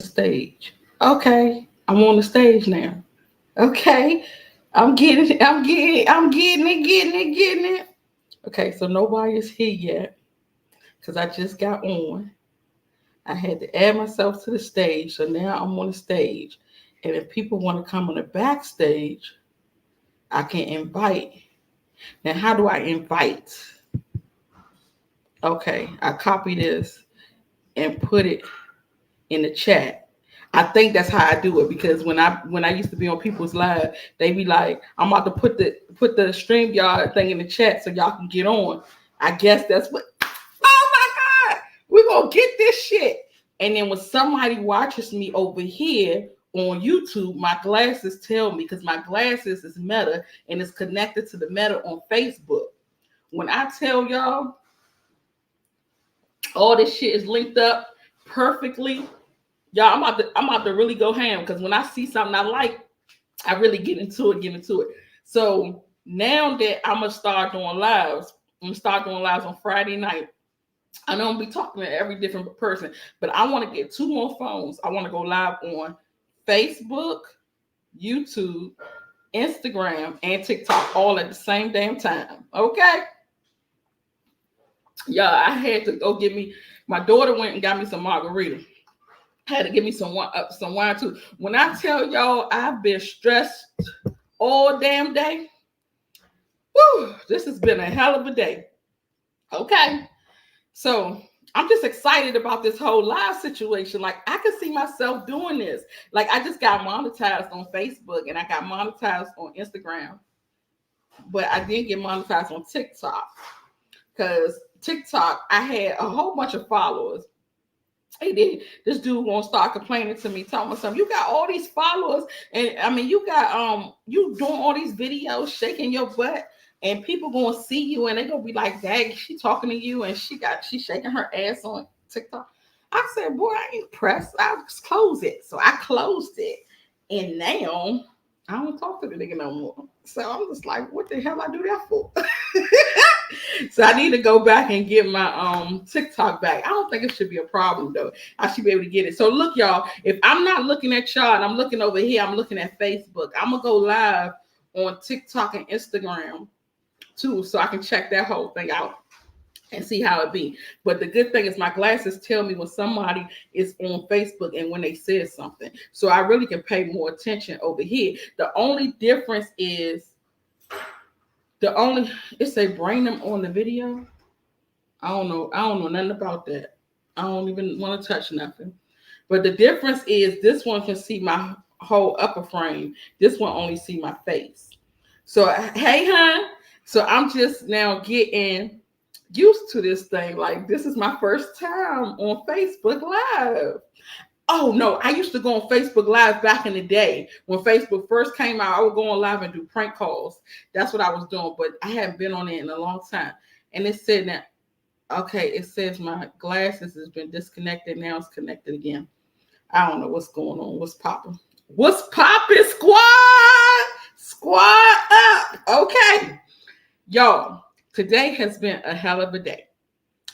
stage. Okay, I'm on the stage now. Okay, I'm getting it. Okay, so nobody is here yet because I just got on. I had to add myself to the stage, so now I'm on the stage. And if people want to come on the backstage, I can invite. Now, how do I invite? Okay, I copy this and put it in the chat. I think that's how I do it because when I used to be on people's live, they be like, "I'm about to put the StreamYard thing in the chat so y'all can get on." I guess that's what. Oh my God, we gonna get this shit. And then when somebody watches me over here on YouTube, my glasses tell me because my glasses is Meta and it's connected to the Meta on Facebook. When I tell y'all all this shit is linked up perfectly, y'all, I'm about to really go ham because when I see something I like, I really get into it. So now that I'm gonna start doing lives, I'm gonna start doing lives on Friday night. I know I'm gonna be talking to every different person, but I want to get two more phones. I want to go live on Facebook, YouTube, Instagram, and TikTok all at the same damn time. Okay, yeah, I had to go get me. My daughter went and got me some margarita. Had to give me some wine too. When I tell y'all I've been stressed all damn day, whew, this has been a hell of a day. Okay, so I'm just excited about this whole live situation. Like I can see myself doing this. Like I just got monetized on Facebook and I got monetized on Instagram, but I didn't get monetized on TikTok because TikTok I had a whole bunch of followers. Hey, then this dude gonna start complaining to me, telling me something. You got all these followers, and I mean, you doing all these videos, shaking your butt, and people gonna see you, and they gonna be like, "Dang, she talking to you, and she shaking her ass on TikTok." I said, "Boy, I ain't pressed. I just close it." So I closed it, and now I don't talk to the nigga no more. So I'm just like, "What the hell I do that for?" So I need to go back and get my TikTok back. I don't think it should be a problem though. I should be able to get it. So look, y'all, if I'm not looking at y'all and I'm looking over here, I'm looking at Facebook. I'm gonna go live on TikTok and Instagram too, so I can check that whole thing out and see how it be. But the good thing is my glasses tell me when somebody is on Facebook and when they said something. So I really can pay more attention over here. The only difference is the only it say bring them on the video. I don't know. I don't know nothing about that. I don't even want to touch nothing. But the difference is this one can see my whole upper frame. This one only see my face. So hey, hun. So I'm just now getting used to this thing. Like this is my first time on Facebook Live. Oh no, I used to go on Facebook Live back in the day when Facebook first came out. I would go on live and do prank calls. That's what I was doing, but I haven't been on it in a long time. And it said that okay, it says my glasses has been disconnected. Now it's connected again. I don't know what's going on. What's popping? What's popping, squad? Squad up. Okay. Y'all, today has been a hell of a day.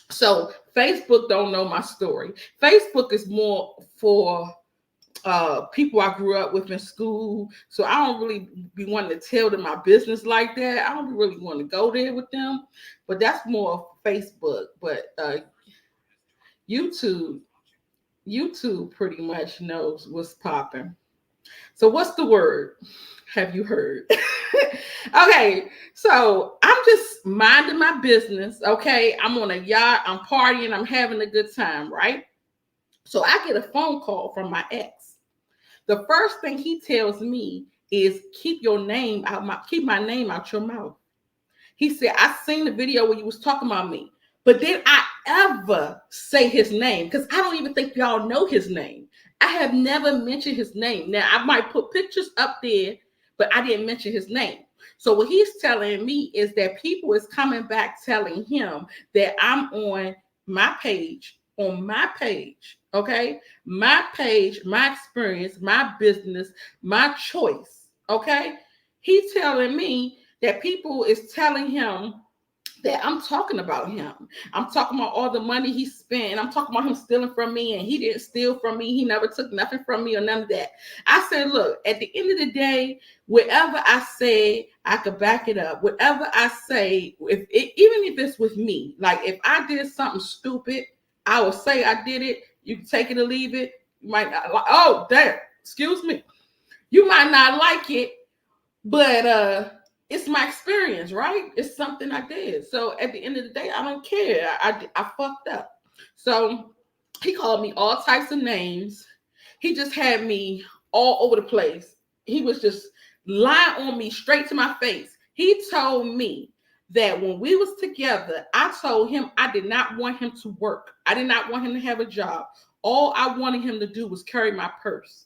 So Facebook don't know my story. Facebook is more for people I grew up with in school. So I don't really be wanting to tell them my business like that. I don't really want to go there with them. But that's more of Facebook. But YouTube, YouTube pretty much knows what's popping. So what's the word? Have you heard? Okay, so I'm just minding my business. Okay, I'm on a yacht. I'm partying. I'm having a good time, right? So I get a phone call from my ex. The first thing he tells me is keep my name out your mouth. He said, I seen the video where you was talking about me. But did I ever say his name? Because I don't even think y'all know his name. I have never mentioned his name. Now I might put pictures up there, but I didn't mention his name. So what he's telling me is that people is coming back telling him that I'm on my page, okay? My page, my experience, my business, my choice, okay? He's telling me that people is telling him that I'm talking about him. I'm talking about all the money he spent, and I'm talking about him stealing from me, and he didn't steal from me. He never took nothing from me or none of that. I said, look, at the end of the day, whatever I say, I could back it up. Whatever I say, even if it's with me, like if I did something stupid, I will say I did it. You can take it or leave it. You might not like, oh, damn, excuse me. You might not like it, but it's my experience, right? It's something I did. So at the end of the day, I don't care. I fucked up. So he called me all types of names. He just had me all over the place. He was just lying on me straight to my face. He told me that when we was together, I told him I did not want him to work. I did not want him to have a job. All I wanted him to do was carry my purse.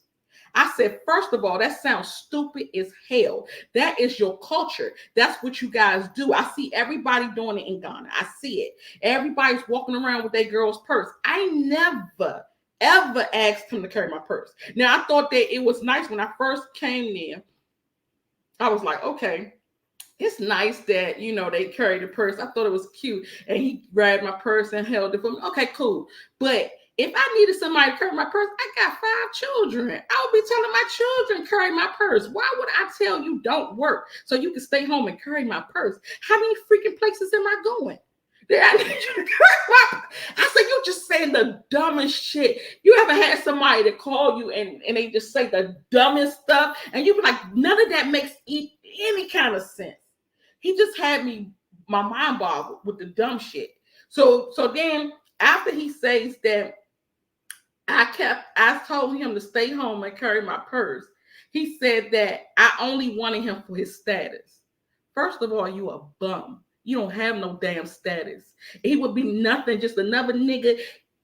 I said, first of all, that sounds stupid as hell. That is your culture. That's what you guys do. I see everybody doing it in Ghana. I see it. Everybody's walking around with their girl's purse. I never, ever asked him to carry my purse. Now, I thought that it was nice when I first came there. I was like, okay, it's nice that, they carry the purse. I thought it was cute. And he grabbed my purse and held it for me. Okay, cool. But if I needed somebody to carry my purse, I got 5 children. I would be telling my children carry my purse. Why would I tell you don't work so you can stay home and carry my purse? How many freaking places am I going? I need you to carry my. I said, you just saying the dumbest shit. You ever had somebody to call you and they just say the dumbest stuff, and you be like, none of that makes any kind of sense. He just had me my mind boggled with the dumb shit. So then after he says that, I told him to stay home and carry my purse. He said that I only wanted him for his status. First of all, you a bum. You don't have no damn status. He would be nothing, just another nigga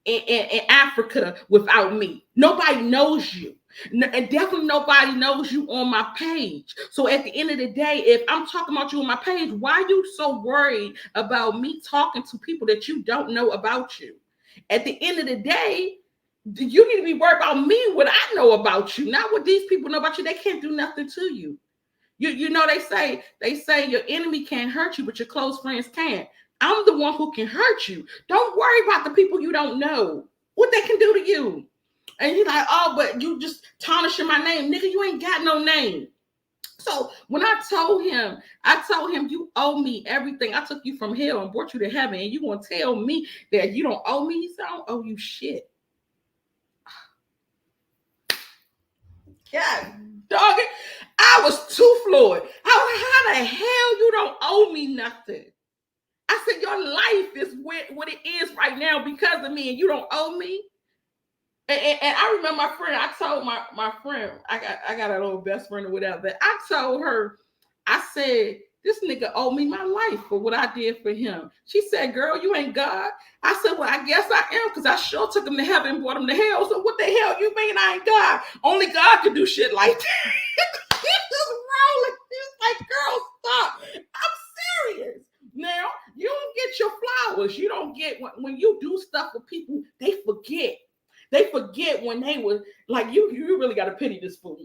in Africa without me. Nobody knows you. And definitely nobody knows you on my page. So at the end of the day, if I'm talking about you on my page, why are you so worried about me talking to people that you don't know about you? At the end of the day, you need to be worried about me, what I know about you, not what these people know about you. They can't do nothing to you. You know, they say your enemy can't hurt you, but your close friends can. I'm the one who can hurt you. Don't worry about the people you don't know, what they can do to you. And he's like, oh, but you just tarnishing my name. Nigga, you ain't got no name. So when I told him, you owe me everything. I took you from hell and brought you to heaven, and you gonna tell me that you don't owe me? He said, I don't owe you shit. God, dog it. I was too floored. How the hell you don't owe me nothing? I said, your life is what it is right now because of me, and you don't owe me. And I remember my friend, I told my friend, I got a little best friend or whatever, but I told her, I said, this nigga owe me my life for what I did for him. She said, girl, you ain't God. I said, well, I guess I am, because I sure took him to heaven and brought him to hell. So what the hell you mean I ain't God? Only God can do shit like that. Just rolling. It's like, girl, stop. I'm serious. Now, you don't get your flowers. You don't get, when you do stuff for people, they forget. They forget when they were, like, you really got to pity this fool.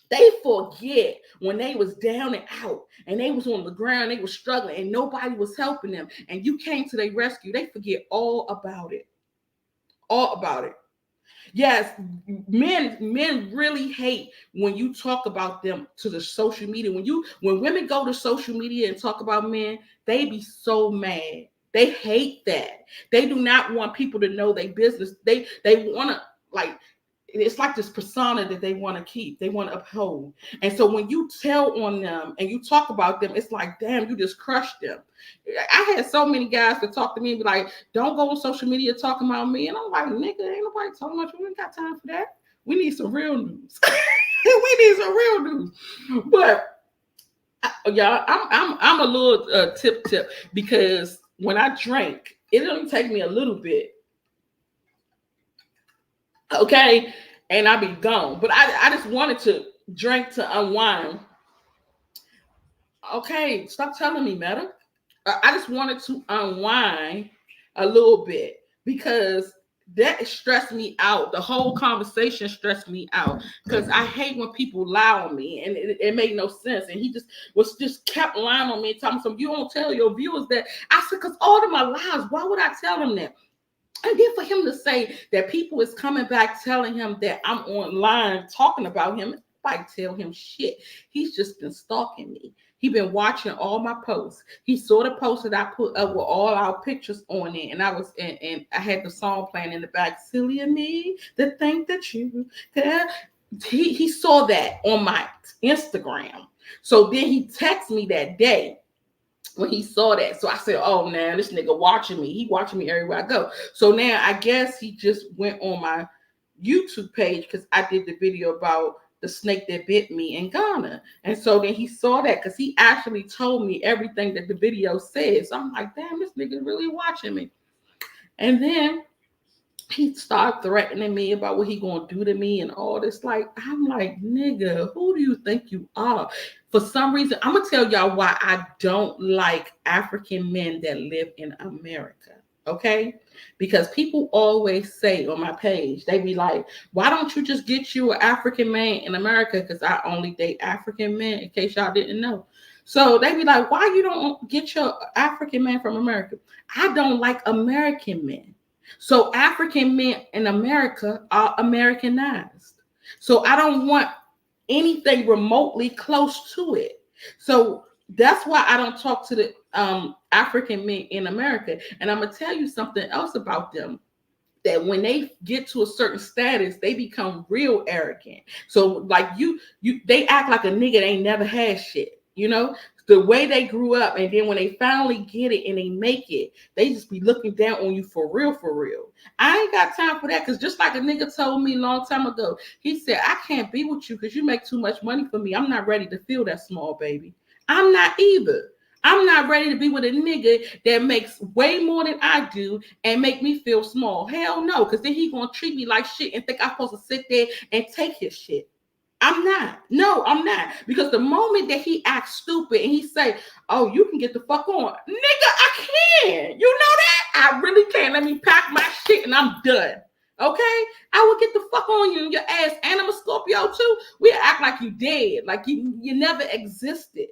They forget when they was down and out and they was on the ground, they was struggling and nobody was helping them, and you came to their rescue. They forget all about it. All about it. Yes, men really hate when you talk about them to the social media. When women go to social media and talk about men, they be so mad. They hate that. They do not want people to know their business. They want to, like, it's like this persona that they want to keep, they want to uphold. And so when you tell on them and you talk about them, it's like, damn, you just crushed them. I had so many guys that talk to me and be like, don't go on social media talking about me. And I'm like, nigga, ain't nobody talking about you. We ain't got time for that. We need some real news. We need some real news. But y'all, I'm a little tip because when I drink, it only take me a little bit. Okay, and I be gone. But I just wanted to drink to unwind. Okay, stop telling me, I just wanted to unwind a little bit because that stressed me out. The whole conversation stressed me out because I hate when people lie on me, and it made no sense. And he just kept lying on me and telling me, "So you don't tell your viewers that." I said, "Because all of my lies, why would I tell them that?" And then for him to say that people is coming back telling him that I'm online talking about him, I tell him shit. He's just been stalking me. He been watching all my posts. He saw the post that I put up with all our pictures on it, and and I had the song playing in the back. Silly of me to think that you. He saw that on my Instagram. So then he texted me that day when he saw that. So I said, "Oh, now this nigga watching me. He watching me everywhere I go." So now I guess he just went on my YouTube page because I did the video about the snake that bit me in Ghana. And so then he saw that because he actually told me everything that the video says. So I'm like, damn, this nigga really watching me. And then he started threatening me about what he gonna do to me and all this. Like, I'm like, nigga, who do you think you are? For some reason, I'm gonna tell y'all why I don't like African men that live in America. Okay, because people always say on my page, they be like, why don't you just get you an African man in America? Because I only date African men, in case y'all didn't know. So they be like, why you don't get your African man from America? I don't like American men. So African men in America are Americanized. So I don't want anything remotely close to it. So that's why I don't talk to the African men in America. And I'm gonna tell you something else about them. That when they get to a certain status, they become real arrogant. So like they act like a nigga they ain't never had shit. You know, the way they grew up, and then when they finally get it and they make it, they just be looking down on you for real, for real. I ain't got time for that, because just like a nigga told me a long time ago, he said, I can't be with you because you make too much money for me. I'm not ready to feel that small, baby. I'm not either. I'm not ready to be with a nigga that makes way more than I do and make me feel small. Hell no, because then he gonna treat me like shit and think I'm supposed to sit there and take his shit. I'm not. No, I'm not. Because the moment that he acts stupid and he say, oh, you can get the fuck on. Nigga, I can. You know that? I really can. Let me pack my shit and I'm done. Okay? I will get the fuck on you and your ass. And I'm a Scorpio too. We act like you dead. Like you never existed.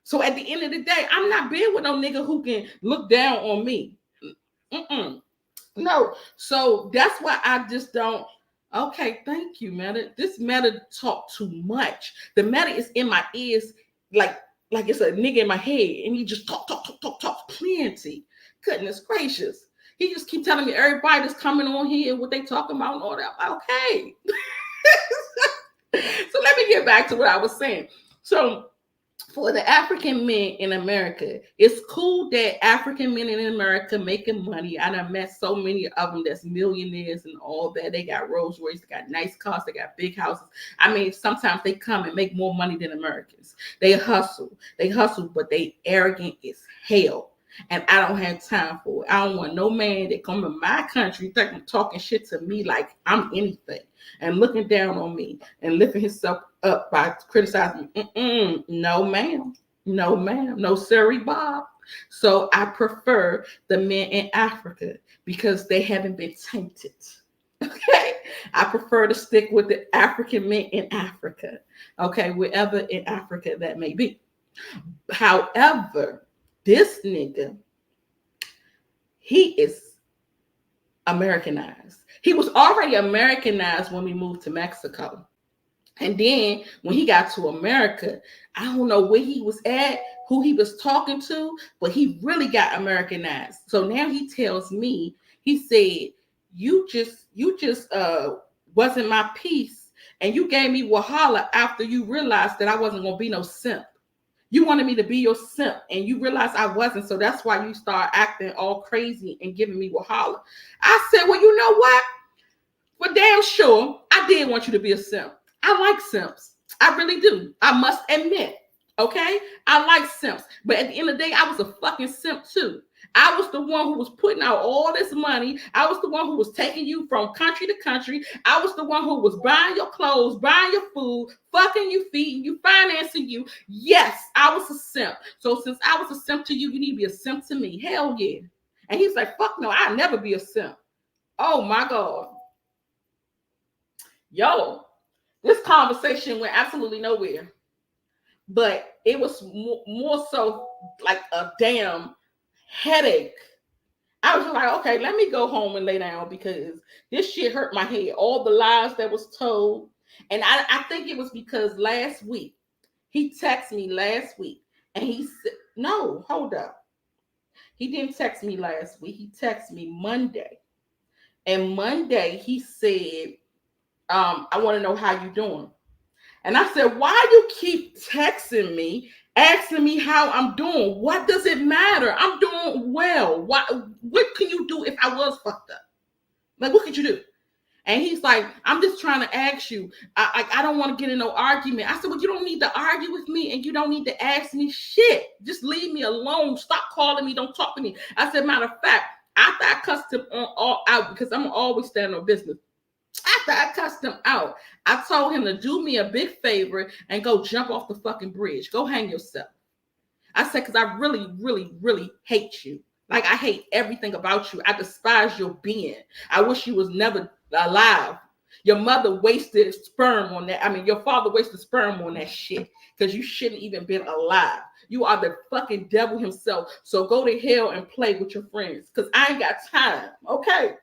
So at the end of the day, I'm not being with no nigga who can look down on me. No. So that's why I just don't. Okay, thank you, Meta. This Meta talk too much. The Meta is in my ears like it's a nigga in my head, and he just talk plenty. Goodness gracious. He just keep telling me everybody that's coming on here what they talking about and all that. Okay. So let me get back to what I was saying. So for the African men in America, it's cool that African men in America making money. I done met so many of them that's millionaires and all that. They got Rolls Royce, they got nice cars, they got big houses. I mean, sometimes they come and make more money than Americans. They hustle, but they arrogant as hell. And I don't have time for it. I don't want no man that come in my country talking shit to me like I'm anything and looking down on me and lifting himself up by criticizing me. No, ma'am. No, ma'am. No, sorry, Bob. So I prefer the men in Africa because they haven't been tainted. Okay. I prefer to stick with the African men in Africa. Okay. Wherever in Africa that may be. However, this nigga, he is Americanized. He was already Americanized when we moved to Mexico. And then when he got to America, I don't know where he was at, who he was talking to, but he really got Americanized. So now he tells me, he said, you just wasn't my piece, and you gave me Wahala after you realized that I wasn't gonna be no simp. You wanted me to be your simp, and you realized I wasn't, so that's why you start acting all crazy and giving me Wahala. I said, well, you know what? For damn sure, I did want you to be a simp. I like simps. I really do. I must admit. Okay? I like simps. But at the end of the day, I was a fucking simp too. I was the one who was putting out all this money. I was the one who was taking you from country to country. I was the one who was buying your clothes, buying your food, fucking you, feeding you, financing you. Yes, I was a simp. So since I was a simp to you, you need to be a simp to me. Hell yeah. And he's like, fuck no, I'll never be a simp. Oh my God. Yo, this conversation went absolutely nowhere. But it was more so like a damn headache. I was like, okay, let me go home and lay down because this shit hurt my head. All the lies that was told. And I think it was because last week, he texted me last week and he said, no, hold up. He didn't text me last week. He texted me Monday. And Monday he said, I want to know how you doing. And I said, why you keep texting me, asking me how I'm doing? What does it matter? I'm doing well. What can you do if I was fucked up? Like, what could you do? And he's like, I'm just trying to ask you. I don't want to get in no argument. I said, well, you don't need to argue with me and you don't need to ask me shit. Just leave me alone. Stop calling me. Don't talk to me. I said, matter of fact, after I cussed him all out, because I'm always stand on business. After I cussed him out, I told him to do me a big favor and go jump off the fucking bridge. Go hang yourself. I said, because I really, really, really hate you. Like, I hate everything about you. I despise your being. I wish you was never alive. Your mother wasted sperm on that. I mean, your father wasted sperm on that shit because you shouldn't even been alive. You are the fucking devil himself. So go to hell and play with your friends because I ain't got time. Okay.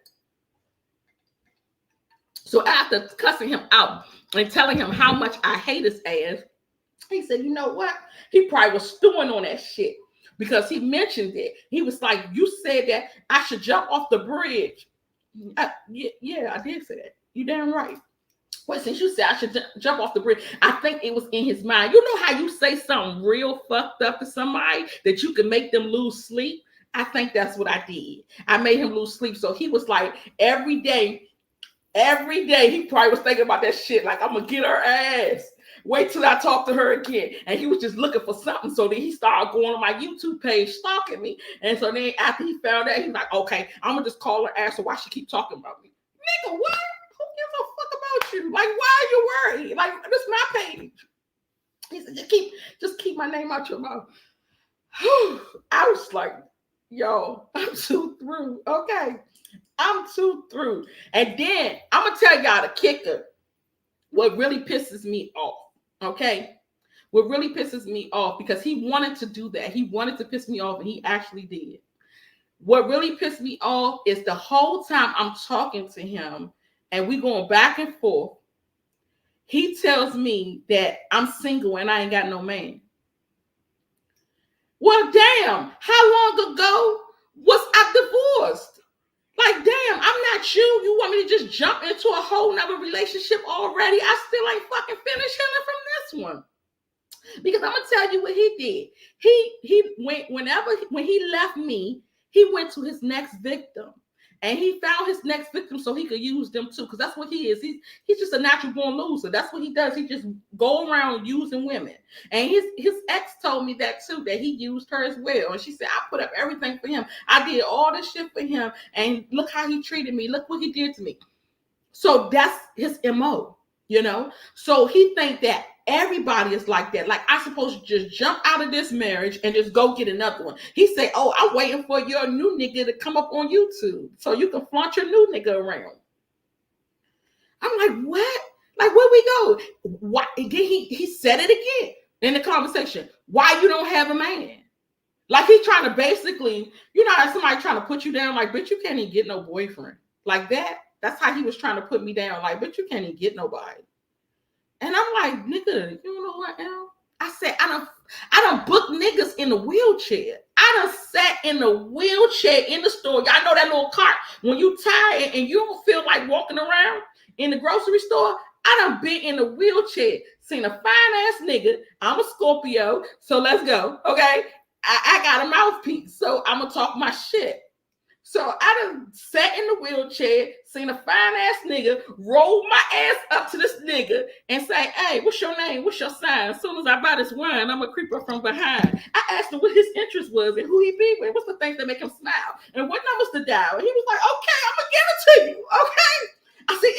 So after cussing him out and telling him how much I hate his ass, he said, you know what? He probably was stewing on that shit because he mentioned it. He was like, you said that I should jump off the bridge. Yeah, I did say that. You damn right. Well, since you said I should jump off the bridge, I think it was in his mind. You know how you say something real fucked up to somebody that you can make them lose sleep? I think that's what I did. I made him lose sleep. So he was like, every day, he probably was thinking about that shit. Like, I'm going to get her ass. Wait till I talk to her again. And he was just looking for something. So then he started going on my YouTube page, stalking me. And so then after he found out, he's like, okay, I'm going to just call her, ask her why she keep talking about me. Nigga, what? Who gives a fuck about you? Like, why are you worried? Like, this is my page. He said, just keep my name out your mouth. I was like, yo, I'm too through. Okay. I'm too through. And then I'm going to tell y'all the kicker. What really pisses me off. Okay. What really pisses me off, because he wanted to do that. He wanted to piss me off, and he actually did. What really pissed me off is the whole time I'm talking to him and we going back and forth, he tells me that I'm single and I ain't got no man. Well, damn, how long ago was I divorced? Like, damn, I'm not you. You want me to just jump into a whole nother relationship already? I still ain't fucking finished healing from this one. Because I'm gonna tell you what he did. He went when he left me, he went to his next victim. And he found his next victim so he could use them too. Because that's what he is. He's just a natural born loser. That's what he does. He just go around using women. And his ex told me that too, that he used her as well. And she said, I put up everything for him. I did all this shit for him. And look how he treated me. Look what he did to me. So that's his MO, you know? So he think that everybody is like that. Like, I'm supposed to just jump out of this marriage and just go get another one. He say, oh, I'm waiting for your new nigga to come up on YouTube so you can flaunt your new nigga around. I'm like, what? Like, where we go? Why? Then he said it again in the conversation. Why you don't have a man? Like, he's trying to basically, you know, somebody trying to put you down. Like, bitch, you can't even get no boyfriend. Like that. That's how he was trying to put me down. Like, bitch, you can't even get nobody. And I'm like, nigga, you know who I am? I said, I done booked niggas in the wheelchair. I done sat in the wheelchair in the store. Y'all know that little cart when you tired and you don't feel like walking around in the grocery store? I done been in the wheelchair, seen a fine ass nigga. I'm a Scorpio, so let's go. Okay. I got a mouthpiece, so I'm gonna talk my shit. So I done sat in the wheelchair, seen a fine ass nigga, roll my ass up to this nigga and say, hey, what's your name? What's your sign? As soon as I buy this wine, I'm going to creep up from behind. I asked him what his interest was and who he be with. What's the things that make him smile? And what numbers to dial? And he was like, okay, I'm going to give it to you. Okay. I said,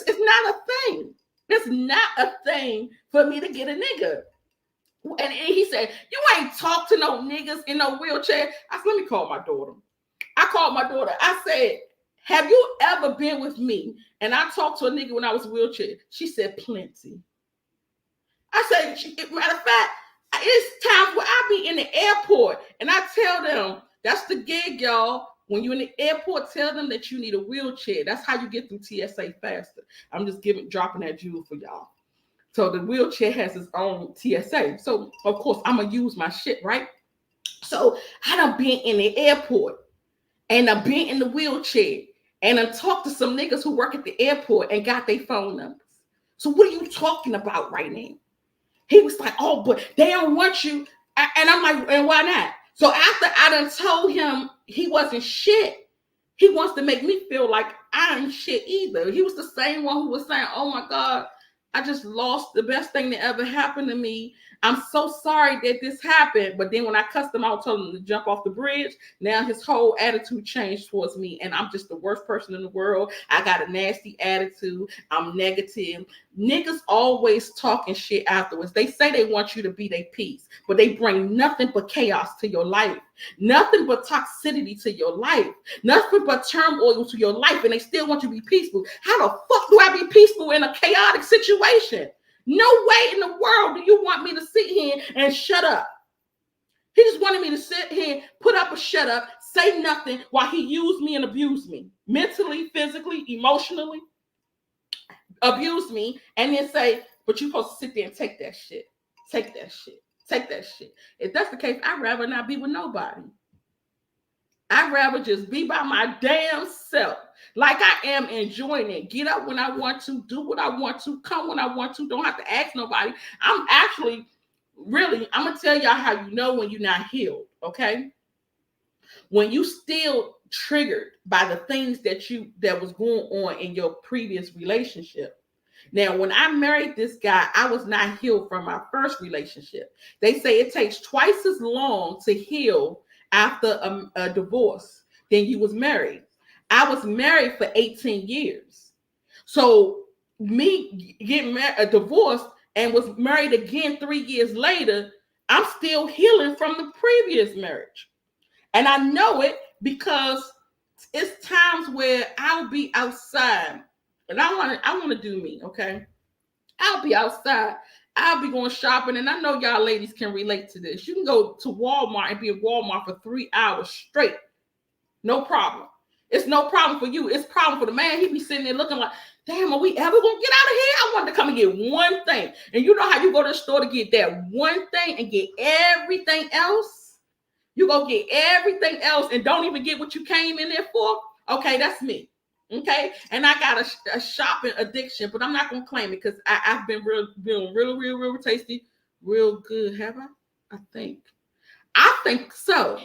it's not a thing. It's not a thing for me to get a nigga. And he said, you ain't talk to no niggas in no wheelchair. I said, let me call my daughter. I called my daughter. I said, Have you ever been with me? And I talked to a nigga when I was in a wheelchair. She said, plenty. I said, matter of fact, it's times where I be in the airport and I tell them, that's the gig, y'all. When you're in the airport, tell them that you need a wheelchair. That's how you get through TSA faster. I'm just dropping that jewel for y'all. So the wheelchair has its own TSA. So, of course, I'm going to use my shit, right? So I done been in the airport and I've been in the wheelchair and I talked to some niggas who work at the airport and got their phone numbers. So what are you talking about right now? He was like, oh, but they don't want you. And I'm like, and why not? So after I done told him he wasn't shit, he wants to make me feel like I ain't shit either. He was the same one who was saying, oh my God, I just lost the best thing that ever happened to me. I'm so sorry that this happened. But then when I cussed him out, told him to jump off the bridge, now his whole attitude changed towards me. And I'm just the worst person in the world. I got a nasty attitude. I'm negative. Niggas always talking shit afterwards. They say they want you to be their peace, but they bring nothing but chaos to your life. Nothing but toxicity to your life. Nothing but turmoil to your life. And they still want you to be peaceful. How the fuck do I be peaceful in a chaotic situation? No way in the world do you want me to sit here and shut up. He just wanted me to sit here, put up or shut up, say nothing while he used me and abused me. Mentally, physically, emotionally. Abused me and then say, but you're supposed to sit there and take that shit. Take that shit. Take that shit. If that's the case, I'd rather not be with nobody. I'd rather just be by my damn self. Like I am enjoying it. Get up when I want to, do what I want to, come when I want to, don't have to ask nobody. I'm actually, really, I'm going to tell y'all how you know when you're not healed, okay? When you still triggered by the things that was going on in your previous relationship. Now, when I married this guy, I was not healed from my first relationship. They say it takes twice as long to heal after a divorce than you was married. I was married for 18 years. So me getting divorced and was married again 3 years later, I'm still healing from the previous marriage. And I know it because it's times where I'll be outside and I want to do me, okay? I'll be outside. I'll be going shopping, and I know y'all ladies can relate to this. You can go to Walmart and be in Walmart for 3 hours straight. No problem. It's no problem for you. It's a problem for the man. He be sitting there looking like, damn, are we ever going to get out of here? I wanted to come and get one thing. And you know how you go to the store to get that one thing and get everything else? You go get everything else and don't even get what you came in there for? Okay, that's me. Okay, and I got a shopping addiction, but I'm not gonna claim it because I've been real tasty, real good. Have I? I think so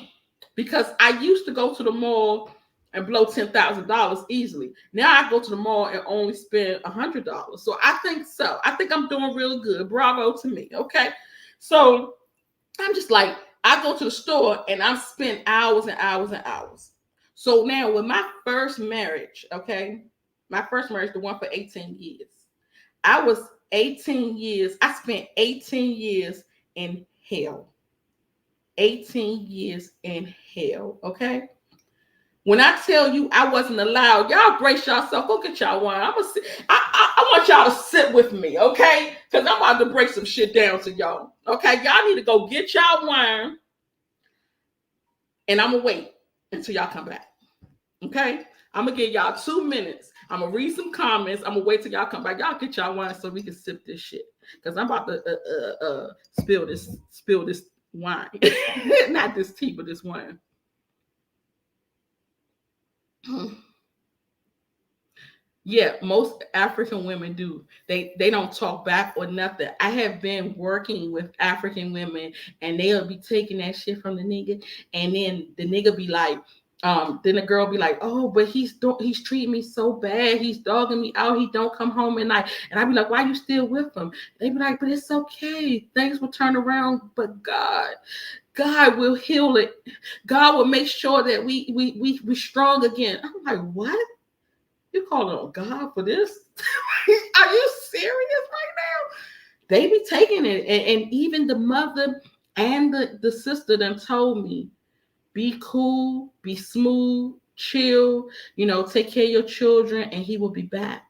because I used to go to the mall and blow $10,000 easily. Now I go to the mall and only spend $100. So I think so. I think I'm doing real good. Bravo to me. Okay, so I'm just like I go to the store and I spend hours and hours and hours. So now with my first marriage, okay, my first marriage, the one for 18 years, I spent 18 years in hell. 18 years in hell, okay? When I tell you I wasn't allowed, y'all brace yourself. Go get y'all wine. I want y'all to sit with me, okay? Because I'm about to break some shit down to y'all, okay? Y'all need to go get y'all wine, and I'm going to wait until y'all come back. Okay, I'm gonna give y'all 2 minutes. I'm gonna read some comments. I'm gonna wait till y'all come back. Y'all get y'all wine so we can sip this shit. Cause I'm about to spill this wine, not this tea, but this wine. Yeah, most African women do. They don't talk back or nothing. I have been working with African women, and they'll be taking that shit from the nigga, and then the nigga be like. Then the girl be like, oh, but he's treating me so bad. He's dogging me out. He don't come home at night. And I be like, why you still with him? They be like, but it's okay. Things will turn around. But God will heal it. God will make sure that we strong again. I'm like, what? You calling on God for this? Are you serious right now? They be taking it. And even the mother and the sister done told me, be cool, be smooth, chill, take care of your children, and he will be back.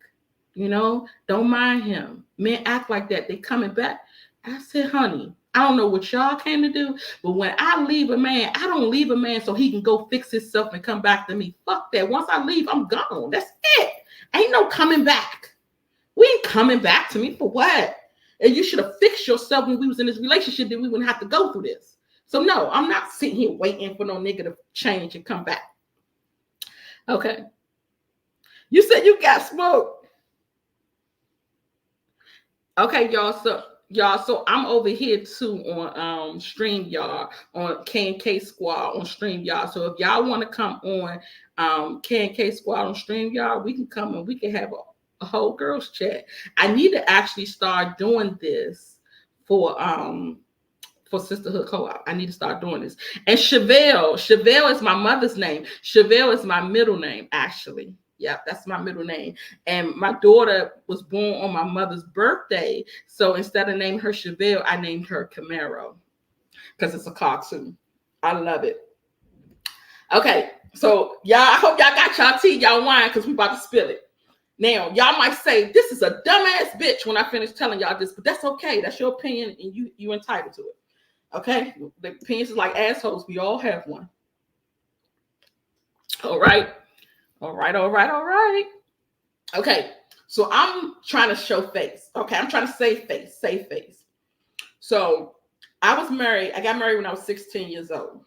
Don't mind him. Men act like that. They coming back. I said, honey, I don't know what y'all came to do, but when I leave a man, I don't leave a man so he can go fix himself and come back to me. Fuck that. Once I leave, I'm gone. That's it. Ain't no coming back. We ain't coming back to me for what? And you should have fixed yourself when we was in this relationship, that we wouldn't have to go through this. So no, I'm not sitting here waiting for no nigga to change and come back. Okay. You said you got smoke. Okay, y'all. So I'm over here too on StreamYard, on K&K Squad on StreamYard. So if y'all want to come on K&K Squad on StreamYard, we can come and we can have a whole girls chat. I need to actually start doing this for Sisterhood Co-op. I need to start doing this. And Chevelle is my mother's name. Chevelle is my middle name, actually. Yep, that's my middle name. And my daughter was born on my mother's birthday. So instead of naming her Chevelle, I named her Camaro because it's a cartoon. I love it. Okay, so y'all, I hope y'all got y'all tea, y'all wine, because we about to spill it. Now, y'all might say, this is a dumbass bitch when I finish telling y'all this, but that's okay. That's your opinion, and you entitled to it. Okay? The opinions is like assholes. We all have one. All right. Okay, so I'm trying to show face. Okay, I'm trying to save face. So I got married when I was 16 years old,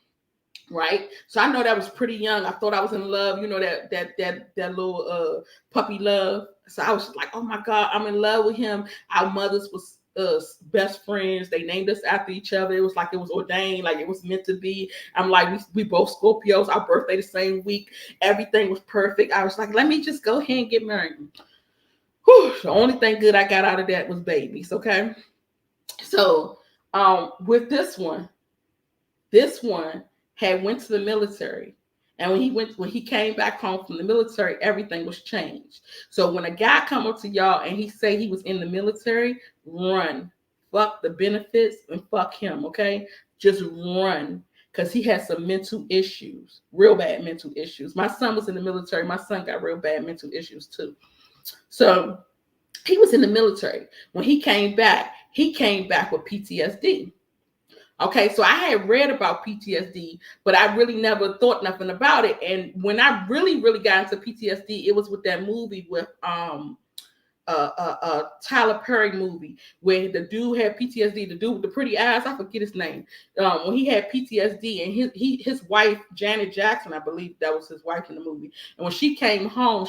right? So I know that was pretty young. I thought I was in love, that little puppy love. So I was like, oh my God, I'm in love with him. Our mothers was best friends. They named us after each other. It was like it was ordained, like it was meant to be. I'm like, we both Scorpios, our birthday the same week. Everything was perfect. I was like, let me just go ahead and get married. Whew, the only thing good I got out of that was babies. Okay. So with this one had went to the military. And when he came back home from the military, everything was changed. So when a guy come up to y'all and he say he was in the military, run. Fuck the benefits and fuck him, okay? Just run. Because he has some mental issues, real bad mental issues. My son was in the military. My son got real bad mental issues too. So he was in the military. When he came back with PTSD. Okay, so I had read about PTSD, but I really never thought nothing about it. And when I really, really got into PTSD, it was with that movie with Tyler Perry movie where the dude had PTSD. The dude with the pretty eyes, I forget his name. When he had PTSD, and his wife Janet Jackson, I believe that was his wife in the movie. And when she came home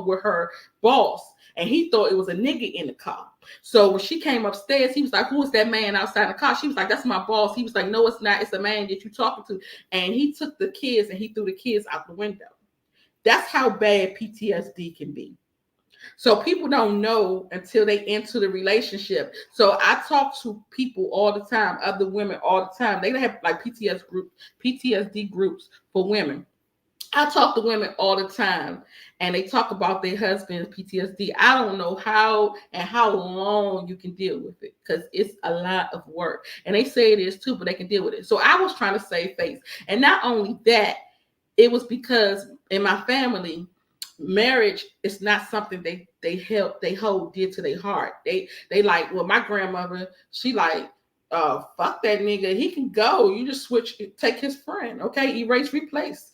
with her boss, and he thought it was a nigga in the car. So when she came upstairs, he was like, who is that man outside the car? She was like, that's my boss. He was like, no, it's not. It's a man that you're talking to. And he took the kids and he threw the kids out the window. That's how bad PTSD can be. So people don't know until they enter the relationship. So I talk to people all the time, other women all the time. They have like PTSD groups for women. I talk to women all the time, and they talk about their husband's PTSD. I don't know how long you can deal with it, because it's a lot of work. And they say it is too, but they can deal with it. So I was trying to save face. And not only that, it was because in my family, marriage is not something they hold dear to their heart. They like, well, my grandmother, she like, fuck that nigga. He can go. You just take his friend. Okay. Erase, replace.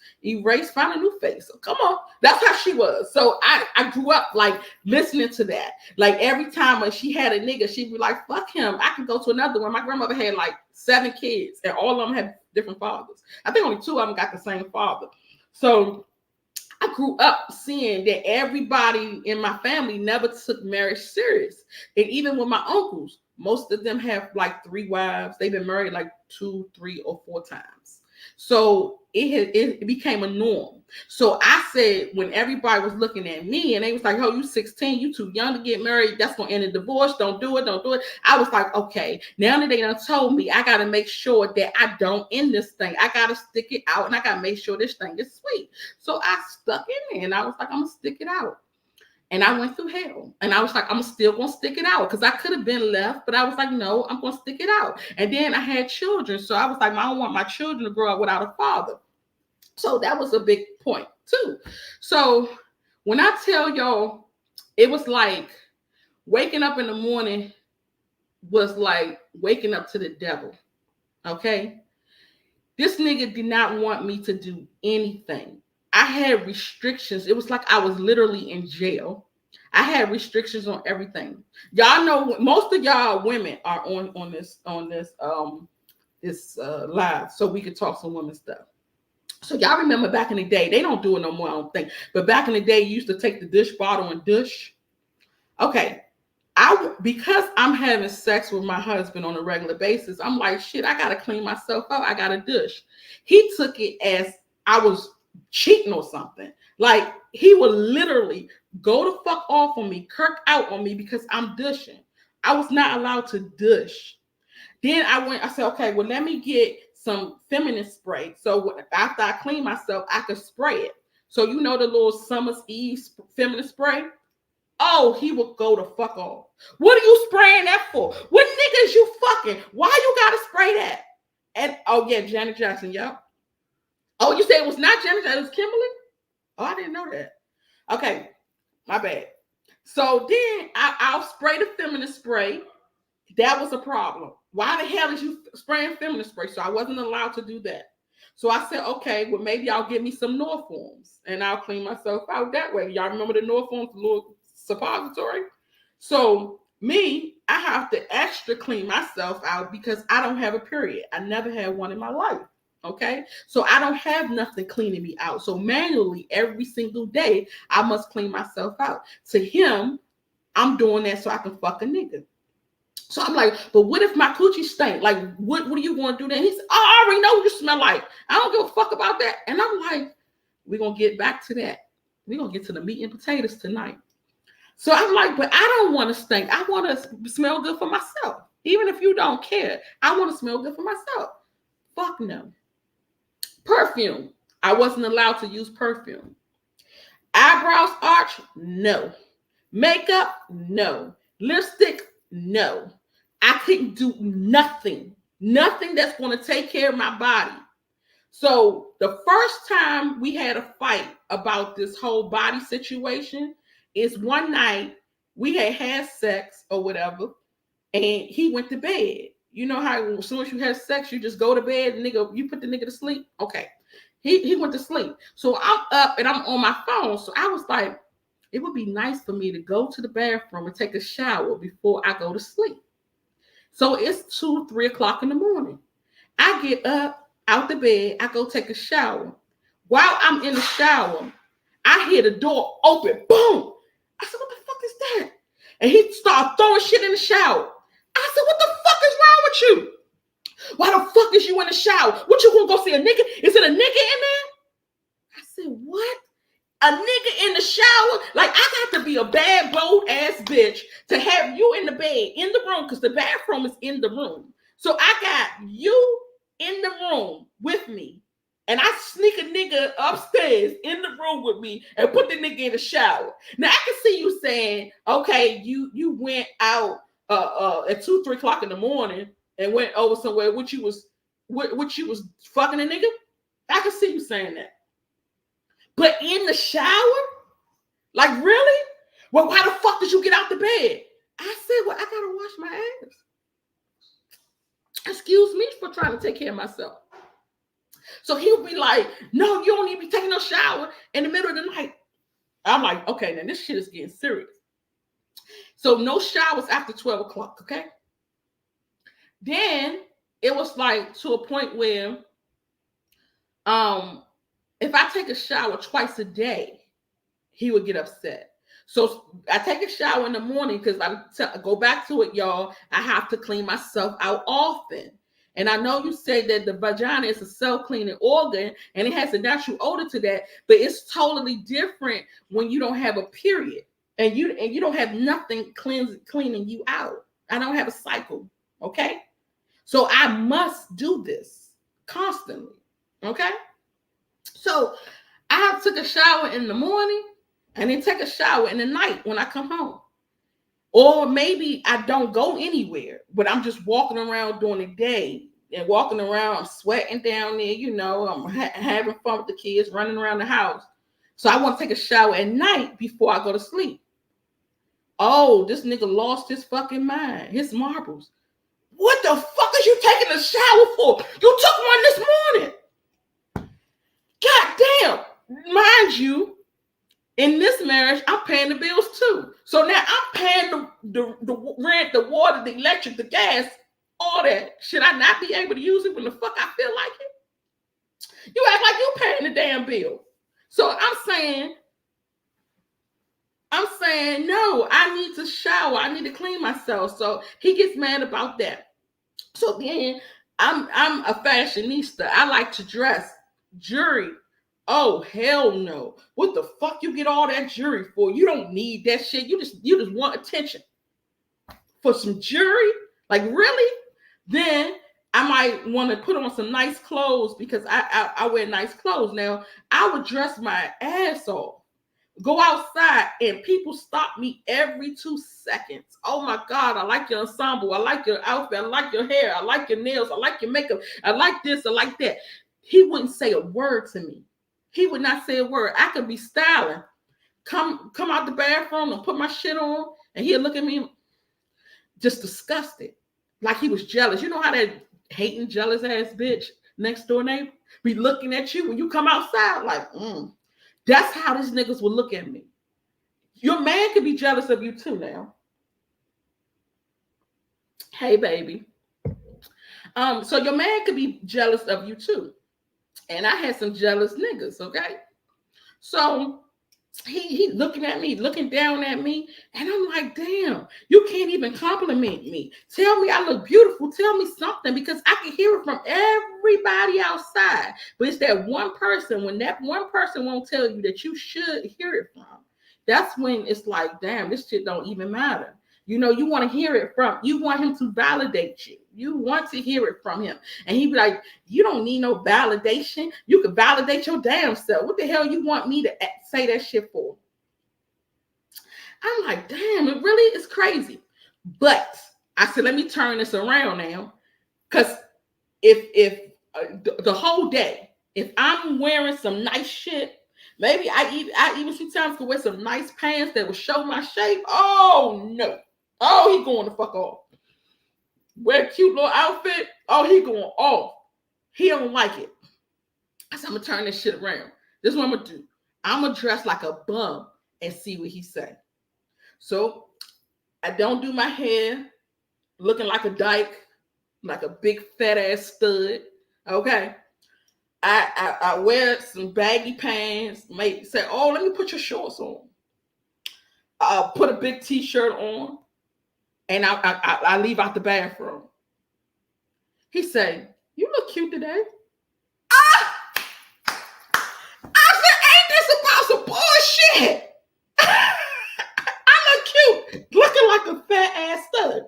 Find a new face. So come on. That's how she was. So I grew up like listening to that. Like every time when she had a nigga, she'd be like, fuck him. I can go to another one. My grandmother had like 7 kids and all of them had different fathers. I think only 2 of them got the same father. So I grew up seeing that everybody in my family never took marriage serious. And even with my uncles, most of them have like 3 wives. They've been married like 2, 3, or 4 times. So it became a norm. So I said, when everybody was looking at me and they was like, oh, you 16, you too young to get married. That's going to end in divorce. Don't do it. I was like, okay, now that they done told me, I got to make sure that I don't end this thing. I got to stick it out, and I got to make sure this thing is sweet. So I stuck in there, and I was like, I'm going to stick it out. And I went through hell. And I was like, I'm still going to stick it out, because I could have been left, but I was like, no, I'm going to stick it out. And then I had children. So I was like, I don't want my children to grow up without a father. So that was a big point too. So when I tell y'all, it was like waking up in the morning was like waking up to the devil. Okay. This nigga did not want me to do anything. I had restrictions. It was like I was literally in jail. I had restrictions on everything. Y'all know most of y'all women are on this live, so we could talk some women stuff. So y'all remember back in the day, they don't do it no more, I don't think. But back in the day, you used to take the dish bottle and dish. Okay, because I'm having sex with my husband on a regular basis, I'm like, shit, I gotta clean myself out. I gotta dish. He took it as I was cheating or something. Like he would literally go the fuck off on me, kirk out on me because I'm dishing. I was not allowed to dish. Then I said, okay, well, let me get some feminine spray. So after I clean myself, I could spray it. So you know the little Summer's Eve feminine spray? Oh, he would go the fuck off. What are you spraying that for? What niggas you fucking? Why you gotta spray that? And oh yeah, Janet Jackson, yep. Oh, you said it was not Janet Jackson, it was Kimberly? Oh, I didn't know that. Okay, my bad. So then I'll spray the feminine spray. That was a problem. Why the hell is you spraying feminine spray? So I wasn't allowed to do that. So I said, okay, well, maybe I'll get me some Norforms and I'll clean myself out that way. Y'all remember the Norforms, the little suppository? So me, I have to extra clean myself out because I don't have a period. I never had one in my life. Okay, so I don't have nothing cleaning me out. So manually, every single day, I must clean myself out. To him, I'm doing that so I can fuck a nigga. So I'm like, but what if my coochie stink? Like, what are you going to do then? He said, oh, I already know what you smell like. I don't give a fuck about that. And I'm like, we're going to get back to that. We're going to get to the meat and potatoes tonight. So I'm like, but I don't want to stink. I want to smell good for myself. Even if you don't care, I want to smell good for myself. Fuck no. Perfume. I wasn't allowed to use perfume. Eyebrows arch? No. Makeup? No. Lipstick? No. I couldn't do nothing that's going to take care of my body. So the first time we had a fight about this whole body situation is one night we had sex or whatever, and he went to bed. You know how as soon as you have sex, you just go to bed, nigga, you put the nigga to sleep? Okay. He went to sleep. So I'm up and I'm on my phone. So I was like, it would be nice for me to go to the bathroom and take a shower before I go to sleep. So it's 2, 3 o'clock in the morning. I get up out the bed. I go take a shower. While I'm in the shower, I hear the door open. Boom. I said, what the fuck is that? And he started throwing shit in the shower. I said, what the fuck is wrong with you? Why the fuck is you in the shower? What, you gonna go see a nigga? Is it a nigga in there? I said, what? A nigga in the shower? Like, I got to be a bad, bold ass bitch to have you in the bed, in the room, because the bathroom is in the room. So I got you in the room with me, and I sneak a nigga upstairs in the room with me and put the nigga in the shower. Now, I can see you saying, okay, you went out at 2, 3 o'clock in the morning and went over somewhere, which you was fucking a nigga. I can see you saying that. But in the shower? Like, really? Well, why the fuck did you get out the bed? I said, well, I gotta wash my ass. Excuse me for trying to take care of myself. So he would be like, no, you don't need to be taking no shower in the middle of the night. I'm like, okay, now this shit is getting serious. So no showers after 12 o'clock, okay? Then it was like to a point where if I take a shower twice a day, he would get upset. So I take a shower in the morning because I go back to it, y'all. I have to clean myself out often. And I know you say that the vagina is a self-cleaning organ and it has a natural odor to that, but it's totally different when you don't have a period and you don't have nothing cleaning you out. I don't have a cycle, okay? So I must do this constantly, okay? So I took a shower in the morning and then take a shower in the night when I come home. Or maybe I don't go anywhere, but I'm just walking around during the day and walking around. I'm sweating down there, you know. I'm having fun with the kids, running around the house. So I want to take a shower at night before I go to sleep. Oh, this nigga lost his fucking mind. His marbles. What the fuck is you taking a shower for? You took one this morning. God damn. Mind you, in this marriage, I'm paying the bills too. So now I'm paying the rent, the water, the electric, the gas, all that. Should I not be able to use it when the fuck I feel like it? You act like you paying the damn bill. So I'm saying, no, I need to shower. I need to clean myself. So he gets mad about that. So then I'm a fashionista. I like to dress. Jewelry. Oh, hell no. What the fuck you get all that jewelry for? You don't need that shit. You just want attention. For some jewelry? Like, really? Then I might want to put on some nice clothes because I wear nice clothes. Now, I would dress my ass off. Go outside and people stop me every 2 seconds. Oh my God, I like your ensemble. I like your outfit. I like your hair. I like your nails. I like your makeup. I like this. I like that. He wouldn't say a word to me. He would not say a word. I could be styling. Come out the bathroom and put my shit on, and he'll look at me just disgusted. Like he was jealous. You know how that hating, jealous ass bitch next door neighbor be looking at you when you come outside? Like, That's how these niggas will look at me. Your man could be jealous of you too now. Hey, baby. So your man could be jealous of you too. And I had some jealous niggas, okay? So he looking at me, looking down at me, and I'm like, damn, you can't even compliment me. Tell me I look beautiful. Tell me something, because I can hear it from everybody outside. But it's that one person, when that one person won't tell you that you should hear it from, that's when it's like, damn, this shit don't even matter. You know, you want to hear it from, you want him to validate you. You want to hear it from him. And he'd be like, you don't need no validation. You can validate your damn self. What the hell you want me to say that shit for? I'm like, damn, it really is crazy. But I said, let me turn this around now. Because if the whole day, if I'm wearing some nice shit, maybe I even sometimes could wear some nice pants that will show my shape. Oh, no. Oh, he going the fuck off. Wear a cute little outfit. Oh, he going off. He don't like it. I said, I'm going to turn this shit around. This is what I'm going to do. I'm going to dress like a bum and see what he say. So I don't do my hair looking like a dyke, like a big fat ass stud. Okay. I wear some baggy pants. Maybe say, oh, let me put your shorts on. I'll put a big t-shirt on. And I leave out the bathroom. He say, you look cute today. I said, ain't this about some bullshit? I look cute, looking like a fat ass stud.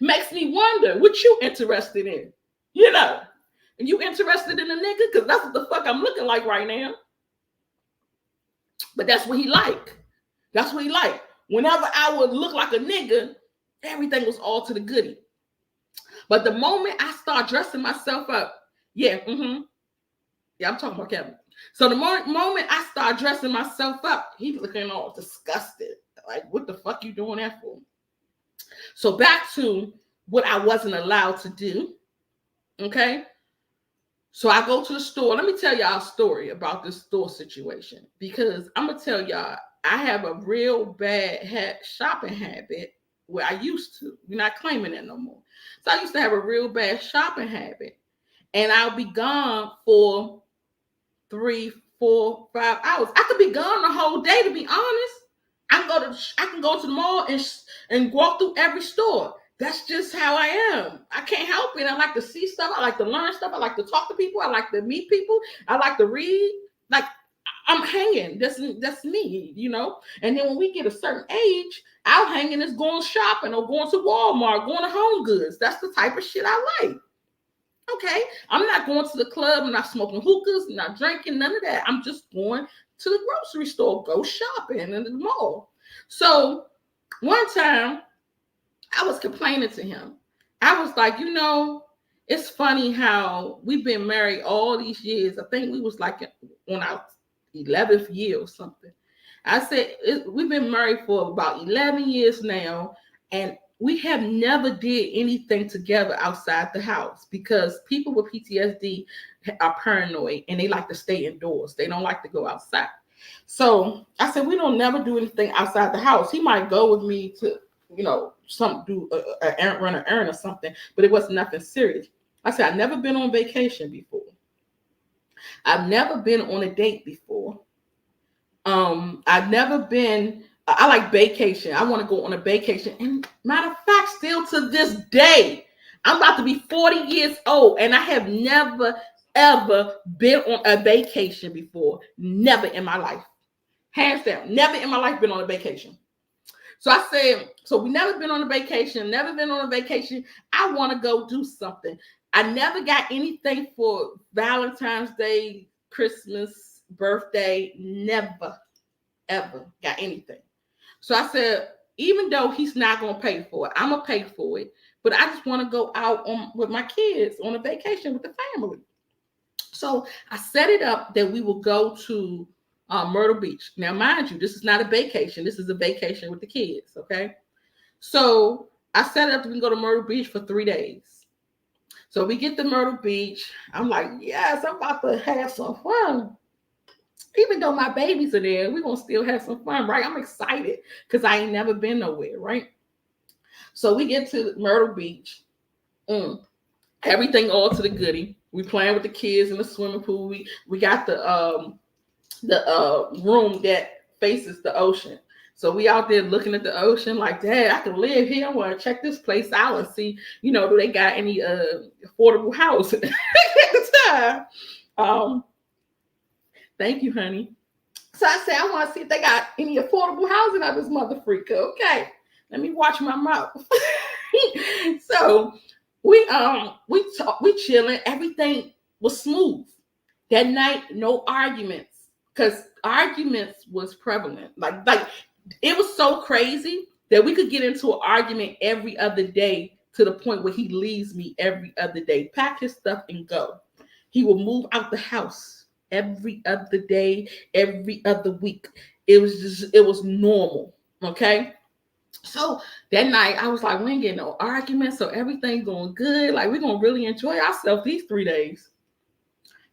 Makes me wonder, what you interested in? You know, are you interested in a nigga? Because that's what the fuck I'm looking like right now. But that's what he like. That's what he like. Whenever I would look like a nigga, everything was all to the goodie. But the moment I start dressing myself up, yeah, I'm talking about Kevin. So the moment I start dressing myself up, he's looking all disgusted. Like, what the fuck you doing that for? So back to what I wasn't allowed to do. Okay. So I go to the store. Let me tell y'all a story about this store situation, because I'm going to tell y'all, I have a real bad shopping habit. Where I used to. We're not claiming it no more. So I used to have a real bad shopping habit. And I'll be gone for 3, 4, 5 hours. I could be gone the whole day, to be honest. I can go to the mall and walk through every store. That's just how I am. I can't help it. I like to see stuff. I like to learn stuff. I like to talk to people. I like to meet people. I like to read. Like, I'm hanging. That's me, you know. And then when we get a certain age, I'll hang in this going shopping or going to Walmart, going to Home Goods. That's the type of shit I like. Okay, I'm not going to the club. I'm not smoking hookahs. I'm not drinking, none of that. I'm just going to the grocery store, go shopping in the mall. So one time, I was complaining to him. I was like, you know, it's funny how we've been married all these years. I think we was like on our 11th year or something. I said we've been married for about 11 years now, and we have never did anything together outside the house because people with PTSD are paranoid and they like to stay indoors. They don't like to go outside. So I said we don't never do anything outside the house. He might go with me to, some do a errand, run an errand or something, but it was nothing serious. I said I've never been on vacation before. I've never been on a date before. I've never been. I like vacation. I want to go on a vacation. And matter of fact, still to this day, I'm about to be 40 years old, and I have never ever been on a vacation before. Never in my life, hands down. Never in my life been on a vacation. So I said, so we never been on a vacation. Never been on a vacation. I want to go do something. I never got anything for Valentine's Day, Christmas, birthday. Never, ever got anything. So I said, even though he's not going to pay for it, I'm going to pay for it. But I just want to go out with my kids on a vacation with the family. So I set it up that we will go to Myrtle Beach. Now, mind you, this is not a vacation. This is a vacation with the kids, okay? So I set it up that we can go to Myrtle Beach for 3 days. So we get to Myrtle Beach. I'm like, yes, I'm about to have some fun. Even though my babies are there, we're going to still have some fun, right? I'm excited because I ain't never been nowhere, right? So we get to Myrtle Beach. Everything all to the goodie. We playing with the kids in the swimming pool. We got the room that faces the ocean. So we out there looking at the ocean like, Dad, I can live here. I want to check this place out and see, do they got any affordable housing at the time. Thank you, honey. So I said, I want to see if they got any affordable housing out of this mother freak. Okay, let me watch my mouth. So we chilling. Everything was smooth. That night, no arguments, because arguments was prevalent. Like it was so crazy that we could get into an argument every other day to the point where he leaves me every other day, pack his stuff and go. He will move out the house every other day, every other week. It was normal. Okay. So that night I was like, we ain't getting no arguments. So everything's going good. Like we're going to really enjoy ourselves these 3 days.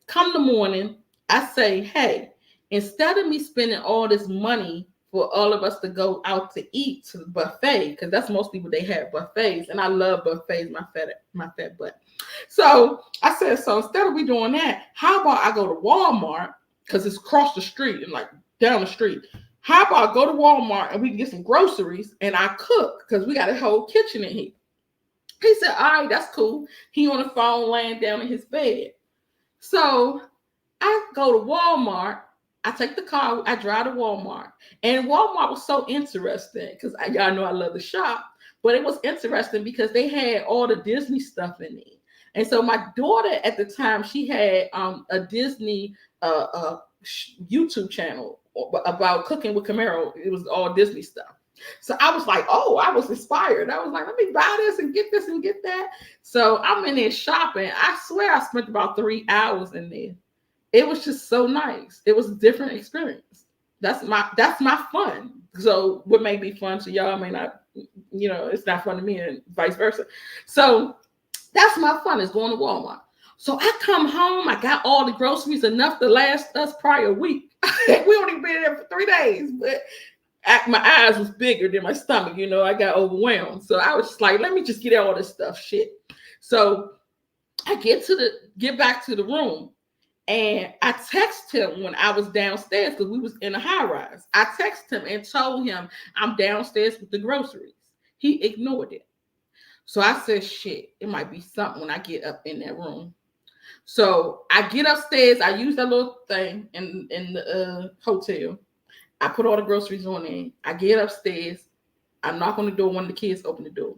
Come the morning, I say, hey, instead of me spending all this money for all of us to go out to eat to the buffet, because that's mostly what they have, buffets. And I love buffets, my fat butt. So I said, so instead of we doing that, how about I go to Walmart, because it's across the street and like down the street. How about I go to Walmart and we can get some groceries and I cook, because we got a whole kitchen in here. He said, all right, that's cool. He on the phone laying down in his bed. So I go to Walmart. I take the car. I drive to Walmart. And Walmart was so interesting because y'all know I love the shop. But it was interesting because they had all the Disney stuff in it. And so my daughter at the time, she had a Disney YouTube channel about cooking with Camaro. It was all Disney stuff. So I was like, oh, I was inspired. I was like, let me buy this and get this and get that. So I'm in there shopping. I swear I spent about 3 hours in there. It was just so nice. It was a different experience. That's my fun. So what may be fun to y'all may not, it's not fun to me and vice versa. So that's my fun, is going to Walmart. So I come home, I got all the groceries, enough to last us probably a week. We only been there for 3 days, but my eyes was bigger than my stomach, I got overwhelmed. So I was just like, let me just get all this stuff, shit. So I get back to the room, and I text him when I was downstairs because we was in a high rise. I texted him and told him I'm downstairs with the groceries. He ignored it. So I said, shit, it might be something when I get up in that room. So I get upstairs. I use that little thing in the hotel. I put all the groceries on there. I get upstairs. I knock on the door. One of the kids open the door.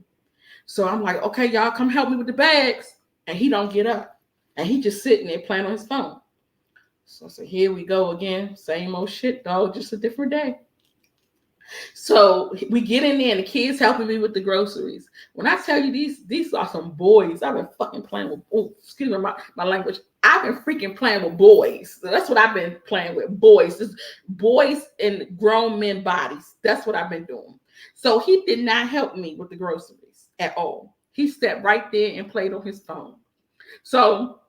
So I'm like, okay, y'all come help me with the bags. And he don't get up. And he just sitting there playing on his phone. So I said, here we go again. Same old shit, dog. Just a different day. So we get in there and the kids helping me with the groceries. When I tell you these are some boys. I've been fucking playing with, oh, excuse me, my language. I've been freaking playing with boys. So that's what I've been playing with. Boys. Just boys in grown men bodies. That's what I've been doing. So he did not help me with the groceries at all. He sat right there and played on his phone. So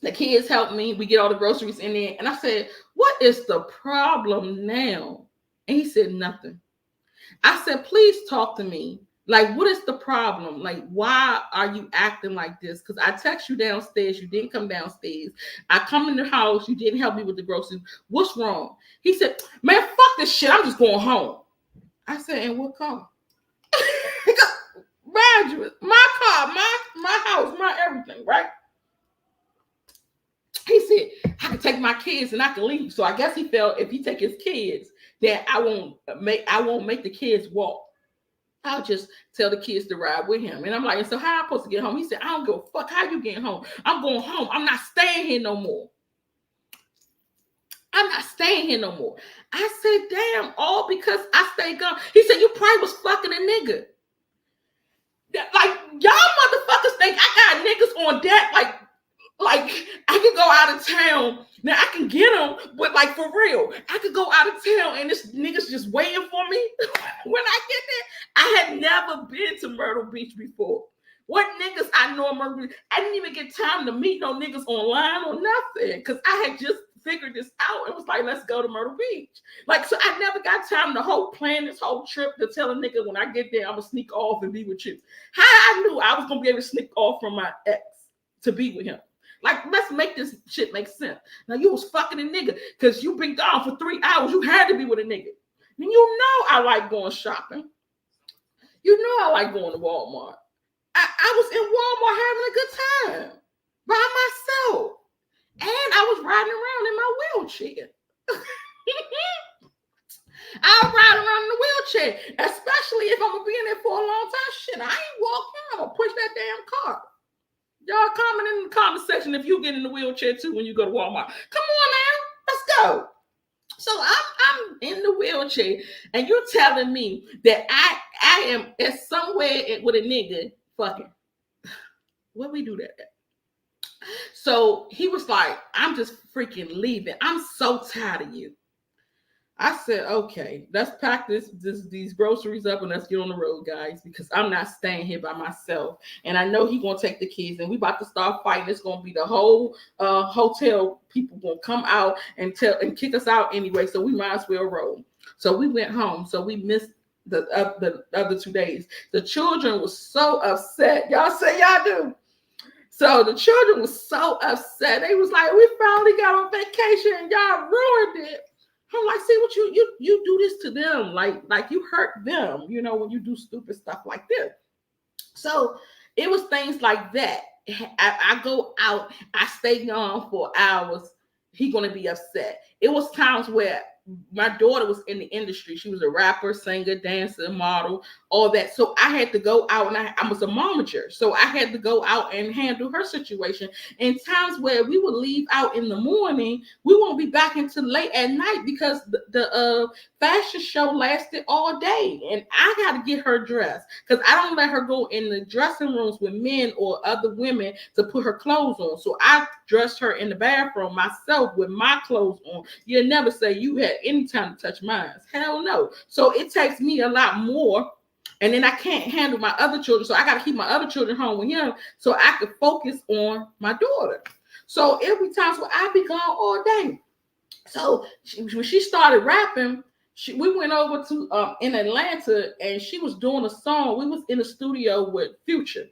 the kids helped me. We get all the groceries in there. And I said, what is the problem now? And he said, nothing. I said, please talk to me. Like, what is the problem? Like, why are you acting like this? Because I text you downstairs. You didn't come downstairs. I come in the house. You didn't help me with the groceries. What's wrong? He said, man, fuck this shit. I'm just going home. I said, and what car? Graduate, my car, my house, my everything, right? He said, I can take my kids and I can leave. So I guess he felt if he take his kids, then I won't make the kids walk. I'll just tell the kids to ride with him. And I'm like, so how am I supposed to get home? He said, I don't give a fuck how you getting home. I'm going home. I'm not staying here no more. I'm not staying here no more. I said, damn, all because I stayed gone. He said, you probably was fucking a nigga. Like, y'all motherfuckers think I got niggas on deck. Like I could go out of town. Now I can get them, but like for real, I could go out of town and this nigga's just waiting for me. When I get there, I had never been to Myrtle Beach before. What niggas I know in Myrtle Beach? I didn't even get time to meet no niggas online or nothing because I had just figured this out. It was like, let's go to Myrtle Beach. Like, so I never got time to plan this whole trip to tell a nigga when I get there, I'm gonna sneak off and be with you. How I knew I was gonna be able to sneak off from my ex to be with him. Like, let's make this shit make sense. Now, you was fucking a nigga because you been gone for 3 hours. You had to be with a nigga. And you know I like going shopping. You know I like going to Walmart. I was in Walmart having a good time by myself. And I was riding around in my wheelchair. I'll ride around in the wheelchair, especially if I'm going to be in there for a long time. Shit, I ain't walking. I'm going to push that damn car. Y'all comment in the comment section if you get in the wheelchair too when you go to Walmart. Come on now, let's go. So I'm in the wheelchair, and you're telling me that I am at somewhere with a nigga fucking. Where we do that at? So he was like, I'm just freaking leaving. I'm so tired of you. I said, okay, let's pack these groceries up and let's get on the road, guys, because I'm not staying here by myself. And I know he's going to take the kids, and we about to start fighting. It's going to be the whole hotel people going to come out and kick us out anyway, so we might as well roll. So we went home. So we missed the other 2 days. The children were so upset. Y'all say y'all do. So the children were so upset. They was like, we finally got on vacation and y'all ruined it. I'm like, see what you do this to them, like you hurt them, you know, when you do stupid stuff like this. So it was things like that. I go out, I stay gone for hours. He gonna be upset. It was times where my daughter was in the industry. She was a rapper, singer, dancer, model, all that. So I had to go out, and I was a momager. So I had to go out and handle her situation. And times where we would leave out in the morning, we won't be back until late at night because the fashion show lasted all day. And I got to get her dressed because I don't let her go in the dressing rooms with men or other women to put her clothes on. So I dressed her in the bathroom myself with my clothes on. You'll never say you had any time to touch mine. Hell no. So it takes me a lot more. And then I can't handle my other children. So I got to keep my other children home with him so I could focus on my daughter. So every time where I be gone all day. So when she started rapping, we went over to in Atlanta, and she was doing a song. We was in the studio with Future.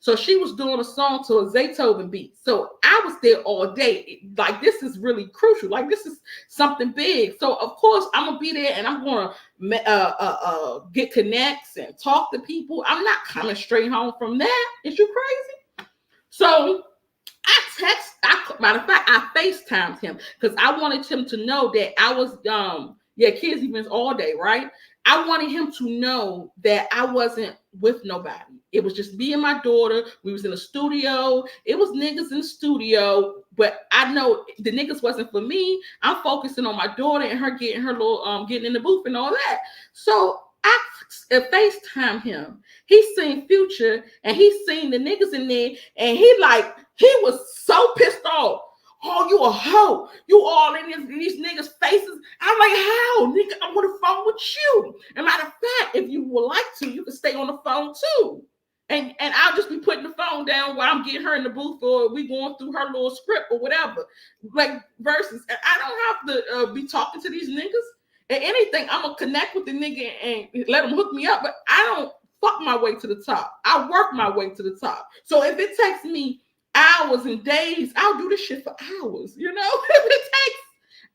So she was doing a song to a Zaytoven beat. So I was there all day. Like, this is really crucial. Like, this is something big. So of course I'm gonna be there, and I'm gonna get connects and talk to people. I'm not coming straight home from that. Is you crazy? So matter of fact, I FaceTimed him because I wanted him to know that I was kids events all day, right? I wanted him to know that I wasn't with nobody. It was just me and my daughter. We was in the studio. It was niggas in the studio, but I know the niggas wasn't for me. I'm focusing on my daughter and her getting her little getting in the booth and all that. So I FaceTime him. He seen Future and he seen the niggas in there, and he was so pissed off. Oh, you a hoe. You all in these niggas' faces. I'm like, how? Nigga, I'm on the phone with you. And matter of fact, if you would like to, you can stay on the phone too. And I'll just be putting the phone down while I'm getting her in the booth, or we going through her little script or whatever. Like versus, and I don't have to be talking to these niggas. And anything, I'm gonna connect with the nigga and let him hook me up. But I don't fuck my way to the top. I work my way to the top. So if it takes me hours and days, I'll do this shit for hours. You know, if it takes,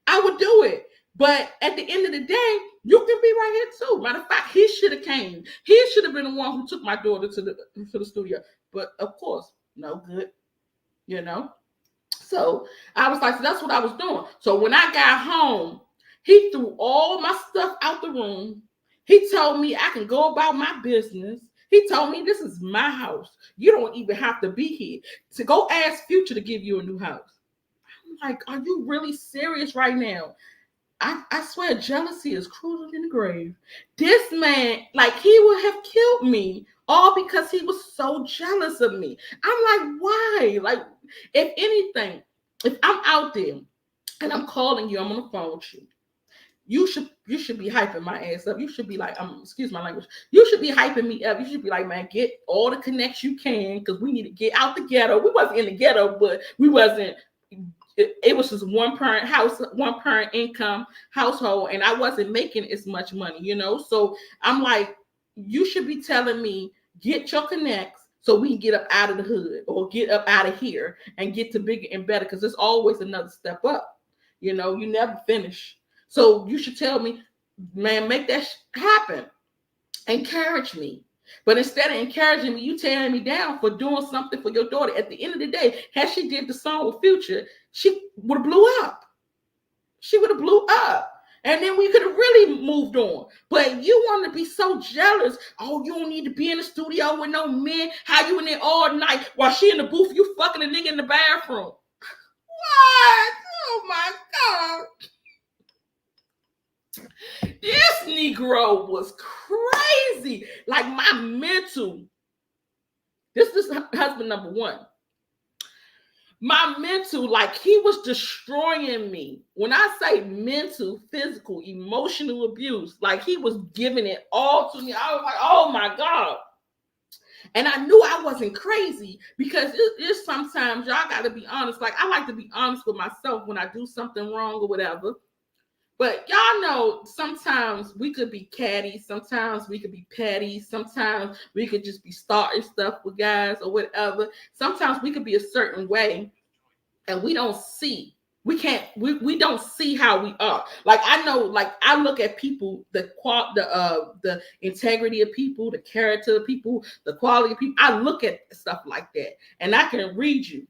I would do it. But at the end of the day, you can be right here too. Matter of fact, he should have came. He should have been the one who took my daughter to the studio. But of course, no good. You know. So I was like, so that's what I was doing. So when I got home, he threw all my stuff out the room. He told me I can go about my business. He told me this is my house. You don't even have to be here. To go ask Future to give you a new house. I'm like, are you really serious right now? I swear jealousy is crueler than the grave. This man, like, he would have killed me all because he was so jealous of me. I'm like, why? Like, if anything, if I'm out there and I'm calling you, I'm on the phone with you. You should be hyping my ass up. You should be like, excuse my language. You should be hyping me up. You should be like, man, get all the connects you can because we need to get out the ghetto. We wasn't in the ghetto, but we wasn't. It was just one parent house, one parent income household, and I wasn't making as much money, you know. So I'm like, you should be telling me, get your connects so we can get up out of the hood or get up out of here and get to bigger and better, because there's always another step up. You know, you never finish. So you should tell me, man, make that happen. Encourage me. But instead of encouraging me, you tearing me down for doing something for your daughter. At the end of the day, had she did the song with Future, she would have blew up. She would have blew up. And then we could have really moved on. But you want to be so jealous. Oh, you don't need to be in the studio with no men. How you in there all night while she in the booth, you fucking a nigga in the bathroom. What? Oh my God. This Negro was crazy. Like my mental. This is husband number one. My mental, like he was destroying me. When I say mental, physical, emotional abuse, like he was giving it all to me. I was like, oh my God. And I knew I wasn't crazy because it's sometimes y'all got to be honest. Like I like to be honest with myself when I do something wrong or whatever. But y'all know sometimes we could be catty, sometimes we could be petty, sometimes we could just be starting stuff with guys or whatever. Sometimes we could be a certain way and we don't see. We don't see how we are. Like I know, like I look at people, the integrity of people, the character of people, the quality of people. I look at stuff like that and I can read you.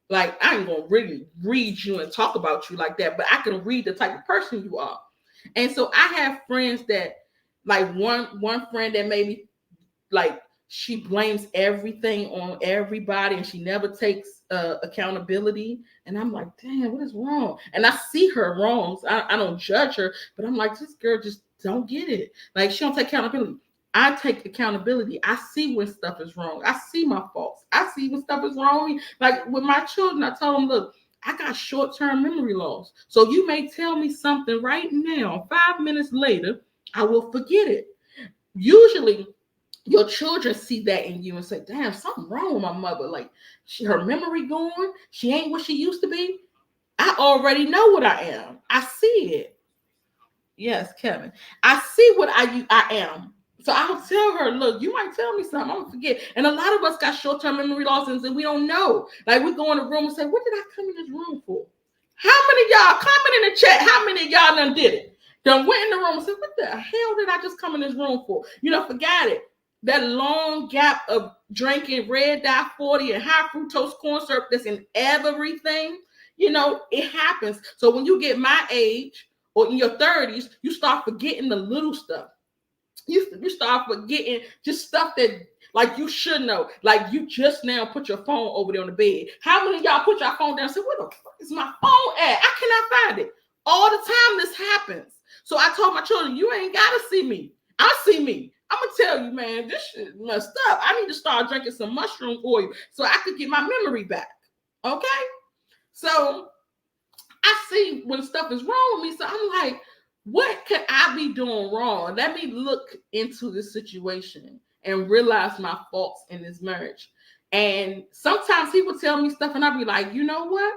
Like, I ain't gonna really read you and talk about you like that, but I can read the type of person you are. And so I have friends that, like one friend that made me, like, she blames everything on everybody and she never takes accountability. And I'm like, damn, what is wrong? And I see her wrongs. I don't judge her, but I'm like, this girl just don't get it. Like, she don't take accountability. I take accountability. I see when stuff is wrong. I see my faults. I see when stuff is wrong with me. Like with my children, I tell them, look, I got short-term memory loss. So you may tell me something right now, 5 minutes later, I will forget it. Usually, your children see that in you and say, damn, something wrong with my mother. Like her memory gone. She ain't what she used to be. I already know what I am. I see it. Yes, Kevin. I see what I am. So I'll tell her, look, you might tell me something, I'm gonna forget. And a lot of us got short-term memory losses and we don't know. Like we go in a room and say, what did I come in this room for? How many of y'all comment in the chat? How many of y'all done did it? Done went in the room and said, what the hell did I just come in this room for? You know, forgot it. That long gap of drinking red dye 40 and high fructose corn syrup that's in everything, you know, it happens. So when you get my age or in your 30s, you start forgetting the little stuff. You start forgetting just stuff that, Like you should know. Like you just now put your phone over there on the bed. How many of y'all put your phone down and say, where the fuck is my phone at? I cannot find it. All the time this happens. So I told my children, you ain't gotta see me. I see me. I'm gonna tell you, man, this shit messed up. I need to start drinking some mushroom oil so I could get my memory back. Okay? So I see when stuff is wrong with me. So I'm like, what could I be doing wrong? Let me look into this situation and realize my faults in this marriage. And sometimes he would tell me stuff, and I'd be like, you know what?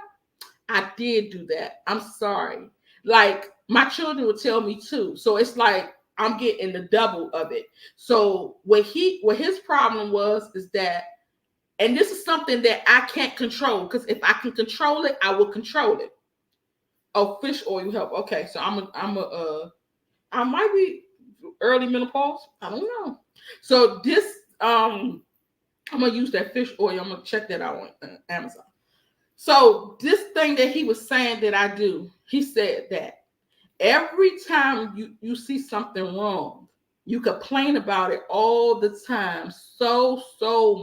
I did do that. I'm sorry. Like my children would tell me too. So it's like I'm getting the double of it. So what his problem was is that, and this is something that I can't control, because if I can control it, I will control it. Oh, fish oil help. Okay, so I might be early menopause. I don't know. So this I'm gonna use that fish oil. I'm gonna check that out on Amazon. So this thing that he was saying that I do, he said that every time you see something wrong, you complain about it all the time, so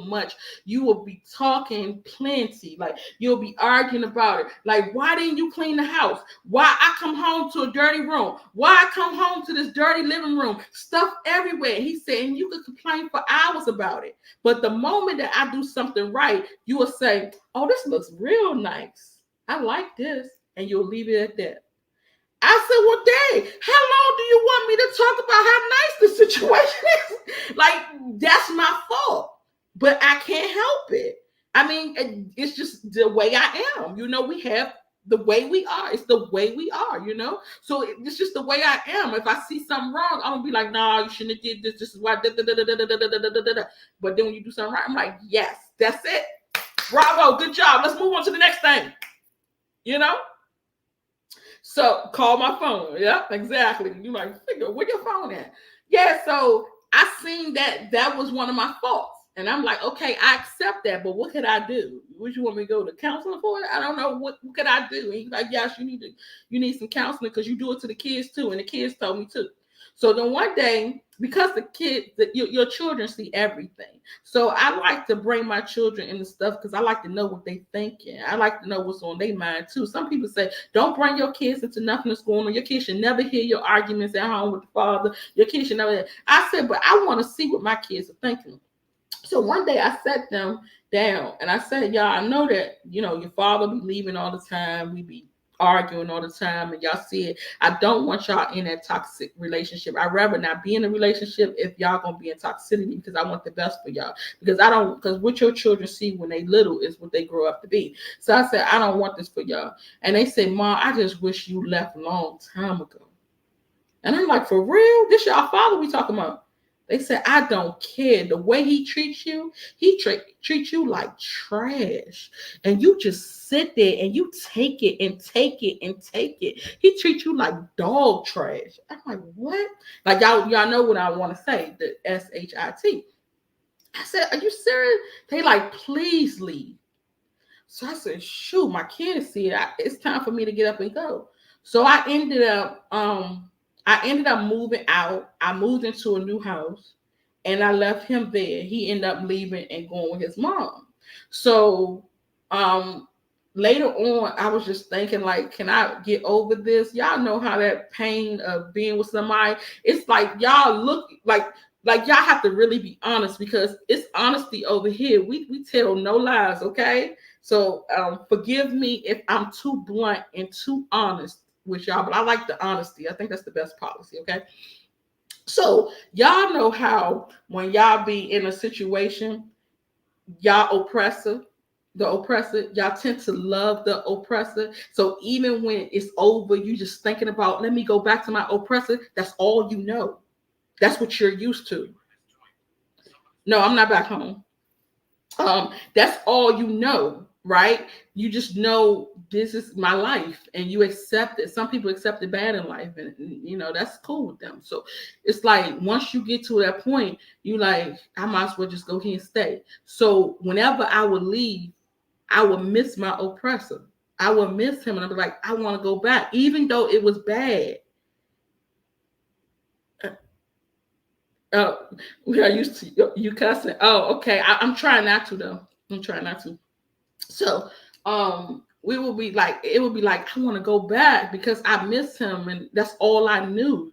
much. You will be talking plenty, like you'll be arguing about it. Like, why didn't you clean the house? Why I come home to a dirty room? Why I come home to this dirty living room? Stuff everywhere. He said, and you could complain for hours about it. But the moment that I do something right, you will say, oh, this looks real nice. I like this. And you'll leave it at that. I said, well, dang, how long do you want me to talk about how nice the situation is? Like, that's my fault, but I can't help it. I mean, it's just the way I am. You know, we have the way we are. It's the way we are, you know? So it's just the way I am. If I see something wrong, I'm going to be like, no, you shouldn't have did this. This is why. Da, da, da, da, da, da, da, da, da. But then when you do something right, I'm like, yes, that's it. Bravo, good job. Let's move on to the next thing, you know? So call my phone. Yep, exactly. You like, figure, where your phone at? Yeah, so I seen that was one of my faults. And I'm like, okay, I accept that, but what could I do? Would you want me to go to counseling for it? I don't know. What could I do? And he's like, yes, you need some counseling because you do it to the kids too. And the kids told me too. So then one day, because the kids, your children see everything. So I like to bring my children into stuff because I like to know what they thinking. I like to know what's on their mind too. Some people say, don't bring your kids into nothing that's going on. Your kids should never hear your arguments at home with the father. Your kids should never. I said, but I want to see what my kids are thinking. So one day I sat them down and I said, y'all, I know that, your father be leaving all the time. We be arguing all the time, and y'all see it. I don't want y'all in that toxic relationship. I'd rather not be in a relationship if y'all gonna be in toxicity, because I want the best for y'all. Because what your children see when they little is what they grow up to be. So I said, I don't want this for y'all. And they said, Mom, I just wish you left a long time ago. And I'm like, for real? This y'all father we talking about? They said, I don't care. The way he treats you, he treats you like trash. And you just sit there and you take it and take it and take it. He treats you like dog trash. I'm like, what? Like, y'all know what I want to say, the SHIT. I said, are you serious? They like, please leave. So I said, shoot, my kids see it. It's time for me to get up and go. So I ended up moving out. I moved into a new house and I left him there. He ended up leaving and going with his mom. So later on, I was just thinking, like, can I get over this? Y'all know how that pain of being with somebody, it's like y'all look like y'all have to really be honest, because it's honesty over here. We tell no lies, okay? So forgive me if I'm too blunt and too honest with y'all, but I like the honesty. I think that's the best policy, okay? So y'all know how when y'all be in a situation, y'all the oppressor, y'all tend to love the oppressor. So even when it's over, you just thinking about, let me go back to my oppressor. That's all you know. That's what you're used to. No, I'm not back home. That's all you know, right? You just know this is my life, and you accept it. Some people accept the bad in life, and that's cool with them. So it's like once you get to that point, you like, I might as well just go here and stay. So whenever I would leave, I would miss my oppressor. I would miss him, and I'd be like, I want to go back, even though it was bad. Oh, we are used to you cussing. Oh, okay. I'm trying not to though. I'm trying not to. So, we will be like, it would be like, I want to go back because I miss him, and that's all I knew.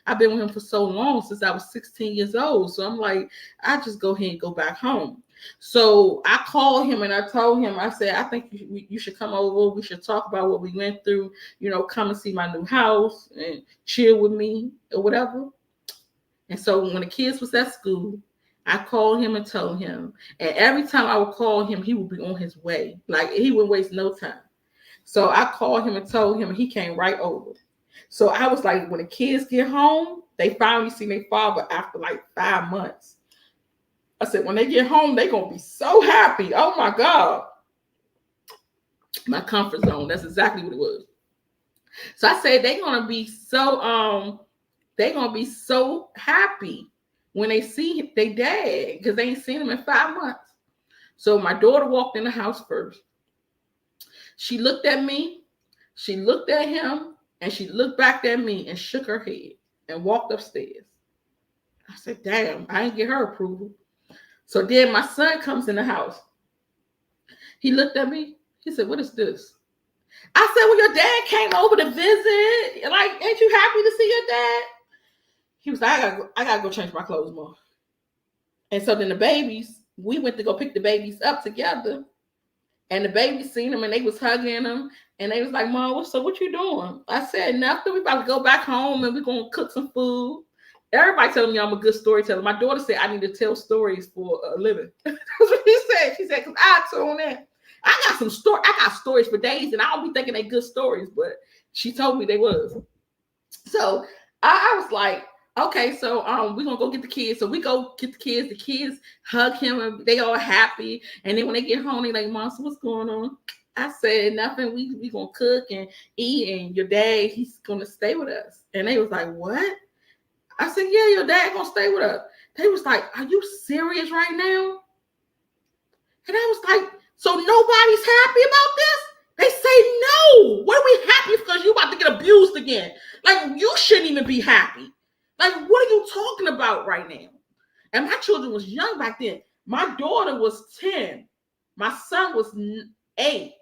I've been with him for so long since I was 16 years old. So I'm like, I just go ahead and go back home. So I called him and I told him, I said, I think you should come over. We should talk about what we went through. Come and see my new house and chill with me or whatever. And so when the kids was at school, I called him and told him. And every time I would call him, he would be on his way. Like he wouldn't waste no time. So I called him and told him, and he came right over. So I was like, when the kids get home, they finally see their father after like 5 months. I said, when they get home, they're going to be so happy. Oh my God. My comfort zone. That's exactly what it was. So I said, they're going to be so happy when they see their dad because they ain't seen him in 5 months. So my daughter walked in the house first. She looked at me, she looked at him, and she looked back at me and shook her head and walked upstairs. I said, damn, I didn't get her approval. So then my son comes in the house. He looked at me. He said, what is this? I said, well, your dad came over to visit. Like, ain't you happy to see your dad? He was like, I gotta go change my clothes more. And so then the babies, we went to go pick the babies up together. And the babies seen him and they was hugging him. And they was like, Mom, what you doing? I said, nothing. We about to go back home and we're going to cook some food. Everybody telling me I'm a good storyteller. My daughter said I need to tell stories for a living. That's what she said. She said, because I tune in. I got stories for days and I don't be thinking they good stories, but she told me they was. So I was like, okay, so we're gonna go get the kids. So we go get the kids hug him and they all happy. And then when they get home, they like, Mom, so what's going on? I said, nothing. We gonna cook and eat, and your dad, he's gonna stay with us. And they was like, what? I said, yeah, your dad gonna stay with us. They was like, are you serious right now? And I was like, so nobody's happy about this? They say no. What are we happy because you about to get abused again? Like, you shouldn't even be happy. Like, what are you talking about right now? And my children was young back then. My daughter was 10. My son was 8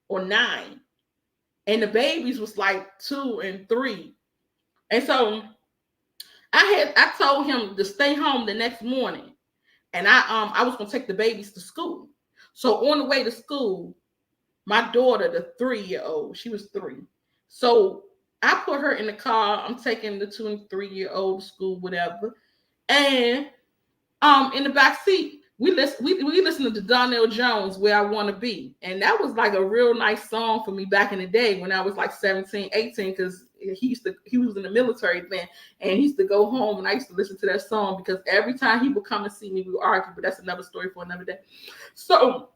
or 9. And the babies was like 2 and 3. And so I told him to stay home the next morning. And I was gonna take the babies to school. So on the way to school, my daughter, the 3-year-old, she was 3. So I put her in the car. I'm taking the 2 and 3-year-old to school, whatever. And in the back seat, we listened to Donnell Jones, Where I Want to Be. And that was like a real nice song for me back in the day when I was like 17, 18, because he was in the military then, and he used to go home and I used to listen to that song because every time he would come and see me, we would argue, but that's another story for another day. So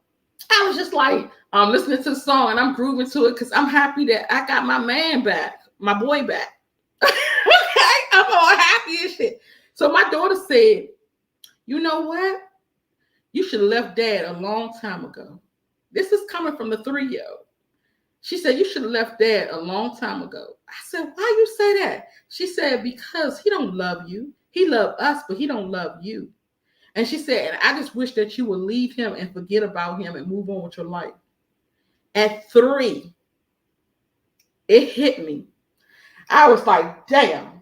I was just like listening to the song and I'm grooving to it because I'm happy that I got my man back, my boy back. Okay, I'm all happy and shit. So my daughter said, you know what? You should have left dad a long time ago. This is coming from the 3-year-old. She said, you should have left dad a long time ago. I said, why you say that? She said, because he don't love you. He loved us, but he don't love you. And she said, and I just wish that you would leave him and forget about him and move on with your life. At 3, it hit me. I was like, damn,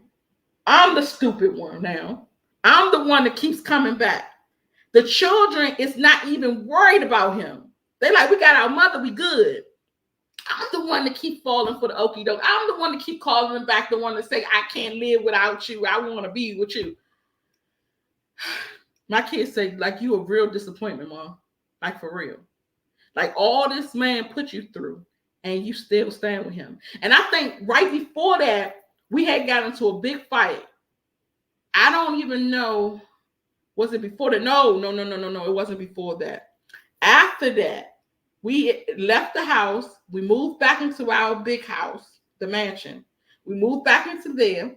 I'm the stupid one now. I'm the one that keeps coming back. The children is not even worried about him. They like, we got our mother, we good. I'm the one that keep falling for the okie doke. I'm the one that keep calling them back, the one that say, I can't live without you. I want to be with you. My kids say, like, you a real disappointment, Mom. Like, for real. Like, all this man put you through, and you still stand with him. And I think right before that, we had got into a big fight. I don't even know. Was it before that? No. It wasn't before that. After that, we left the house. We moved back into our big house, the mansion. We moved back into there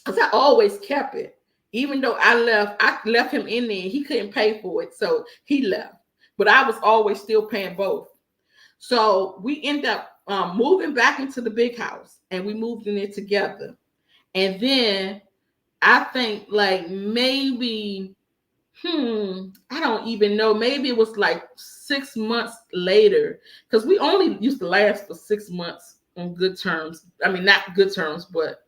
because I always kept it. Even though I left him in there. He couldn't pay for it, so he left. But I was always still paying both. So we ended up moving back into the big house, and we moved in it together. And then I think like maybe, I don't even know. Maybe it was like 6 months later, because we only used to last for 6 months on good terms. I mean, not good terms, but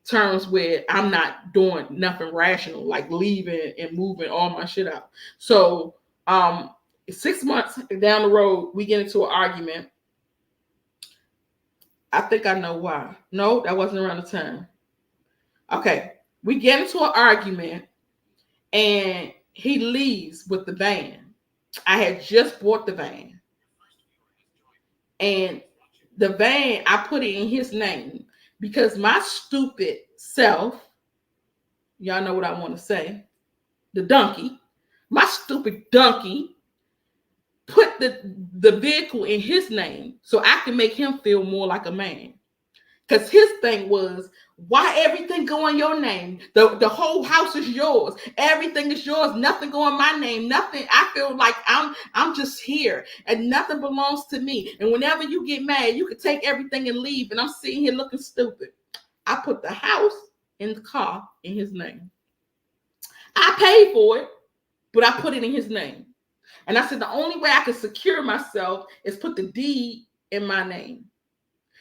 terms where I'm not doing nothing rational, like leaving and moving all my shit out. So 6 months down the road, we get into an argument. I think I know why. No, that wasn't around the time. Okay, we get into an argument and he leaves with the van. I had just bought the van. And the van, I put it in his name because my stupid self, y'all know what I want to say, the donkey, my stupid donkey put the vehicle in his name so I can make him feel more like a man. Because his thing was, why everything go in your name? The whole house is yours. Everything is yours. Nothing go in my name. Nothing. I feel like I'm just here and nothing belongs to me. And whenever you get mad, you can take everything and leave. And I'm sitting here looking stupid. I put the house in the car in his name. I paid for it, but I put it in his name. And I said, the only way I can secure myself is put the deed in my name.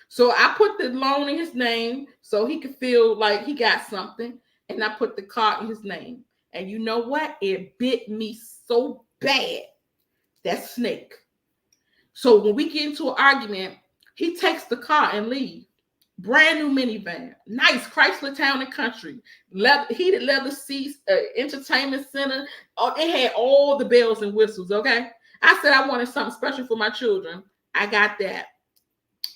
So I put the loan in his name so he could feel like he got something. And I put the car in his name. And you know what? It bit me so bad. That snake. So when we get into an argument, he takes the car and leaves. Brand new minivan. Nice Chrysler Town and Country. Heated leather seats, entertainment center. Oh, it had all the bells and whistles, okay? I said I wanted something special for my children. I got that.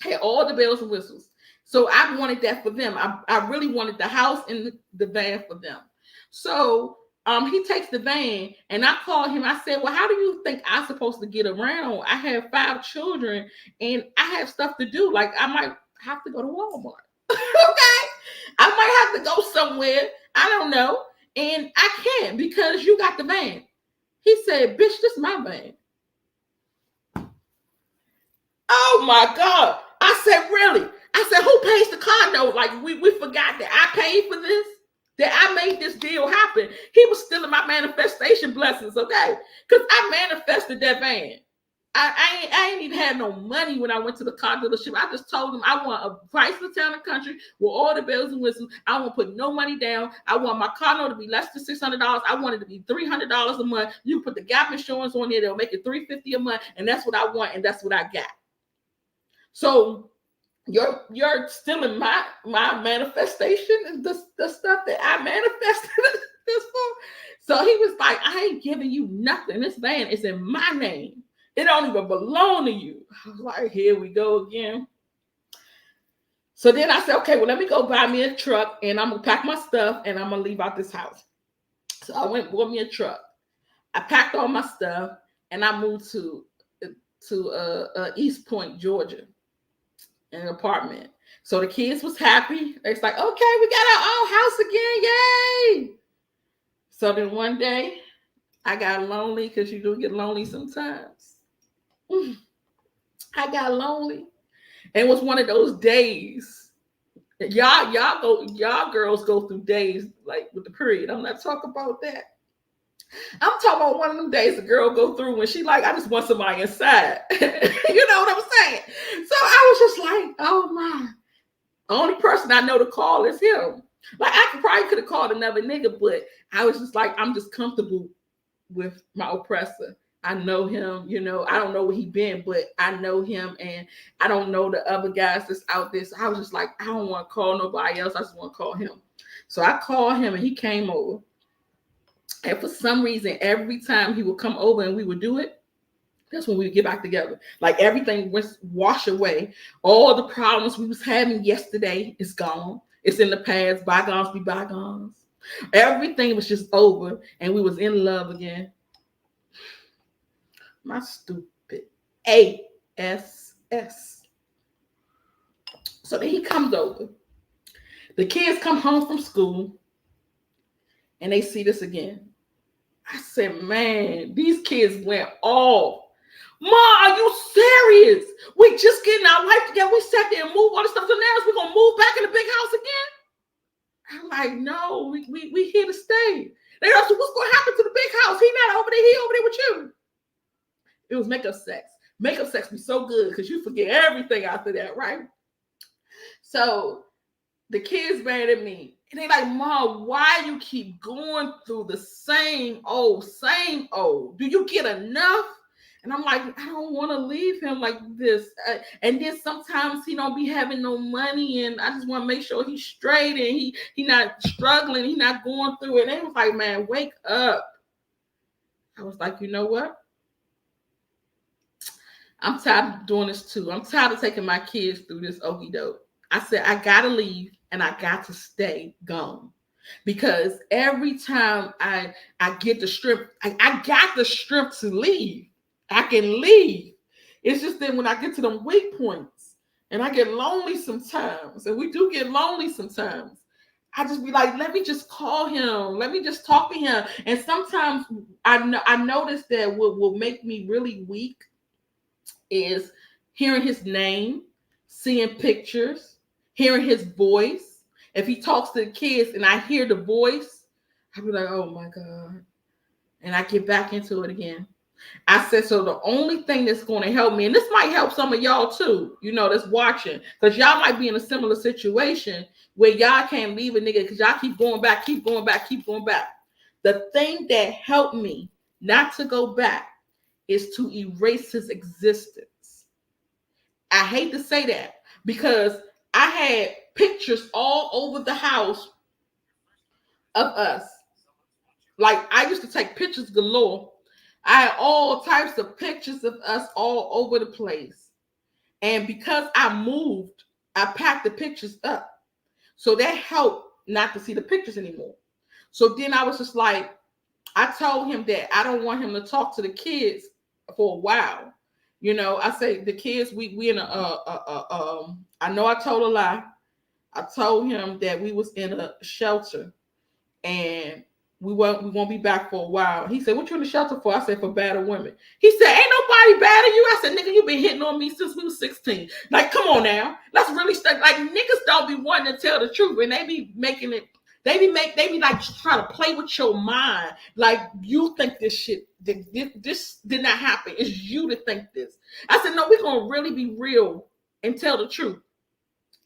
Had all the bells and whistles. So I wanted that for them. I really wanted the house and the van for them. So he takes the van and I called him. I said, well, how do you think I'm supposed to get around? I have 5 children and I have stuff to do. Like I might have to go to Walmart. Okay. I might have to go somewhere. I don't know. And I can't because you got the van. He said, bitch, this is my van. Oh my God. I said, really? I said, who pays the car note? Like, we forgot that I paid for this, that I made this deal happen. He was stealing my manifestation blessings, okay? Because I manifested that van. I ain't even had no money when I went to the car dealership. I just told him I want a Chrysler Town and Country with all the bells and whistles. I won't put no money down. I want my car note to be less than $600. I want it to be $300 a month. You put the gap insurance on there, they'll make it $350 a month, and that's what I want, and that's what I got. So you're stealing my manifestation and the stuff that I manifested this for. So he was like, I ain't giving you nothing. This van is in my name. It don't even belong to you. I was like, here we go again. So then I said, okay, well, let me go buy me a truck and I'm gonna pack my stuff and I'm gonna leave out this house. So I went and bought me a truck. I packed all my stuff and I moved to East Point, Georgia. In an apartment. So the kids was happy. It's like, okay, we got our own house again. Yay. So then one day I got lonely because you do get lonely sometimes. I got lonely. And it was one of those days. Y'all girls go through days like with the period. I'm not talking about that. I'm talking about one of them days a girl go through when she like, I just want somebody inside. You know what I'm saying? So I was just like, oh my. The only person I know to call is him. Like I could have called another nigga, but I was just like, I'm just comfortable with my oppressor. I know him, you know, I don't know where he been, but I know him and I don't know the other guys that's out there. So I was just like, I don't want to call nobody else. I just want to call him. So I called him and he came over. And for some reason, every time he would come over and we would do it, that's when we would get back together. Like everything was washed away. All the problems we was having yesterday is gone. It's in the past. Bygones be bygones. Everything was just over and we was in love again. My stupid ASS. So then he comes over. The kids come home from school and they see this again. I said, man, these kids went off. Ma, are you serious? We just getting our life together. We sat there and moved all this stuff. So now we're going to move back in the big house again? I'm like, no, we here to stay. They go, so what's going to happen to the big house? He not over there. He over there with you. It was makeup sex. Makeup sex be so good because you forget everything after that, right? So the kids mad at me. And they like, Mom, why you keep going through the same old, same old? Do you get enough? And I'm like, I don't want to leave him like this. And then sometimes he don't be having no money, and I just want to make sure he's straight and he not struggling, he not going through it. And they was like, man, wake up. I was like, you know what? I'm tired of doing this too. I'm tired of taking my kids through this okie doke. I said, I gotta leave and I got to stay gone. Because every time I get the strength, I got the strength to leave. I can leave. It's just that when I get to them weak points and I get lonely sometimes, and we do get lonely sometimes, I just be like, let me just call him. Let me just talk to him. And sometimes I notice that what will make me really weak is hearing his name, seeing pictures, hearing his voice. If he talks to the kids and I hear the voice, I'll be like, oh my God. And I get back into it again. I said, so the only thing that's going to help me, and this might help some of y'all too, that's watching, because y'all might be in a similar situation where y'all can't leave a nigga because y'all keep going back, keep going back, keep going back. The thing that helped me not to go back is to erase his existence. I hate to say that because I had pictures all over the house of us. Like, I used to take pictures galore. I had all types of pictures of us all over the place. And because I moved, I packed the pictures up. So that helped not to see the pictures anymore. So then I was just like, I told him that I don't want him to talk to the kids for a while. I say the kids, we in I know I told a lie. I told him that we was in a shelter and we won't be back for a while. He said, what you in the shelter for? I said, for battered women. He said, ain't nobody bad at you. I said, nigga, you been hitting on me since we was 16. Like, come on now. Let's really start. Like, niggas don't be wanting to tell the truth, and they be making it. They be like trying to play with your mind. Like, you think this shit, this did not happen. It's you to think this. I said, no, we're going to really be real and tell the truth.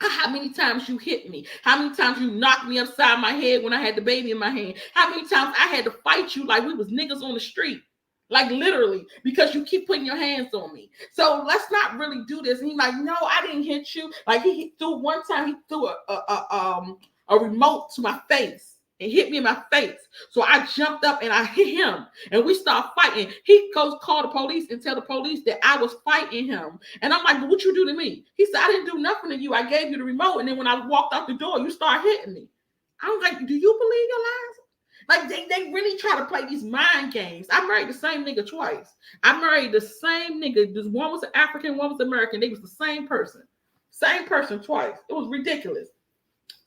How many times you hit me? How many times you knocked me upside my head when I had the baby in my hand? How many times I had to fight you like we was niggas on the street? Like, literally, because you keep putting your hands on me. So let's not really do this. And he's like, no, I didn't hit you. Like, he threw one time, he threw a remote to my face and hit me in my face. So I jumped up and I hit him and we start fighting. He goes call the police and tell the police that I was fighting him. And I'm like, but what you do to me? He said, I didn't do nothing to you. I gave you the remote. And then when I walked out the door, you start hitting me. I'm like, do you believe your lies? Like, they really try to play these mind games. I married the same nigga twice. I married the same nigga. This one was an African, one was American. They was the same person. Same person twice. It was ridiculous.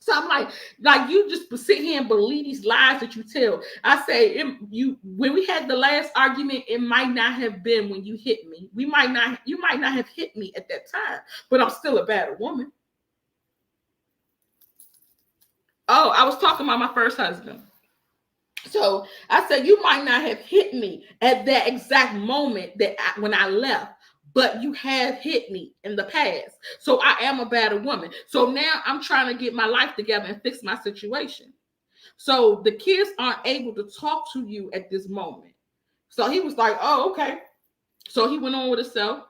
So I'm like you just sit here and believe these lies that you tell. I say, when we had the last argument, it might not have been when you hit me. You might not have hit me at that time, but I'm still a bad woman. Oh, I was talking about my first husband. So I said, you might not have hit me at that exact moment when I left, but you have hit me in the past. So I am a better woman. So now I'm trying to get my life together and fix my situation. So the kids aren't able to talk to you at this moment. So he was like, oh, okay. So he went on with himself.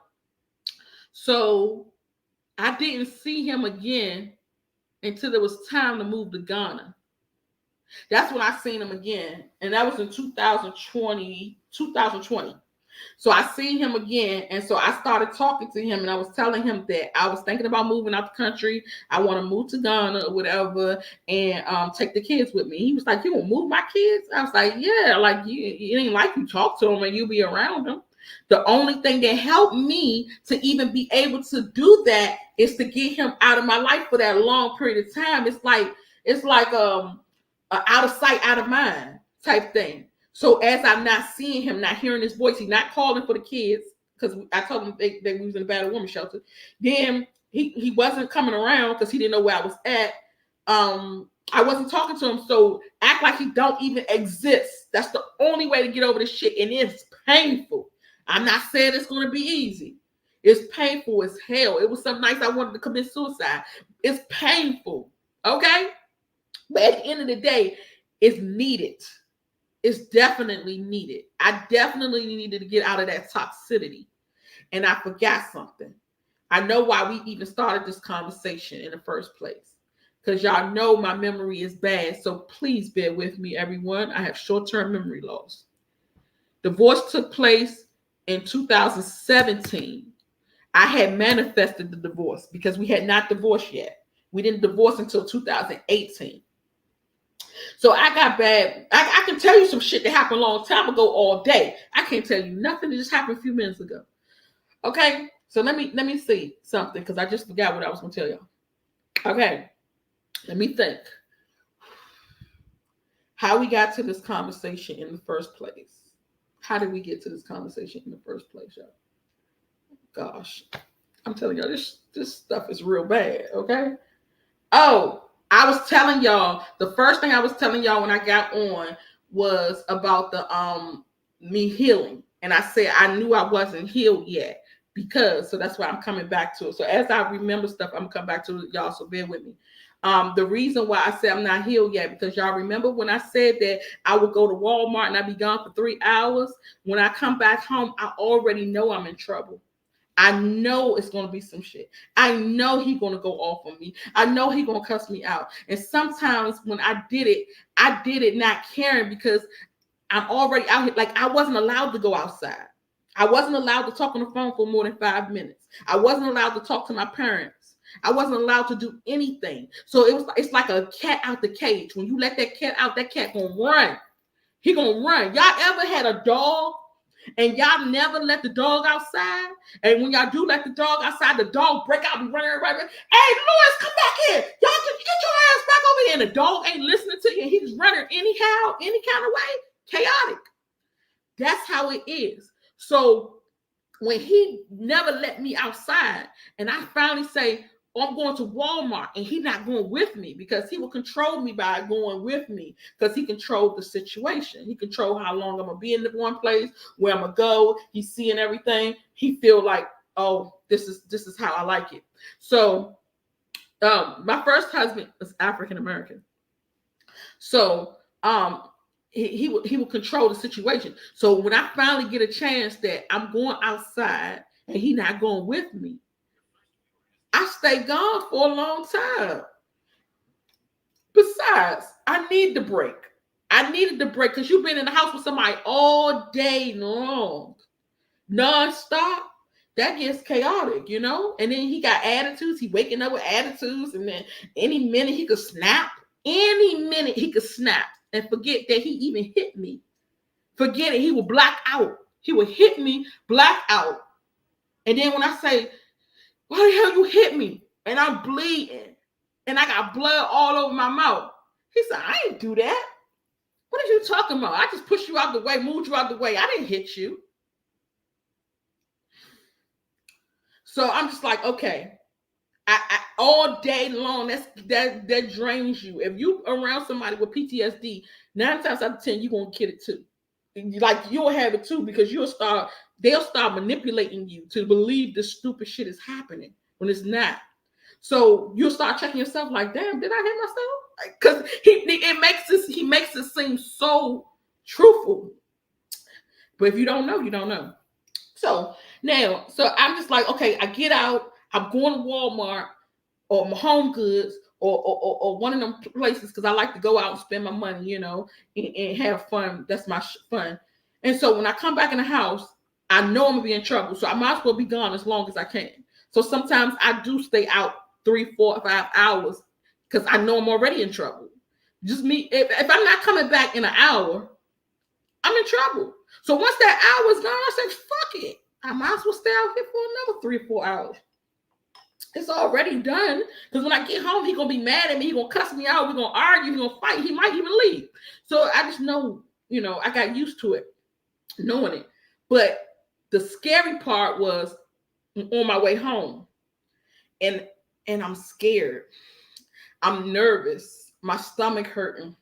So I didn't see him again until it was time to move to Ghana. That's when I seen him again. And that was in 2020. So I seen him again. And so I started talking to him and I was telling him that I was thinking about moving out the country. I want to move to Ghana or whatever and take the kids with me. He was like, you gonna move my kids? I was like, yeah, like you ain't like you talk to them and you be around them. The only thing that helped me to even be able to do that is to get him out of my life for that long period of time. It's like out of sight, out of mind type thing. So as I'm not seeing him, not hearing his voice, he's not calling for the kids because I told him they was in a battered woman shelter. Then he wasn't coming around because he didn't know where I was at. I wasn't talking to him, so act like he don't even exist. That's the only way to get over this shit, and it's painful. I'm not saying it's going to be easy. It's painful as hell. It was some nights I wanted to commit suicide. It's painful, okay? But at the end of the day, it's needed. It's definitely needed. I definitely needed to get out of that toxicity. And I forgot something. I know why we even started this conversation in the first place. Because y'all know my memory is bad. So please bear with me, everyone. I have short-term memory loss. Divorce took place in 2017. I had manifested the divorce because we had not divorced yet. We didn't divorce until 2018. So I got bad. I can tell you some shit that happened a long time ago all day. I can't tell you nothing that just happened a few minutes ago. Okay, so let me see something because I just forgot what I was going to tell y'all. Okay, let me think. How we got to this conversation in the first place. How did we get to this conversation in the first place, y'all? Gosh, I'm telling y'all, this stuff is real bad, okay? Oh, I was telling y'all, the first thing I was telling y'all when I got on was about the me healing. And I said I knew I wasn't healed yet because, so that's why I'm coming back to it. So as I remember stuff, I'm gonna come back to it, y'all, so bear with me. The reason why I said I'm not healed yet, because y'all remember when I said that I would go to Walmart and I'd be gone for 3 hours. When I come back home, I already know I'm in trouble. I know it's going to be some shit. I know he's going to go off on me. I know he's going to cuss me out. And sometimes when I did it not caring because I'm already out here. Like I wasn't allowed to go outside. I wasn't allowed to talk on the phone for more than 5 minutes. I wasn't allowed to talk to my parents. I wasn't allowed to do anything. So it's like a cat out the cage. When you let that cat out, that cat gonna run. He gonna run. Y'all ever had a dog and y'all never let the dog outside? And when y'all do let the dog outside, the dog break out and run right. Hey, Louis, come back here. Y'all can get your ass back over here. And the dog ain't listening to you. And he's running anyhow, any kind of way. Chaotic. That's how it is. So when he never let me outside, and I finally say, oh, I'm going to Walmart, and he's not going with me because he will control me by going with me because he controlled the situation. He controlled how long I'm going to be in the one place, where I'm going to go. He's seeing everything. He feel like, oh, this is how I like it. So my first husband was African-American. So he will control the situation. So when I finally get a chance that I'm going outside and he's not going with me, I stay gone for a long time. Besides, I need the break. I needed the break because you've been in the house with somebody all day long, nonstop. That gets chaotic, you know? And then he got attitudes. He waking up with attitudes. And then any minute he could snap. Any minute he could snap and forget that he even hit me. Forget it. He will black out. He will hit me, black out. And then when I say, why the hell you hit me? And I'm bleeding. And I got blood all over my mouth. He said, I didn't do that. What are you talking about? I just pushed you out the way, moved you out the way. I didn't hit you. So I'm just like, okay. I all day long, that drains you. If you around somebody with PTSD, 9 times out of 10, you're gonna get it too. Like you'll have it too because they'll start manipulating you to believe this stupid shit is happening when it's not. So you'll start checking yourself like, damn, did I hit myself? Because he makes it seem so truthful. But if you don't know, you don't know. So now, I'm just like, okay, I get out, I'm going to Walmart or my Home Goods or one of them places because I like to go out and spend my money, you know, and have fun. That's my fun. And so when I come back in the house, I know I'm gonna be in trouble. So I might as well be gone as long as I can. So sometimes I do stay out 3, 4, 5 hours because I know I'm already in trouble. Just me, if I'm not coming back in an hour, I'm in trouble. So once that hour is gone, I said, fuck it. I might as well stay out here for another 3 or 4 hours. It's already done. Because when I get home, he's going to be mad at me. He's going to cuss me out. We're going to argue. We're going to fight. He might even leave. So I just know, you know, I got used to it, knowing it. But the scary part was on my way home. And I'm scared. I'm nervous. my stomach hurting.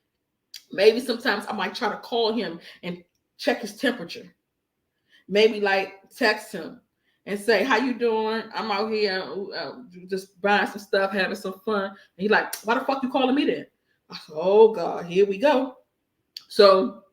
Maybe sometimes I might try to call him and check his temperature. Maybe like text him and say, "How you doing? I'm out here just buying some stuff, having some fun." And he like, "Why the fuck you calling me then?" I said, "Oh God, here we go." So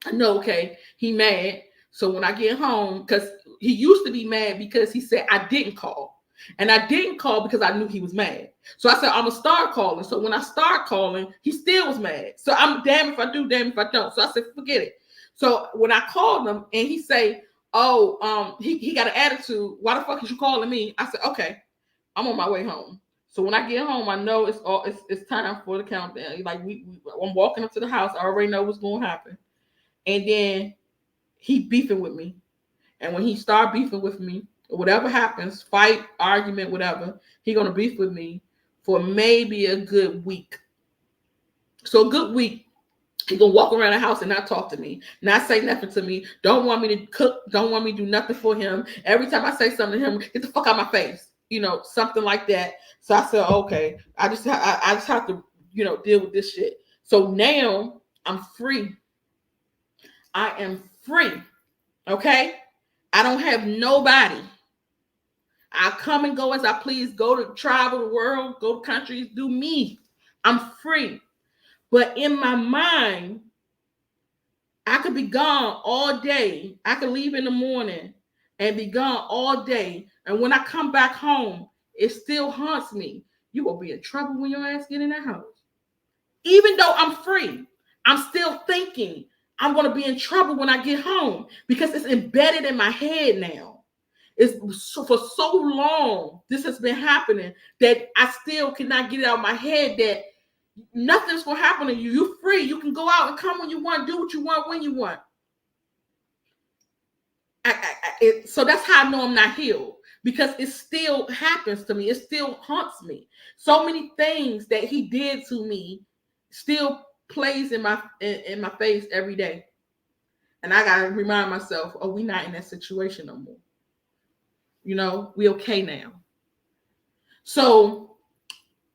I know, okay, he mad. So when I get home, because he used to be mad because he said I didn't call. And I didn't call because I knew he was mad. So I said, I'm going to start calling. So when I start calling, he still was mad. So I'm damn if I do, damn if I don't. So I said, forget it. So when I called him and he say, oh, he got an attitude. Why the fuck is you calling me? I said, okay, I'm on my way home. So when I get home, I know it's time for the countdown. Like I'm walking up to the house. I already know what's going to happen. And then he beefing with me. And when he start beefing with me, whatever happens, fight, argument, whatever, he gonna beef with me for maybe a good week. So a good week, he gonna walk around the house and not talk to me, not say nothing to me, don't want me to cook, don't want me to do nothing for him. Every time I say something to him, get the fuck out of my face, something like that. So I said, okay, I just have to, deal with this shit. So now I'm free. I am free. Okay? I don't have nobody. I come and go as I please, go to travel the world, go to countries, do me. I'm free. But in my mind, I could be gone all day. I could leave in the morning and be gone all day. And when I come back home, it still haunts me. You will be in trouble when your ass get in that house. Even though I'm free, I'm still thinking I'm going to be in trouble when I get home because it's embedded in my head now. It's for so long this has been happening that I still cannot get it out of my head that nothing's going to happen to you. You're free. You can go out and come when you want, do what you want when you want. So that's how I know I'm not healed, because it still happens to me. It still haunts me. So many things that he did to me still plays in my face every day. And I got to remind myself, oh, we're not in that situation no more. We okay now. So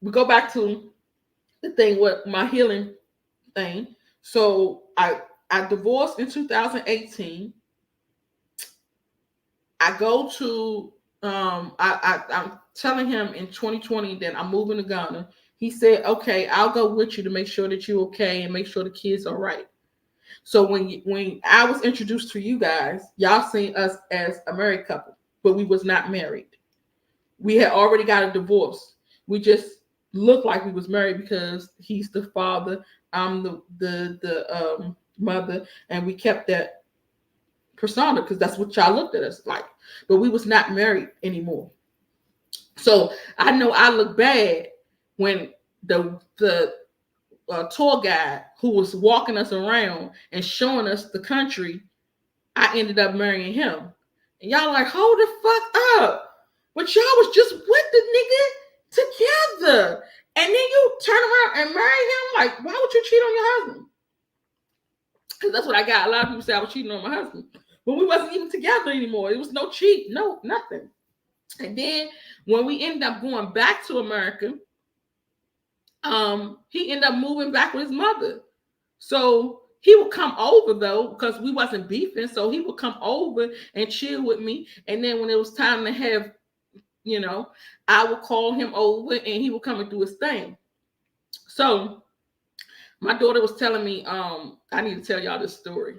we go back to the thing with my healing thing. So I divorced in 2018. I go to I'm telling him in 2020 that I'm moving to Ghana. He said, okay, I'll go with you to make sure that you're okay and make sure the kids are right. So when I was introduced to you guys, y'all seen us as a married couple, but we was not married. We had already got a divorce. We just looked like we was married because he's the father, I'm the mother, and we kept that persona because that's what y'all looked at us like. But we was not married anymore. So I know I look bad when the tour guide who was walking us around and showing us the country, I ended up marrying him. And y'all like, hold the fuck up. But y'all was just with the nigga together. And then you turn around and marry him? Like, why would you cheat on your husband? Because that's what I got. A lot of people say I was cheating on my husband. But we wasn't even together anymore. It was no cheat. No, nothing. And then when we ended up going back to America, he ended up moving back with his mother. So he would come over though, because we wasn't beefing. So he would come over and chill with me. And then when it was time to have, I would call him over and he would come and do his thing. So my daughter was telling me, I need to tell y'all this story.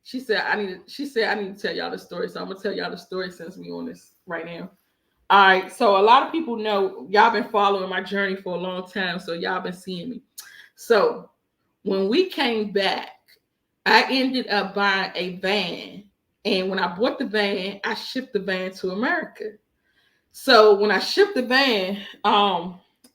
She said I need to tell y'all this story. So I'm gonna tell y'all the story since we on this right now. All right. So a lot of people know y'all been following my journey for a long time. So y'all been seeing me. So when we came back, I ended up buying a van. And when I bought the van, I shipped the van to America. So when I shipped the van,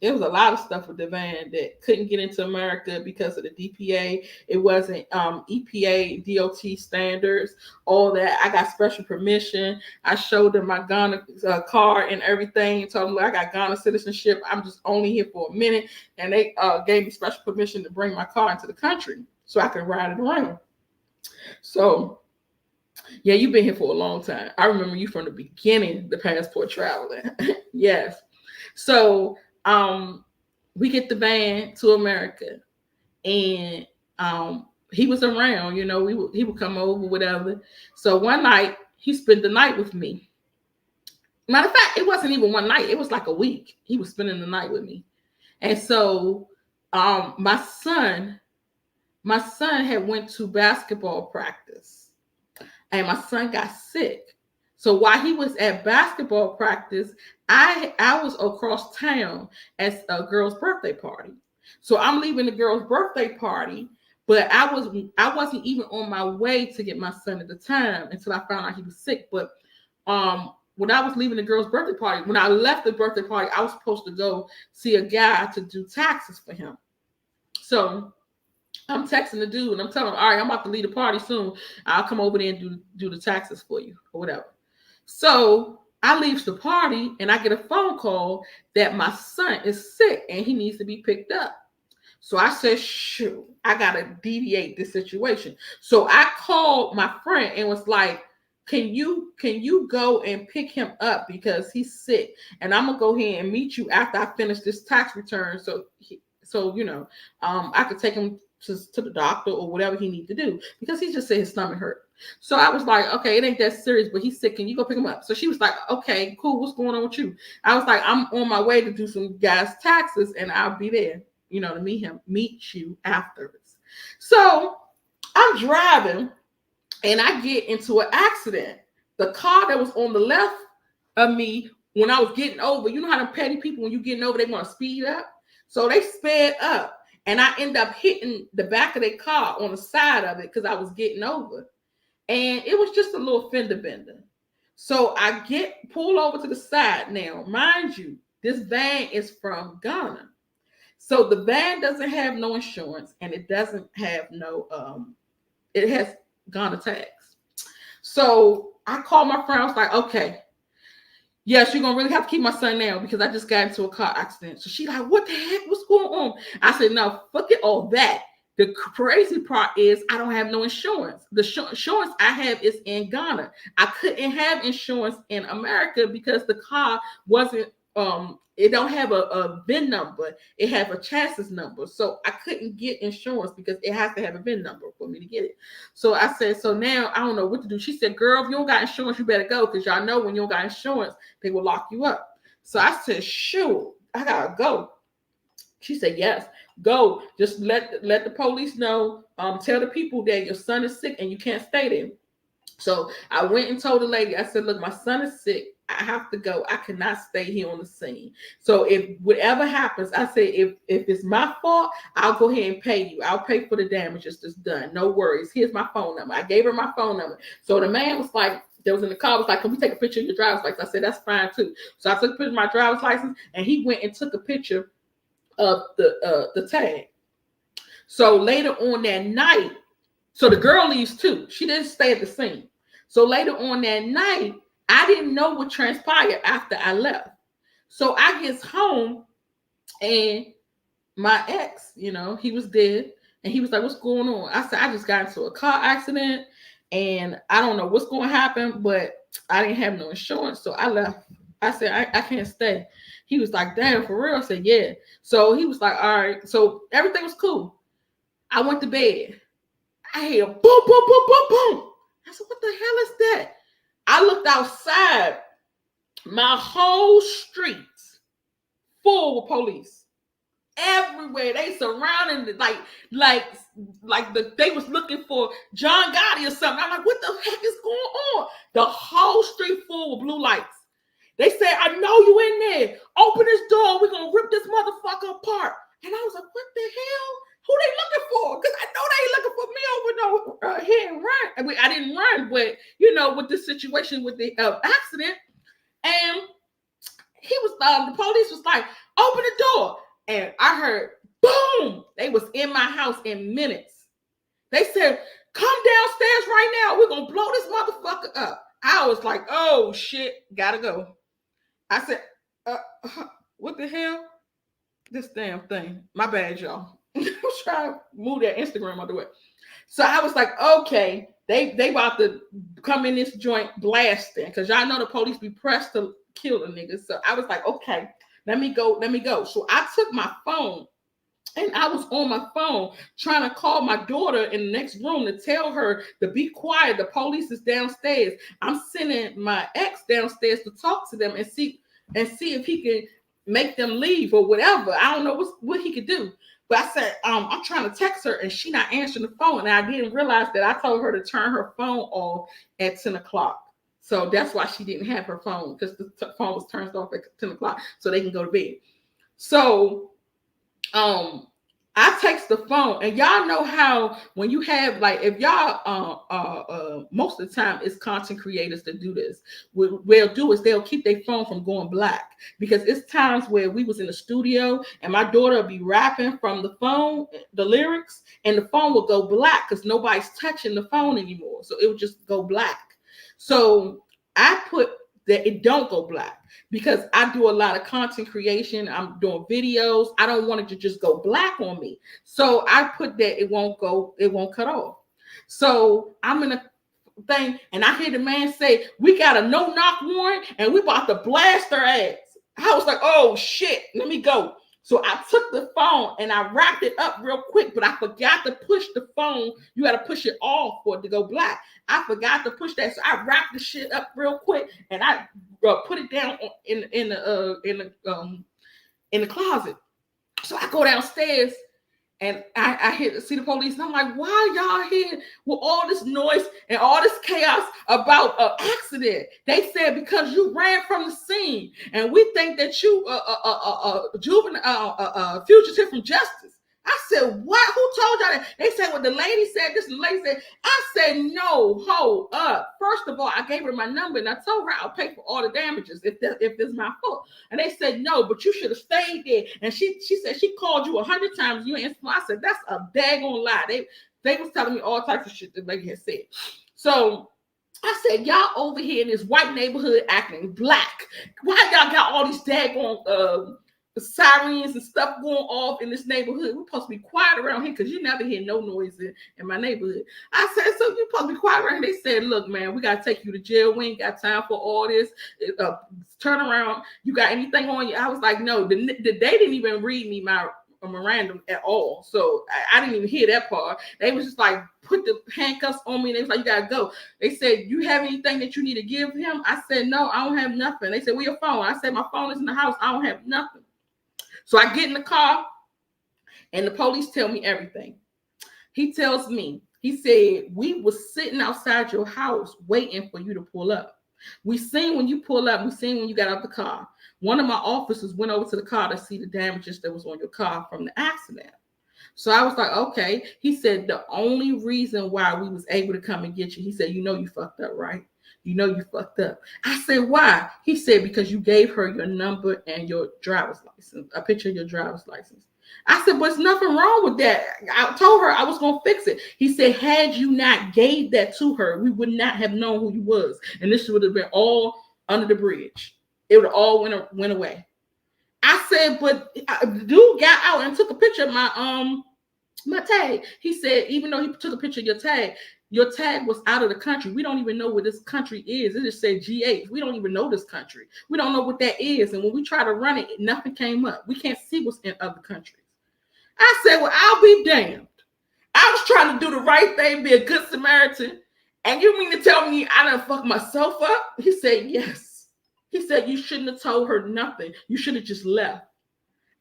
it was a lot of stuff with the van that couldn't get into America because of the DPA. It wasn't EPA, DOT standards, all that. I got special permission. I showed them my Ghana card and everything. Told them I got Ghana citizenship. I'm just only here for a minute. And they gave me special permission to bring my car into the country so I could ride it around. So yeah, you've been here for a long time. I remember you from the beginning, the passport traveling. Yes. So we get the van to America, and he was around. He would come over, whatever. So one night he spent the night with me. Matter of fact, it wasn't even one night. It was like a week. He was spending the night with me. And so my son had went to basketball practice, and my son got sick. So while he was at basketball practice, I was across town at a girl's birthday party. So I'm leaving the girl's birthday party, but I wasn't even on my way to get my son at the time until I found out he was sick. But when I was leaving the girl's birthday party, when I left the birthday party, I was supposed to go see a guy to do taxes for him. So I'm texting the dude and I'm telling him, all right, I'm about to leave the party soon. I'll come over there and do the taxes for you or whatever. So I leave the party and I get a phone call that my son is sick and he needs to be picked up. So I said, shoot, I got to deviate this situation. So I called my friend and was like, can you go and pick him up because he's sick, and I'm gonna go ahead and meet you after I finish this tax return, so I could take him to the doctor or whatever he needs to do, because he just said his stomach hurt. So I was like, okay, it ain't that serious, but he's sick. Can you go pick him up? So she was like, okay, cool. What's going on with you? I was like, I'm on my way to do some guy's taxes, and I'll be there, to meet you afterwards. So I'm driving. And I get into an accident. The car that was on the left of me, when I was getting over, you know how the petty people, when you getting over, they want to speed up. So they sped up. And I end up hitting the back of their car on the side of it because I was getting over. And it was just a little fender bender. So I pulled over to the side. Now, mind you, this van is from Ghana. So the van doesn't have no insurance, and it doesn't have it has Ghana tax. So I called my friend. I was like, okay, yes, you're gonna really have to keep my son now because I just got into a car accident. So she's like, what the heck? What's going on? I said, no, fuck it, all that. The crazy part is I don't have no insurance. The insurance I have is in Ghana. I couldn't have insurance in America because the car wasn't it don't have a VIN number. It have a chassis number. So I couldn't get insurance because it has to have a VIN number for me to get it. So I said, so now I don't know what to do. She said, girl, if you don't got insurance, you better go, because y'all know when you don't got insurance, they will lock you up. So I said, shoot, I gotta go. She said, yes, go. Just let the police know. Tell the people that your son is sick and you can't stay there. So I went and told the lady, I said, look, my son is sick. I have to go. I cannot stay here on the scene. So if whatever happens, I say, if it's my fault, I'll go ahead and pay you. I'll pay for the damages that's done. No worries. Here's my phone number. I gave her my phone number. So the man was like, that was in the car, was like, can we take a picture of your driver's license? I said, that's fine too. So I took a picture of my driver's license, and he went and took a picture of the tag. So later on that night, so the girl leaves too. She didn't stay at the scene. So later on that night, I didn't know what transpired after I left. So I get home, and my ex, he was dead, and he was like, what's going on? I said, I just got into a car accident, and I don't know what's going to happen, but I didn't have no insurance, so I left. I said, I can't stay. He was like, damn, for real? I said, yeah. So he was like, all right. So everything was cool. I went to bed. I hear boom, boom, boom, boom, boom. I said, what the hell is that? I looked outside. My whole street full of police. Everywhere. They surrounded it they was looking for John Gotti or something. I'm like, what the heck is going on? The whole street full of blue lights. They said, I know you in there. Open this door. We're going to rip this motherfucker apart. And I was like, what the hell? Who they looking for? Because I know they ain't looking for me over here and run. I mean, I didn't run, but, with the situation with the accident. And the police was like, open the door. And I heard, boom. They was in my house in minutes. They said, come downstairs right now. We're going to blow this motherfucker up. I was like, oh, shit. Gotta go. I said, what the hell? This damn thing. My bad, y'all. I was trying to move that Instagram out the way. So I was like, okay, they about to come in this joint blasting, because y'all know the police be pressed to kill the niggas. So I was like, okay, Let me go. So I took my phone and I was on my phone trying to call my daughter in the next room to tell her to be quiet. The police is downstairs. I'm sending my ex downstairs to talk to them and see if he can make them leave or whatever. I don't know what he could do. But I said, I'm trying to text her and she not answering the phone. And I didn't realize that I told her to turn her phone off at 10 o'clock. So that's why she didn't have her phone, because the phone was turned off at 10 o'clock so they can go to bed. So I text the phone, and y'all know how when you have, like, if y'all most of the time it's content creators that do this. What they'll do is they'll keep their phone from going black, because it's times where we was in the studio and my daughter will be rapping from the phone, the lyrics, and the phone will go black because nobody's touching the phone anymore. So it would just go black. So I put that it don't go black, because I do a lot of content creation. I'm doing videos. I don't want it to just go black on me. So I put that it won't cut off. So I'm in a thing and I hear the man say, we got a no-knock warrant and we about to blast their ass. I was like, oh shit, let me go. So I took the phone and I wrapped it up real quick, but I forgot to push the phone. You got to push it off for it to go black. I forgot to push that, so I wrapped the shit up real quick and I put it down in the closet. So I go downstairs and I see the police, and I'm like, why y'all here with all this noise and all this chaos about an accident? They said because you ran from the scene, and we think that you juvenile fugitive from justice. I said, what? Who told y'all that? They said, well, the lady said this, and the lady said, I said, no, hold up. First of all, I gave her my number, and I told her I'll pay for all the damages if it's my fault. And they said, no, but you should have stayed there. And she said she called you 100 times. You answered. I said, that's a daggone lie. They was telling me all types of shit that lady had said. So I said, y'all over here in this white neighborhood acting black. Why y'all got all these daggone sirens and stuff going off in this neighborhood? We're supposed to be quiet around here because you never hear no noise in my neighborhood. I said, so you're supposed to be quiet around here? They said, look, man, we got to take you to jail. We ain't got time for all this. Turn around. You got anything on you? I was like, no. They didn't even read me my memorandum at all. So I didn't even hear that part. They was just like, put the handcuffs on me. And they was like, you got to go. They said, you have anything that you need to give him? I said, no, I don't have nothing. They said, where your phone? I said, my phone is in the house. I don't have nothing. So I get in the car and the police tell me everything. He tells me, he said, we was sitting outside your house waiting for you to pull up. We seen when you pull up, we seen when you got out the car. One of my officers went over to the car to see the damages that was on your car from the accident. So I was like, okay. He said, the only reason why we was able to come and get you, he said, you know you fucked up, right? You know you fucked up. I said, why? He said, because you gave her your number and your driver's license, a picture of your driver's license. I said, but there's nothing wrong with that. I told her I was going to fix it. He said, had you not gave that to her, we would not have known who you was. And this would have been all under the bridge. It would have all went away. I said, but the dude got out and took a picture of my tag. He said, even though he took a picture of your tag was out of the country. We don't even know where this country is. It just said GH. We don't even know this country. We don't know what that is. And when we try to run it, nothing came up. We can't see what's in other countries. I said, well, I'll be damned. I was trying to do the right thing, be a good Samaritan. And you mean to tell me I done fucked myself up? He said, yes. He said, you shouldn't have told her nothing. You should have just left.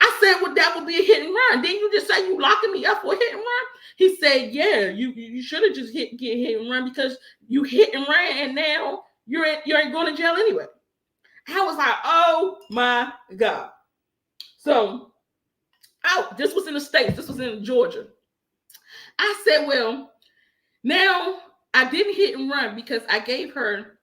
I said, well, that would be a hit and run. Didn't you just say you locking me up for a hit and run? He said, yeah, you should have just get hit and run because you hit and ran and now you ain't going to jail anyway. I was like, oh my God. So this was in the States. This was in Georgia. I said, well, now I didn't hit and run because I gave her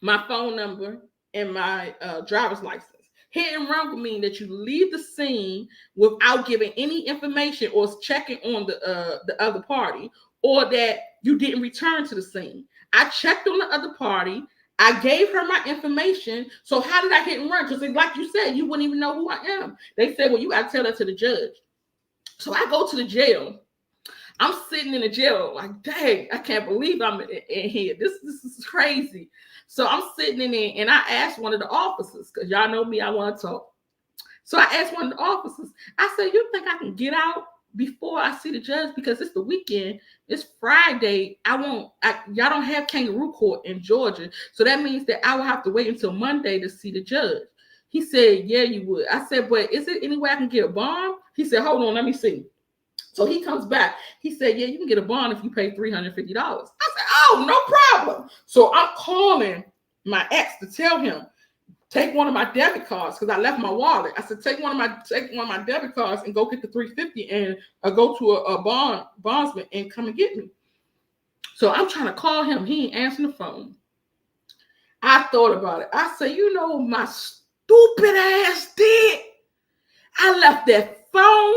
my phone number and my driver's license. Hit and run would mean that you leave the scene without giving any information or checking on the other party, or that you didn't return to the scene. I checked on the other party. I gave her my information. So how did I hit and run? Because like you said, you wouldn't even know who I am. They said, well, you got to tell that to the judge. So I go to the jail. I'm sitting in the jail like, dang, I can't believe I'm in here. This is crazy. So I'm sitting in there and I asked one of the officers, because y'all know me, I want to talk. So I asked one of the officers, I said, you think I can get out before I see the judge? Because it's the weekend, it's Friday. Y'all don't have kangaroo court in Georgia. So that means that I will have to wait until Monday to see the judge. He said, yeah, you would. I said, but is it any way I can get a bond? He said, hold on, let me see. So he comes back. He said, yeah, you can get a bond if you pay $350. I said, oh, no problem. So I'm calling my ex to tell him, take one of my debit cards, because I left my wallet. I said, take one of my debit cards and go get the $350 and go to a bondsman and come and get me. So I'm trying to call him. He ain't answering the phone. I thought about it. I said, you know what my stupid ass did? I left that phone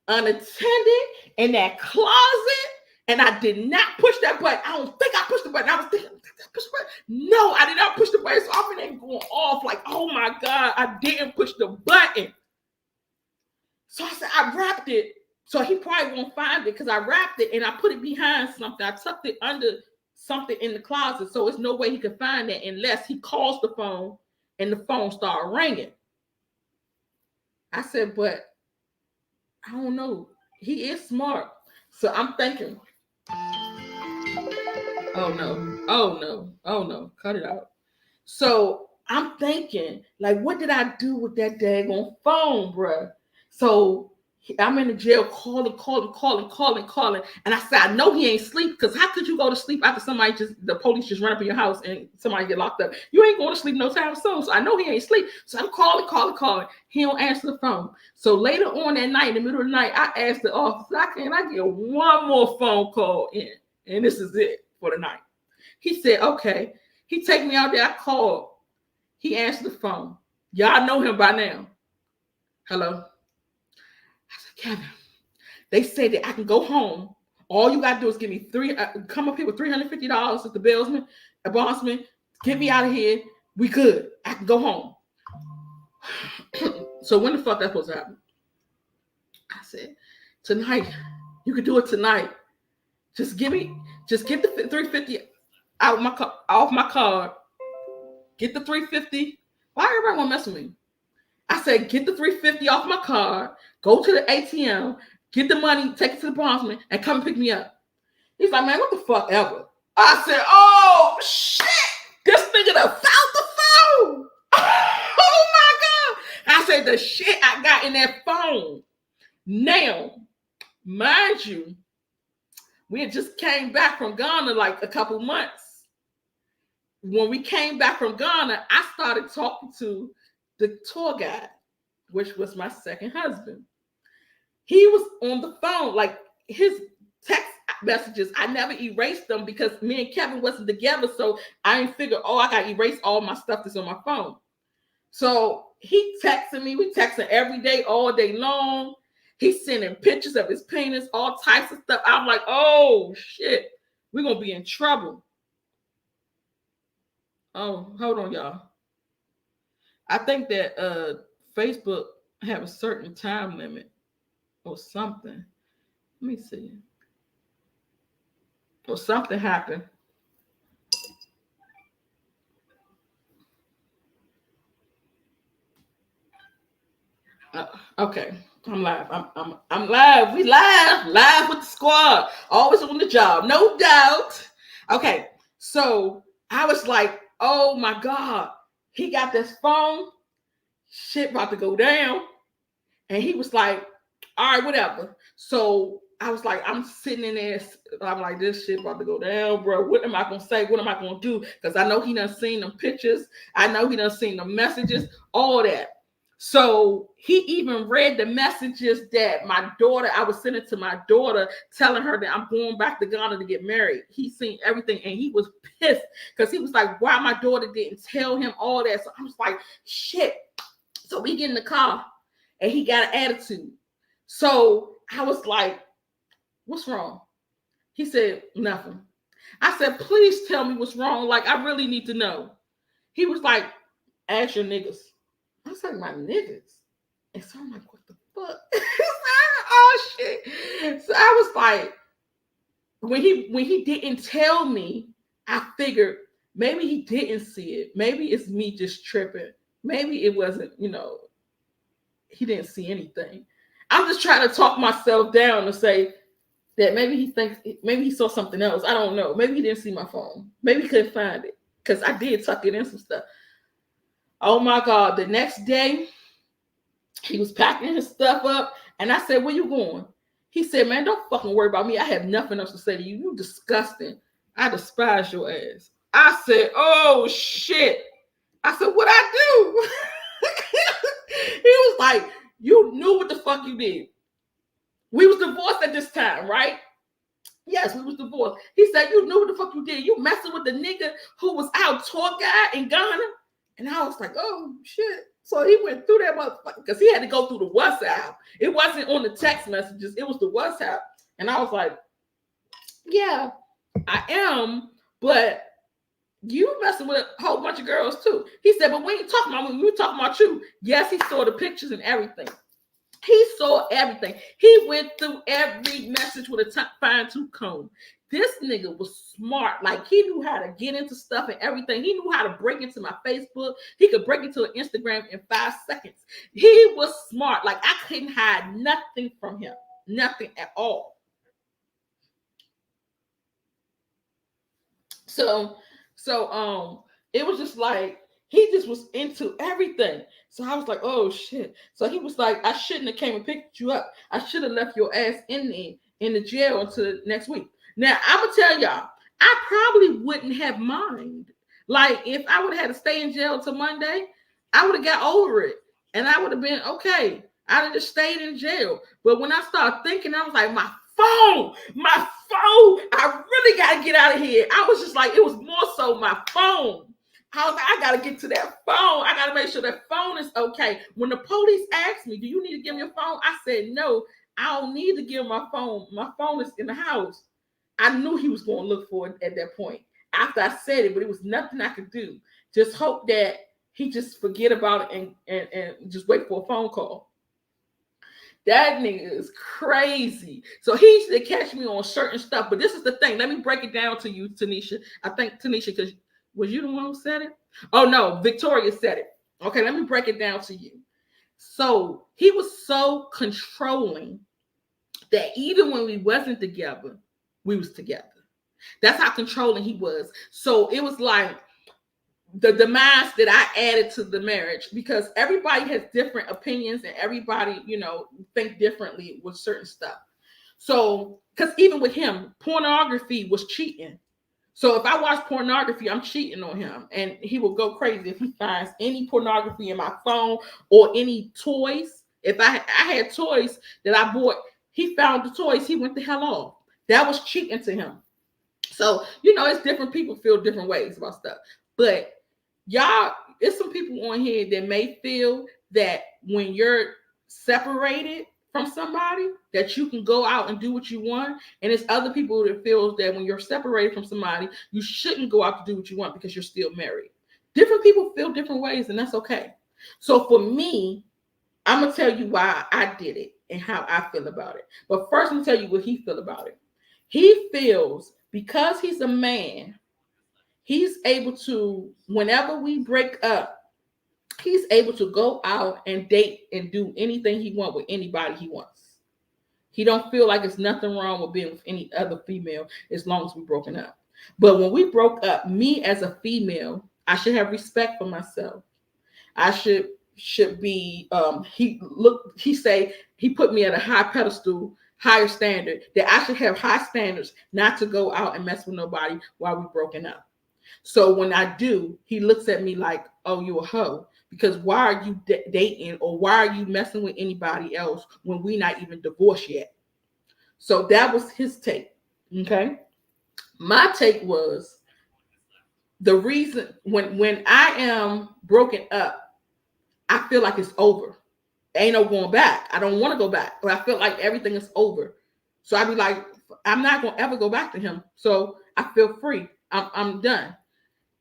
unattended in that closet, and I did not push that button. I don't think I pushed the button. I was thinking, push the button. No, I did not push the button. So I'm in there going off like, oh my God, I didn't push the button. So I said, I wrapped it. So he probably won't find it because I wrapped it and I put it behind something. I tucked it under something in the closet. So it's no way he could find it unless he calls the phone and the phone started ringing. I said, but I don't know. He is smart. So I'm thinking, oh no, cut it out. So I'm thinking, like, what did I do with that daggone phone, bruh? So I'm in the jail calling. And I said, I know he ain't sleep, because how could you go to sleep after the police just run up in your house and somebody get locked up? You ain't going to sleep no time soon. So I know he ain't sleep. So I'm calling. He don't answer the phone. So later on that night, in the middle of the night, I asked the officer, can I get one more phone call in? And this is it for the night. He said, okay. He take me out there. I called. He answered the phone. Y'all know him by now. Hello? I said, Kevin, they said that I can go home. All you got to do is give me come up here with $350 at the bondsman, get me out of here. We good. I can go home. So when the fuck that's supposed to happen? I said, tonight. You can do it tonight. Just get the $350 off my card. Get the $350. Why everybody want to mess with me? I said, get the $350 off my card, go to the ATM, get the money, take it to the bondsman, and come pick me up. He's like, man, what the fuck ever? I said, oh, shit. This nigga done found the phone. Oh, my God. I said, the shit I got in that phone. Now, mind you, we had just came back from Ghana like a couple months. When we came back from Ghana, I started talking to the tour guide, which was my second husband. He was on the phone, like his text messages, I never erased them because me and Kevin wasn't together. So I didn't figure, I got to erase all my stuff that's on my phone. So he texting me. We texting every day, all day long. He's sending pictures of his penis, all types of stuff. I'm like, oh, shit. We're going to be in trouble. Oh, hold on, y'all. I think that Facebook have a certain time limit or something. Let me see. Or something happened. Okay, I'm live. I'm live. We live with the squad. Always on the job, no doubt. Okay, so I was like, oh my God, he got this phone. Shit about to go down. And he was like, all right, whatever. So I was like, I'm sitting in there. I'm like, this shit about to go down, bro. What am I going to say? What am I going to do? Because I know he done seen them pictures. I know he done seen the messages, all that. So he even read the messages that I was sending to my daughter, telling her that I'm going back to Ghana to get married. He seen everything and he was pissed because he was like, why my daughter didn't tell him all that? So I was like, shit. So we get in the car and he got an attitude. So I was like, what's wrong? He said, nothing. I said, please tell me what's wrong. Like, I really need to know. He was like, ask your niggas. I was like, my niggas. And so I'm like, what the fuck? Oh, shit. So I was like, when he didn't tell me, I figured maybe he didn't see it. Maybe it's me just tripping. Maybe it wasn't, he didn't see anything. I'm just trying to talk myself down to say that maybe he saw something else. I don't know. Maybe he didn't see my phone. Maybe he couldn't find it because I did tuck it in some stuff. Oh my God! The next day, he was packing his stuff up, and I said, "Where you going?" He said, "Man, don't fucking worry about me. I have nothing else to say to you. You disgusting. I despise your ass." I said, "Oh shit." I said, "What I do?" He was like, "You knew what the fuck you did." We was divorced at this time, right? Yes, we was divorced. He said, "You knew what the fuck you did. You messing with the nigga who was our tour guide in Ghana." And I was like, "Oh shit." So he went through that motherfucker because he had to go through the WhatsApp. It wasn't on the text messages, it was the WhatsApp. And I was like, "Yeah, I am, but you messing with a whole bunch of girls too." He said, "But we ain't talking about me, we talking about you." Yes, he saw the pictures and everything. He saw everything. He went through every message with a fine-tooth comb. This nigga was smart. Like, he knew how to get into stuff and everything. He knew how to break into my Facebook. He could break into an Instagram in 5 seconds. He was smart. Like, I couldn't hide nothing from him. Nothing at all. So it was just like, he just was into everything. So I was like, "Oh shit." So he was like, "I shouldn't have came and picked you up. I should have left your ass in the jail until next week." Now I'm gonna tell y'all, I probably wouldn't have mind. Like, if I would have had to stay in jail until Monday, I would have got over it. And I would have been okay. I'd have just stayed in jail. But when I started thinking, I was like, my phone. I really got to get out of here. I was just like, it was more so my phone. I was like, I got to get to that phone. I got to make sure that phone is okay. When the police asked me, "Do you need to give me your phone?" I said, "No, I don't need to give my phone. My phone is in the house." I knew he was going to look for it at that point after I said it, but it was nothing I could do. Just hope that he just forget about it and just wait for a phone call. That nigga is crazy. So he used to catch me on certain stuff. But this is the thing. Let me break it down to you, Tanisha. I think, Tanisha, because was you the one who said it? Oh, no. Victoria said it. Okay, let me break it down to you. So he was so controlling that even when we wasn't together, we was together. That's how controlling he was. So it was like the demise that I added to the marriage, because everybody has different opinions and everybody, think differently with certain stuff. So, because even with him, pornography was cheating. So if I watch pornography, I'm cheating on him, and he will go crazy if he finds any pornography in my phone or any toys. If I had toys that I bought, he found the toys, he went the hell off. That was cheating to him. So, it's different people feel different ways about stuff. But y'all, it's some people on here that may feel that when you're separated from somebody, that you can go out and do what you want. And it's other people that feels that when you're separated from somebody, you shouldn't go out to do what you want because you're still married. Different people feel different ways, and that's okay. So for me, I'm going to tell you why I did it and how I feel about it. But first, I'm going to tell you what he feels about it. He feels because he's a man, he's able to, whenever we break up, he's able to go out and date and do anything he wants with anybody he wants. He don't feel like it's nothing wrong with being with any other female as long as we're broken up. But when we broke up, me as a female, I should have respect for myself. I should be he put me at a high pedestal, higher standard, that I should have high standards not to go out and mess with nobody while we're broken up. So when I do, he looks at me like, "Oh, you a hoe, because why are you dating, or why are you messing with anybody else when we're not even divorced yet?" So that was his take. Okay. My take was, the reason when I am broken up, I feel like it's over. Ain't no going back. I don't want to go back, but I feel like everything is over. So I'd be like, I'm not going to ever go back to him. So I feel free. I'm done.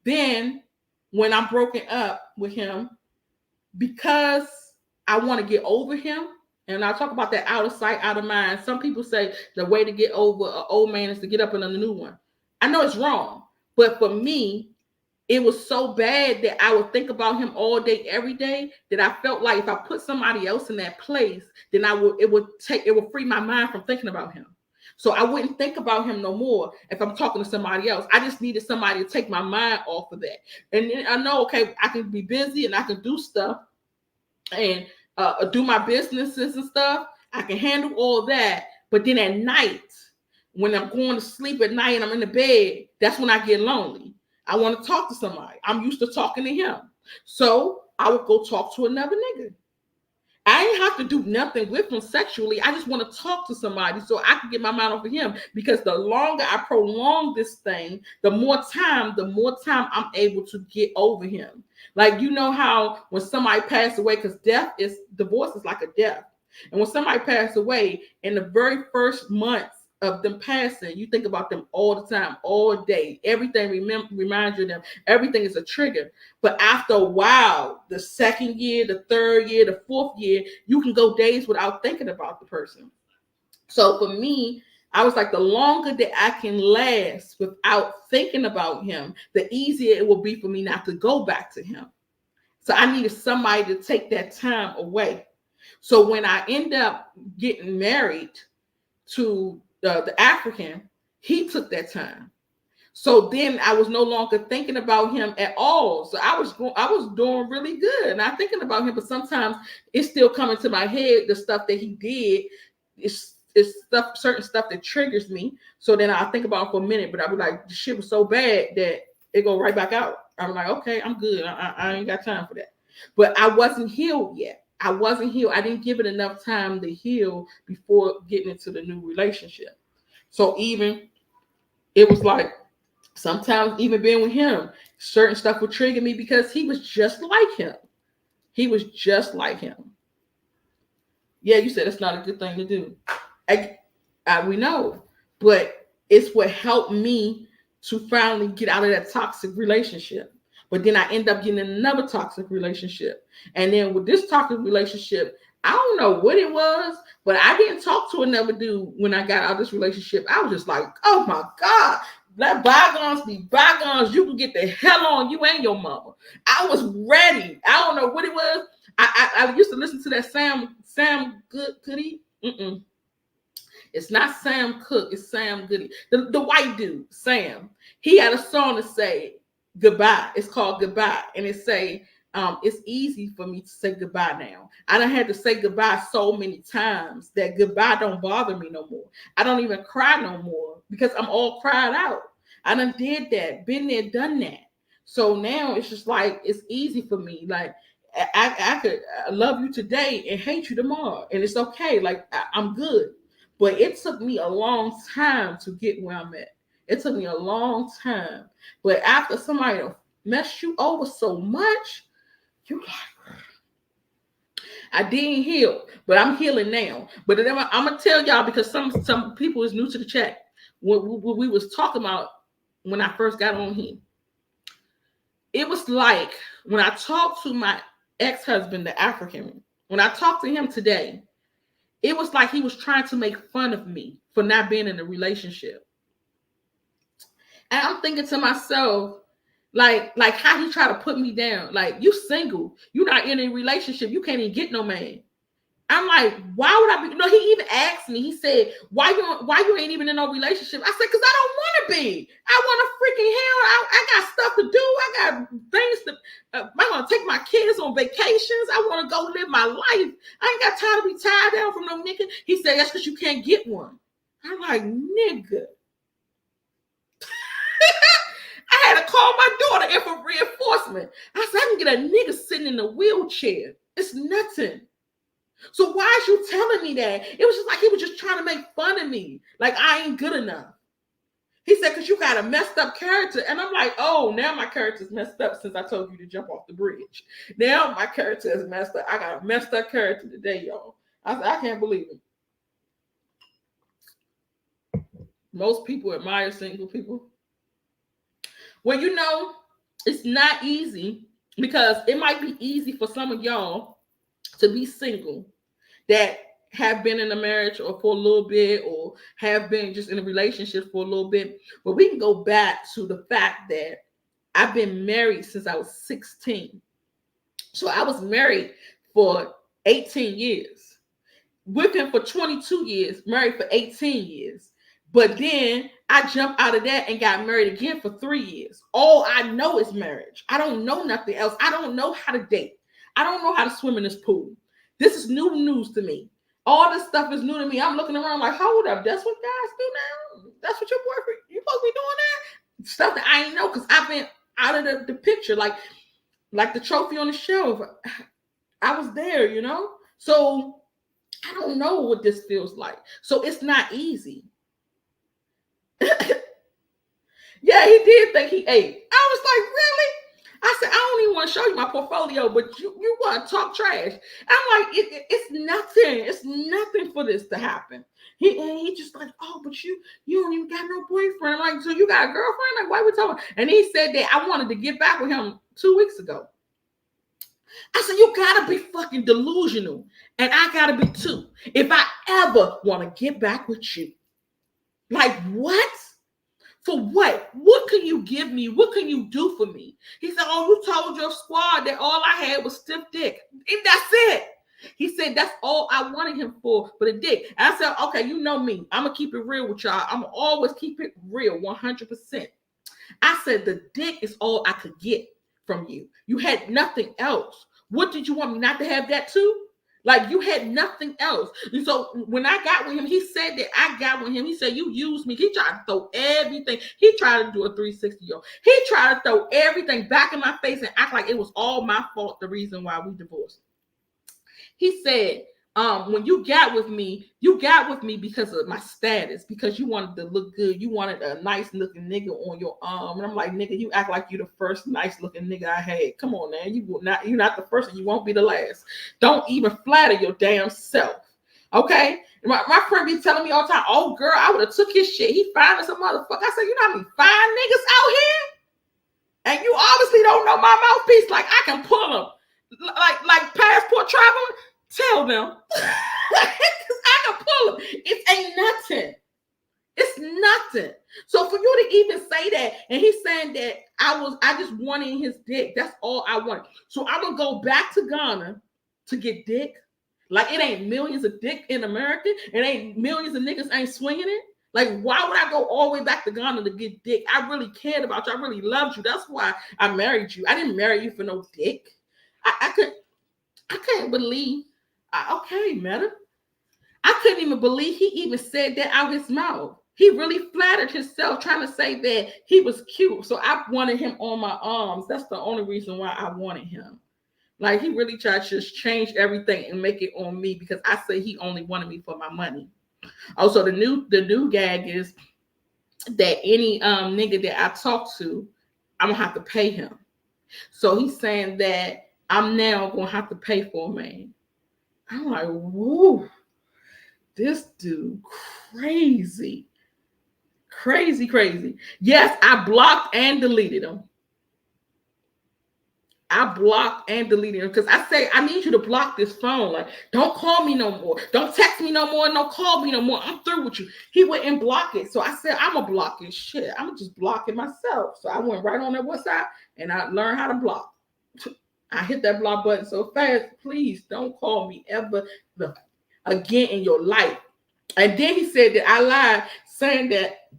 Then when I'm broken up with him, because I want to get over him, and I'll talk about that out of sight, out of mind. Some people say the way to get over an old man is to get up in a new one. I know it's wrong, but for me, it was so bad that I would think about him all day, every day, that I felt like if I put somebody else in that place, then it would free my mind from thinking about him. So I wouldn't think about him no more if I'm talking to somebody else. I just needed somebody to take my mind off of that. And then I know, okay, I can be busy and I can do stuff and do my businesses and stuff. I can handle all that. But then at night, when I'm going to sleep at night and I'm in the bed, that's when I get lonely. I want to talk to somebody. I'm used to talking to him. So I would go talk to another nigga. I ain't have to do nothing with him sexually. I just want to talk to somebody so I can get my mind off of him. Because the longer I prolong this thing, the more time I'm able to get over him. Like, you know how when somebody passed away, because divorce is like a death. And when somebody passed away, in the very first months of them passing, you think about them all the time, all day. Everything reminds you of them. Everything is a trigger. But after a while, the second year, the third year, the fourth year, you can go days without thinking about the person. So for me, I was like, the longer that I can last without thinking about him, the easier it will be for me not to go back to him. So I needed somebody to take that time away. So when I end up getting married to the African, he took that time. So then I was no longer thinking about him at all. So I was doing really good, and I'm thinking about him. But sometimes it's still coming to my head, the stuff that he did. It's certain stuff that triggers me. So then I think about it for a minute, but I be like, the shit was so bad that it go right back out. I'm like, okay, I'm good. I ain't got time for that. But I wasn't healed yet. I wasn't healed. I didn't give it enough time to heal before getting into the new relationship. So even it was like, sometimes even being with him, certain stuff would trigger me because he was just like him. He was just like him. Yeah, you said it's not a good thing to do. We know, but it's what helped me to finally get out of that toxic relationship. But then I end up getting another toxic relationship. And then with this toxic relationship, I don't know what it was, but I didn't talk to another dude when I got out of this relationship. I was just like, oh my God, let bygones be bygones. You can get the hell on, you and your mama. I was ready. I don't know what it was. I used to listen to that Sam Goody. It's not Sam Cooke, it's Sam Goody. The white dude, Sam. He had a song to say goodbye. It's called Goodbye. And it say, it's easy for me to say goodbye now. I done had to say goodbye so many times that goodbye don't bother me no more. I don't even cry no more because I'm all cried out. I done did that, been there, done that. So now it's just like, it's easy for me. Like, I could love you today and hate you tomorrow. And it's okay. Like, I'm good. But it took me a long time to get where I'm at. It took me a long time. But after somebody messed you over so much, you're like, I didn't heal, but I'm healing now. But then I'm going to tell y'all, because some people is new to the chat. What we was talking about when I first got on here. It was like when I talked to my ex-husband, the African, when I talked to him today, it was like he was trying to make fun of me for not being in a relationship. And I'm thinking to myself, like how he tried to put me down. Like, you single, you're not in a relationship, you can't even get no man. I'm like, why would I be? No, he even asked me. He said, why you ain't even in no relationship? I said, because I don't want to be. I want to freaking hell. I got stuff to do. I got things to. I want to take my kids on vacations. I want to go live my life. I ain't got time to be tied down from no nigga. He said, that's because you can't get one. I'm like, nigga. I had to call my daughter in for reinforcement. I said, I can get a nigga sitting in a wheelchair. It's nothing. So why is you telling me that? It was just like he was just trying to make fun of me. Like I ain't good enough. He said, because you got a messed up character. And I'm like, oh, now my character's messed up since I told you to jump off the bridge. Now my character is messed up. I got a messed up character today, y'all. I can't believe it. Most people admire single people. Well, you know, it's not easy, because it might be easy for some of y'all to be single that have been in a marriage or for a little bit, or have been just in a relationship for a little bit. But we can go back to the fact that I've been married since I was 16. So I was married for 18 years. With him for 22 years, married for 18 years. But then I jumped out of that and got married again for 3 years. All I know is marriage. I don't know nothing else. I don't know how to date. I don't know how to swim in this pool. This is new news to me. All this stuff is new to me. I'm looking around like, hold up, that's what guys do now? That's what your boyfriend, you supposed to be doing that? Stuff that I ain't know because I've been out of the picture. Like the trophy on the shelf. I was there, you know? So I don't know what this feels like. So it's not easy. Yeah, he did think he ate. I was like, really? I said, I don't even want to show you my portfolio, but you want to talk trash. I'm like, it's nothing. It's nothing for this to happen. He just like, oh, but you don't even got no boyfriend. I'm like, so you got a girlfriend? Like, why are we talking? And he said that I wanted to get back with him 2 weeks ago. I said, you gotta be fucking delusional. And I gotta be too. If I ever want to get back with you. Like, what? For what? What can you give me? What can you do for me? He said, oh, you told your squad that all I had was stiff dick. And that's it. He said, that's all I wanted him for a dick. And I said, okay, you know me. I'm going to keep it real with y'all. I'm going to always keep it real, 100%. I said, the dick is all I could get from you. You had nothing else. What did you want me not to have that too? Like, you had nothing else. And so when I got with him, he said that I got with him. He said, you used me. He tried to throw everything. He tried to do a 360, yo. He tried to throw everything back in my face and act like it was all my fault, the reason why we divorced. He said, when you got with me because of my status, because you wanted to look good. You wanted a nice looking nigga on your arm. And I'm like, nigga, you act like you the first nice looking nigga I had. Come on, man. You're not the first and you won't be the last. Don't even flatter your damn self. Okay? My friend be telling me all the time, oh girl, I would have took his shit. He fine as a motherfucker. I said, you know how many fine niggas out here? And you obviously don't know my mouthpiece. Like, I can pull them. Like passport traveling. Tell them. I can pull them. It ain't nothing. It's nothing. So for you to even say that, and he's saying that I just wanted his dick. That's all I want. So I'm gonna go back to Ghana to get dick. Like, it ain't millions of dick in America. It ain't millions of niggas ain't swinging it. Like, why would I go all the way back to Ghana to get dick? I really cared about you. I really loved you. That's why I married you. I didn't marry you for no dick. I couldn't believe. Okay, Meta. I couldn't even believe he even said that out his mouth. He really flattered himself trying to say that he was cute. So I wanted him on my arms. That's the only reason why I wanted him. Like, he really tried to just change everything and make it on me because I say he only wanted me for my money. Also, the new gag is that any nigga that I talk to, I'm gonna have to pay him. So he's saying that I'm now gonna have to pay for a man. I'm like, whoa, this dude crazy. Crazy. Yes, I blocked and deleted him. I blocked and deleted him because I say, I need you to block this phone. Like, don't call me no more. Don't text me no more. Don't call me no more. I'm through with you. He wouldn't block it. So I said, I'm going to block it. Shit, I'm going to just block it myself. So I went right on that WhatsApp and I learned how to block. I hit that block button so fast. Please don't call me ever again in your life. And then he said that I lied, saying that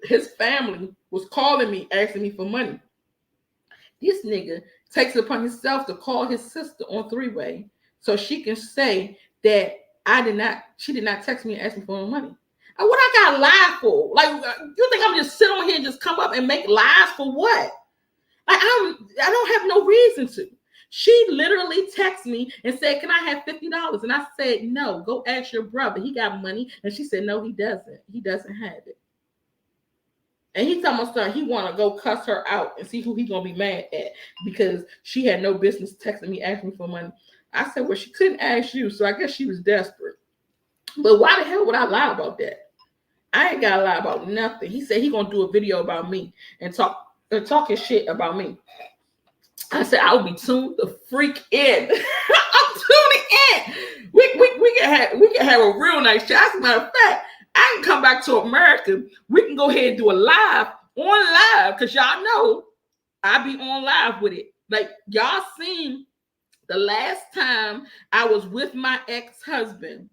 his family was calling me, asking me for money. This nigga takes it upon himself to call his sister on three-way so she can say that she did not text me and ask me for money. And what I got to lie for? Like, you think I'm just sit on here and just come up and make lies for what? Like, I don't have no reason to. She literally texted me and said, can I have $50? And I said, no, go ask your brother. He got money. And she said, no, he doesn't. He doesn't have it. And he told my son he want to go cuss her out and see who he going to be mad at because she had no business texting me, asking me for money. I said, well, she couldn't ask you, so I guess she was desperate. But why the hell would I lie about that? I ain't got to lie about nothing. He said he going to do a video about me and talk his shit about me. I said, I will be tuned the freak in. I'm tuning in. We can have a real nice chat. As a matter of fact, I can come back to America. We can go ahead and do a live because y'all know I be on live with it. Like y'all seen the last time I was with my ex-husband.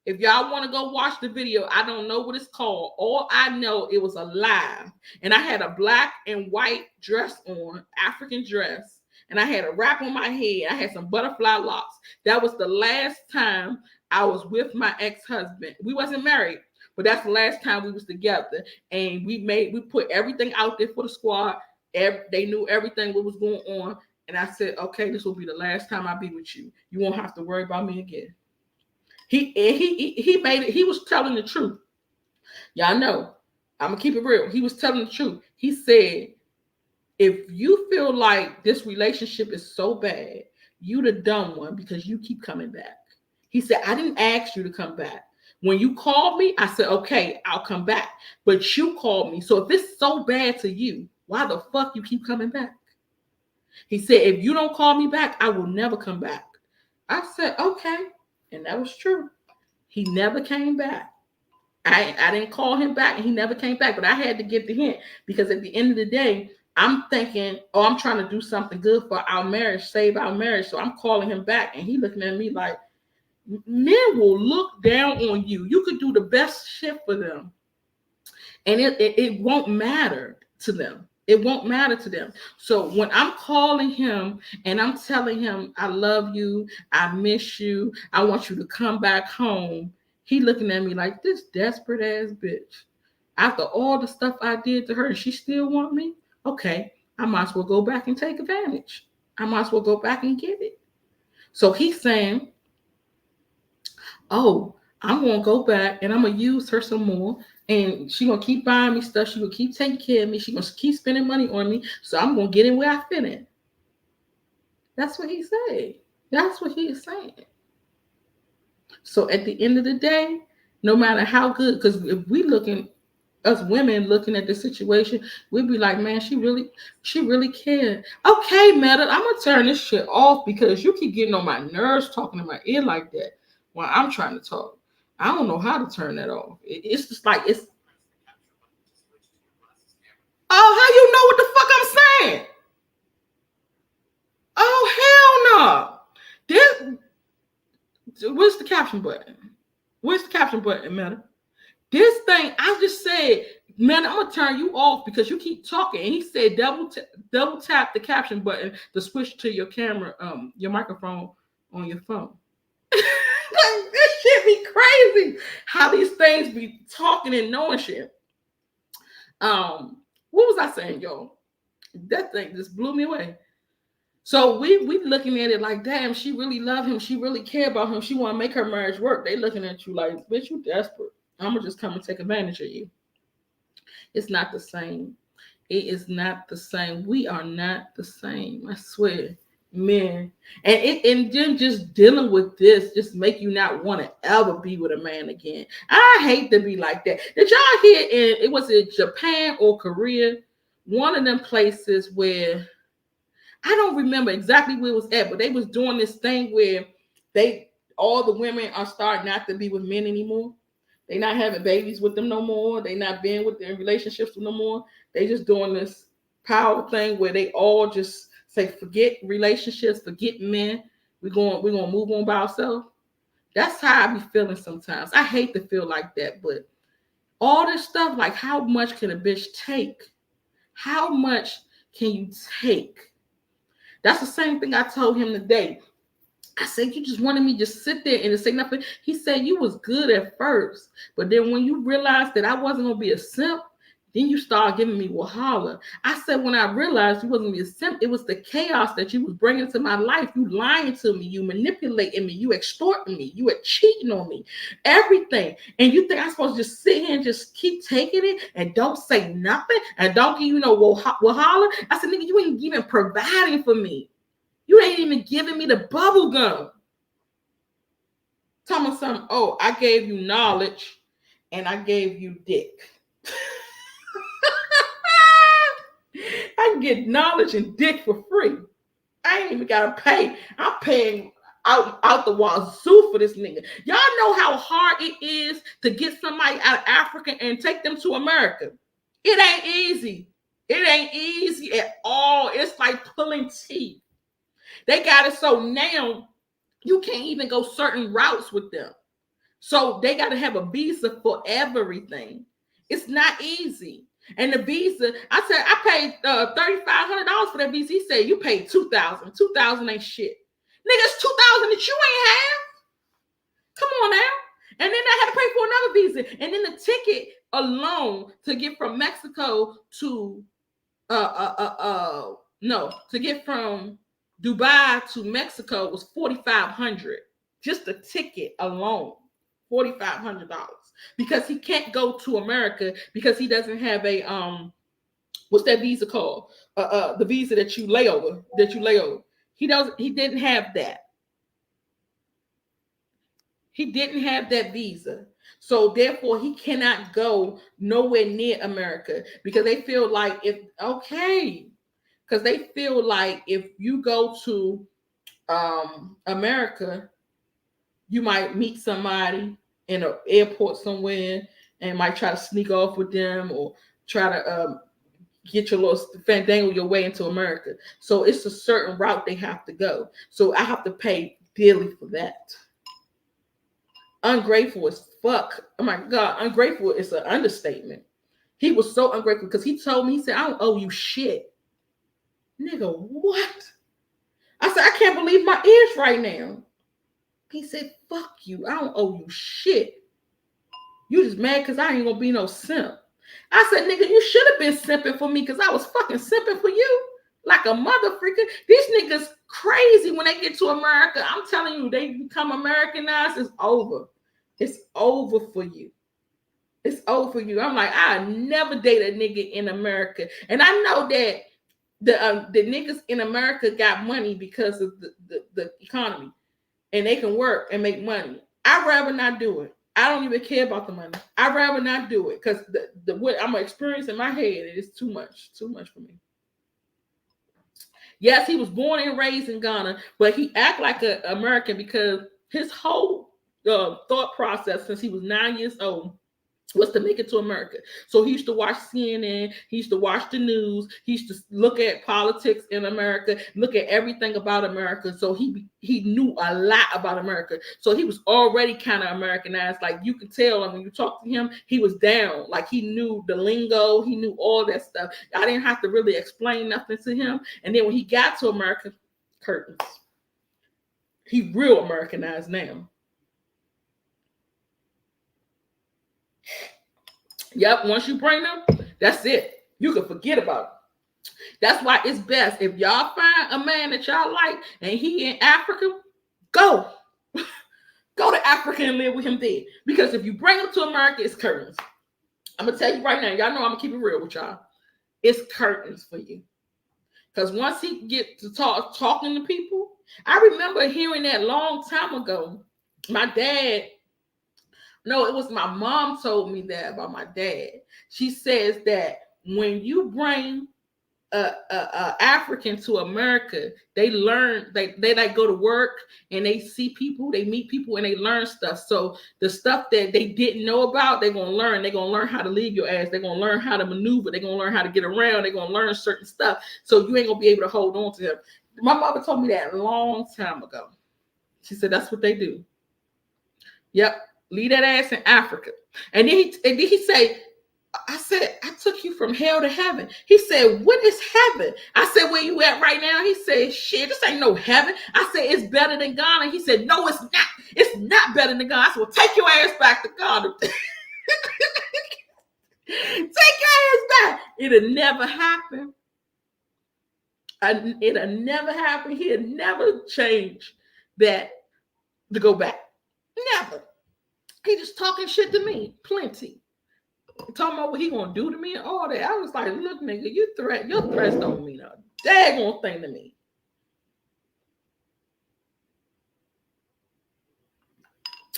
If y'all want to go watch the video, I don't know what it's called. All I know, it was a live. And I had a black and white dress on, African dress. And I had a wrap on my head. I had some butterfly locks. That was the last time I was with my ex-husband. We wasn't married, but that's the last time we was together. And we put everything out there for the squad. They knew everything what was going on. And I said, okay, this will be the last time I be with you. You won't have to worry about me again. He made it. He was telling the truth. Y'all know, I'm gonna keep it real. He was telling the truth. He said, if you feel like this relationship is so bad, you the dumb one because you keep coming back. He said, I didn't ask you to come back. When you called me, I said, okay, I'll come back. But you called me. So if it's so bad to you, why the fuck you keep coming back? He said, if you don't call me back, I will never come back. I said, okay. And that was true. He never came back. I didn't call him back and he never came back, but I had to get the hint because at the end of the day, I'm thinking, oh, I'm trying to do something good for our marriage, save our marriage. So I'm calling him back and he looking at me like, men will look down on you. You could do the best shit for them. And it won't matter to them. It won't matter to them. So when I'm calling him and I'm telling him, I love you, I miss you, I want you to come back home, he looking at me like this desperate ass bitch. After all the stuff I did to her and she still want me? Okay, I might as well go back and take advantage. I might as well go back and get it. So he's saying, oh, I'm going to go back and I'm going to use her some more. And she going to keep buying me stuff. She going to keep taking care of me. She going to keep spending money on me. So I'm going to get in where I fit in. That's what he said. That's what he is saying. So at the end of the day, no matter how good, because if we looking, us women looking at the situation, we'd be like, man, she really cared. Okay, Meta, I'm going to turn this shit off because you keep getting on my nerves talking in my ear like that while I'm trying to talk. I don't know how to turn that off. It's just like, it's. Oh, how you know what the fuck I'm saying? Oh, hell no. Where's the caption button? Where's the caption button, Meta? This thing, I just said, man, I'm going to turn you off because you keep talking. And he said, double tap the caption button to switch to your camera, your microphone on your phone. This shit be crazy. How these things be talking and knowing shit. What was I saying, y'all? That thing just blew me away. So we looking at it like, damn, she really love him. She really care about him. She want to make her marriage work. They looking at you like, bitch, you desperate. I'm going to just come and take advantage of you. It's not the same. It is not the same. We are not the same. I swear. Man. And then just dealing with this just make you not want to ever be with a man again. I hate to be like that. Did y'all hear it was in Japan or Korea? One of them places where I don't remember exactly where it was at, but they was doing this thing where all the women are starting not to be with men anymore. They not having babies with them no more. They not being with their relationships no more. They just doing this power thing where they all just say, forget relationships, forget men. We're gonna move on by ourselves. That's how I be feeling sometimes. I hate to feel like that, but all this stuff, like how much can a bitch take? How much can you take? That's the same thing I told him today. I said, you just wanted me to just sit there and to say nothing. He said, you was good at first, but then when you realized that I wasn't going to be a simp, then you started giving me wahala. I said, when I realized you wasn't going to be a simp, it was the chaos that you was bringing to my life. You lying to me, you manipulating me, you extorting me, you were cheating on me, everything. And you think I'm supposed to just sit here and just keep taking it and don't say nothing and don't give you no wahala? I said, nigga, you ain't even providing for me. You ain't even giving me the bubble gum. Tell me something. Oh, I gave you knowledge and I gave you dick. I can get knowledge and dick for free. I ain't even gotta pay. I'm paying out the wazoo for this nigga. Y'all know how hard it is to get somebody out of Africa and take them to America. It ain't easy. It ain't easy at all. plenty. They got it so now you can't even go certain routes with them. So they got to have a visa for everything. It's not easy. And the visa, I said, I paid $3,500 for that visa. He said, you paid $2,000. $2,000 ain't shit. Nigga, it's $2,000 that you ain't have. Come on now. And then I had to pay for another visa. And then the ticket alone to get from Mexico to to get from Dubai to Mexico was $4,500. Just the ticket alone. $4,500 because he can't go to America because he doesn't have a what's that visa called? The visa that you lay over. He didn't have that. He didn't have that visa. So therefore he cannot go nowhere near America because they feel like if you go to America, you might meet somebody in an airport somewhere and might try to sneak off with them or try to get your little fandangle your way into America. So it's a certain route they have to go. So I have to pay dearly for that. Ungrateful as fuck. Oh my God, ungrateful is an understatement. He was so ungrateful because he told me, he said, I don't owe you shit. Nigga, what? I said, I can't believe my ears right now. He said, fuck you. I don't owe you shit. You just mad because I ain't going to be no simp. I said, nigga, you should have been simping for me because I was fucking simping for you like a mother freaker. These niggas crazy when they get to America. I'm telling you, they become Americanized. It's over. It's over for you. It's over for you. I'm like, I never date a nigga in America. And I know that the niggas in America got money because of the economy. And they can work and make money. I'd rather not do it. I don't even care about the money. I'd rather not do it because what I'm experiencing in my head is too much for me. Yes, he was born and raised in Ghana, but he act like an American because his whole thought process since he was 9 years old was to make it to America. So he used to watch CNN, he used to watch the news, he used to look at politics in America, look at everything about America. So he knew a lot about America. So he was already kind of Americanized. Like you could tell when you talk to him, he was down. Like he knew the lingo, he knew all that stuff. I didn't have to really explain nothing to him. And then when he got to America, curtains. He real Americanized now. Yep, once you bring them, that's it. You can forget about it. That's why it's best if y'all find a man that y'all like and he in Africa, go. Go to Africa and live with him there. Because if you bring him to America, it's curtains. I'm going to tell you right now, y'all know I'm going to keep it real with y'all. It's curtains for you. Because once he get to talking to people, I remember hearing that long time ago. My dad, no, it was my mom told me that about my dad. She says that when you bring a African to America, they learn, they like go to work and they see people, they meet people and they learn stuff. So the stuff that they didn't know about, they're going to learn. They're going to learn how to leave your ass. They're going to learn how to maneuver. They're going to learn how to get around. They're going to learn certain stuff. So you ain't going to be able to hold on to them. My mother told me that a long time ago. She said, that's what they do. Yep. Leave that ass in Africa. And then he say, I said, I took you from hell to heaven. He said, what is heaven? I said, where you at right now? He said, shit, this ain't no heaven. I said, it's better than Ghana. He said, no, it's not. It's not better than Ghana. I said, well, take your ass back to Ghana. Take your ass back. It'll never happen. It'll never happen. He'll never change that to go back. Never. He just talking shit to me. Plenty. Talking about what he gonna do to me and all that. I was like, look, nigga, your threats don't mean a daggone thing to me.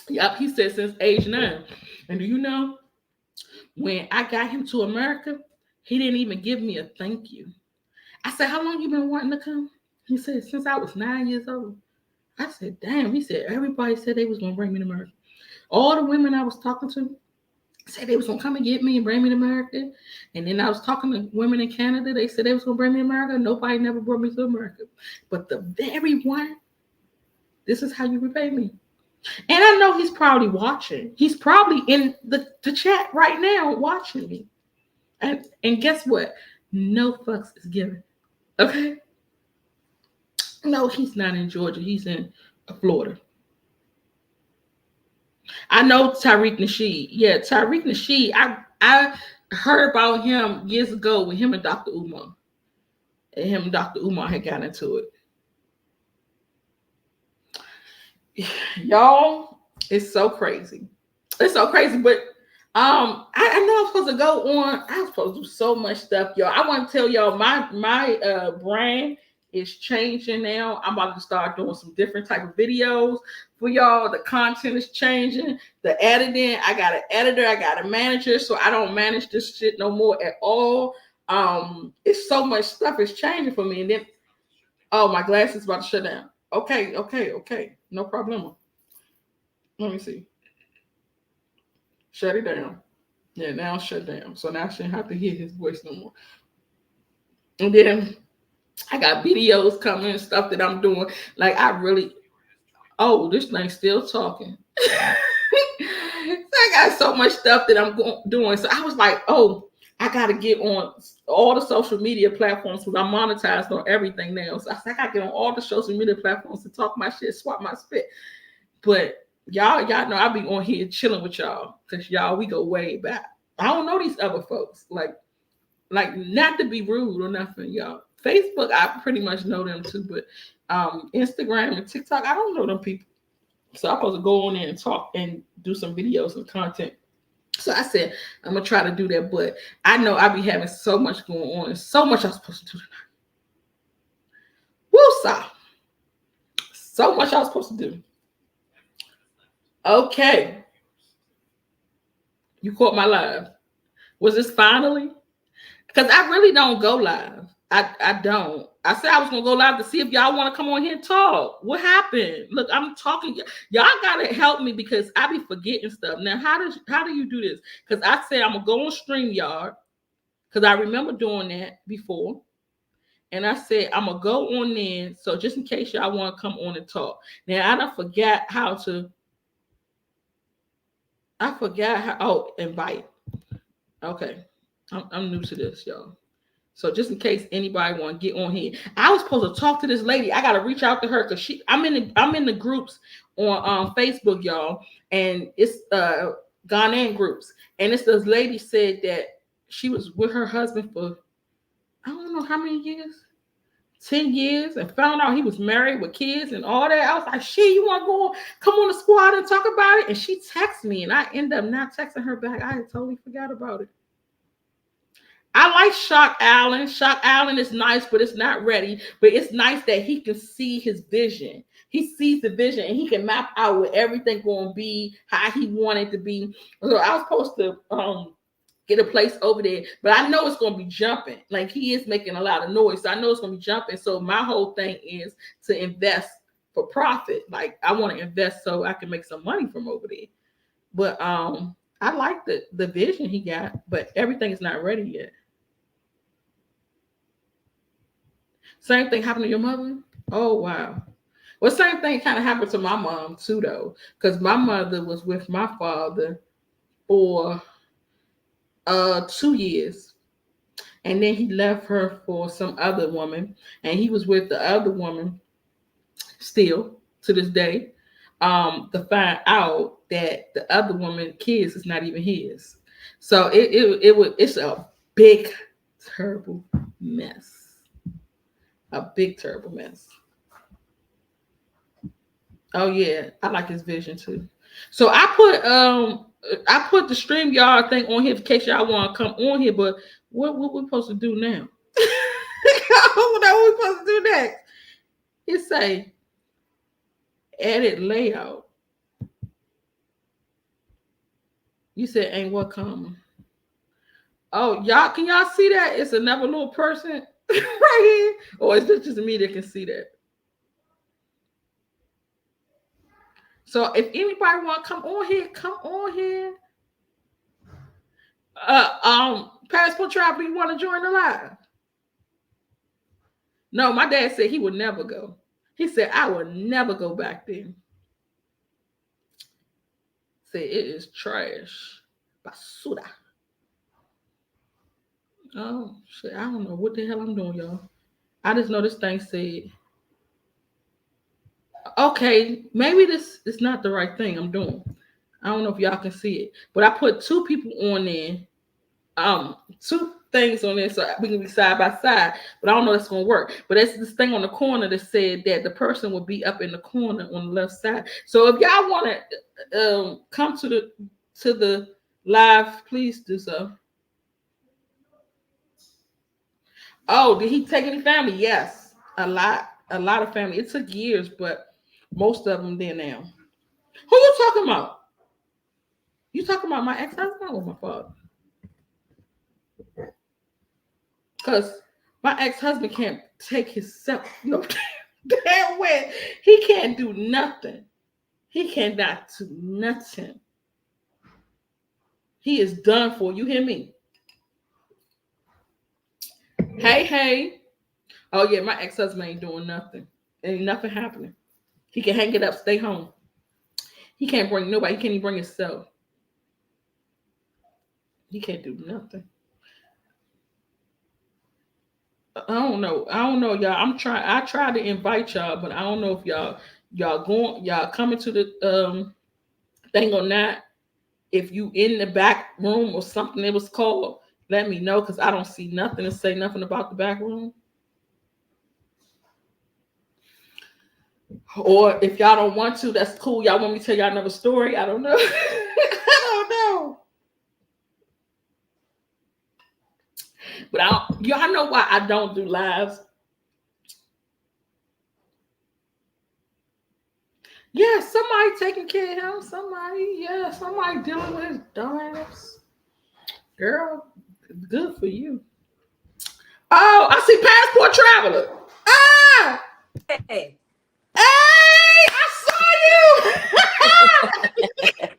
Yep, he said since age 9. And do you know, when I got him to America, he didn't even give me a thank you. I said, how long you been wanting to come? He said, since I was 9 years old. I said, damn. He said, everybody said they was gonna bring me to America. All the women I was talking to said they was gonna come and get me and bring me to America. And then I was talking to women in Canada. They said they was gonna bring me to America. Nobody never brought me to America. But the very one, this is how you repay me. And I know he's probably watching. He's probably in the chat right now watching me. And guess what? No fucks is given. Okay? No, he's not in Georgia. He's in Florida. I know Tariq Nasheed. Yeah, Tariq Nasheed. I heard about him years ago with him and Dr. Umar. And him and Dr. Umar had got into it. Y'all, it's so crazy. It's so crazy. But I know I'm supposed to go on. I'm supposed to do so much stuff, y'all. I want to tell y'all my brand is changing now. I'm about to start doing some different type of videos for y'all. The content is changing. The editing, I got an editor, I got a manager, so I don't manage this shit no more at all. It's so much stuff is changing for me. And then, oh, my glass is about to shut down. Okay. No problem. Let me see. Shut it down. Yeah, now it's shut down. So now I shouldn't have to hear his voice no more. And then I got videos coming and stuff that I'm doing. Like I really, oh, this thing's still talking. I got so much stuff that I'm doing. So I was like, oh, I got to get on all the social media platforms because I'm monetized on everything now. So I said, I got to get on all the social media platforms to talk my shit, swap my spit. But y'all know I be on here chilling with y'all because y'all, we go way back. I don't know these other folks. Like not to be rude or nothing, y'all. Facebook, I pretty much know them too, but Instagram and TikTok, I don't know them people. So I'm supposed to go on there and talk and do some videos and content. So I said, I'm going to try to do that, but I know I be having so much going on and so much I'm supposed to do tonight. Woo-saw. So much I was supposed to do. Okay. You caught my live. Was this finally? Because I really don't go live. I don't. I said I was gonna go live to see if y'all want to come on here and talk. What happened? Look, I'm talking. Y'all gotta help me because I be forgetting stuff. Now, how do you do this? Because I said I'm gonna go on StreamYard because I remember doing that before. And I said I'm gonna go on there. So just in case y'all want to come on and talk. Now I don't forget how to. I forgot how. Oh, invite. Okay, I'm new to this, y'all. So just in case anybody want to get on here, I was supposed to talk to this lady. I got to reach out to her because I'm in the groups on Facebook, y'all, and it's Ghanaian groups, and it's this lady said that she was with her husband for I don't know how many years, 10 years, and found out he was married with kids and all that. I was like, "She, you want to go come on the squad and talk about it?" And she texted me, and I ended up not texting her back. I totally forgot about it. I like Shock Allen. Shock Allen is nice, but it's not ready. But it's nice that he can see his vision. He sees the vision and he can map out what everything going to be, how he wanted to be. So I was supposed to get a place over there, but I know it's going to be jumping. Like he is making a lot of noise. So I know it's going to be jumping. So my whole thing is to invest for profit. Like I want to invest so I can make some money from over there. But I like the vision he got, but everything is not ready yet. Same thing happened to your mother? Oh, wow. Well, same thing kind of happened to my mom, too, though, because my mother was with my father for 2 years. And then he left her for some other woman. And he was with the other woman still to this day to find out that the other woman kids is not even his. So it's a big, terrible mess. A big, terrible mess. Oh yeah, I like his vision too. So I put the StreamYard thing on here in case y'all want to come on here, but what we supposed to do now? I don't know what we supposed to do next. It say edit layout. You said ain't what comma. Oh, can y'all see that? It's another little person right here. Or is this just me that can see that? So if anybody want to come on here, come on here. Passport Travel, you want to join the live? No, my dad said he would never go. He said, I would never go back there. Said it is trash. Basura. Oh shit. I don't know what the hell I'm doing, y'all. I just know this thing said, okay, maybe this is not the right thing I'm doing. I don't know if y'all can see it. But I put two people on there. Two things on there so we can be side by side, but I don't know if it's gonna work. But it's this thing on the corner that said that the person will be up in the corner on the left side. So if y'all want to come to the live, please do so. Oh, did he take any family? Yes, a lot of family. It took years, but most of them there now. Who you talking about? You talking about my ex-husband or my father? Because my ex-husband can't take himself no damn way. He can't do nothing. He cannot do nothing. He is done for. You hear me? Hey. Oh yeah, my ex-husband ain't doing nothing. Ain't nothing happening. He can hang it up, stay home. He can't bring nobody. He can't even bring himself. He can't do nothing. I don't know, y'all. I try to invite y'all, but I don't know if y'all coming to the thing or not. If you in the back room or something it was called, let me know because I don't see nothing to say nothing about the back room. Or if y'all don't want to, that's cool. Y'all want me to tell y'all another story? I don't know. I don't know. But y'all know why I don't do lives. Yeah, somebody taking care of him. Somebody dealing with his dumbass. Girl, good for you. Oh, I see Passport Traveler. Ah! Hey. I saw you.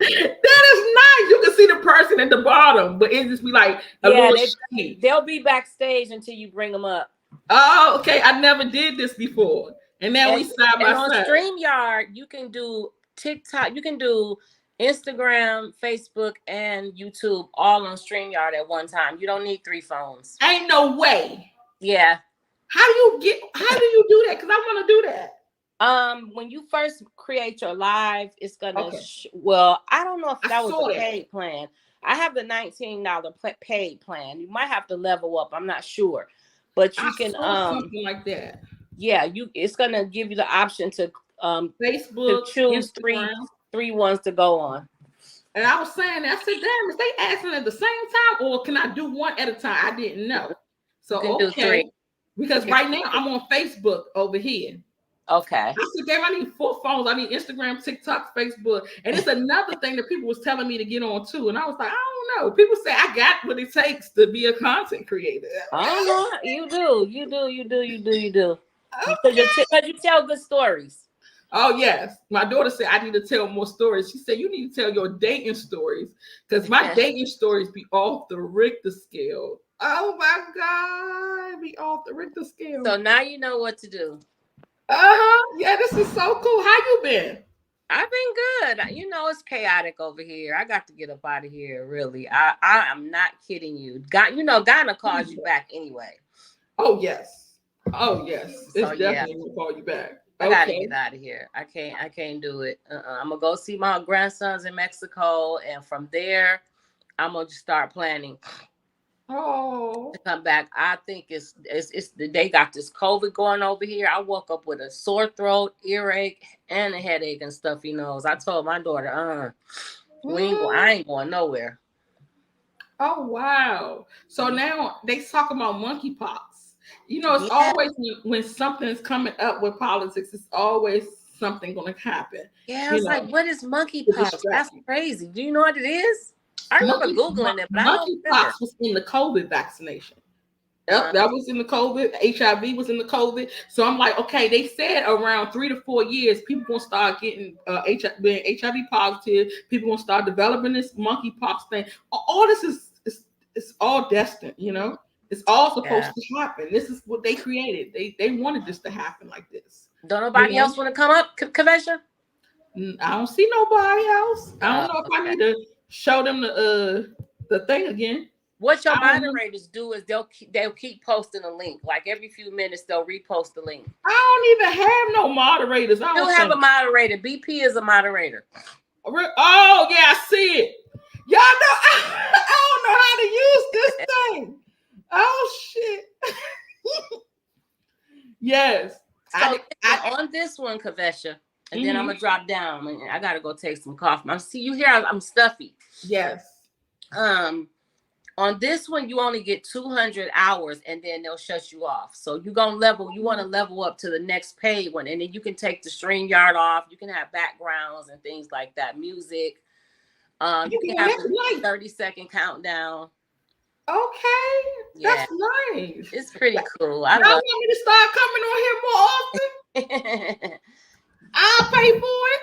That is nice. You can see the person at the bottom, but it just be like a little shade. They'll be backstage until you bring them up. Oh, okay. I never did this before. And now we side by on side. StreamYard, you can do TikTok, you can do Instagram, Facebook, and YouTube all on StreamYard at one time. You don't need 3 phones. Ain't no way. Yeah. How do you do that? Because I want to do that. When you first create your live, it's gonna well, I don't know if that was a paid plan. I have the $19 paid plan. You might have to level up. I'm not sure, but you can something like that. Yeah, it's gonna give you the option to Facebook, to choose Instagram. three ones to go on. And I was saying, I said, damn, is they asking at the same time, or can I do one at a time? I didn't know. So you can do 3. Because right now I'm on Facebook over here. Okay. I said, damn, I need 4 phones. I need Instagram, TikTok, Facebook. And it's another thing that people was telling me to get on too. And I was like, I don't know. People say I got what it takes to be a content creator. Oh, no, you do. Okay. Because you tell good stories. Oh, yes. My daughter said I need to tell more stories. She said, you need to tell your dating stories. Because my dating stories be off the Richter scale. Oh, my God. Be off the Richter scale. So now you know what to do. Yeah, this is so cool. How you been? I've been good. You know, it's chaotic over here. I got to get up out of here, really. I am not kidding you. Ghana calls you back anyway. Oh, yes. It's definitely going to call you back. I got to get out of here. I can't do it. I'm going to go see my grandsons in Mexico. And from there, I'm going to just start planning. To come back. I think it's they got this COVID going over here. I woke up with a sore throat, earache, and a headache and stuffy nose. I told my daughter, I ain't going nowhere. Oh wow! So now they talk about monkeypox. You know, it's always when something's coming up with politics, it's always something going to happen. Yeah, it's like, what is monkeypox? That's crazy. Do you know what it is? I remember Googling it, but monkeypox was in the COVID vaccination. Yep, that was in the COVID. HIV was in the COVID. So I'm like, okay, they said around 3 to 4 years, people gonna start getting being HIV positive. People gonna start developing this monkeypox thing. All this is it's all destined, you know. It's all supposed to happen. This is what they created. They wanted this to happen like this. Don't nobody else want to come up, Convention? I don't see nobody else. I don't know if I need to show them the thing again. What your moderators do is they'll keep posting a link. Like every few minutes, they'll repost the link. I don't even have no moderators. I don't have a moderator. BP is a moderator. Oh yeah, I see it. Y'all know I don't know how to use this thing. Oh shit. Yes. So on this one, Kavesha, and then I'm gonna drop down. And I gotta go take some coffee. See you here. I'm stuffy. Yes. On this one, you only get 200 hours, and then they'll shut you off. So you gonna level. You want to level up to the next paid one, and then you can take the StreamYard off. You can have backgrounds and things like that, music. You can have a 30-second countdown. Okay, that's nice. It's pretty cool. I want me to start coming on here more often. I'll pay for it.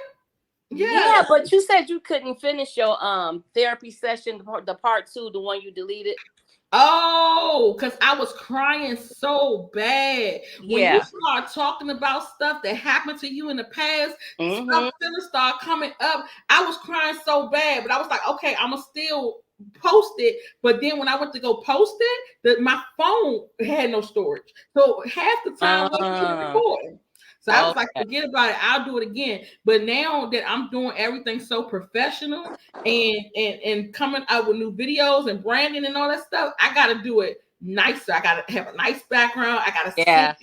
Yeah, but you said you couldn't finish your therapy session, the part 2, the one you deleted. Oh, because I was crying so bad. When you start talking about stuff that happened to you in the past, stuff start coming up. I was crying so bad, but I was like, okay, I'm gonna still post it. But then when I went to go post it, my phone had no storage. So half the time I wasn't recording. So I was like, forget about it. I'll do it again. But now that I'm doing everything so professional and coming out with new videos and branding and all that stuff, I got to do it nicer. I got to have a nice background. I got to sit there.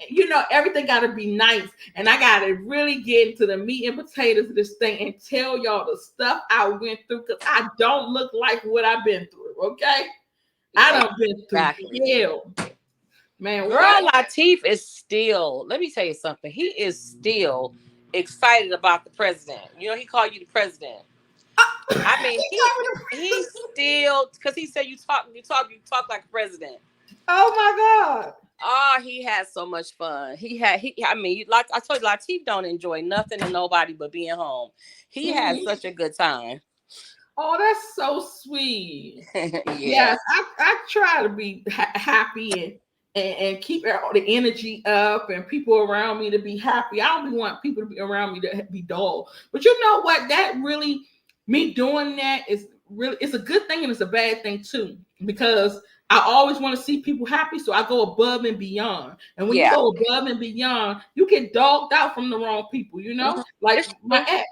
You know, everything got to be nice. And I got to really get into the meat and potatoes of this thing and tell y'all the stuff I went through, because I don't look like what I've been through, okay? I done been through hell. Man, girl, Latif is still, let me tell you something. He is still excited about the president. You know, he called you the president. I mean, he's still, because he said you talk like a president. Oh my God. Oh, he had so much fun. I mean, like I told you, Latif don't enjoy nothing and nobody but being home. He had such a good time. Oh, that's so sweet. Yes, I try to be happy and keep all the energy up and people around me to be happy. I don't want people to be around me to be dull. But you know what? That really, me doing that is really, it's a good thing and it's a bad thing too, because I always want to see people happy. So I go above and beyond. And when you go above and beyond, you get dogged out from the wrong people, you know? Like my ex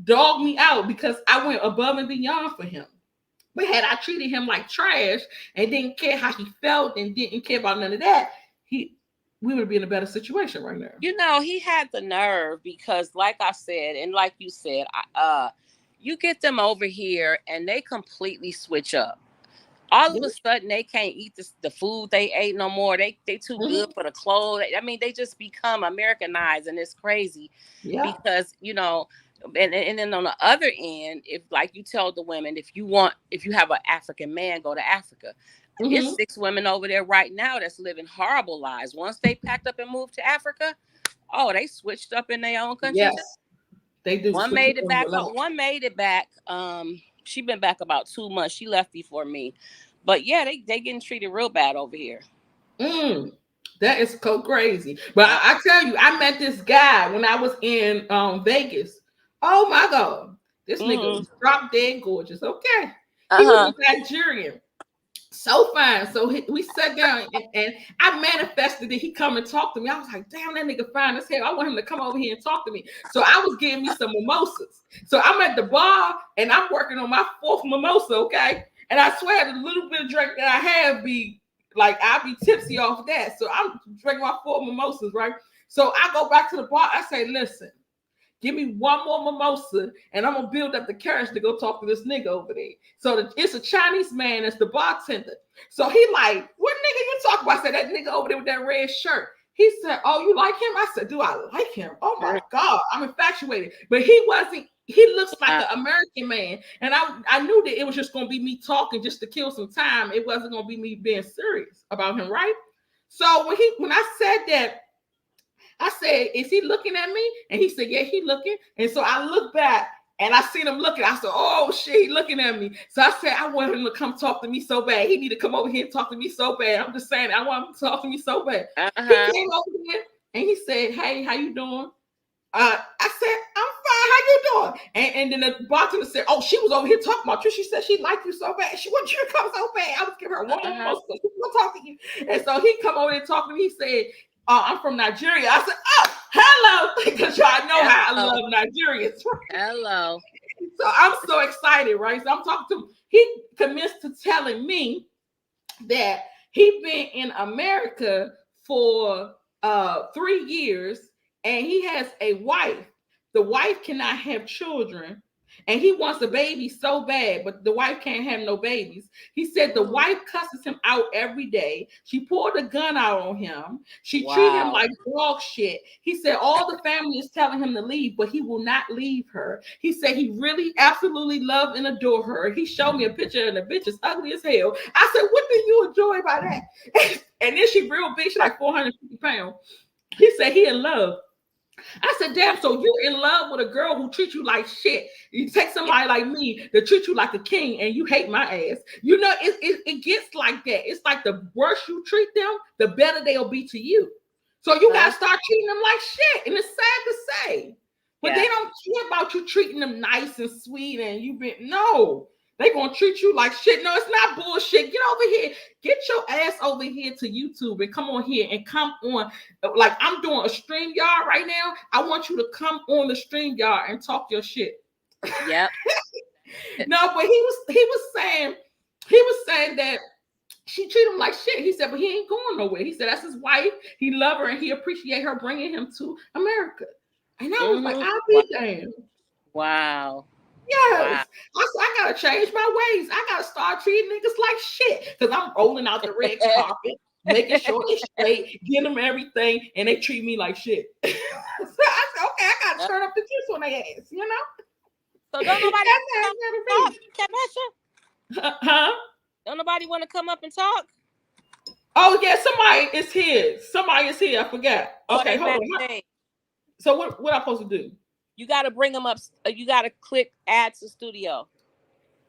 dogged me out because I went above and beyond for him. But had I treated him like trash and didn't care how he felt and didn't care about none of that, we would be in a better situation right now. You know, he had the nerve because, like I said, and like you said, you get them over here and they completely switch up. All of a sudden, they can't eat the food they ate no more. They too good for the clothes. I mean, they just become Americanized, and it's crazy because, you know, and then on the other end, if like you tell the women, if you have an African man, go to Africa. There's 6 women over there right now that's living horrible lives. Once they packed up and moved to Africa, they switched up in their own country. Yes, they do. One made it back. One made it back. She been back about 2 months. She left before me. But yeah, they getting treated real bad over here. That is so crazy. But I tell you, I met this guy when I was in Vegas. Oh my God. This nigga was drop dead gorgeous. Okay. He was Nigerian. So fine. So we sat down and I manifested that he come and talk to me. I was like, damn, that nigga fine as hell. I want him to come over here and talk to me. So I was getting me some mimosas. So I'm at the bar and I'm working on my 4th mimosa, okay? And I swear the little bit of drink that I have I'll be tipsy off of that. So I'm drinking my 4 mimosas, right? So I go back to the bar. I say, listen, give me 1 more mimosa and I'm going to build up the courage to go talk to this nigga over there. So it's a Chinese man that's the bartender. So he like, what nigga you talking about? I said, that nigga over there with that red shirt. He said, oh, you like him? I said, do I like him? Oh my God, I'm infatuated. But he looks like an American man. And I knew that it was just going to be me talking just to kill some time. It wasn't going to be me being serious about him, right? So when I said that, I said, is he looking at me? And he said, yeah, he looking. And so I looked back And I seen him looking. I said, oh shit, he looking at me. So I said, I want him to come talk to me so bad. He need to come over here and talk to me so bad. I'm just saying, I want him to talk to me so bad. He came over here and he said, hey, how you doing? I said, I'm fine. How you doing? And then the bartender said, oh, she was over here talking about you. She said she liked you so bad. She wanted you to come so bad. I was giving her one more stuff. She was talk to you. And so he come over there talking to me. He said, I'm from Nigeria. I said, oh, hello. Because y'all know how I love Nigerians. Right? Hello. So I'm so excited, right? So I'm talking to him. He commenced to telling me that he been in America for 3 years and he has a wife. The wife cannot have children and he wants a baby so bad, but the wife can't have no babies. He said the wife cusses him out every day. She pulled a gun out on him. She treated him like dog shit. He said all the family is telling him to leave, but he will not leave her. He said he really absolutely loved and adore her. He showed me a picture and the bitch is ugly as hell. I said, what do you enjoy by that? And then she real big, she's like 450 pounds. He said he in love. I said, damn, so you in love with a girl who treats you like shit. You take somebody like me that treats you like a king and you hate my ass. You know, it gets like that. It's like the worse you treat them, the better they'll be to you. So you got to start treating them like shit. And it's sad to say. But they don't care about you treating them nice and sweet and you been, no. They gonna treat you like shit. No, it's not bullshit. Get over here. Get your ass over here to YouTube and come on here and come on. Like I'm doing a StreamYard right now. I want you to come on the StreamYard and talk your shit. Yep. No, but he was saying that she treated him like shit. He said, but he ain't going nowhere. He said that's his wife. He love her and he appreciate her bringing him to America. And I was like, I'll be damned. Wow. Yes. Wow. I gotta change my ways. I gotta start treating niggas like shit. Because I'm rolling out the red carpet, making sure they straight, getting them everything, and they treat me like shit. So I said, okay, I gotta turn up the juice on their ass, you know? So don't nobody talk, huh? Don't nobody want to come up and talk? Oh yeah, somebody is here. Somebody is here. I forgot. Okay, hold on. So what am I supposed to do? You got to bring them up. You got to click add to studio.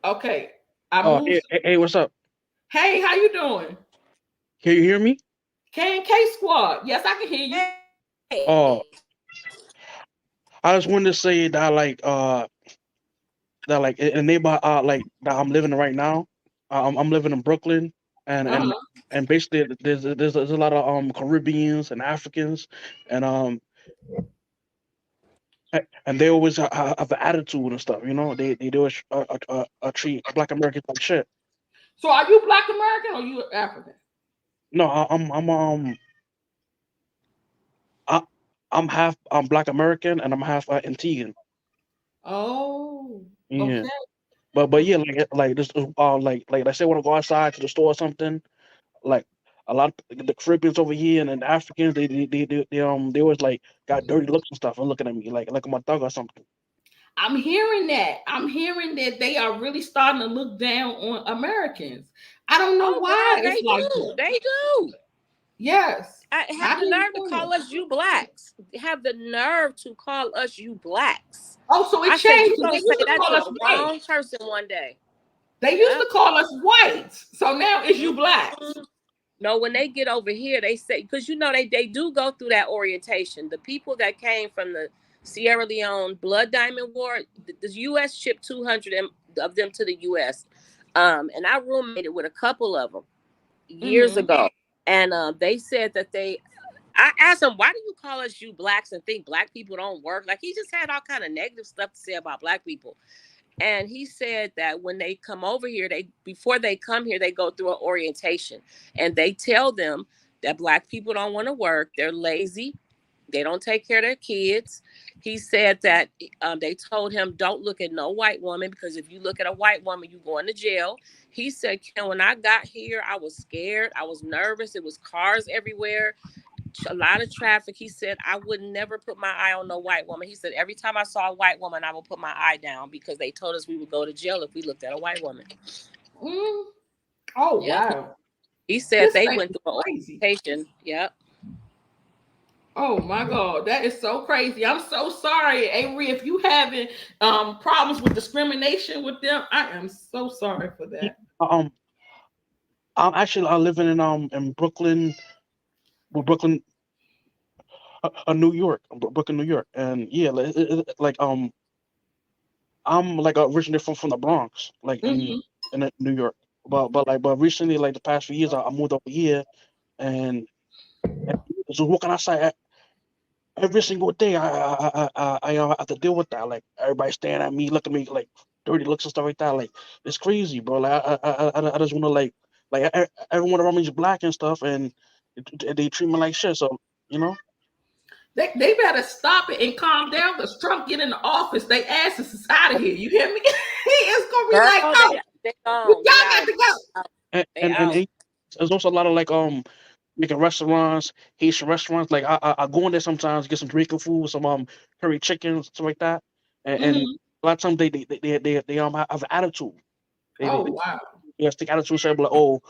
Okay. Hey, what's up? Hey, how you doing? Can you hear me? K Squad. Yes, I can hear you. Hey. Oh, I just wanted to say that in the neighborhood that I'm living in right now. I'm living in Brooklyn, and basically there's a lot of Caribbeans and Africans, and they always have an attitude and stuff. You know, they always treat Black Americans like shit. So are you Black American or you African? No, I'm Black American and I'm half Antiguan. Oh, yeah. Okay. But yeah, like this like I say when I go outside to the store or something, like a lot of the Caribbeans over here and the Africans, they always like got dirty looks and stuff and looking at me like I'm a thug or something. I'm hearing that. I'm hearing that they are really starting to look down on Americans. I don't know why God, it's like that. They do. Yes. I have the nerve to call us you blacks. Have the nerve to call us you blacks. Oh, so it changed. They used to call us wrong person one day. They used to call us whites. So now it's you blacks. No, when they get over here, they say, because you know they do go through that orientation. The people that came from the Sierra Leone Blood Diamond War, the U.S. shipped 200 of them to the U.S. And I roommated with a couple of them years ago. And they said that I asked him, why do you call us you blacks and think black people don't work? Like he just had all kind of negative stuff to say about black people. And he said that when they come over here, before they come here, they go through an orientation and they tell them that black people don't want to work. They're lazy. They don't take care of their kids. He said that they told him, don't look at no white woman because if you look at a white woman, you're going to jail. He said, when I got here, I was scared. I was nervous. It was cars everywhere. A lot of traffic. He said, I would never put my eye on no white woman. He said, every time I saw a white woman, I would put my eye down because they told us we would go to jail if we looked at a white woman. Oh, yeah. Wow. He said they went through an orientation. Yep. Oh my God, that is so crazy. I'm so sorry, Avery. If you having problems with discrimination with them, I am so sorry for that. Um, I'm actually living in Brooklyn, Brooklyn, New York, Brooklyn, New York, and yeah, I'm like originally from the Bronx, like Hmm. in New York, but recently, like the past few years, I moved over here, and, and so walking outside every single day, I have to deal with that. Like everybody staring at me, looking at me like dirty looks and stuff like that. Like it's crazy, bro. Like I just want to everyone around me is black and stuff, and they treat me like shit. So you know, They better stop it and calm down because Trump get in the office, they asses is out of here. You hear me? It's gonna be like, Girl, oh, they y'all gone. They got out. to go. They and out. there's also a lot of like making restaurants, Haitian restaurants. Like I go in there sometimes, get some Jamaican food, some curry chicken, stuff like that, and Hmm. a lot of times they have an attitude. They Oh wow. stick attitude, say like, oh,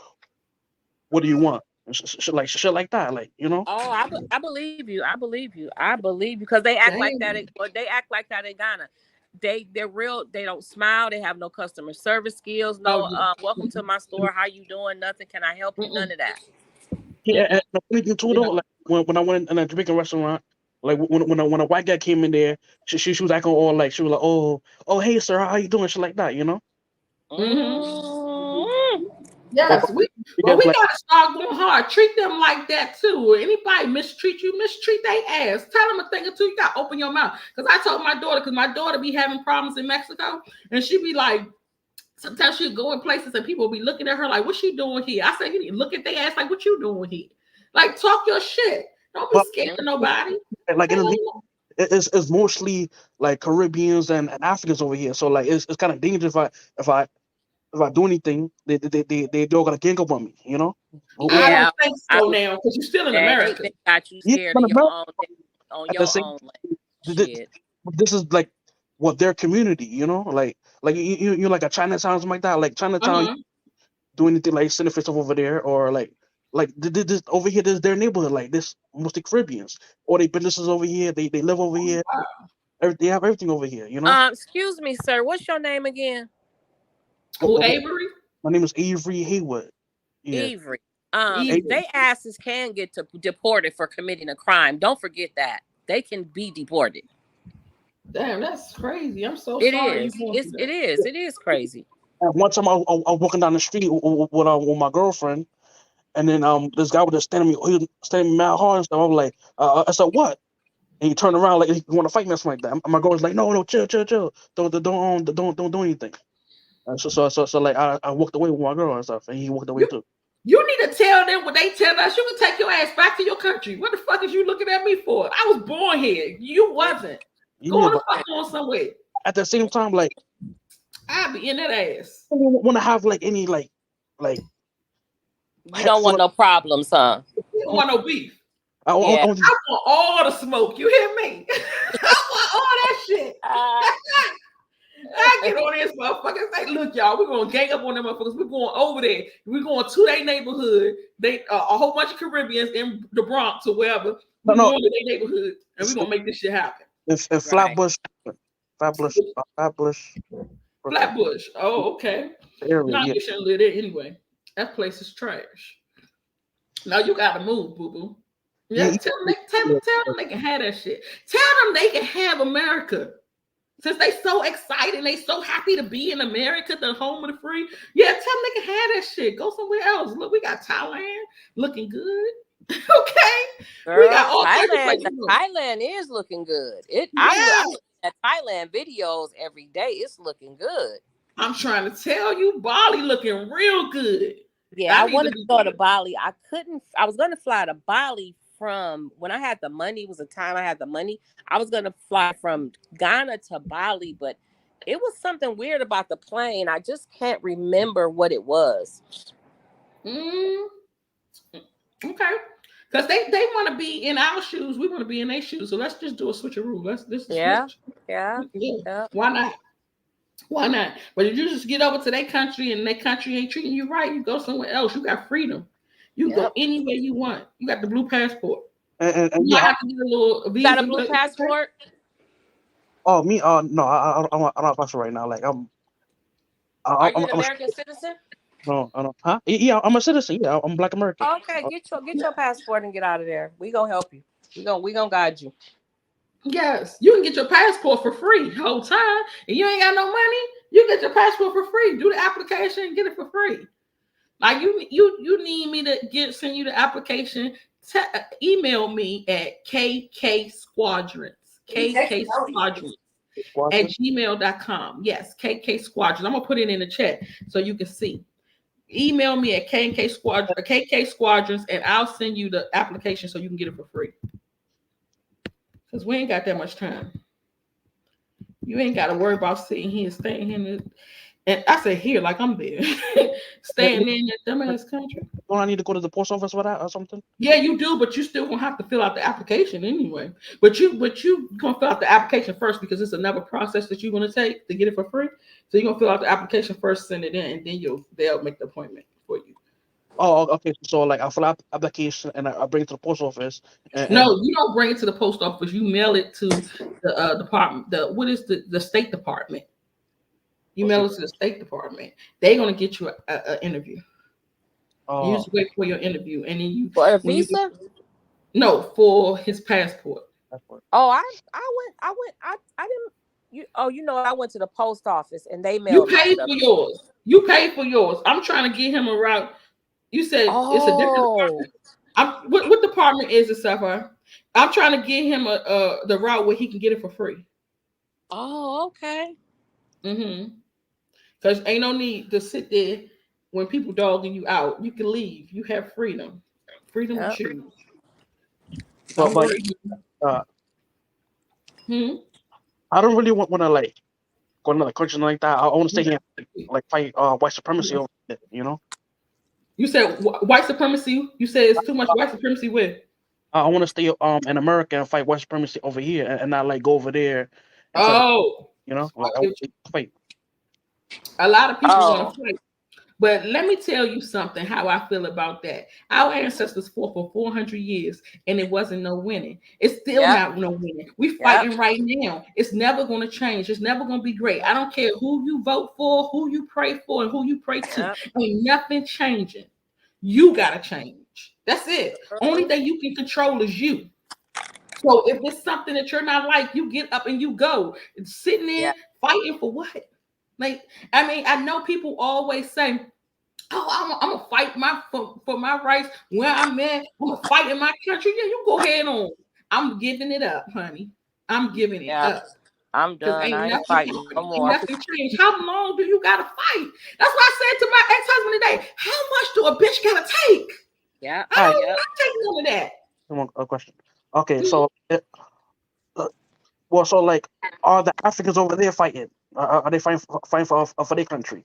what do you want? Shit like that, like Oh, I believe you. I believe you. I believe you because they act like that. Damn. Or they act like that in Ghana. They're real. They don't smile. They have no customer service skills. Oh No, yeah. welcome to my store. How you doing? Nothing. Can I help you? Mm-mm. None of that. yeah. Mm-mm. And the funny thing too You though, know. like when I went in a Jamaican restaurant, like when a white guy came in there, she was acting all like she was like, oh hey sir, how you doing? Shit like that, you know. Hmm. Mm. But Yes, well, because we like gotta start going hard. Treat them like that too. Anybody mistreat you, mistreat they ass. Tell them a thing or two. You gotta open your mouth. Because I told my daughter, because my daughter be having problems in Mexico, and she be like, sometimes she'll go in places and people will be looking at her like, "What's she doing here?" I said, "You need to look at their ass like, what you doing here? Like, talk your shit. Don't be but scared of nobody." like in the Hell it's mostly like Caribbeans and Africans over here. So like it's kind of dangerous if I if I do anything, they're all gonna gang up on me, you know. I When don't Yeah. think I, so now, because you're still in America. they got you yeah, scared when in your America, own on at the your same own land. th- th- Shit. this is like what their community, you know, like you like a Chinatown something like that. Like Chinatown, Uh-huh. do anything like send stuff over there or like this over here. This is their neighborhood. Like this mostly Caribbeans or they businesses over here. They live over Oh, here. wow. They have everything over here, you know. Excuse me, sir. What's your name again? Who, Oh, Avery? my name is Avery Haywood. Yeah. Avery. Avery. They asses can get deported for committing a crime. Don't forget that. They can be deported. Damn, that's crazy. I'm so It sorry you is. going through It that. is. It is crazy. And one time I was walking down the street with my girlfriend, and then this guy was just standing me, he was standing me mad hard and stuff. I was like, I said what? And he turned around like he want to fight me or something like that. And my girl was like, no, chill, chill. Don't do anything. So like I walked away with my girl and stuff, and he walked away You too. you need to tell them what they tell us. You can take your ass back to your country. What the fuck is you looking at me for? I was born here. You Yeah. wasn't. Go Yeah, on the but fuck on somewhere. at the same time, like I'll be in that ass. I don't want to have like any like You don't hateful. want no problems, huh? You don't want no beef. I Yeah. want I want all the smoke. You hear me? I want all that shit. Uh, I get on this motherfucker and say, look, y'all, we're gonna gang up on them motherfuckers. We're going over there. We're going to their neighborhood. They a whole bunch of Caribbeans in the Bronx or wherever. no We're no. going to their neighborhood and we're It's, gonna make this shit happen. it's right. Flatbush, Brooklyn Flatbush. Oh, okay. area. No, Yeah, you shouldn't live there anyway. That place is trash. Now you gotta move, boo boo. yeah, Yeah, tell them they can have that shit. Tell them they can have America. Since they so excited, they so happy to be in America, the home of the free. Yeah, tell them they can have that shit. Go somewhere else. Look, we got Thailand looking good. Okay, we got Girl, all types of Thailand. places. Thailand is looking good. Yeah, I'm looking at Thailand videos every day. It's looking good. I'm trying to tell you, Bali looking real good. Yeah, I I need to wanted to be. go to Bali. I couldn't. I was going to fly to Bali from when I had the money. It was a time I had the money. I was going to fly from Ghana to Bali, but it was something weird about the plane. I just can't remember what it was. Mm, okay. Because they want to be in our shoes, we want to be in their shoes. So let's just do a switcheroo. Let's just Yeah, switch. yeah, Yeah. yeah. Why not? Why not? But if you just get over to their country and their country ain't treating you right, you go somewhere else. You got freedom. You can go Yep. anywhere you want. You got the blue passport. And You yeah. have to get a little visa. Got a blue passport? Oh, me? No, I don't have a passport right now. Like Are you an I'm a, American citizen? no, I don't. Huh? Yeah, I'm a citizen. Yeah, I'm Black American. Okay, get your passport and get out of there. We gonna help you. We gonna guide you. Yes, you can get your passport for free the whole time, and you ain't got no money. You get your passport for free. Do the application and get it for free. Like you need me to send you the application. Email me at kksquadrons at gmail.com. Yes, kksquadrons. I'm gonna put it in the chat so you can see. Email me at KK Squadrons, and I'll send you the application so you can get it for free. Because we ain't got that much time. You ain't got to worry about sitting here, staying here. And I say here, like I'm there. Staying in that dumbass country. Don't I need to go to the post office for that or something? Yeah, you do, but you still gonna have to fill out the application anyway. But you gonna fill out the application first because it's another process that you're gonna take to get it for free. So you're gonna fill out the application first, send it in, and then they'll make the appointment for you. Oh, okay. So like I fill out application and I bring it to the post office. No, you don't bring it to the post office. You mail it to the department. The State Department. You mail it to the State Department. They're gonna get you an interview. You just wait for your interview, and then you for a visa. No, for his passport. Oh, I didn't. I went to the post office and they mailed. You paid for yours. You paid for yours. I'm trying to get him a route. You said it's a different department. What department is it, Sapphire? I'm trying to get him the route where he can get it for free. Oh, okay. Because ain't no need to sit there when people dogging you out. You can leave. You have freedom. Freedom to choose. I don't really want to like go to another country like that. I want to stay here, like fight white supremacy over it, you know. You said white supremacy. You said it's too much white supremacy with. I want to stay in America and fight white supremacy over here and not like go over there. You know, like I fight. A lot of people want to fight. But let me tell you something, how I feel about that. Our ancestors fought for 400 years and it wasn't no winning. It's still not no winning. We're fighting right now. It's never going to change. It's never going to be great. I don't care who you vote for, who you pray for, and who you pray to. Ain't nothing changing. You got to change. That's it. Only thing you can control is you. So if it's something that you're not like, you get up and you go. It's sitting there fighting for what? Like, I mean, I know people always say, "Oh, I'm gonna fight for my rights where I'm at. I'm gonna fight in my country." Yeah, you go ahead on. I'm giving it up, honey. I'm giving it up. I'm done. I ain't fighting no more. Nothing changed. How long do you gotta fight? That's what I said to my ex-husband today. How much do a bitch gotta take? Yeah, I don't take none of that. A question. Okay, so so like, are the Africans over there fighting? Are they fighting for their country?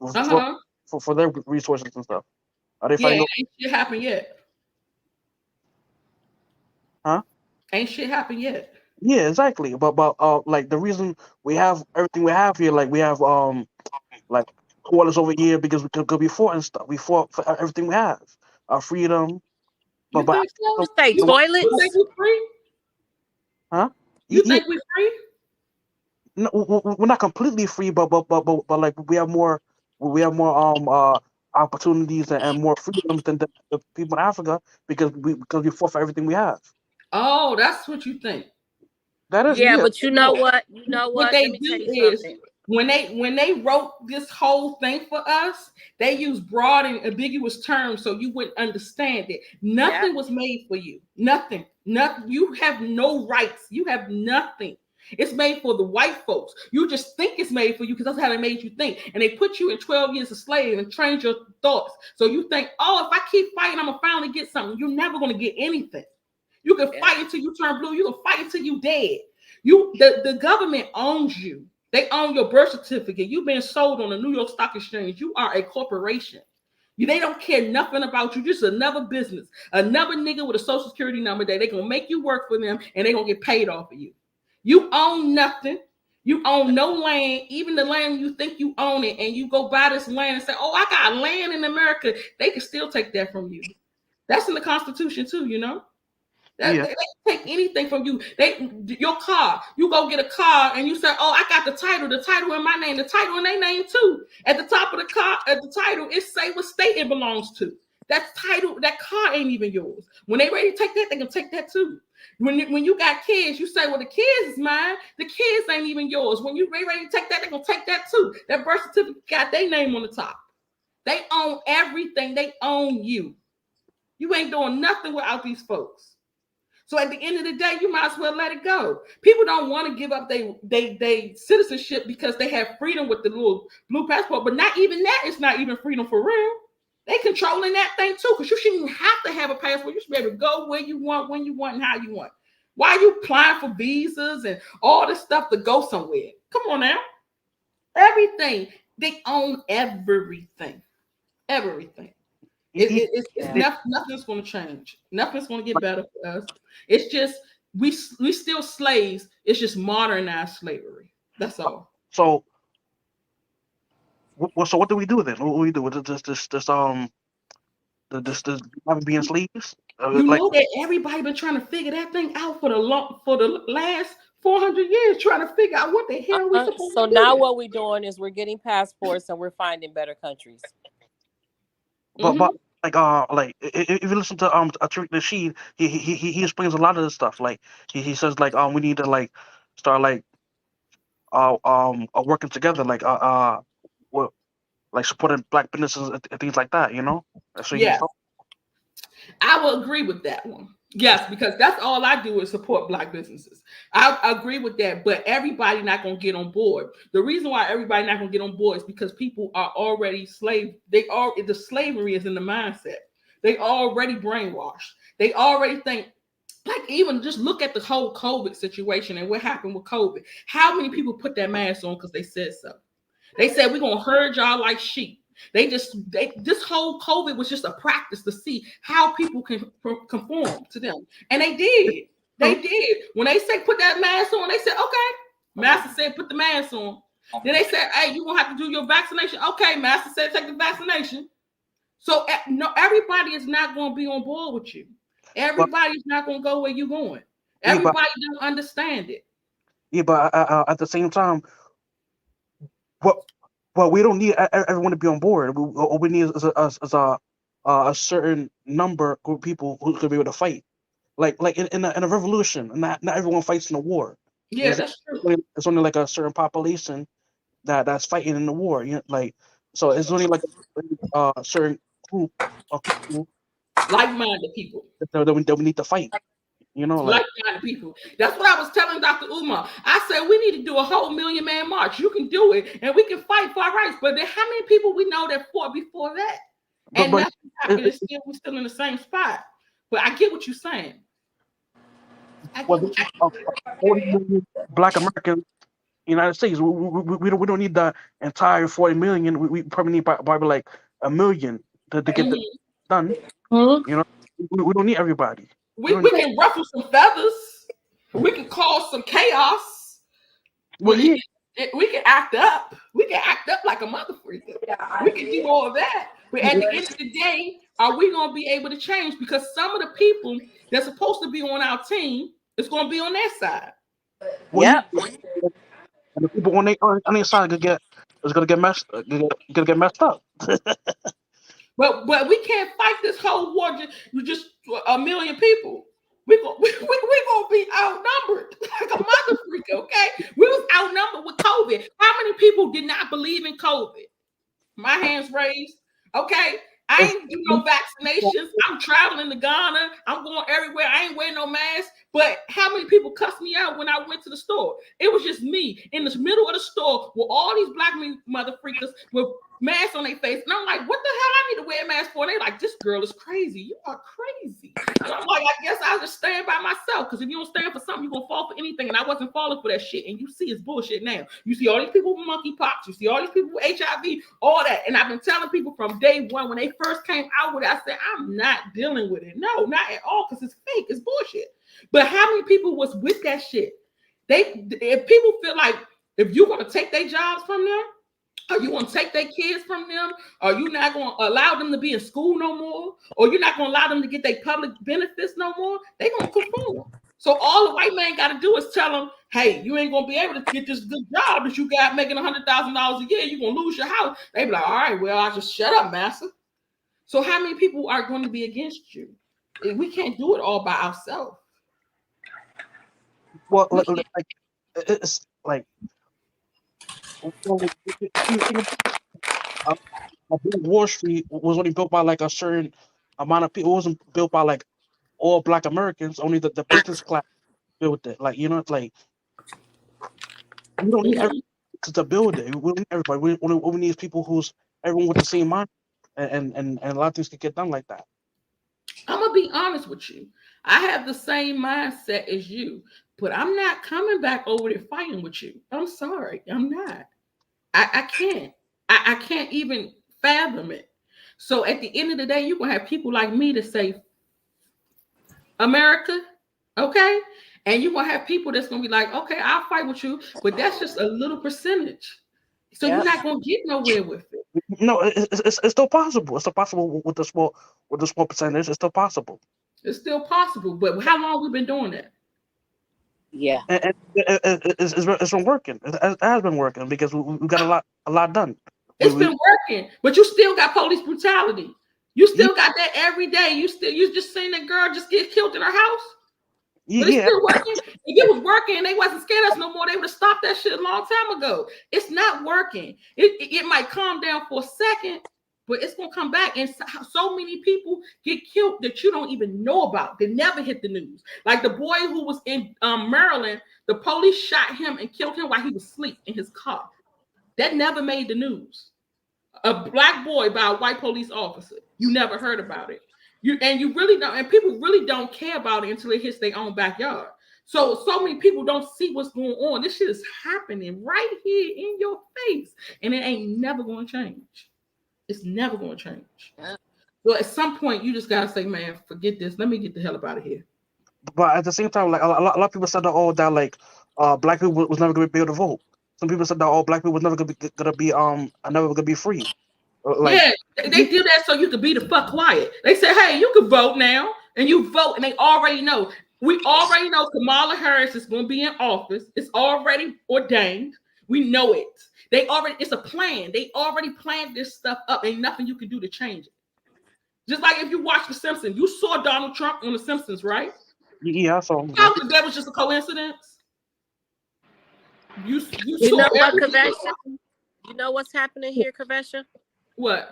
For their resources and stuff? Are they fighting? Ain't shit happened yet. Huh? Ain't shit happened yet. Yeah, exactly. But like the reason we have everything we have here, like we have like toilets over here because we fought and stuff. We fought for everything we have, our freedom. You think so? Say toilets. You think we free? Huh? You think we free? No, we're not completely free, but like we have more opportunities and more freedoms than the people in Africa because we fought for everything we have. Oh, that's what you think. That is but you know what? What they do is when they wrote this whole thing for us, they used broad and ambiguous terms so you wouldn't understand it. Nothing was made for you. Nothing. You have no rights. You have nothing. It's made for the white folks. You just think it's made for you because that's how they made you think. And they put you in 12 years of slave and trained your thoughts. So you think, oh, if I keep fighting, I'm going to finally get something. You're never going to get anything. You can fight until you turn blue. You can fight until you dead. The government owns you. They own your birth certificate. You've been sold on the New York Stock Exchange. You are a corporation. They don't care nothing about you. Just another business. Another nigga with a social security number that they're going to make you work for them and they're going to get paid off of you. You own nothing. You own no land. Even the land you think you own it, and you go buy this land and say, oh, I got land in America. They can still take that from you. That's in the Constitution too, you know? Yeah. They take anything from you. Your car, you go get a car and you say, "Oh, I got the title in my name, the title in their name too." At the top of the car, at the title, it say what state it belongs to. That title, that car ain't even yours. When they ready to take that, they can take that too. When you got kids, you say, "Well, the kids is mine." The kids ain't even yours. When you ready to take that, they gonna take that too. That birth certificate got their name on the top. They own everything. They own you. You ain't doing nothing without these folks. So at the end of the day, you might as well let it go. People don't want to give up they citizenship because they have freedom with the little blue passport, but not even that is not even freedom for real. They controlling that thing too, because you shouldn't even have to have a passport. You should be able to go where you want, when you want, and how you want. Why are you applying for visas and all this stuff to go somewhere? Come on now. Everything. They own everything. Everything. Nothing's going to change. Nothing's going to get better for us. It's just we still slaves. It's just modernized slavery. That's all. So, so what do we do then? What do we do with this having being slaves? You know that everybody been trying to figure that thing out for the last 400 years, trying to figure out what the hell we supposed to do. So now what we're doing is we're getting passports and we're finding better countries. But like if you listen to Tariq Nasheed, he explains a lot of this stuff. Like he says like we need to like start like working together what like supporting black businesses and things like that, you know. So yeah, I will agree with that one. Yes, because that's all I do is support black businesses. I agree with that, but everybody not gonna get on board. The reason why everybody not gonna get on board is because people are already slave. The slavery is in the mindset. They already brainwashed. They already think. Like even just look at the whole COVID situation and what happened with COVID. How many people put that mask on because they said so? They said we're gonna herd y'all like sheep. This whole COVID was just a practice to see how people can conform to them, and they did. They did. When they say put that mask on, they said okay. Master said put the mask on. Then they said, hey, you gonna have to do your vaccination. Okay, Master said take the vaccination. So no, everybody is not gonna be on board with you. Everybody's not gonna go where you're going. Everybody don't understand it. Yeah, but at the same time, what we don't need everyone to be on board. All we need is a certain number of people who could be able to fight. Like in a revolution, not everyone fights in a war. Yeah, that's true. It's only like a certain population that's fighting in the war. You know, like so it's only like a certain group of people, like-minded people that we need to fight. You know, like-minded people. That's what I was telling Dr. Umar. I said we need to do a whole 1,000,000-man march. You can do it, and we can fight for our rights. But then how many people we know that fought before that? And nothing happened. We're still in the same spot. But I get what you're saying. 40 million Black Americans, United States. We don't need the entire 40 million. We probably need probably like 1 million to get that done. You know, we don't need everybody. We can ruffle some feathers. We can cause some chaos. Well, yeah. We can act up. We can act up like a mother freaker. We can do all of that. But at the end of the day, are we going to be able to change? Because some of the people that's supposed to be on our team is going to be on their side. Well, yeah. And the people on their side is gonna get messed up. But we can't fight this whole war just 1 million people. We're gonna be outnumbered like a mother freak, okay? We was outnumbered with COVID. How many people did not believe in COVID? My hands raised. Okay. I ain't do no vaccinations. I'm traveling to Ghana. I'm going everywhere. I ain't wearing no mask. But how many people cussed me out when I went to the store? It was just me in the middle of the store with all these black mother freakers with masks on their face. And I'm like, what the hell I need to wear a mask for? And they're like, this girl is crazy. You are crazy. And I'm like, I guess I'll just stand by myself. Because if you don't stand for something, you're going to fall for anything. And I wasn't falling for that shit. And you see it's bullshit now. You see all these people with monkeypox. You see all these people with HIV, all that. And I've been telling people from day one when they first came out with it, I said, I'm not dealing with it. No, not at all. Because it's fake. It's bullshit. But how many people was with that shit? If people feel like if you're going to take their jobs from them, Are you going to take their kids from them? Are you not going to allow them to be in school no more? Or you're not going to allow them to get their public benefits no more? They're going to conform. So all the white man got to do is tell them, hey, you ain't going to be able to get this good job that you got making $100,000 a year. You're going to lose your house. They be like, all right, well, I just shut up, massa. So how many people are going to be against you? We can't do it all by ourselves. Well, like it's like, well, if you think about Wall Street was only built by like a certain amount of people. It wasn't built by like all Black Americans. Only the business class built it. Like, it's like we don't need everybody to build it. We don't need everybody. We need people who's everyone with the same mind, and a lot of things can get done like that. I'm gonna be honest with you. I have the same mindset as you, but I'm not coming back over there fighting with you. I'm sorry, I'm not. I can't. I can't even fathom it. So at the end of the day, you're gonna have people like me to say, America, okay? And you're gonna have people that's gonna be like, okay, I'll fight with you, but that's just a little percentage. So you're not gonna get nowhere with it. No, it's still possible. It's still possible with the small percentage. It's still possible. It's still possible, but how long we been doing that? Yeah. And it's been working. It has been working because we got a lot done. It's been working, but you still got police brutality. You still got that every day. You just seen that girl just get killed in her house. But it's still working. If it was working and they wasn't scared of us no more, they would have stopped that shit a long time ago. It's not working. It might calm down for a second, but it's gonna come back. And so many people get killed that you don't even know about. They never hit the news. Like the boy who was in Maryland, the police shot him and killed him while he was asleep in his car. That never made the news. A black boy by a white police officer. You never heard about it. You really don't, and people really don't care about it until it hits their own backyard. So many people don't see what's going on. This shit is happening right here in your face, and it ain't never going to change. It's never going to change. So at some point, you just gotta say, "Man, forget this. Let me get the hell up out of here." But at the same time, like a lot of people said that that like black people was never gonna be able to vote. Some people said that black people was never gonna be free. Yeah, they do that so you could be the fuck quiet. They say, hey, you can vote now, and you vote, and they already know. We already know Kamala Harris is going to be in office. It's already ordained. We know it. It's a plan. They already planned this stuff up. Ain't nothing you can do to change it. Just like if you watch The Simpsons, you saw Donald Trump on The Simpsons, right? Yeah, so that was just a coincidence. You saw know what, Kavesha? You know what's happening here, Kavesha? What?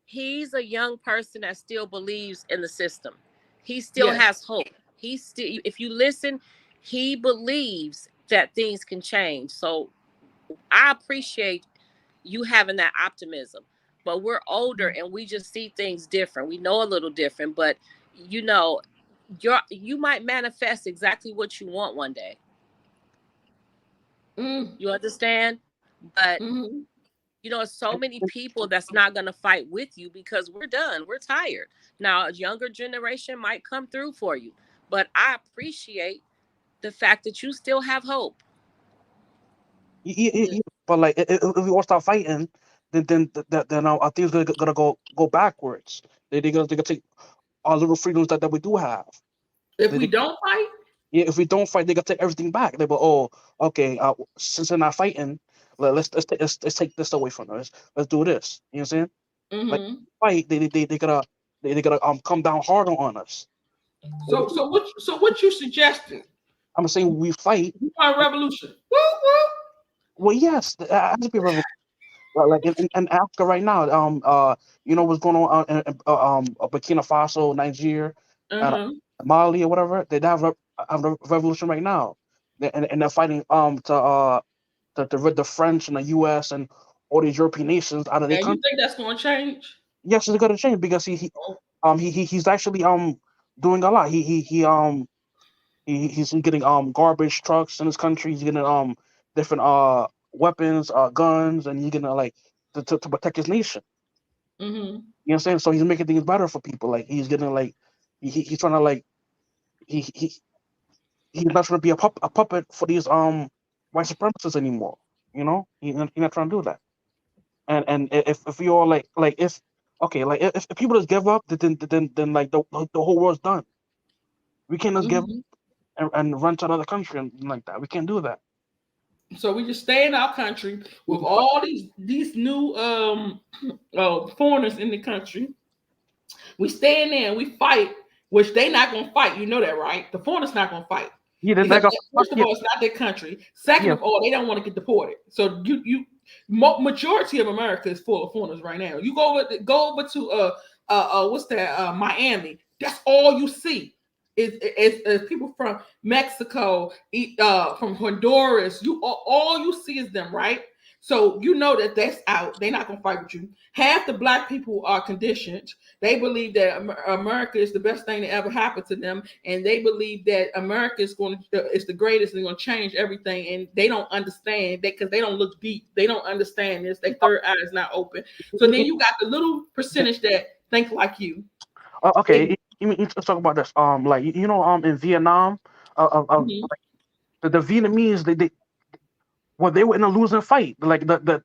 He's a young person that still believes in the system. He still has hope. If you listen, he believes that things can change. So I appreciate you having that optimism. But we're older and we just see things different. We know a little different, but you might manifest exactly what you want one day. You understand? But so many people that's not going to fight with you because we're done. We're tired. Now, a younger generation might come through for you, but I appreciate the fact that you still have hope. Yeah. But like, if we all start fighting, then our things gonna go backwards. They're gonna take our little freedoms that we do have. If we don't fight? Yeah, if we don't fight, they're gonna take everything back. They go, okay, since they're not fighting, let's take this away from us. Let's do this. You know what I'm saying? Like fight, they gotta come down harder on us. So what you suggesting? I'm saying we fight. You want a revolution? Woo, woo. Well, yes, there has to be a revolution. Like in Africa right now, what's going on in Burkina Faso, Nigeria, Mali or whatever. They have a revolution right now, and they're fighting to rid the French and the U.S. and all these European nations out of their country. You think that's going to change? Yes, it's going to change because he's actually doing a lot. He's getting garbage trucks in his country. He's getting different weapons, guns, and he's gonna like to protect his nation. You know what I'm saying? So he's making things better for people. Like he's getting like he's trying to like he's not trying to be a puppet for these white supremacists anymore. He's not trying to do that. And if we all like it's okay, like if people just give up, then like the whole world's done. We can't just give up Mhm. and run to another country and like that. We can't do that. So we just stay in our country We with can fight. all these new foreigners in the country. We stay in there and we fight, which they not gonna fight. You know that, right? The foreigners not gonna fight Yeah, because first of yeah, all, it's not their country. Second yeah, of all, they don't want to get deported. So majority of America is full of foreigners right now. You go over to what's that Miami? That's all you see. Is people from Mexico, from Honduras. All you see is them, right? So you know that that's out. They're not gonna fight with you. Half the black people are conditioned. They believe that America is the best thing that ever happened to them, and they believe that America is the greatest and going to change everything. And they don't understand that because they don't look deep. They don't understand this. Their third eye is not open. So then you got the little percentage that think like you. okay. Let's talk about this. Like in Vietnam, Mhm. the Vietnamese, they were in a losing fight. Like the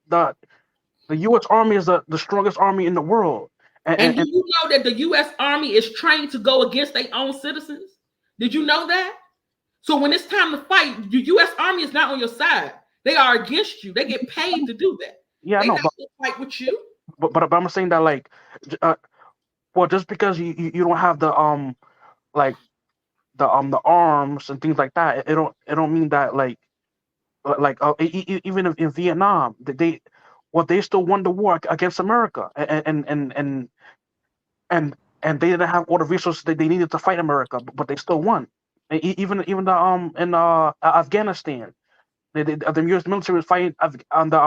U.S. Army is the strongest army in the world, And do and you know that the U.S. Army is trained to go against their own citizens? Did you know that? So when it's time to fight, the U.S. Army is not on your side. They are against you. They get paid to do that. yeah, I They know, not going to fight with you. but I'm saying that like, uh, well, just because you don't have the like the arms and things like that, it don't mean that like even in Vietnam, they still won the war against America, and and they didn't have all the resources that they needed to fight America, but they still won. Even the in Afghanistan, the U.S. military was fighting on the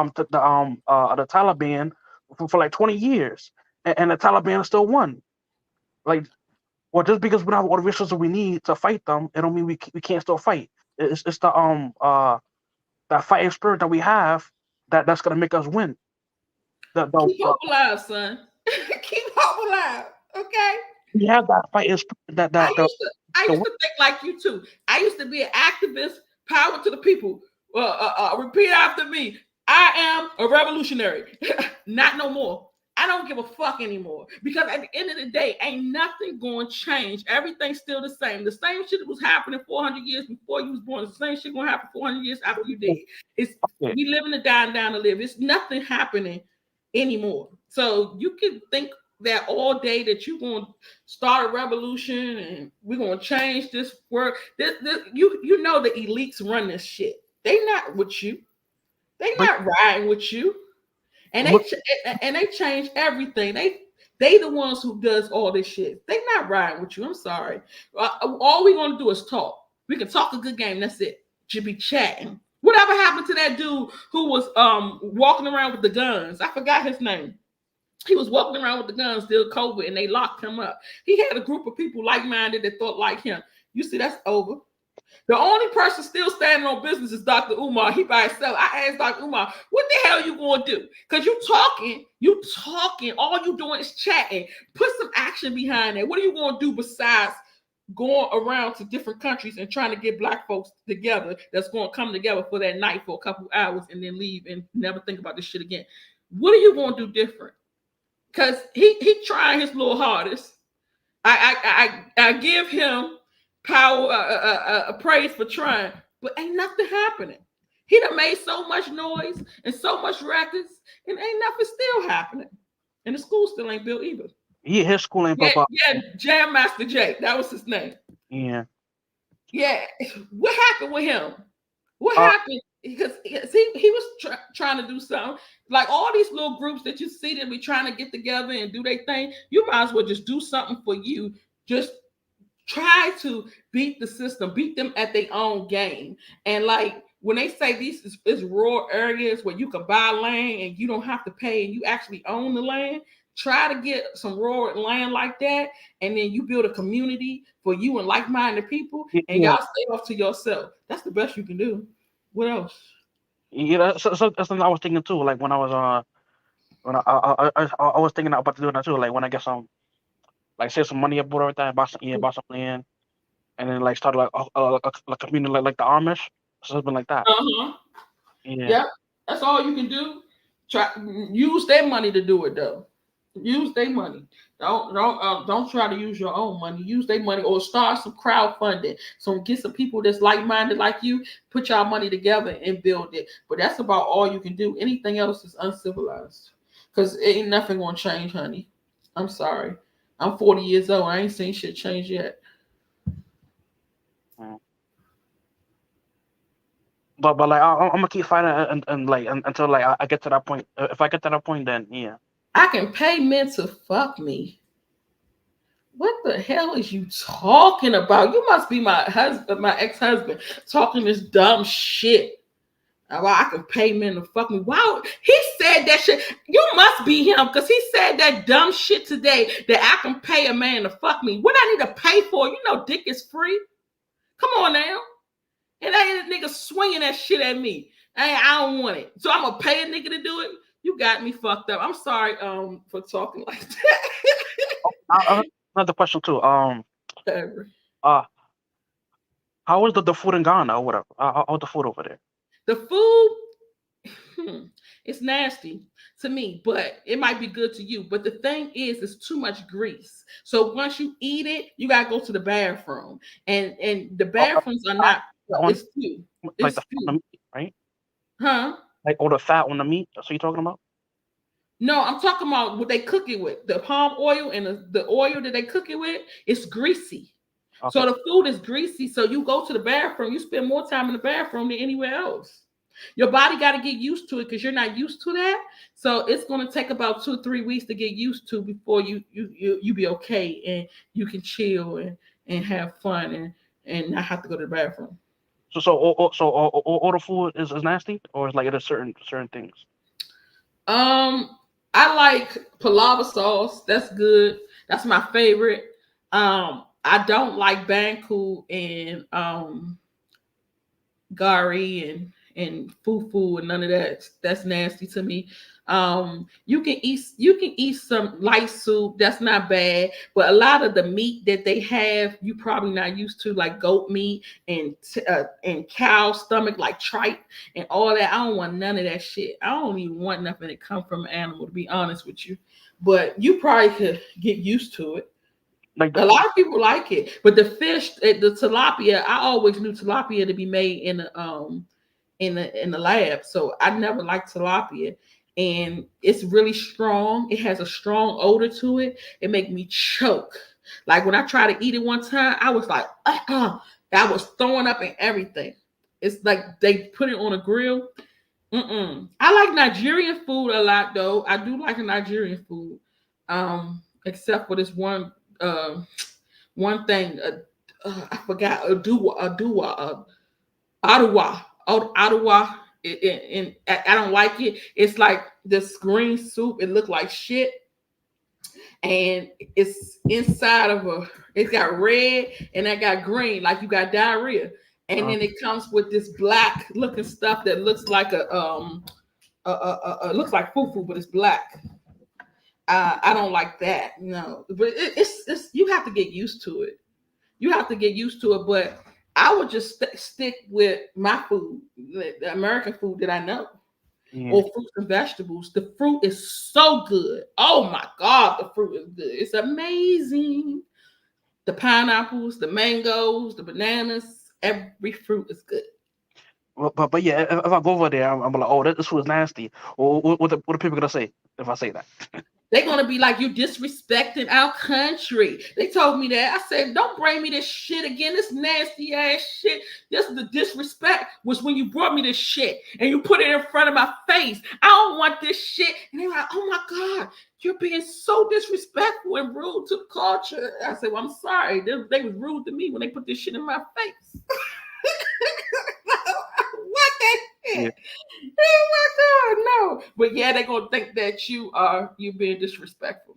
Taliban for like 20 years, and the Taliban still won. Like, well, just because we don't have all the resources we need to fight them, it don't mean we can't still fight. It's the that fighting spirit that we have that's gonna make us win. Keep hope alive, son. Keep hope alive. Okay. We have that fighting spirit I used to I the used to think like you too. I used to be an activist. Power to the people. Repeat after me. I am a revolutionary. Not no more. I don't give a fuck anymore because at the end of the day, ain't nothing going to change. Everything's still the same. The same shit that was happening 400 years before you was born. The same shit gonna happen 400 years after you dead. It's yeah. we living to die and down to live. It's nothing happening anymore. So you can think that all day that you're going to start a revolution and we're going to change this world. You know the elites run this shit. They not with you. They But not riding with you. And but they change everything. They the ones who does all this shit. They not riding with you. I'm sorry. All we gonna do is talk. We can talk a good game. That's it. Should be chatting. Whatever happened to that dude who was walking around with the guns? I forgot his name. He was walking around with the guns, still COVID, and they locked him up. He had a group of people like-minded that thought like him. You see, that's over. The only person still standing on business is Dr. Umar. He by himself. I asked Dr. Umar, what the hell are you going to do? Because you talking, all you doing is chatting. Put some action behind that. What are you going to do besides going around to different countries and trying to get black folks together that's going to come together for that night for a couple hours and then leave and never think about this shit again? What are you going to do different? Because he trying his little hardest. I give him power praise for trying, but ain't nothing happening. He done made so much noise and so much records, and ain't nothing still happening. And the school still ain't built either. his school ain't Yeah, built up. yeah, Jam Master Jake, that was his name. Yeah. Yeah, what happened with him? What Uh, happened? Because he was trying to do something. Like all these little groups that you see that be trying to get together and do their thing, you might as well just do something for you. Just try to beat the system, beat them at their own game. And like when they say these is rural areas where you can buy land and you don't have to pay and you actually own the land, try to get some rural land like that, and then you build a community for you and like-minded people, and yeah. y'all stay off to yourself. That's the best you can do. What else? Yeah. So that's something I was thinking too. Like when I was I was thinking about doing that too. Like when I get some like save some money up or everything, buy some land, and then like start like a community like the Amish, something like that. Uh-huh. Yeah. Yep. That's all you can do. Try use their money to do it though. Use their money. Don't try to use your own money. Use their money or start some crowdfunding. So get some people that's like minded like you. Put y'all money together and build it. But that's about all you can do. Anything else is uncivilized. Cause ain't nothing gonna change, honey. I'm sorry. I'm 40 years old. I ain't seen shit change yet. But like I'm gonna keep fighting and like until like I get to that point. If I get to that point, then yeah. I can pay men to fuck me. What the hell is you talking about? You must be my husband, my ex-husband, talking this dumb shit. About I can pay men to fuck me. Wow, he said that shit. You must be him because he said that dumb shit today that I can pay a man to fuck me. What I need to pay for? You know, dick is free. Come on now. And ain't a nigga swinging that shit at me. I don't want it. So I'm gonna pay a nigga to do it. You got me fucked up. I'm sorry for talking like that. Another question too. Whatever. How was the food in Ghana or whatever? How's the food over there? The food, it's nasty to me, but it might be good to you. But the thing is, it's too much grease. So once you eat it, you gotta go to the bathroom, and the bathrooms are not. It's few. Like the fat on the meat, right? Huh? Like all the fat on the meat. That's what you're talking about? No, I'm talking about what they cook it with. The palm oil and the oil that they cook it with, it's greasy. Okay. So the food is greasy. So you go to the bathroom, you spend more time in the bathroom than anywhere else. Your body got to get used to it because you're not used to that. So it's going to take about 2-3 weeks to get used to before you be okay and you can chill and have fun and not have to go to the bathroom. So all the food is nasty, or is like it is certain things? I like palava sauce. That's good. That's my favorite. I don't like banku and gari and fufu and none of that. That's nasty to me. You can eat some light soup. That's not bad. But a lot of the meat that they have, you probably not used to, like goat meat and cow stomach, like tripe and all that. I don't want none of that shit. I don't even want nothing that come from an animal, to be honest with you. But you probably could get used to it. Like a lot of people like it, but the fish, the tilapia, I always knew tilapia to be made in the lab. So I never liked tilapia, and it's really strong. It has a strong odor to it. It make me choke. Like when I tried to eat it one time, I was like, I was throwing up and everything. It's like they put it on a grill. I like Nigerian food a lot, though. I do like a Nigerian food, except for this one thing. I forgot. Aduwa. And I don't like it. It's like this green soup. It looked like shit, and it's inside of it's got red and it got green, like you got diarrhea. And then it comes with this black looking stuff that looks like looks like fufu, but it's black. I don't like that. No, but it's you have to get used to it. You have to get used to it. But I would just stick with my food, the American food that I know, or fruits and vegetables. The fruit is so good. Oh my God, the fruit is good. It's amazing. The pineapples, the mangoes, the bananas, every fruit is good. But yeah, if I go over there, I'm like, oh, this food is nasty. Or what are people gonna say if I say that? They're going to be like, you disrespecting our country. They told me that. I said, don't bring me this shit again. This nasty ass shit. Just the disrespect was when you brought me this shit and you put it in front of my face. I don't want this shit. And they're like, oh my God, you're being so disrespectful and rude to the culture. I said, well, I'm sorry. They was rude to me when they put this shit in my face. What that shit? Oh my God, no. But yeah, they're gonna think that you being disrespectful.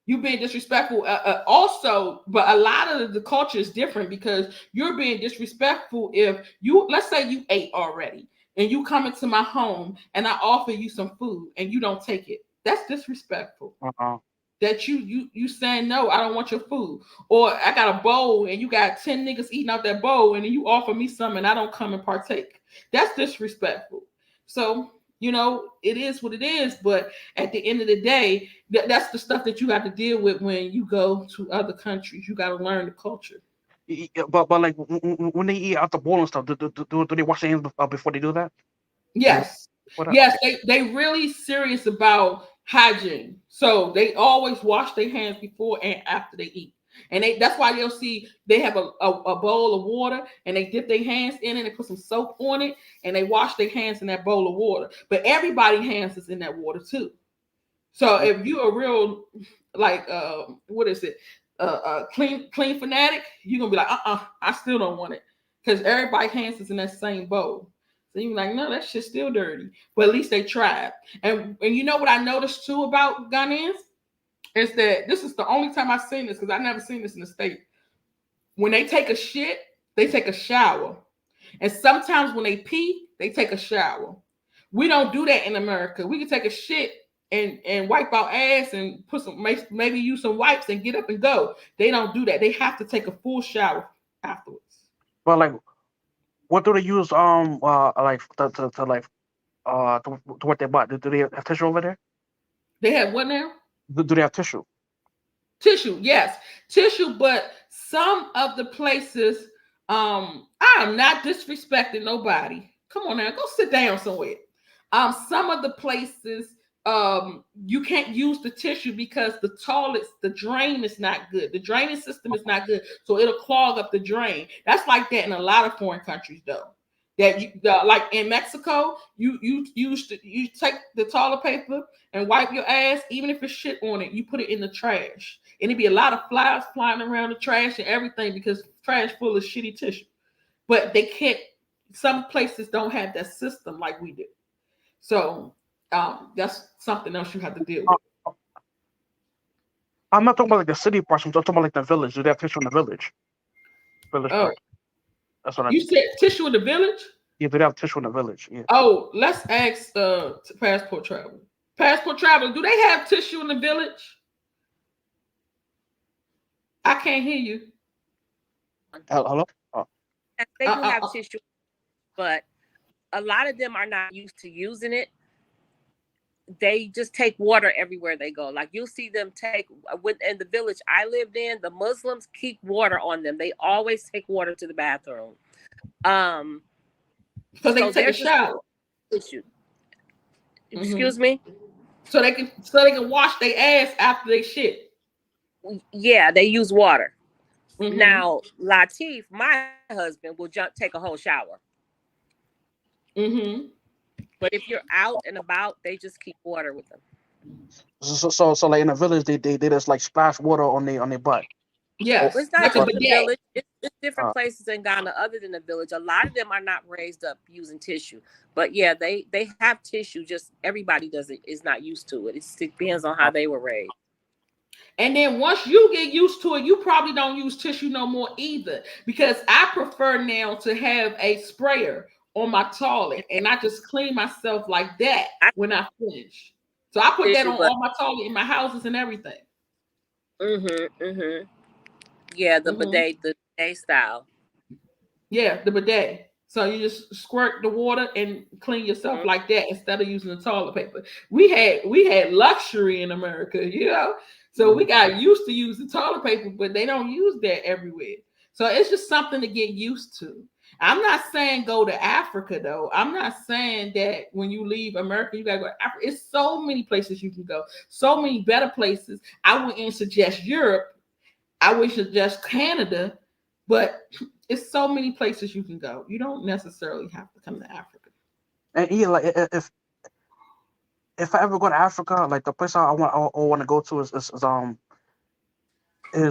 You being disrespectful. Also, but a lot of the culture is different because you're being disrespectful if you, let's say you ate already and you come into my home and I offer you some food and you don't take it. That's disrespectful. That you saying no, I don't want your food. Or I got a bowl and you got 10 niggas eating out that bowl and then you offer me some and I don't come and partake. That's disrespectful. So, it is what it is. But at the end of the day, that's the stuff that you have to deal with when you go to other countries. You got to learn the culture. But like when they eat out the bowl and stuff, do they wash their hands before they do that? Yes. Yes, they really serious about hygiene. So they always wash their hands before and after they eat. And that's why you'll see they have a bowl of water and they dip their hands in it and put some soap on it and they wash their hands in that bowl of water. But everybody's hands is in that water too. So if you're a real like what is it? Clean fanatic, you're gonna be like, I still don't want it. Because everybody's hands is in that same bowl. So you're like, no, that shit's still dirty. But at least they tried. And you know what I noticed too about Ghanaians? Is that this is the only time I've seen this, because I've never seen this in the States. When they take a shit, they take a shower. And sometimes when they pee, they take a shower. We don't do that in America. We can take a shit and wipe our ass and put some, maybe use some wipes and get up and go. They don't do that. They have to take a full shower afterwards. Well, like, what do they use? Like to like to what they bought? Do they have tissue over there? They have what now? Do they have tissue? Tissue, yes, tissue. But some of the places, I am not disrespecting nobody. Come on now, go sit down somewhere. Some of the places, you can't use the tissue because the drain is not good. The draining system is not good, so it'll clog up the drain. That's like that in a lot of foreign countries, though. Like in Mexico, you take the toilet paper and wipe your ass, even if it's shit on it. You put it in the trash, and it'd be a lot of flies flying around the trash and everything because trash full of shitty tissue. But they can't. Some places don't have that system like we do. So that's something else you have to deal with. I'm not talking about like the city parts. I'm talking about like the village. Do they have tissue in the village? Village part. That's what you said. Tissue in the village? Yeah, they have tissue in the village. Yeah. Oh, let's ask Passport Travel. Passport Travel, do they have tissue in the village? I can't hear you. Hello? Oh. They do have tissue, but a lot of them are not used to using it. They just take water everywhere they go. Like you'll see them take in the village I lived in, the Muslims keep water on them. They always take water to the bathroom. So they take a shower. Issue. Excuse me? So they can wash their ass after they shit. Yeah, they use water. Now, Latif, my husband, will take a whole shower. But if you're out and about, they just keep water with them. So like in the village, they just like splash water on their butt. Yes, it's not just the village. It's different places in Ghana other than the village. A lot of them are not raised up using tissue, but yeah, they have tissue. Just everybody is not used to it. It depends on how they were raised. And then once you get used to it, you probably don't use tissue no more either. Because I prefer now to have a sprayer on my toilet and I just clean myself like that when I finish. So I put that on all my toilet in my houses and everything. Yeah, the bidet, the bidet style. Yeah, the bidet. So you just squirt the water and clean yourself like that instead of using the toilet paper. We had luxury in America, so we got used to using toilet paper, but they don't use that everywhere. So it's just something to get used to. I'm not saying go to Africa though. I'm not saying that when you leave America, you gotta go to Africa. It's so many places you can go, so many better places. I wouldn't suggest Europe. I would suggest Canada, but it's so many places you can go. You don't necessarily have to come to Africa. And yeah, like if I ever go to Africa, like the place I want to go to is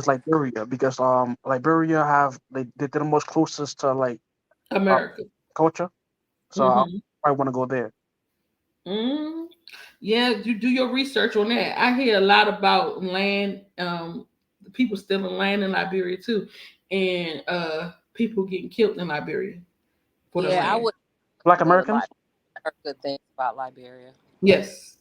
Liberia, because Liberia they're the most closest to like America culture, so I want to go there. Yeah, you do your research on that. I hear a lot about land, people stealing land in Liberia too, and people getting killed in Liberia for the land. I would. Black Americans. I heard good things about Liberia. Yes.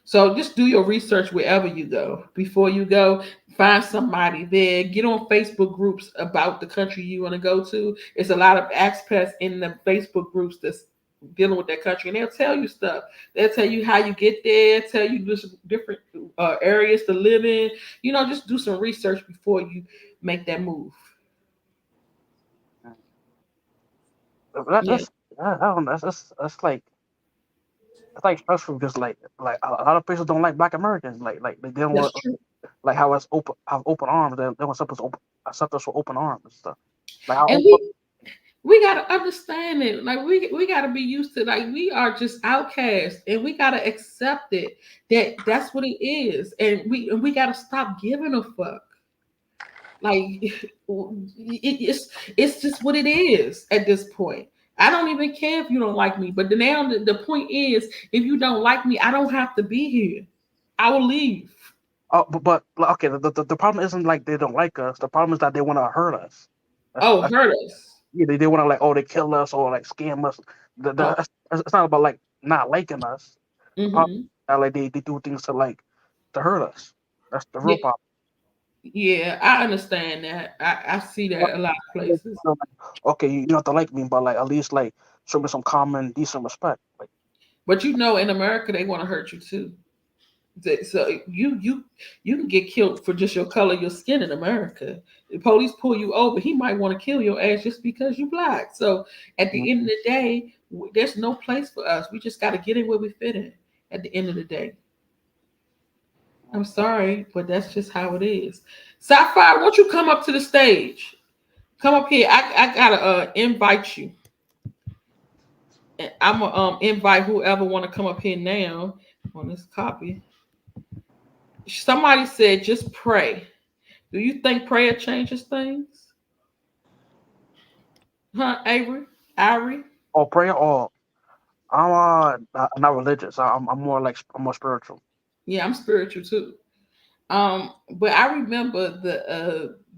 So just do your research wherever you go. Before you go, find somebody there. Get on Facebook groups about the country you want to go to. It's a lot of expats in the Facebook groups that's dealing with that country, and they'll tell you stuff. They'll tell you how you get there, tell you different areas to live in. Just do some research before you make that move. Yeah, I don't know. That's like it's like stressful because like a lot of places don't like Black Americans. Like they don't that's want true. like how it's open have open arms. They want something open accept us with open arms and stuff. Like how And open. we gotta understand it. Like we gotta be used to, like, we are just outcasts, and we gotta accept it that that's what it is, and we gotta stop giving a fuck. Like it's just what it is at this point. I don't even care if you don't like me, but now the point is, if you don't like me, I don't have to be here. I will leave. Like, okay, the problem isn't like they don't like us. The problem is that they want to hurt us. Oh, That's hurt us. yeah, they want to like they kill us or like scam us. Oh, It's not about like not liking us. The problem mm-hmm. is that, like they do things to hurt us. That's the real Yeah, problem. yeah, I understand that. I see that a lot of places. Okay, you don't have to like me, but like at least like show me some common decent respect. Like But in America, they want to hurt you too. So you can get killed for just your color of your skin in America. The police pull you over, he might want to kill your ass just because you black. So at the end of the day, there's no place for us. We just got to get in where we fit in. At the end of the day, I'm sorry, but that's just how it is. Sapphire, won't you come up to the stage? Come up here. I gotta invite you. And I'm gonna invite whoever want to come up here now on this copy. Somebody said just pray. Do you think prayer changes things? Huh, Avery? Irie? or prayer or I'm not religious. I'm more like I'm more spiritual. Yeah, I'm spiritual too. But I remember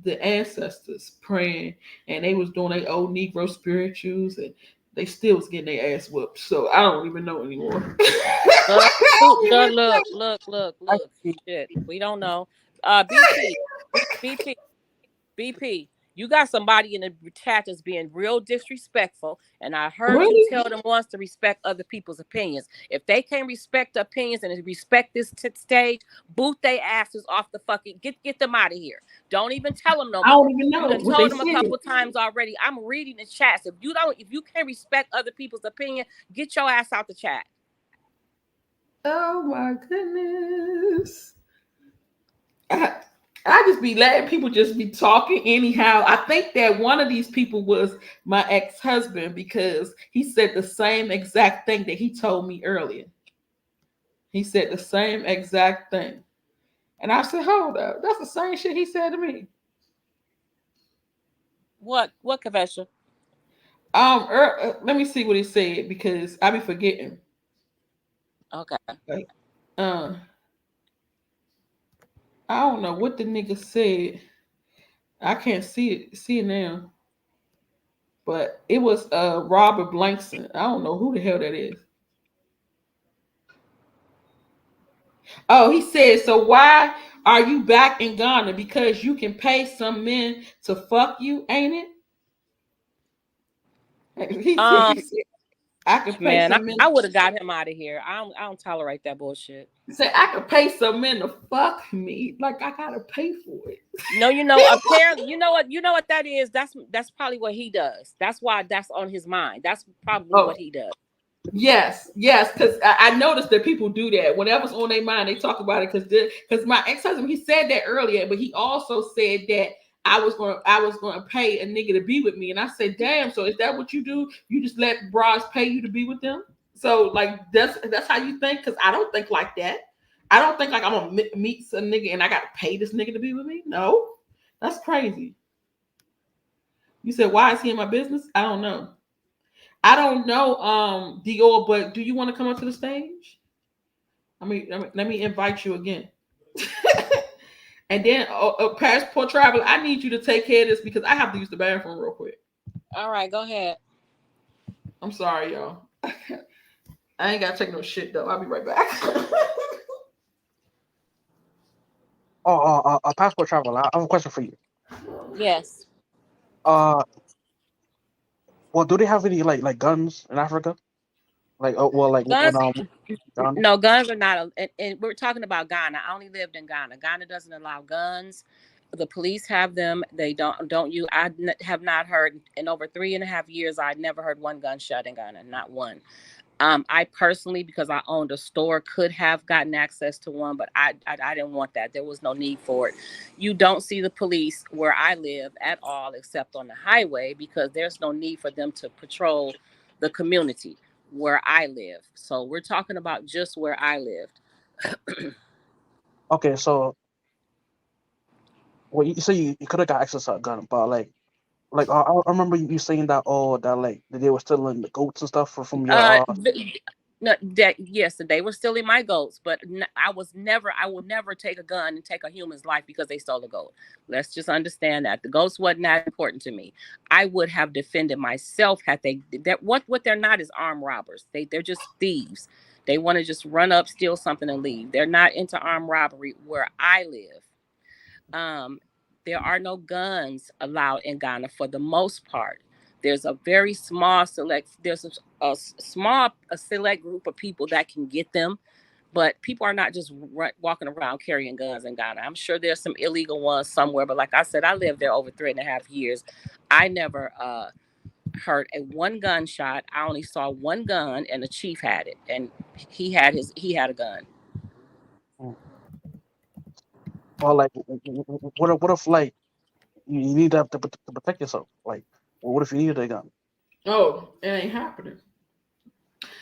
the ancestors praying, and they was doing their old Negro spirituals, and they still was getting their ass whooped. So I don't even know anymore. Look, I don't even I look. see. Shit, we don't know. BP, BP, you got somebody in the chat that's being real disrespectful, and I know. heard you Really? tell them once to respect other people's opinions. If they can't respect opinions and respect this stage, boot their asses off the fucking get them out of here. Don't even tell them no I don't more. even You know done what they told them a said. couple times already. I'm reading the chats. If you can't respect other people's opinion, get your ass out the chat. Oh my goodness. I, I just be letting people just be talking anyhow. I think that one of these people was my ex-husband because he said the same exact thing that he told me earlier. He said the same exact thing. And I said, hold up, that's the same shit he said to me. What confession? Let me see what he said because I be forgetting. Okay. Like, I don't know what the nigga said. I can't see it now. But it was Robert Blankson. I don't know who the hell that is. Oh, he said, so why are you back in Ghana? Because you can pay some men to fuck you, ain't it? Um, He said I could pay man, some men. I would have got him out of here. I don't tolerate that bullshit. He said I could pay some men to fuck me. Like I gotta pay for it. No, apparently, you know what that is. That's probably what he does. That's why that's on his mind. That's probably Oh, what he does. yes, because I noticed that people do that. Whenever's on their mind, they talk about it. Because my ex-husband, he said that earlier, but he also said that I was going to pay a nigga to be with me, and I said, damn. So is that what you do? You just let bras pay you to be with them? So like that's how you think? Because I don't think like that. I don't think like I'm gonna meet some nigga and I gotta pay this nigga to be with me. No, that's crazy. You said why is he in my business? I don't know. I don't know, Dior, but do you want to come up to the stage? Let me invite you again. And then, passport traveler, I need you to take care of this because I have to use the bathroom real quick. All right, go ahead. I'm sorry, y'all. I ain't got to take no shit, though. I'll be right back. A passport travel. I have a question for you. Yes. Uh, well, do they have any like guns in Africa? Like, well, like when Guns, Ghana? no, guns are not. And we're talking about Ghana. I only lived in Ghana. Ghana doesn't allow guns. The police have them. They don't you. Have not heard in over 3.5 years. I never heard one gunshot in Ghana. Not one. I personally, because I owned a store, could have gotten access to one, but I didn't want that. There was no need for it. You don't see the police where I live at all, except on the highway, because there's no need for them to patrol the community where I live. So we're talking about just where I lived. Okay, so well, you say you could have got access to a gun, but I remember you saying that that like that they were stealing the goats and stuff from your Uh, no, that yes, they were stealing my goats, but I will never take a gun and take a human's life because they stole a goat. Let's just understand that the goats wasn't that important to me. I would have defended myself had they that. What they're not is armed robbers. They're just thieves. They want to just run up, steal something, and leave. They're not into armed robbery where I live. Um, there are no guns allowed in Ghana for the most part. There's a very small select. There's a select group of people that can get them, but people are not just walking around carrying guns in Ghana. I'm sure there's some illegal ones somewhere, but like I said, I lived there over 3.5 years. I never heard a one gunshot. I only saw one gun, and the chief had it, and he had a gun. mm, or like what if like you need that to protect yourself? Like, what if you needed a gun? Oh, it ain't happening.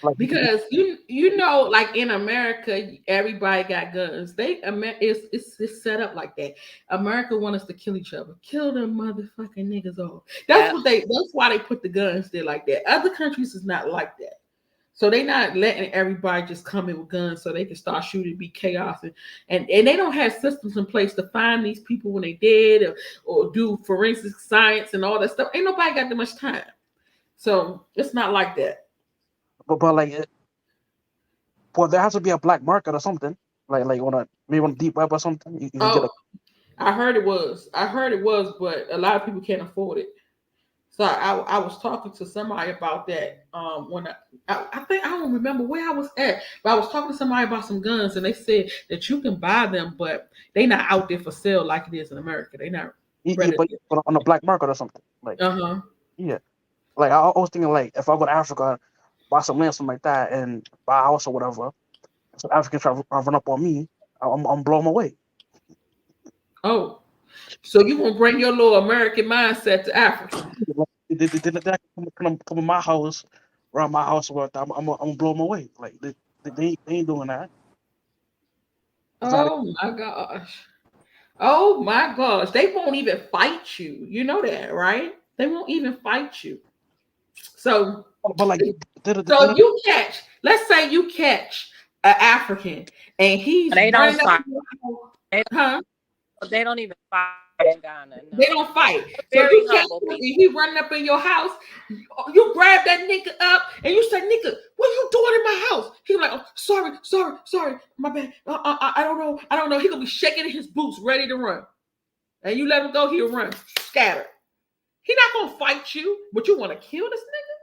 Like, Because you know, like in America, everybody got guns. It's set up like that. America want us to kill each other, kill them motherfucking niggas all. Yeah. That's why they put the guns there like that. Other countries is not like that. So they not letting everybody just come in with guns so they can start shooting, be chaos, and they don't have systems in place to find these people when they dead or do forensic science and all that stuff. Ain't nobody got that much time. So it's not like that. but like, well, there has to be a black market or something. Like on a maybe on a deep web or something. You can get a. Oh, I heard it was. I heard it was, but a lot of people can't afford it. So I was talking to somebody about that. When I think I don't remember where I was at, but I was talking to somebody about some guns, and they said that you can buy them, but they not out there for sale like it is in America. They not ready. But on a black market or something. Like, Uh-huh. yeah. Like I was thinking like if I go to Africa, buy some land, something like that, and buy a house or whatever, so Africans try to run up on me, I'm blow them away. Oh, so you gonna bring your little American mindset to Africa? Like, they come in my house, around my house, or whatever, I'm gonna blow them away. Like they ain't doing that. That's not how Oh my gosh. Oh my gosh. They won't even fight you. You know that, right? They won't even fight you. So but like, So you catch, let's say you catch an African and he's They don't running up fight. in your house, They, huh? they don't even fight in Ghana. They No, don't fight. So very you catch humble him and people. he running up in your house, you grab that nigga up and you say, "Nigga, what you doing in my house?" He's like, "Oh, sorry, my bad. I don't know." He gonna be shaking in his boots, ready to run, and you let him go, he'll run, scatter. He not gonna fight you, but you want to kill this nigga.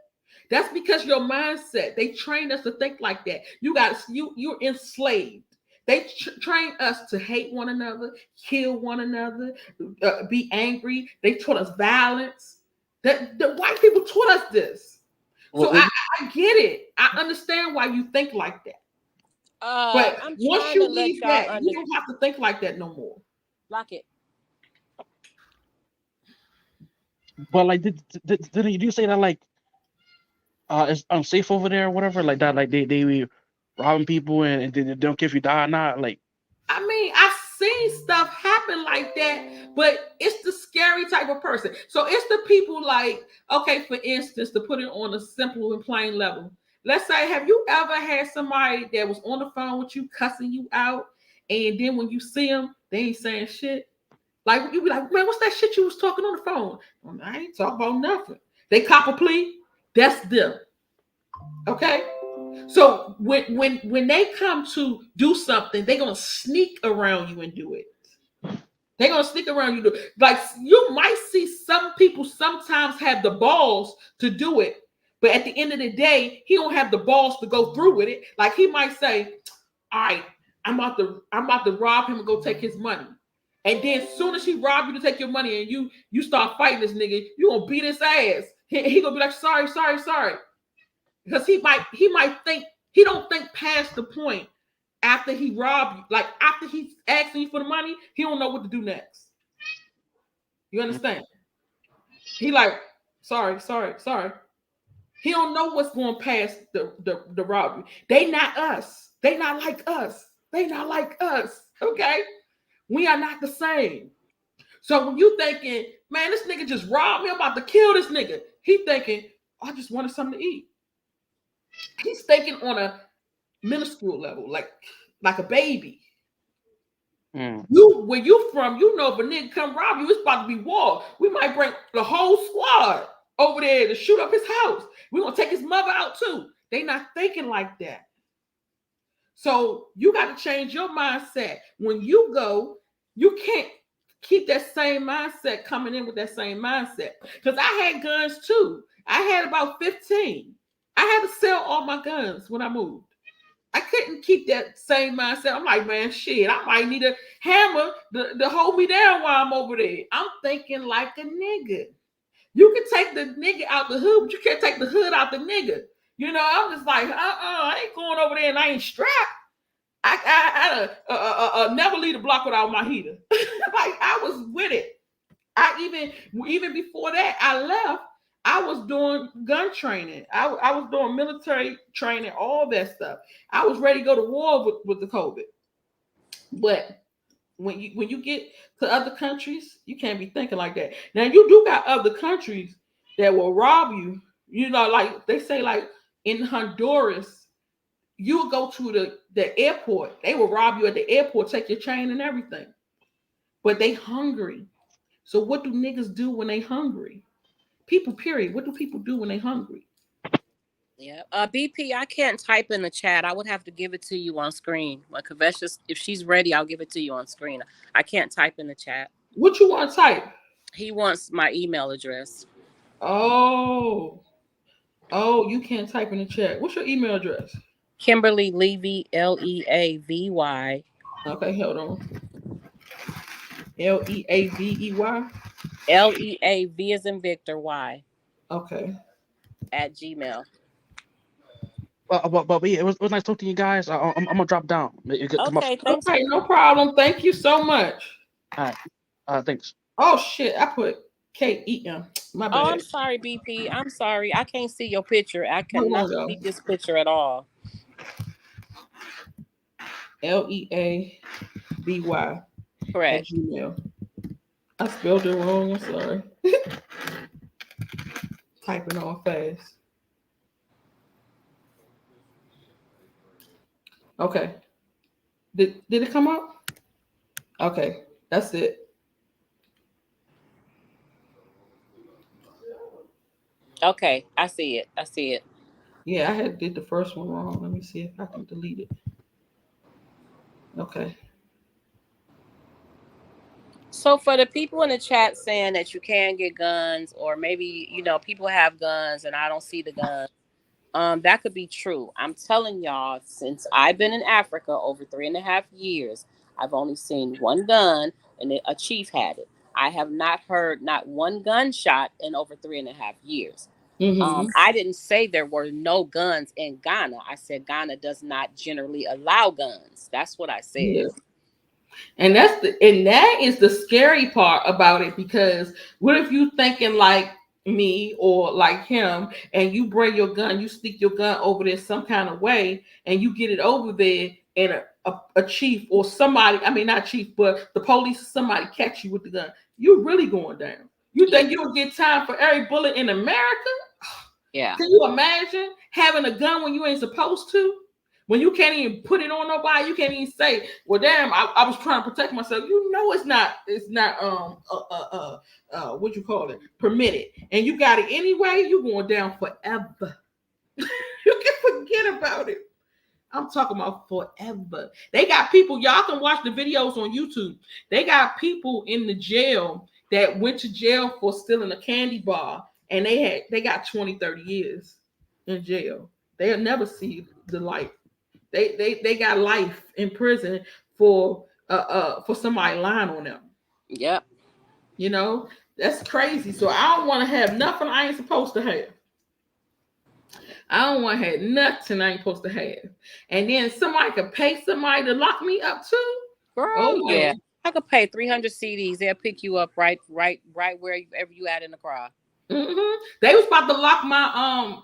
That's because your mindset. They trained us to think like that. You're enslaved. They train us to hate one another, kill one another, be angry. They taught us violence. The white people taught us this. So what, I get it. I understand why you think like that. But I'm once trying you to let leave y'all that, you understand. don't have to think like that no more. Lock it. but like did you say that like it's unsafe over there or whatever like that like they be robbing people and they don't care if you die or not like. I mean, I've seen stuff happen like that, but it's the scary type of person. So it's the people like, okay, for instance, to put it on a simple and plain level. Let's say, have you ever had somebody that was on the phone with you cussing you out, and then when you see them, they ain't saying shit? Like you be like, man, what's that shit you was talking on the phone? Well, I ain't talking about nothing. They cop a plea. That's them. Okay. So when they come to do something, they're gonna sneak around you and do it. They're gonna sneak around you. Like you might see some people sometimes have the balls to do it, but at the end of the day, he don't have the balls to go through with it. Like he might say, "All right, I'm about to rob him and go take his money." And then as soon as he rob you to take your money and you start fighting this nigga, you gonna beat his ass. He gonna be like, sorry. Because he might think he don't think past the point after he robbed you. Like after he's asking you for the money, he don't know what to do next. You understand? He like, sorry. He don't know what's going past the robbery. They not us. They not like us. They not like us. Okay? We are not the same. So when you thinking, man, this nigga just robbed me, I'm about to kill this nigga. He thinking, I just wanted something to eat. He's thinking on a minuscule level, like a baby. You where you from, you know if a nigga come rob you, it's about to be war. We might bring the whole squad over there to shoot up his house. We're gonna take his mother out too. They not thinking like that. So you got to change your mindset. When you go, you can't keep that same mindset coming in with that same mindset. Because I had guns too. I had about 15. I had to sell all my guns when I moved. I couldn't keep that same mindset. I'm like, man, shit, I might need a hammer to hold me down while I'm over there. I'm thinking like a nigga. You can take the nigga out the hood, but you can't take the hood out the nigga. You know, I'm just like, I ain't going over there and I ain't strapped. I never leave the block without my heater. Like I was with it. I even before that, I left. I was doing gun training. I was doing military training, all that stuff. I was ready to go to war with the COVID. But when you get to other countries, you can't be thinking like that. Now you do got other countries that will rob you. You know, like they say, like in Honduras, you will go to the airport. They will rob you at the airport, take your chain and everything. But they hungry. So what do niggas do when they hungry? People, period. What do people do when they hungry? Yeah. BP, I can't type in the chat. I would have to give it to you on screen. Like if she's ready, I'll give it to you on screen. I can't type in the chat. What you want to type? He wants my email address. Oh, you can't type in the chat. What's your email address? Kimberly Levy, Leavy. Okay, hold on. Leavey. Leav as in Victor, Y. Okay. At Gmail. But yeah, it was nice talking to you guys. I'm gonna drop down. Okay, thanks. Okay, no problem. Thank you so much. All right. Thanks. Oh shit, I put KEM. My bad. Oh, I'm sorry, BP. I'm sorry. I can't see your picture. I cannot see this picture at all. Leaby. Correct. At Gmail. I spelled it wrong. I'm sorry. Typing all fast. Okay. Did it come up? Okay, that's it. Okay, I see it. Yeah, I had did the first one wrong. Let me see if I can delete it. Okay. So for the people in the chat saying that you can get guns, or maybe people have guns and I don't see the gun, that could be true. I'm telling y'all, since I've been in Africa over 3.5 years, I've only seen one gun, and a chief had it. I have not heard not one gunshot in over 3.5 years. Mm-hmm. I didn't say there were no guns in Ghana. I said Ghana does not generally allow guns. That's what I said. Yeah. And that is the scary part about it, because what if you thinking like me or like him, and you bring your gun, you stick your gun over there some kind of way, and you get it over there, and a chief or somebody, I mean not chief, but the police or somebody catch you with the gun, you really going down. You think you'll get time for every bullet in America? Yeah. Can you imagine having a gun when you ain't supposed to? When you can't even put it on nobody, you can't even say, "Well, damn, I was trying to protect myself." You know, it's not what you call it, permitted, and you got it anyway. You going down forever. You can forget about it. I'm talking about forever. They got people, y'all can watch the videos on YouTube. They got people in the jail that went to jail for stealing a candy bar, and they got 20, 30 years in jail. They'll never see the light. They got life in prison for somebody lying on them. Yep. You know, that's crazy. So I don't want to have nothing I ain't supposed to have. I don't want to have nothing I ain't supposed to have. And then somebody could pay somebody to lock me up too. Girl, Oh yeah. I could pay 300 CDs. They'll pick you up right wherever you at in the crowd. Mm-hmm. They was about to lock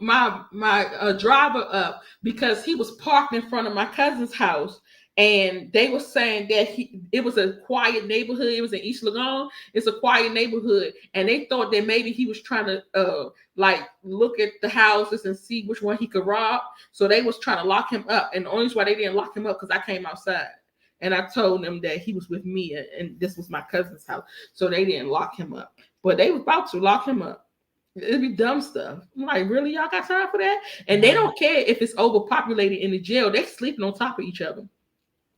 my driver up because he was parked in front of my cousin's house, and they were saying that it was a quiet neighborhood. It was in East Lagoon. It's a quiet neighborhood, and they thought that maybe he was trying to like look at the houses and see which one he could rob. So they was trying to lock him up, and the only reason why they didn't lock him up because I came outside. And I told them that he was with me, and this was my cousin's house, so they didn't lock him up. But they was about to lock him up. It'd be dumb stuff. I'm like, really, y'all got time for that? And they don't care if it's overpopulated in the jail. They sleeping on top of each other.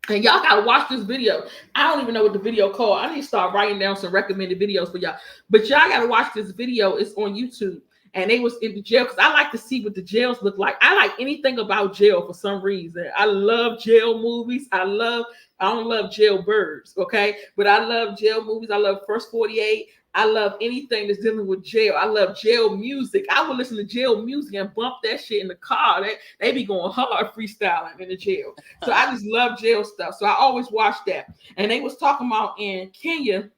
And y'all gotta watch this video. I don't even know what the video called. I need to start writing down some recommended videos for y'all. But y'all gotta watch this video. It's on YouTube. And they was in the jail because I like to see what the jails look like. I like anything about jail for some reason. I love jail movies. I don't love jailbirds, okay? But I love jail movies. I love First 48. I love anything that's dealing with jail. I love jail music. I would listen to jail music and bump that shit in the car. They be going hard freestyling in the jail. So I just love jail stuff. So I always watch that. And they was talking about in Kenya,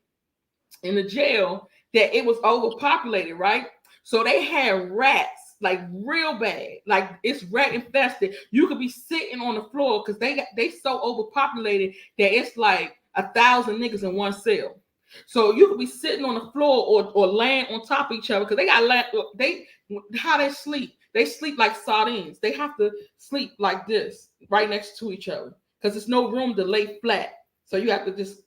in the jail, that it was overpopulated, right? So they had rats, like real bad, like it's rat infested. You could be sitting on the floor because they so overpopulated that it's like 1,000 niggas in one cell. So you could be sitting on the floor or laying on top of each other because how they sleep. They sleep like sardines. They have to sleep like this, right next to each other, because there's no room to lay flat. So you have to just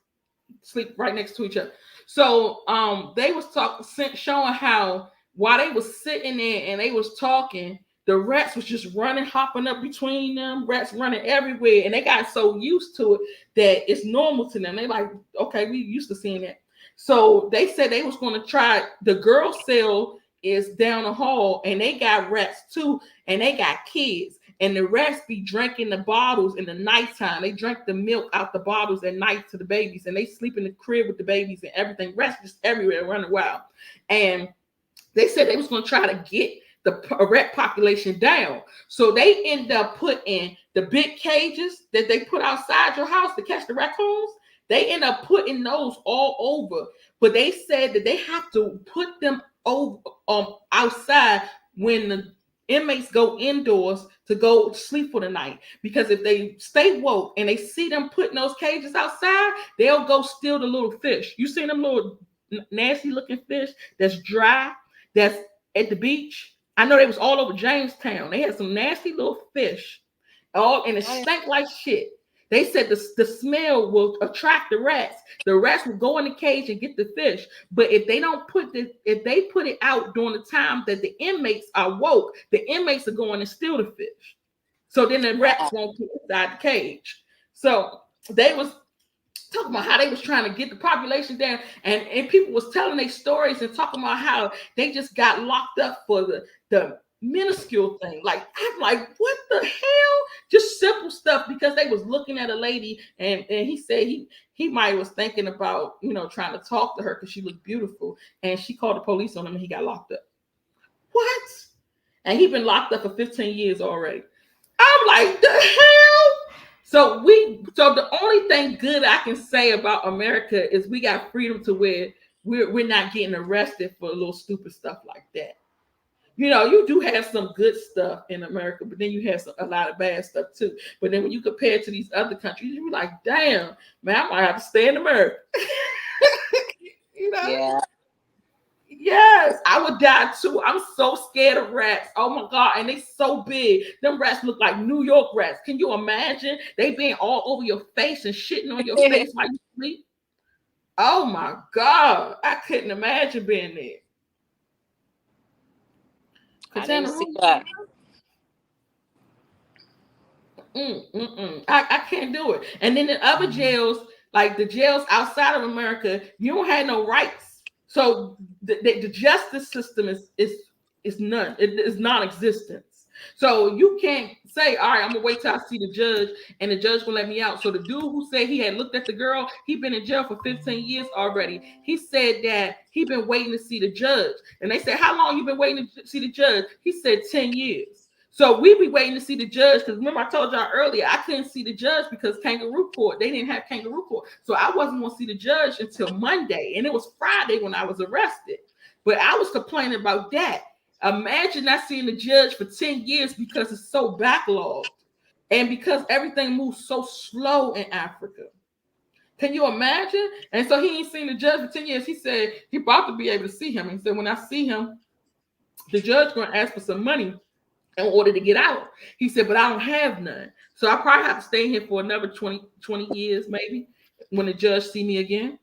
sleep right next to each other. So they was showing how while they was sitting there and they was talking, the rats was just running, hopping up between them, rats running everywhere. And they got so used to it that it's normal to them. They like, okay, we used to seeing that. So they said they was going to try. The girl cell is down the hall and they got rats too. And they got kids. And the rats be drinking the bottles in the nighttime. They drink the milk out the bottles at night to the babies. And they sleep in the crib with the babies and everything. Rats just everywhere running wild. And they said they was going to try to get the rat population down. So they end up putting the big cages that they put outside your house to catch the raccoons. They end up putting those all over. But they said that they have to put them over outside when the inmates go indoors to go sleep for the night. Because if they stay woke and they see them putting those cages outside, they'll go steal the little fish. You seen them little nasty looking fish that's dry, that's at the beach? I know they was all over Jamestown. They had some nasty little fish, and it stank like shit. They said the smell will attract the rats. The rats will go in the cage and get the fish. But if they put it out during the time that the inmates are woke, the inmates are going to steal the fish. So then the rats won't get inside the cage. So they was talking about how they was trying to get the population down, and people was telling their stories and talking about how they just got locked up for the minuscule thing. Like, I'm like, what the hell? Just simple stuff, because they was looking at a lady and he said he might was thinking about, trying to talk to her because she looked beautiful, and she called the police on him and he got locked up. What? And he been locked up for 15 years already. I'm like, the hell? So the only thing good I can say about America is we got freedom to where we're not getting arrested for a little stupid stuff like that. You do have some good stuff in America, but then you have a lot of bad stuff too. But then when you compare it to these other countries, you're like, damn, man, I might have to stay in America. Yeah. Yes, I would die too. I'm so scared of rats. Oh my God. And they so big. Them rats look like New York rats. Can you imagine? They being all over your face and shitting on your face while you sleep. Oh my God. I couldn't imagine being there. I didn't see that. I can't do it. And then in other jails, like the jails outside of America, you don't have no rights. So the justice system is none. It is non-existence. So you can't say, all right, I'm gonna wait till I see the judge, and the judge will let me out. So the dude who said he had looked at the girl, he been in jail for 15 years already. He said that he been waiting to see the judge. And they said, how long you been waiting to see the judge? He said 10 years. So we be waiting to see the judge, because remember I told y'all earlier I couldn't see the judge because kangaroo court, they didn't have kangaroo court. So I wasn't going to see the judge until Monday, and it was Friday when I was arrested. But I was complaining about that. Imagine not seeing the judge for 10 years because it's so backlogged and because everything moves so slow in Africa. Can you imagine? And so he ain't seen the judge for 10 years. He said he about to be able to see him. He said, when I see him, the judge going to ask for some money in order to get out. He said, but I don't have none. So I probably have to stay here for another 20 years, maybe, when the judge see me again.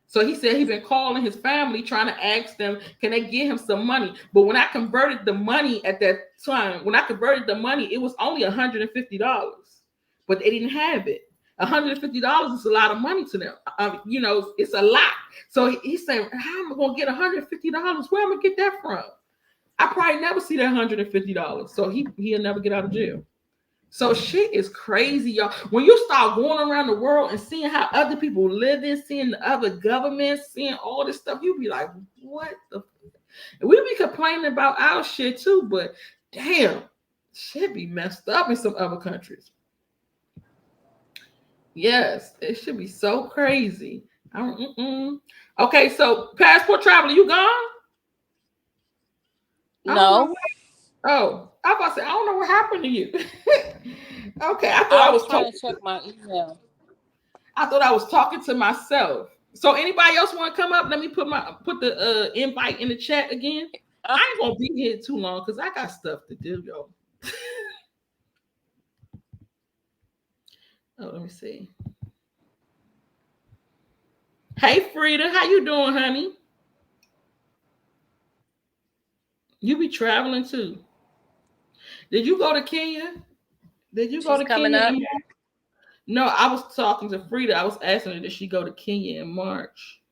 So he said he's been calling his family, trying to ask them, can they give him some money? But when I converted the money at that time, it was only $150, but they didn't have it. $150 is a lot of money to them. It's a lot. So he said, how am I going to get $150? Where am I going to get that from? I probably never see that $150. So he'll never get out of jail. So shit is crazy, y'all. When you start going around the world and seeing how other people live in, seeing the other governments, seeing all this stuff, you be like, what the? We be complaining about our shit too, but damn, shit be messed up in some other countries. Yes, it should be so crazy. Okay, so passport traveler, you gone? No. Oh, I was about to say, I don't know what happened to you. Okay, I thought I I was was trying to check my email. I thought I was talking to myself. So anybody else want to come up? Let me put the invite in the chat again. I ain't gonna be here too long because I got stuff to do, yo. Oh, let me see. Hey, Frida, how you doing, honey? You be traveling too. Did you go to Kenya? She's coming up. No, I was talking to Frida. I was asking her, did she go to Kenya in March?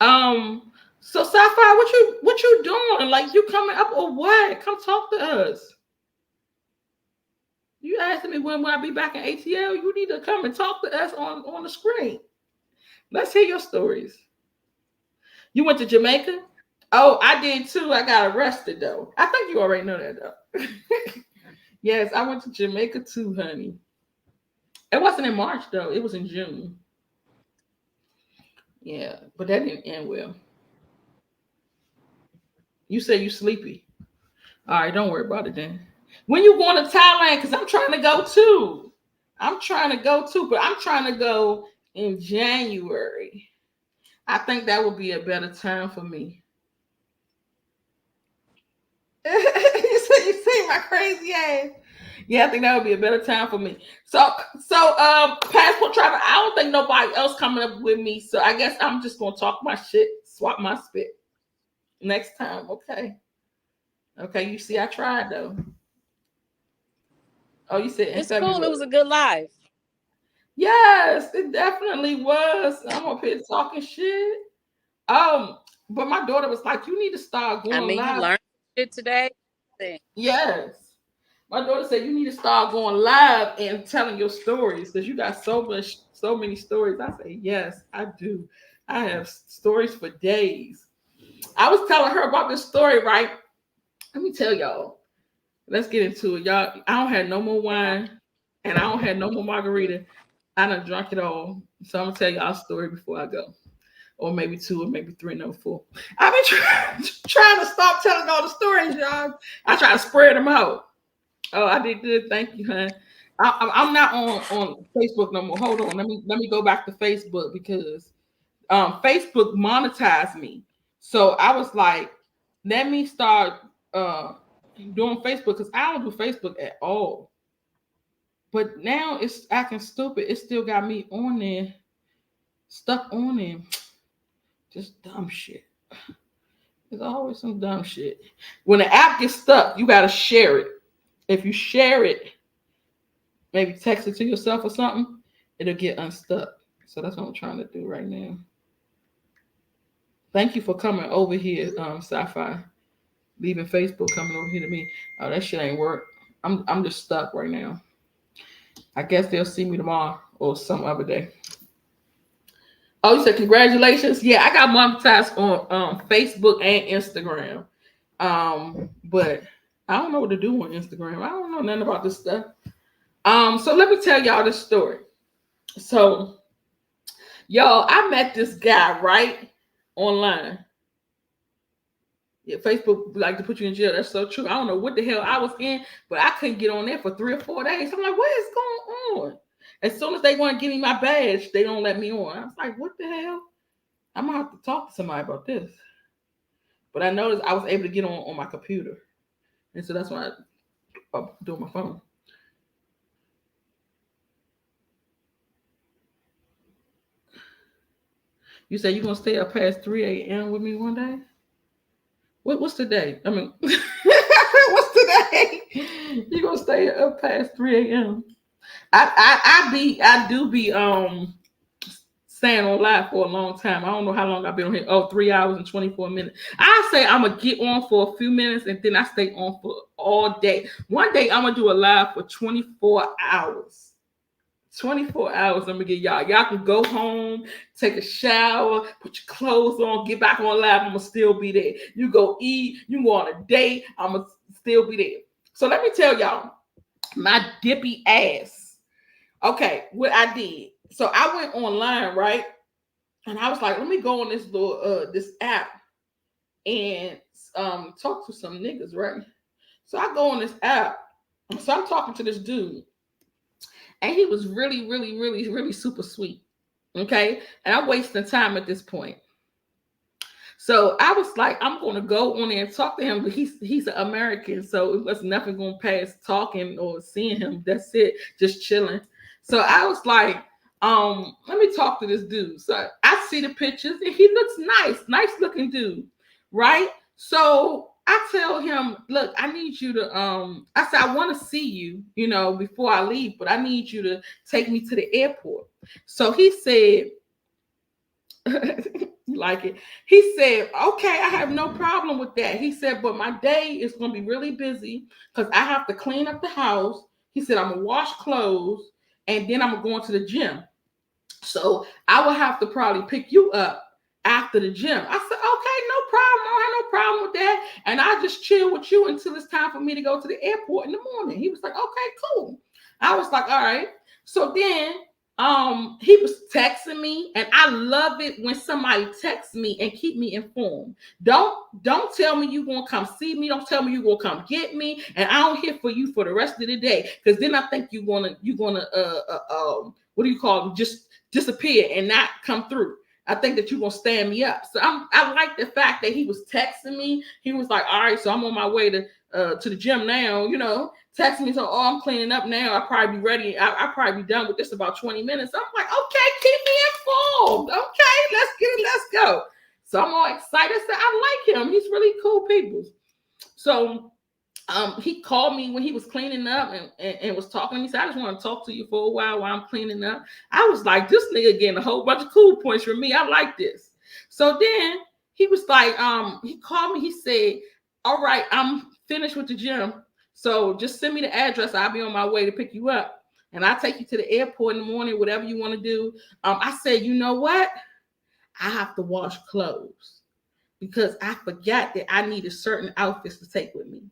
So Sapphire, what you doing? Like, you coming up or what? Come talk to us. You asking me when will I be back in ATL? You need to come and talk to us on the screen. Let's hear your stories. You went to Jamaica? Oh, I did too. I got arrested though. I think you already know that though. Yes, I went to Jamaica too, honey. It wasn't in March though. It was in June. Yeah, but that didn't end well. You say you sleepy. All right, don't worry about it then. When you going to Thailand? Because I'm trying to go too. But I'm trying to go in January. I think that would be a better time for me. You see my crazy ass. Yeah, I think that would be a better time for me. So passport travel. I don't think nobody else coming up with me. So I guess I'm just gonna talk my shit, swap my spit next time. Okay. Okay, you see, I tried though. Oh, you said in It's February. cool. It was a good life. Yes, it definitely was. I'm up here talking shit. But my daughter was like, "You need to start going live." You learned shit today. Yes. My daughter said you need to start going live and telling your stories because you got so many stories. I say, yes, I do. I have stories for days. I was telling her about this story, right? Let me tell y'all. Let's get into it. Y'all, I don't have no more wine and I don't have no more margarita. I done drunk it all. So I'm gonna tell y'all a story before I go. Or maybe 2 or maybe 3, no 4. I've been trying to stop telling all the stories, y'all. I try to spread them out. Oh, I did good. Thank you, hon. I'm not on Facebook no more. Hold on. Let me go back to Facebook because Facebook monetized me. So I was like, let me start doing Facebook because I don't do Facebook at all. But now it's acting stupid. It still got me on there, stuck on there. Just dumb shit. There's always some dumb shit. When the app gets stuck, you gotta share it. if you share it, maybe text it to yourself or something, it'll get unstuck. So that's what I'm trying to do right now. Thank you for coming over here, Sci-Fi. Leaving Facebook, coming over here to me. Oh, that shit ain't work. I'm just stuck right now. I guess they'll see me tomorrow or some other day. Oh, you said congratulations. Yeah, I got monetized on Facebook and Instagram. But I don't know what to do on Instagram. I don't know nothing about this stuff. So let me tell y'all this story. So, y'all, I met this guy right online. Yeah, Facebook like to put you in jail. That's so true. I don't know what the hell I was in, but I couldn't get on there for 3 or 4 days. I'm like, what is going on? As soon as they want to give me my badge, they don't let me on. I was like, what the hell? I'm gonna have to talk to somebody about this. But I noticed I was able to get on my computer. And so that's why I'm doing my phone. You say you're gonna stay up past 3 a.m. with me one day? What's today? I mean, what's today? You gonna stay up past 3 a.m. I do be staying on live for a long time. I don't know how long I've been on here. Oh, 3 hours and 24 minutes. I say I'm gonna get on for a few minutes and then I stay on for all day. One day I'm gonna do a live for 24 hours. 24 hours. I'm gonna get y'all. Y'all can go home, take a shower, put your clothes on, get back on live. I'm gonna still be there. You go eat, you go on a date, I'm gonna still be there. So let me tell y'all my dippy ass. Okay, what I did. So I went online, right? And I was like, let me go on this little this app and talk to some niggas, right? So I go on this app. So I'm talking to this dude. And he was really, really, really, really super sweet. Okay. And I'm wasting time at this point. So I was like, I'm going to go on there and talk to him, but he's an American. So it was nothing going past talking or seeing him. That's it. Just chilling. So I was like, let me talk to this dude. So I see the pictures and he looks nice looking dude. Right. So I tell him, look, I need you to, I said, I want to see you, before I leave, but I need you to take me to the airport. So he said, you like it? He said, okay, I have no problem with that. He said, but my day is going to be really busy because I have to clean up the house. He said, I'm going to wash clothes and then I'm going to go into the gym. So I will have to probably pick you up after the gym. I said, okay, no problem. I don't have no problem with that. And I just chill with you until it's time for me to go to the airport in the morning. He was like, okay, cool. I was like, all right. So then he was texting me, and I love it when somebody texts me and keep me informed. Don't tell me you gonna come see me. Don't tell me you gonna come get me, and I don't hear for you for the rest of the day. Because then I think you're gonna what do you call it? Just disappear and not come through. I think that you're gonna stand me up. So I like the fact that he was texting me. He was like, all right, so I'm on my way to the gym now, texting me. So, I'm cleaning up now. I'll probably be ready. I'll probably be done with this about 20 minutes. I'm like, okay, keep me informed. Okay, let's get it. Let's go. So I'm all excited. I said, I like him. He's really cool people. So he called me when he was cleaning up and was talking to me. He said, I just want to talk to you for a while I'm cleaning up. I was like, this nigga getting a whole bunch of cool points from me. I like this. So then he was like, he called me. He said, all right, I'm finished with the gym. So just send me the address. I'll be on my way to pick you up. And I'll take you to the airport in the morning, whatever you want to do. I said, you know what? I have to wash clothes because I forgot that I needed certain outfits to take with me.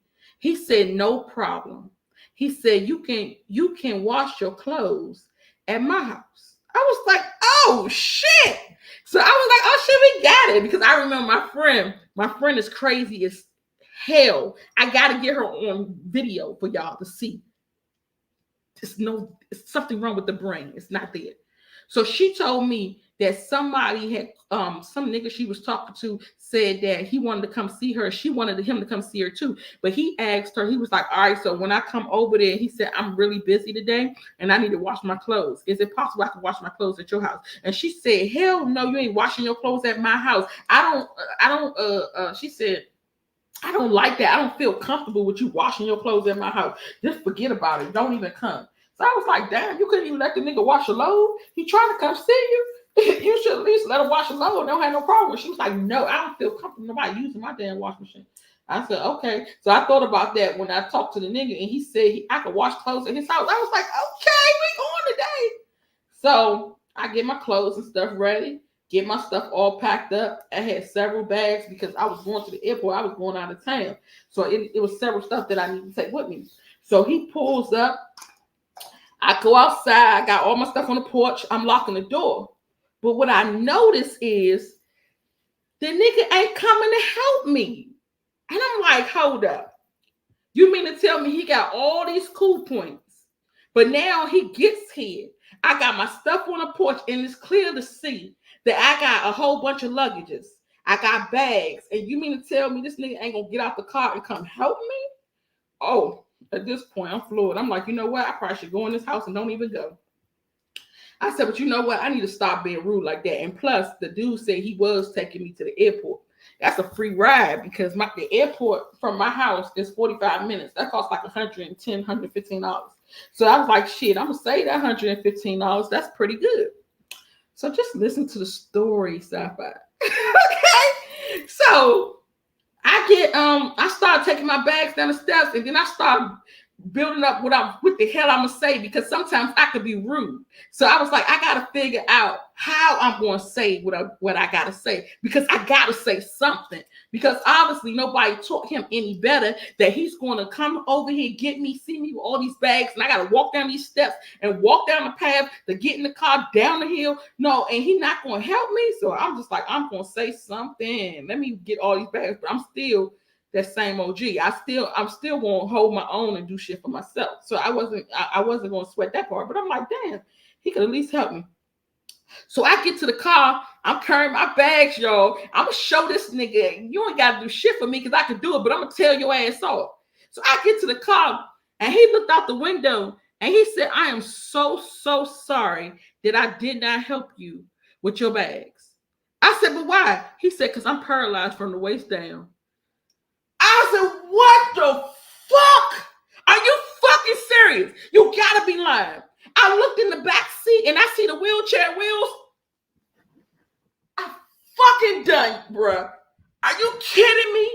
He said, no problem. He said, you can wash your clothes at my house. I was like, oh shit. So I was like, oh shit, we got it. Because I remember my friend is crazy as hell. I gotta get her on video for y'all to see. It's something wrong with the brain. It's not there. So she told me that somebody had some nigga she was talking to said that he wanted to come see her. She wanted him to come see her too. But he asked her, he was like, all right, so when I come over there, he said, I'm really busy today and I need to wash my clothes. Is it possible I can wash my clothes at your house? And she said, hell no, you ain't washing your clothes at my house. She said, I don't like that. I don't feel comfortable with you washing your clothes in my house. Just forget about it. Don't even come. So I was like, damn, you couldn't even let the nigga wash a load. He trying to come see you. You should at least let him wash a load. Don't have no problem. She was like, no, I don't feel comfortable nobody using my damn wash machine. I said, okay. So I thought about that when I talked to the nigga and he said I could wash clothes in his house. I was like, okay, we on today. So I get my clothes and stuff ready, get my stuff all packed up. I had several bags because I was going to the airport. I was going out of town. So it was several stuff that I needed to take with me. So he pulls up. I go outside. I got all my stuff on the porch. I'm locking the door. But what I notice is the nigga ain't coming to help me. And I'm like, hold up. You mean to tell me he got all these cool points, but now he gets here. I got my stuff on the porch and it's clear to see that I got a whole bunch of luggages. I got bags. And you mean to tell me this nigga ain't gonna get out the car and come help me? Oh, at this point, I'm floored. I'm like, you know what? I probably should go in this house and don't even go. I said, but you know what? I need to stop being rude like that. And plus, the dude said he was taking me to the airport. That's a free ride because the airport from my house is 45 minutes. That costs like $110, $115. So I was like, shit, I'm going to say that $115. That's pretty good. So just listen to the story, Sci-Fi. Okay? So I started taking my bags down the steps and then I started building up what the hell I'm gonna say because sometimes I could be rude. So I was like, I gotta figure out how I'm gonna say what I gotta say because I gotta say something because obviously nobody taught him any better that he's gonna come over here, get me, see me with all these bags, and I gotta walk down these steps and walk down the path to get in the car down the hill. No, and he's not gonna help me. So I'm just like, I'm gonna say something. Let me get all these bags, but I'm still that same OG. I'm still gonna hold my own and do shit for myself. So I wasn't gonna sweat that part, but I'm like, damn, he could at least help me. So I get to the car, I'm carrying my bags, y'all. I'm gonna show this nigga, you ain't gotta do shit for me because I can do it, but I'm gonna tell your ass off. So I get to the car and he looked out the window and he said, I am so sorry that I did not help you with your bags. I said, but why? He said, because I'm paralyzed from the waist down. I said, what the fuck? Are you fucking serious? You gotta be lying. I looked in the back seat and I see the wheelchair wheels. I'm fucking done, bruh. Are you kidding me?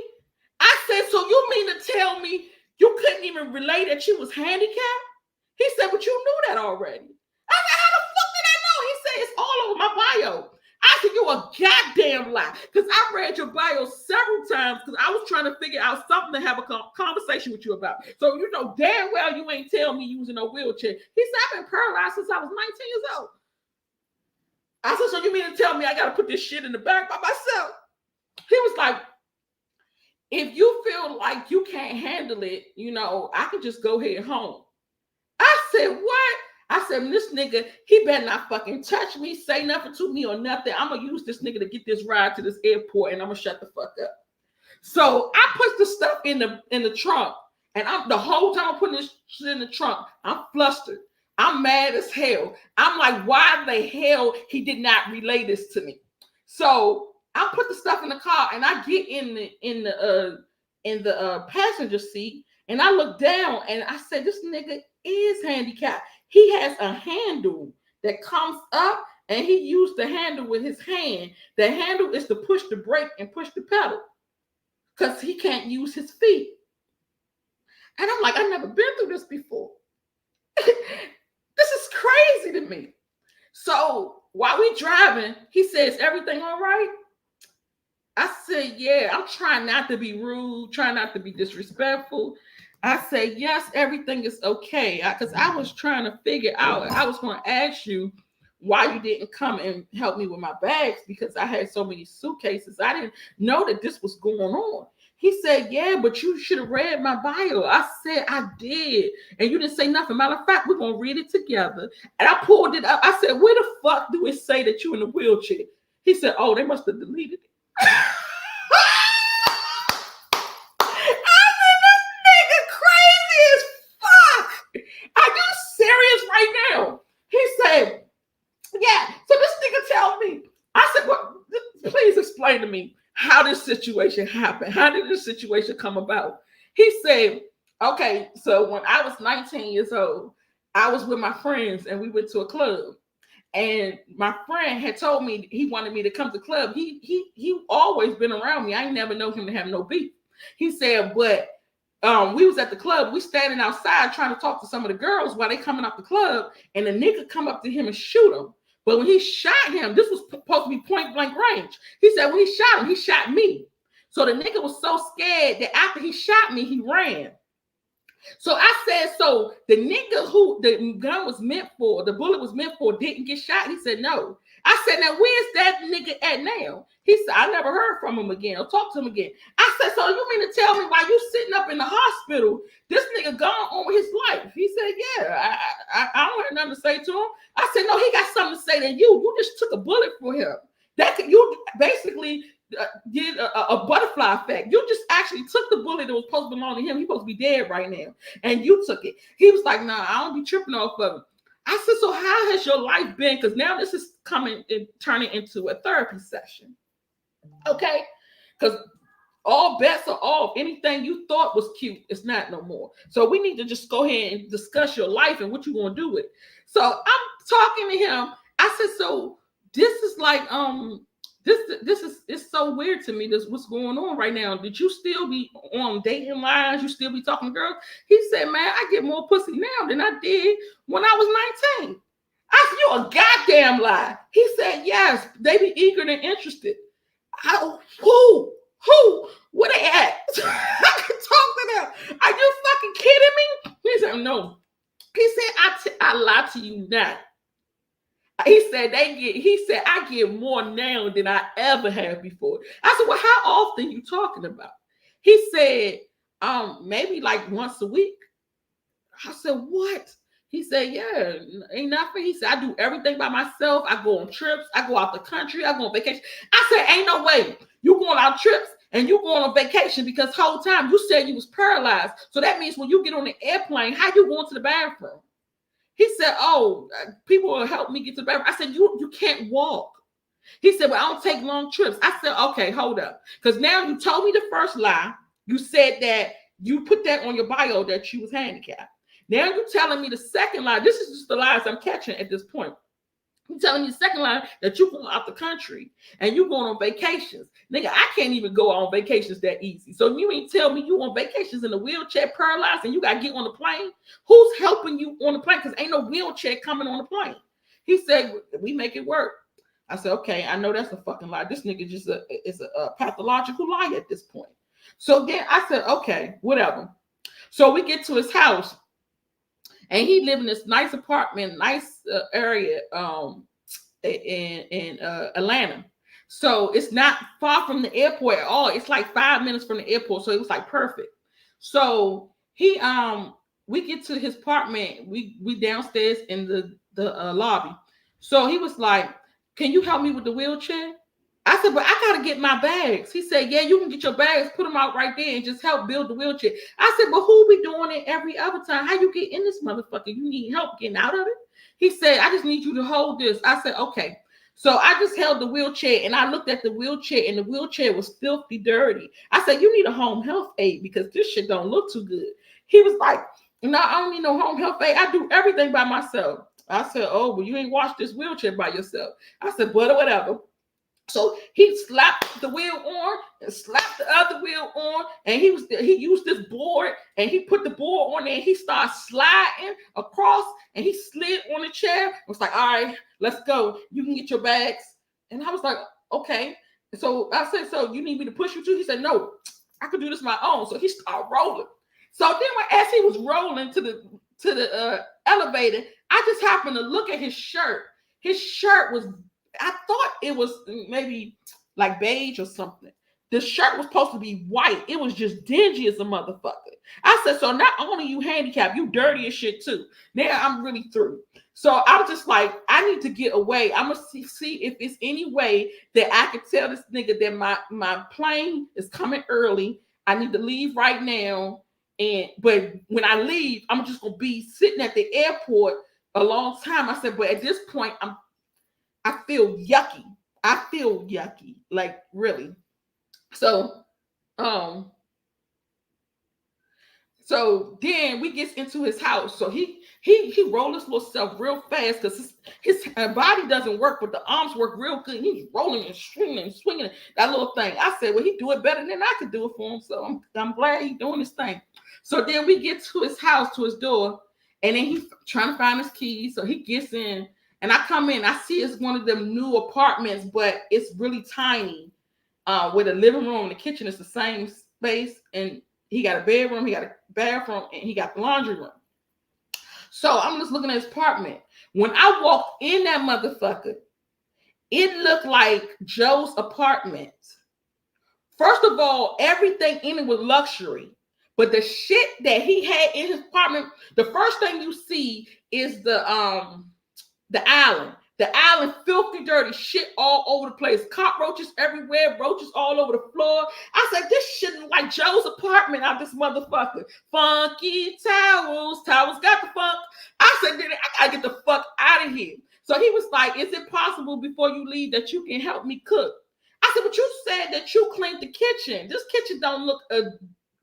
I said, so you mean to tell me you couldn't even relate that you was handicapped? He said, but you knew that already. I said, how the fuck did I know? He said, it's all over my bio. I said, you a goddamn lie. Because I read your bio several times because I was trying to figure out something to have a conversation with you about. So you know damn well you ain't tell me you was in a wheelchair. He said, I've been paralyzed since I was 19 years old. I said, so you mean to tell me I got to put this shit in the back by myself? He was like, if you feel like you can't handle it, you know, I can just go head home. I said, what? I said, this nigga, he better not fucking touch me, say nothing to me or nothing. I'm going to use this nigga to get this ride to this airport and I'm going to shut the fuck up. So I put the stuff in the trunk and the whole time I'm putting this shit in the trunk, I'm flustered. I'm mad as hell. I'm like, why the hell he did not relay this to me? So I put the stuff in the car and I get in the passenger seat and I look down and I said, this nigga is handicapped. He has a handle that comes up and he used the handle with his hand. The handle is to push the brake and push the pedal because he can't use his feet. And I'm like, I've never been through this before. This is crazy to me. So while we driving, he says, everything all right? I said, yeah, I'm trying not to be rude, trying not to be disrespectful. I said, yes, everything is okay. Because I was trying to figure out, I was going to ask you why you didn't come and help me with my bags because I had so many suitcases. I didn't know that this was going on. He said, yeah, but you should have read my bio. I said, I did. And you didn't say nothing. Matter of fact, we're going to read it together. And I pulled it up. I said, where the fuck do it say that you in a wheelchair? He said, oh, they must have deleted it. I said, this nigga crazy as fuck. Are you serious right now? He said, yeah. So this nigga tell me, I said, well, please explain to me. how this situation happened. How did this situation come about? He said, okay, so when I was 19 years old, I was with my friends and we went to a club. And my friend had told me he wanted me to come to the club. He always been around me. I ain't never know him to have no beef. He said, but we was at the club. We standing outside trying to talk to some of the girls while they coming up the club, and the nigga come up to him and shoot him. But when he shot him, this was supposed to be point blank range. He said when he shot him, he shot me. So the nigga was so scared that after he shot me, he ran. So I said, so the nigga who the gun was meant for, the bullet was meant for, didn't get shot? He said, no. I said, now where's that nigga at now? He said, I never heard from him again or talked to him again. I said, so you mean to tell me while you sitting up in the hospital, this nigga gone on with his life? He said, yeah, I don't have nothing to say to him. I said, no, he got something to say to you. You just took a bullet for him. That could, you basically did a butterfly effect. You just actually took the bullet that was supposed to belong to him. He's supposed to be dead right now. And you took it. He was like, nah, I don't be tripping off of it. I said, so how has your life been? Because now this is coming and turning into a therapy session. Okay? Because all bets are off. Anything you thought was cute, it's not no more. So we need to just go ahead and discuss your life and what you're going to do with it. So I'm talking to him. I said, so this is like, this is it's so weird to me. This what's going on right now. Did you still be on dating lines? You still be talking to girls? He said, man, I get more pussy now than I did when I was 19. I said, you a goddamn lie. He said, yes, they be eager and interested. Who? Where they at? I can talk to them. Are you fucking kidding me? He said, no. He said, I lie to you not. He said I get more now than I ever have before. I said, well, how often you talking about? He said, maybe like once a week. I said, what? He said, yeah, ain't nothing. He said, I do everything by myself. I go on trips. I go out the country. I go on vacation. I said, ain't no way. You going on trips and you going on vacation because whole time you said you was paralyzed. So that means when you get on the airplane, how you going to the bathroom? He said, oh, people will help me get to the bathroom. I said, you can't walk. He said, well, I don't take long trips. I said, okay, hold up. Because now you told me the first lie. You said that you put that on your bio that you was handicapped. Now you're telling me the second lie. This is just the lies I'm catching at this point. I'm telling you the second line that you going out the country and you going on vacations. Nigga, I can't even go on vacations that easy. So you ain't tell me you on vacations in a wheelchair paralyzed and you got to get on the plane? Who's helping you on the plane? Because ain't no wheelchair coming on the plane. He said, we make it work. I said, okay, I know that's a fucking lie. This nigga just is a pathological lie at this point. So then I said, okay, whatever. So we get to his house. And he lived in this nice apartment, nice area in Atlanta. So it's not far from the airport at all. It's like 5 minutes from the airport. So it was like perfect. So we get to his apartment. We downstairs in the lobby. So he was like, can you help me with the wheelchair? I said, but I got to get my bags. He said, yeah, you can get your bags, put them out right there and just help build the wheelchair. I said, but who be doing it every other time? How you get in this motherfucker? You need help getting out of it? He said, I just need you to hold this. I said, okay. So I just held the wheelchair and I looked at the wheelchair and the wheelchair was filthy dirty. I said, you need a home health aide because this shit don't look too good. He was like, no, I don't need no home health aide. I do everything by myself. I said, oh, well, you ain't washed this wheelchair by yourself. I said, but whatever. So he slapped the wheel on and slapped the other wheel on, and he used this board and he put the board on there and he started sliding across and he slid on the chair. I was like, all right, let's go. You can get your bags. And I was like, okay. So I said, so you need me to push you too? He said, no, I could do this my own. So he started rolling. So then as he was rolling to the elevator, I just happened to look at his shirt. His shirt was, I thought it was maybe like beige or something. The shirt was supposed to be white. It was just dingy as a motherfucker. I said, so not only you handicapped, you dirty as shit too. Now I'm really through. So I was just like, I need to get away. I'm going to see if it's any way that I could tell this nigga that my plane is coming early. I need to leave right now. But when I leave, I'm just going to be sitting at the airport a long time. I said, but at this point, I feel yucky. Like really. So so then we gets into his house. So he rolled his little self real fast because his body doesn't work, but the arms work real good. He's rolling and swinging that little thing. I said, well, he do it better than I could do it for him. So I'm glad he's doing his thing. So then we get to his house, to his door, and then he's trying to find his keys. So he gets in, and I come in. I see it's one of them new apartments, but it's really tiny. With a living room and the kitchen is the same space, and he got a bedroom, he got a bathroom, and he got the laundry room. So I'm just looking at his apartment. When I walked in that motherfucker, it looked like Joe's apartment. First of all, everything in it was luxury. But the shit that he had in his apartment, the first thing you see is the island. The island, filthy, dirty shit all over the place. Cockroaches everywhere, roaches all over the floor. I said, this shit is like Joe's apartment out this motherfucker. Funky towels. Towels got the funk. I said, I gotta get the fuck out of here. So he was like, is it possible before you leave that you can help me cook? I said, but you said that you cleaned the kitchen. This kitchen don't look a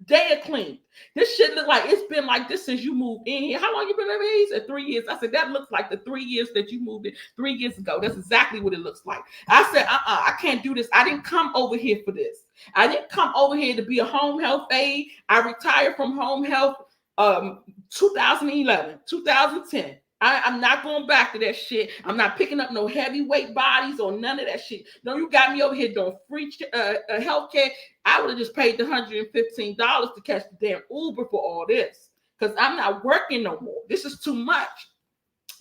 day clean. This shit look like it's been like this since you moved in here. How long you been living here? He said 3 years. I said, that looks like the 3 years that you moved in 3 years ago. That's exactly what it looks like. I said, I can't do this. I didn't come over here for this. I didn't come over here to be a home health aide. I retired from home health 2011, 2010. I'm not going back to that shit. I'm not picking up no heavyweight bodies or none of that shit. No, you got me over here doing free healthcare. I would have just paid the $115 to catch the damn Uber for all this because I'm not working no more. This is too much.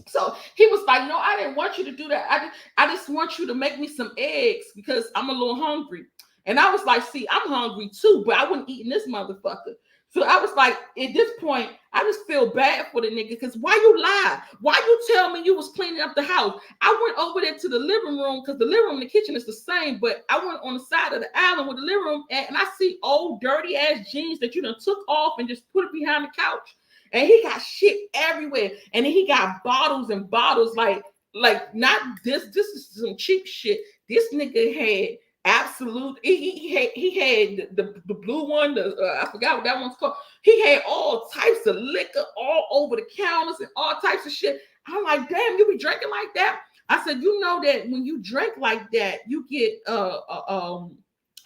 So he was like, no, I didn't want you to do that. I just want you to make me some eggs because I'm a little hungry. And I was like, see, I'm hungry too, but I wouldn't eat this motherfucker. So I was like, at this point, I just feel bad for the nigga because why you lie? Why you tell me you was cleaning up the house? I went over there to the living room because the living room and the kitchen is the same, but I went on the side of the island with the living room and I see old dirty ass jeans that you done took off and just put it behind the couch. And he got shit everywhere. And then he got bottles and bottles like not this is some cheap shit. This nigga had absolute. He had the blue one. I forgot what that one's called. He had all types of liquor all over the counters and all types of shit. I'm like, damn, you be drinking like that? I said, you know that when you drink like that, you get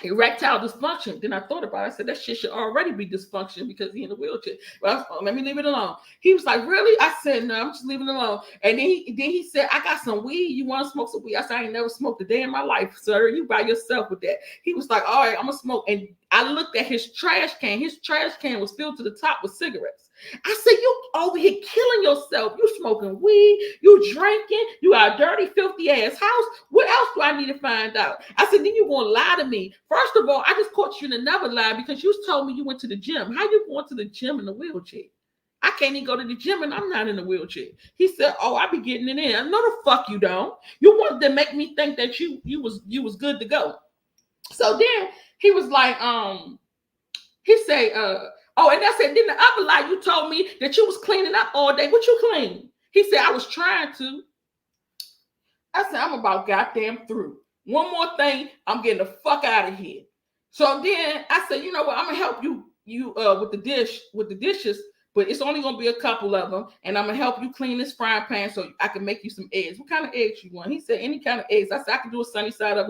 erectile dysfunction. Then I thought about it. I said, that shit should already be dysfunction because he's in a wheelchair. But let me leave it alone. He was like, really? I said, no, I'm just leaving it alone. And then he said, I got some weed. You want to smoke some weed? I said, I ain't never smoked a day in my life, sir. You by yourself with that. He was like, all right, I'm going to smoke. And I looked at his trash can. His trash can was filled to the top with cigarettes. I said, you over here killing yourself. You smoking weed, you drinking, you got a dirty, filthy ass house. What else do I need to find out? I said, then you gonna lie to me. First of all, I just caught you in another lie because you told me you went to the gym. How you going to the gym in a wheelchair? I can't even go to the gym and I'm not in a wheelchair. He said, oh, I be getting it in. No, the fuck you don't. You wanted to make me think that you was good to go. So then he was like, he said, oh, and I said, then the other lie, you told me that you was cleaning up all day. What you clean? He said, I was trying to. I said, I'm about goddamn through. One more thing, I'm getting the fuck out of here. So then I said, you know what? I'm gonna help you with the dishes, but it's only gonna be a couple of them, and I'm gonna help you clean this frying pan so I can make you some eggs. What kind of eggs you want? He said, any kind of eggs. I said, I can do a sunny side up.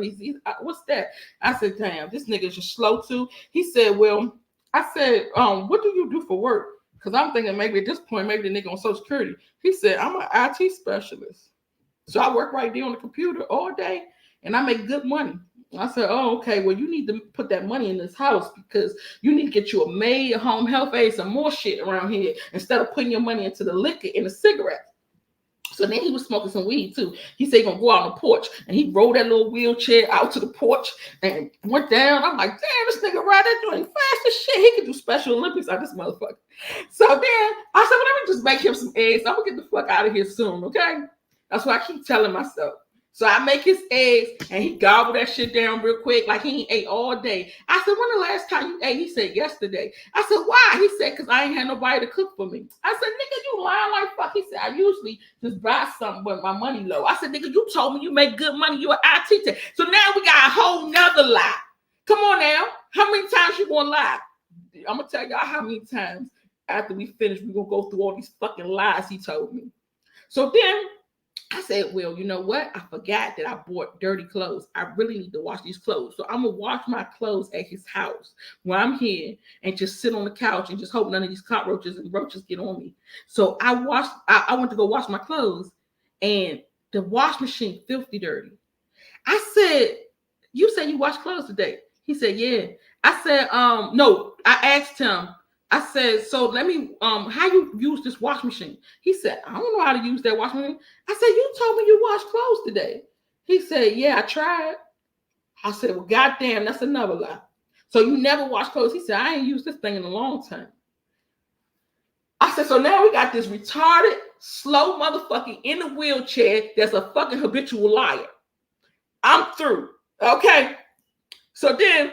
What's that? I said, damn, this nigga's just slow too. He said, well, I said, what do you do for work? Because I'm thinking maybe at this point, maybe the nigga on Social Security. He said, I'm an IT specialist. So I work right there on the computer all day and I make good money. I said, oh, okay, well, you need to put that money in this house because you need to get you a maid, a home health aide, some more shit around here instead of putting your money into the liquor and the cigarettes. So then he was smoking some weed too. He said he's gonna go out on the porch and he rolled that little wheelchair out to the porch and went down. I'm like, damn, this nigga right there doing fast as shit. He could do Special Olympics out of this motherfucker. So then I said, well, let me just make him some eggs. I'm gonna get the fuck out of here soon, okay? That's what I keep telling myself. So I make his eggs and he gobbled that shit down real quick like he ain't ate all day. I said, when the last time you ate? He said, yesterday. I said, why? He said, because I ain't had nobody to cook for me. I said, nigga, you lying like fuck. He said, I usually just buy something when my money low. I said, nigga, you told me you make good money. You an IT tech. So now we got a whole nother lie. Come on now. How many times you gonna lie? I'm gonna tell y'all how many times after we finish, we're gonna go through all these fucking lies he told me. So then I said, well, you know what? I forgot that I bought dirty clothes. I really need to wash these clothes. So I'm going to wash my clothes at his house where I'm here and just sit on the couch and just hope none of these cockroaches and roaches get on me. So I went to go wash my clothes and the wash machine filthy dirty. I said, you said you wash clothes today. He said, yeah. I said, no. I asked him, I said, so let me, how you use this wash machine? He said, I don't know how to use that wash machine. I said, you told me you washed clothes today. He said, yeah, I tried. I said, well, goddamn, that's another lie. So you never wash clothes? He said, I ain't used this thing in a long time. I said, so now we got this retarded, slow motherfucker in the wheelchair that's a fucking habitual liar. I'm through. Okay. So then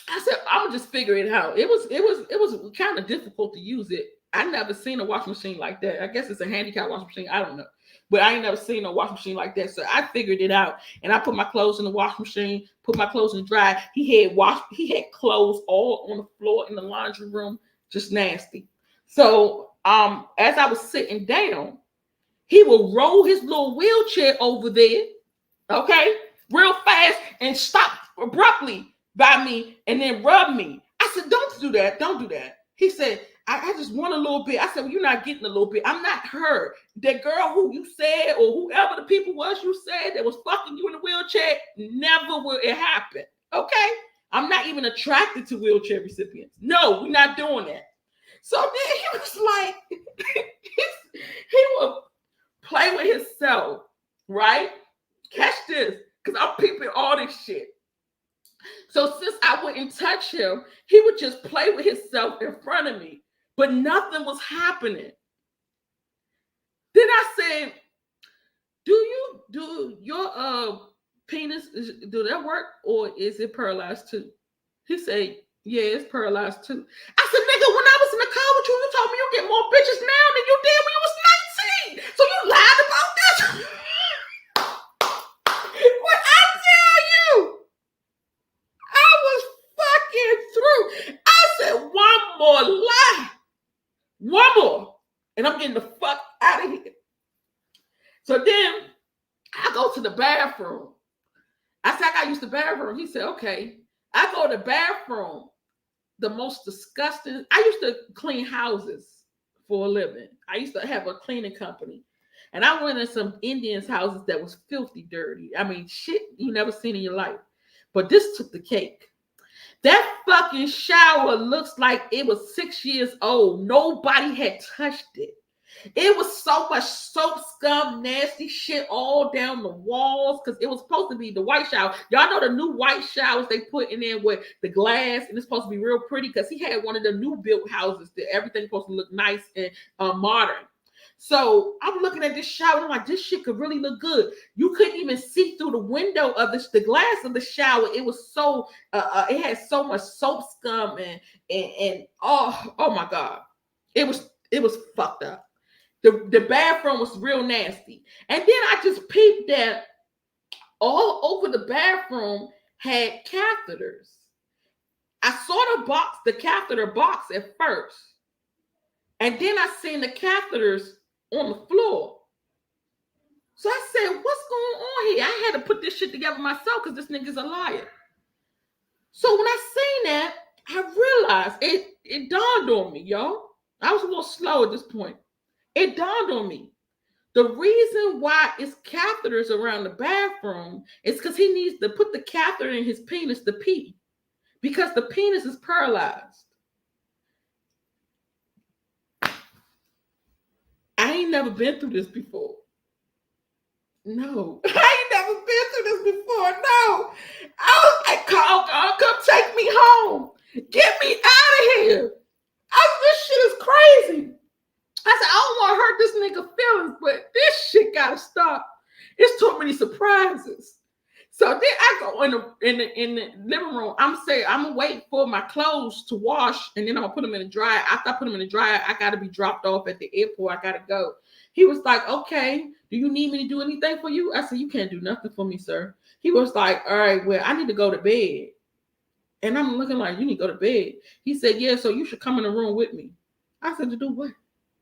I said, I'm gonna just figure it out. It was kind of difficult to use it. I never seen a washing machine like that. I guess it's a handicap washing machine. I don't know. But I ain't never seen a washing machine like that. So I figured it out. And I put my clothes in the washing machine, put my clothes in the dry. He had clothes all on the floor in the laundry room, just nasty. So as I was sitting down, he would roll his little wheelchair over there, okay, real fast and stop abruptly by me and then rub me. I said, don't do that. Don't do that. He said, I just want a little bit. I said, well, you're not getting a little bit. I'm not her. That girl who you said or whoever the people was you said that was fucking you in the wheelchair, never will it happen. Okay? I'm not even attracted to wheelchair recipients. No, we're not doing that. So then he was like, he would play with himself, right? Catch this, because I'm peeping all this shit. So since I wouldn't touch him, he would just play with himself in front of me, but nothing was happening. Then I said, do your penis, do that work or is it paralyzed too? He said, yeah, it's paralyzed too. I said, nigga, when I was in the car with you, you told me you get more bitches now than you did when you was 19. So you lied about this. What I tell you, I was fucking through. I said, one more lie. One more. And I'm getting the fuck out of here. So then I go to the bathroom. I said, I got to use the bathroom. He said, okay. I go to the bathroom. The most disgusting. I used to clean houses for a living. I used to have a cleaning company. And I went in some Indians' houses that was filthy dirty. I mean, shit you never seen in your life. But this took the cake. That fucking shower looks like it was 6 years old. Nobody had touched it. It was so much soap scum, nasty shit all down the walls because it was supposed to be the white shower. Y'all know the new white showers they put in there with the glass and it's supposed to be real pretty because he had one of the new built houses that everything's supposed to look nice and modern. So I'm looking at this shower and I'm like, this shit could really look good. You couldn't even see through the window of the glass of the shower. It was so it had so much soap scum and oh my God. It was fucked up. The bathroom was real nasty. And then I just peeped that all over the bathroom had catheters. I saw the catheter box at first. And then I seen the catheters on the floor. So I said, what's going on here? I had to put this shit together myself because this nigga's a liar. So when I seen that, I realized it dawned on me, y'all. I was a little slow at this point. It dawned on me. The reason why it's catheters around the bathroom is because he needs to put the catheter in his penis to pee. Because the penis is paralyzed. I ain't never been through this before. No. I ain't never been through this before. No. I was like, come take me home. Get me out of here. This shit is crazy. I said, I don't want to hurt this nigga feelings, but this shit gotta stop. It's too many surprises. So then I go in the living room. I'm gonna wait for my clothes to wash, and then I'm gonna put them in the dryer. After I put them in the dryer, I gotta be dropped off at the airport. I gotta go. He was like, okay, do you need me to do anything for you? I said, you can't do nothing for me, sir. He was like, all right, well, I need to go to bed. And I'm looking like, you need to go to bed. He said, yeah, so you should come in the room with me. I said, to do what?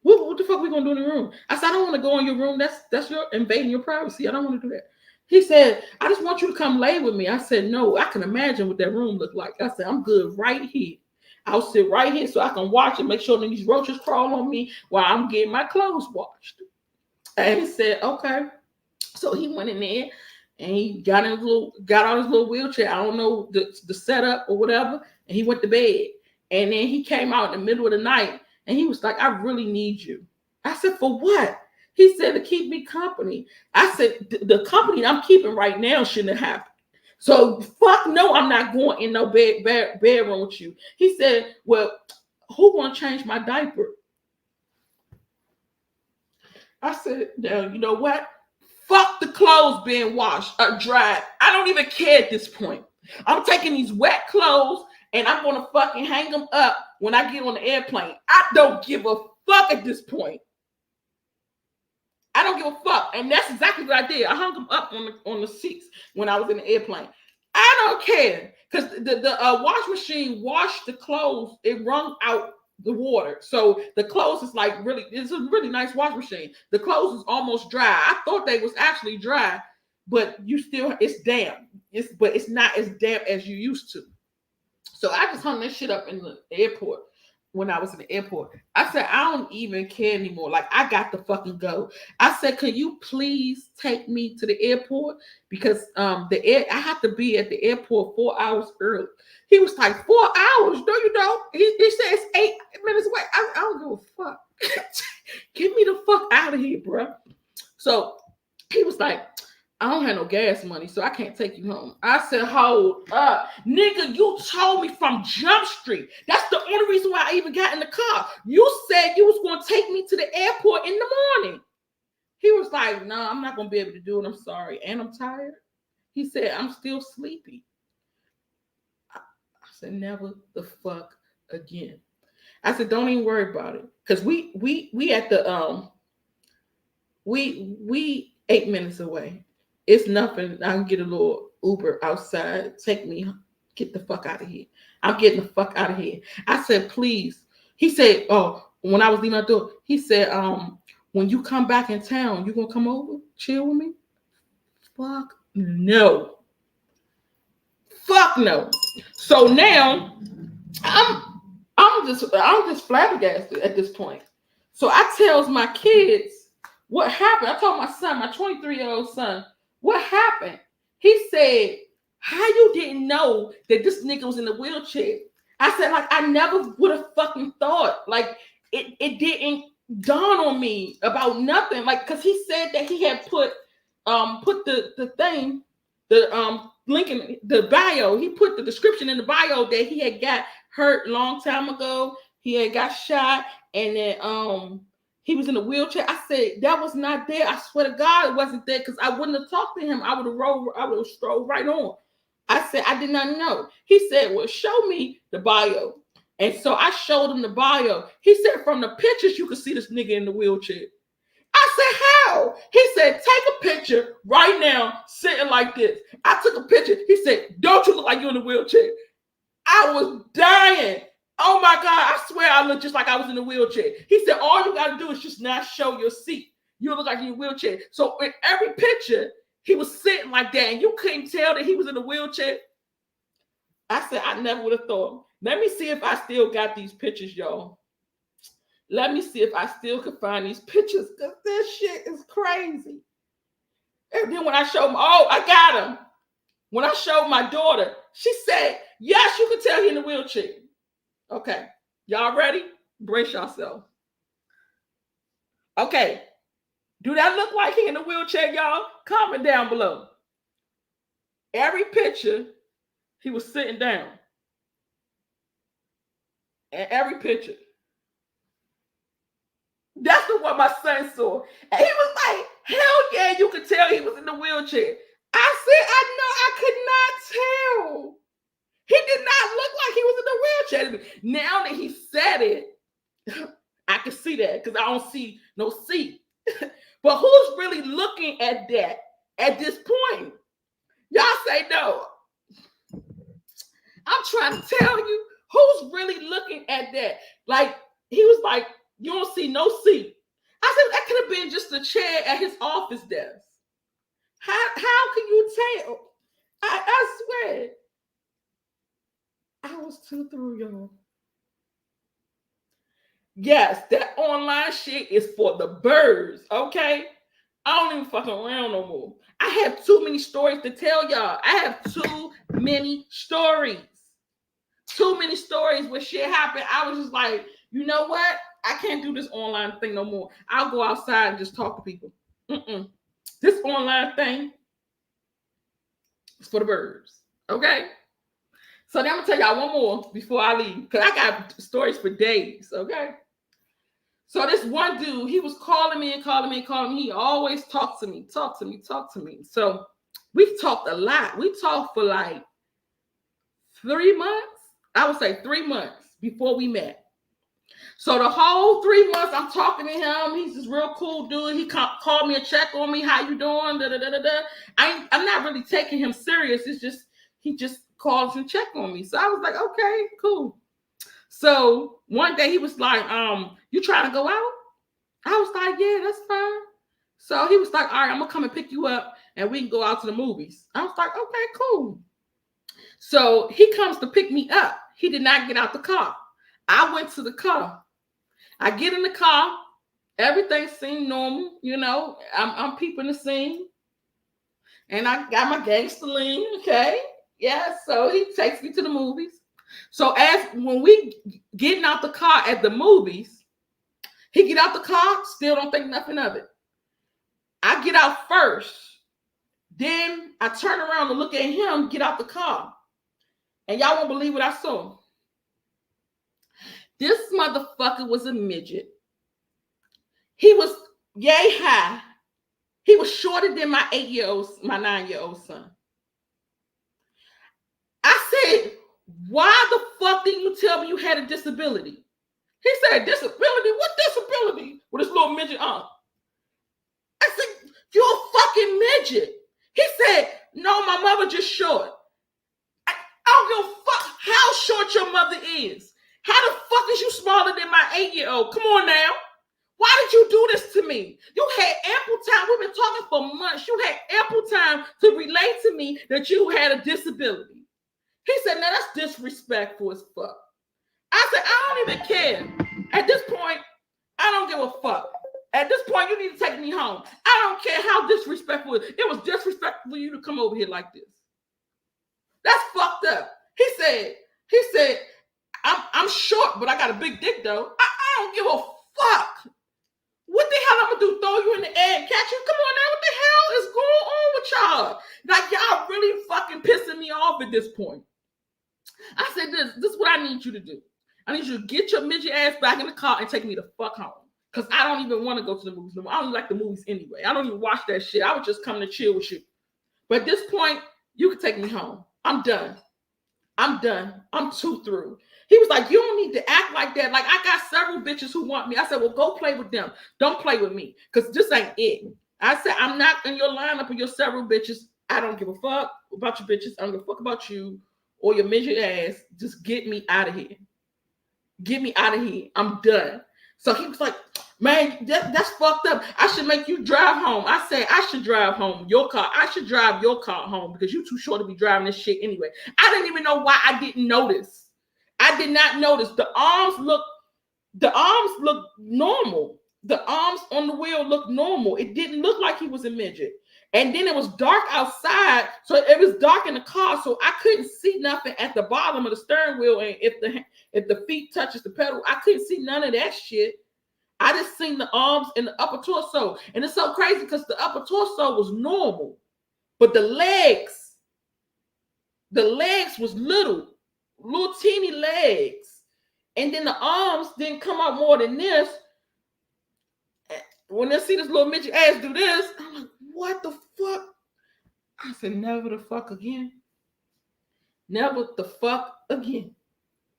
What the fuck we gonna do in the room? I said, I don't want to go in your room. That's your invading your privacy. I don't want to do that. He said, I just want you to come lay with me. I said, no, I can imagine what that room looked like. I said, I'm good right here. I'll sit right here so I can watch and make sure that these roaches crawl on me while I'm getting my clothes washed. And he said, okay. So he went in there and he got on his little wheelchair. I don't know the setup or whatever. And he went to bed. And then he came out in the middle of the night and he was like, I really need you. I said, for what? He said, to keep me company. I said, the company I'm keeping right now shouldn't have happened. So fuck no, I'm not going in no bedroom with you. He said, well, who gonna change my diaper? I said, no, you know what? Fuck the clothes being washed or dried. I don't even care at this point. I'm taking these wet clothes and I'm gonna fucking hang them up when I get on the airplane. I don't give a fuck at this point. I don't give a fuck. And that's exactly what I did. I hung them up on the seats when I was in the airplane. I don't care. Because the wash machine washed the clothes. It wrung out the water. So the clothes is like really, it's a really nice wash machine. The clothes is almost dry. I thought they was actually dry, but it's damp. But it's not as damp as you used to. So I just hung that shit up in the airport. When I was in the airport, I said, I don't even care anymore. Like, I got to fucking go. I said, can you please take me to the airport? Because I have to be at the airport 4 hours early. He was like, 4 hours? No, you don't. He said it's 8 minutes away. I don't give a fuck. Get me the fuck out of here, bro. So he was like, I don't have no gas money, so I can't take you home. I said, hold up. Nigga, you told me from Jump Street. That's the only reason why I even got in the car. You said you was going to take me to the airport in the morning. He was like, no, I'm not going to be able to do it. I'm sorry. And I'm tired. He said, I'm still sleepy. I said, never the fuck again. I said, don't even worry about it. Because we at the, we 8 minutes away. It's nothing. I can get a little Uber outside. Take me. Get the fuck out of here. I'm getting the fuck out of here. I said, please. He said, oh, when I was leaving my door, he said, when you come back in town, you gonna come over, chill with me? Fuck no. Fuck no. So now I'm just flabbergasted at this point. So I tells my kids what happened. I told my son, my 23-year-old son, what happened? He said, how you didn't know that this nigga was in the wheelchair? I said, like, I never would have fucking thought. Like, it didn't dawn on me about nothing. Like, because he said that he had put the thing, the link in the bio. He put the description in the bio that he had got hurt a long time ago. He had got shot, and then he was in a wheelchair. I said, that was not there. I swear to God, it wasn't there, because I wouldn't have talked to him. I would have strolled right on. I said, I did not know. He said, well, show me the bio. And so I showed him the bio. He said, from the pictures, you could see this nigga in the wheelchair. I said, how? He said, take a picture right now, sitting like this. I took a picture. He said, don't you look like you're in a wheelchair? I was dying. Oh my God, I swear I look just like I was in a wheelchair. He said, all you got to do is just not show your seat. You look like you're in a wheelchair. So in every picture, he was sitting like that, and you couldn't tell that he was in a wheelchair. I said, I never would have thought. Let me see if I still got these pictures, y'all. Let me see if I still can find these pictures, because this shit is crazy. And then when I showed him, oh, I got him. When I showed my daughter, she said, yes, you can tell he's in a wheelchair. Okay, y'all ready? Brace yourself. Okay, do that look like he in a wheelchair, y'all? Comment down below. Every picture, he was sitting down. And every picture. That's the one my son saw. And he was like, hell yeah, you could tell he was in the wheelchair. I said, I know, I could not tell. He did not look like he was in the wheelchair. Now that he said it, I can see that, because I don't see no seat. But who's really looking at that at this point? Y'all say no. I'm trying to tell you, who's really looking at that? Like, he was like, you don't see no seat. I said, that could have been just a chair at his office desk. How can you tell? I swear. I was too through, y'all. Yes, that online shit is for the birds, okay? I don't even fucking around no more. I have too many stories to tell y'all. I have too many stories. Too many stories where shit happened. I was just like, you know what? I can't do this online thing no more. I'll go outside and just talk to people. This online thing is for the birds, okay? So then I'm gonna tell y'all one more before I leave, because I got stories for days, okay? So this one dude, he was calling me. He always talked to me. So we talked a lot. We talked for like 3 months. I would say 3 months before we met. So the whole 3 months, I'm talking to him. He's this real cool dude. He called me and checked on me. How you doing? I'm not really taking him serious. It's just, he just calls and check on me. So I was like, okay, cool. So one day he was like, you trying to go out? I was like, yeah, that's fine. So he was like, all right, I'm gonna come and pick you up and we can go out to the movies. I was like, okay, cool. So he comes to pick me up. He did not get out the car. I went to the car. I get in the car. Everything seemed normal, you know. I'm peeping the scene. And I got my gangster lean, okay? Yeah, so he takes me to the movies. So when we getting out the car at the movies, he get out the car, still don't think nothing of it. I get out first. Then I turn around and look at him get out the car. And y'all won't believe what I saw. This motherfucker was a midget. He was yay high. He was shorter than my 9-year-old son. I said, why the fuck didn't you tell me you had a disability? He said, disability? What disability? With his little midget arm. I said, you're a fucking midget. He said, no, my mother just short. I don't give a fuck how short your mother is. How the fuck is you smaller than my 8-year-old? Come on now. Why did you do this to me? You had ample time. We've been talking for months. You had ample time to relate to me that you had a disability. He said, now that's disrespectful as fuck. I said, I don't even care. At this point, I don't give a fuck. At this point, you need to take me home. I don't care how disrespectful it is. It was disrespectful for you to come over here like this. That's fucked up. He said, I'm short, but I got a big dick though. I don't give a fuck. What the hell I'm gonna do? Throw you in the air and catch you? Come on now, what the hell is going on with y'all? Like, y'all really fucking pissing me off at this point. I said, this is what I need you to do. I need you to get your midget ass back in the car and take me the fuck home. Because I don't even want to go to the movies no more. I don't even like the movies anyway. I don't even watch that shit. I was just coming to chill with you. But at this point, you can take me home. I'm done. I'm too through. He was like, you don't need to act like that. Like, I got several bitches who want me. I said, well, go play with them. Don't play with me. Because this ain't it. I said, I'm not in your lineup of your several bitches. I don't give a fuck about your bitches. I don't give a fuck about you or your midget ass. Just get me out of here. Get me out of here. I'm done. So he was like, man, that's fucked up. I should make you drive home. I said, I should drive home your car. I should drive your car home because you're too short to be driving this shit anyway. I didn't even know why I didn't notice. I did not notice. The arms look normal. The arms on the wheel looked normal. It didn't look like he was a midget. And then it was dark outside, so it was dark in the car, so I couldn't see nothing at the bottom of the steering wheel. And if the feet touches the pedal, I couldn't see none of that shit. I just seen the arms and the upper torso. And it's so crazy because the upper torso was normal, but the legs was little teeny legs. And then the arms didn't come out more than this. When they see this little midget ass do this, I'm like, what the fuck? I said, never the fuck again. Never the fuck again.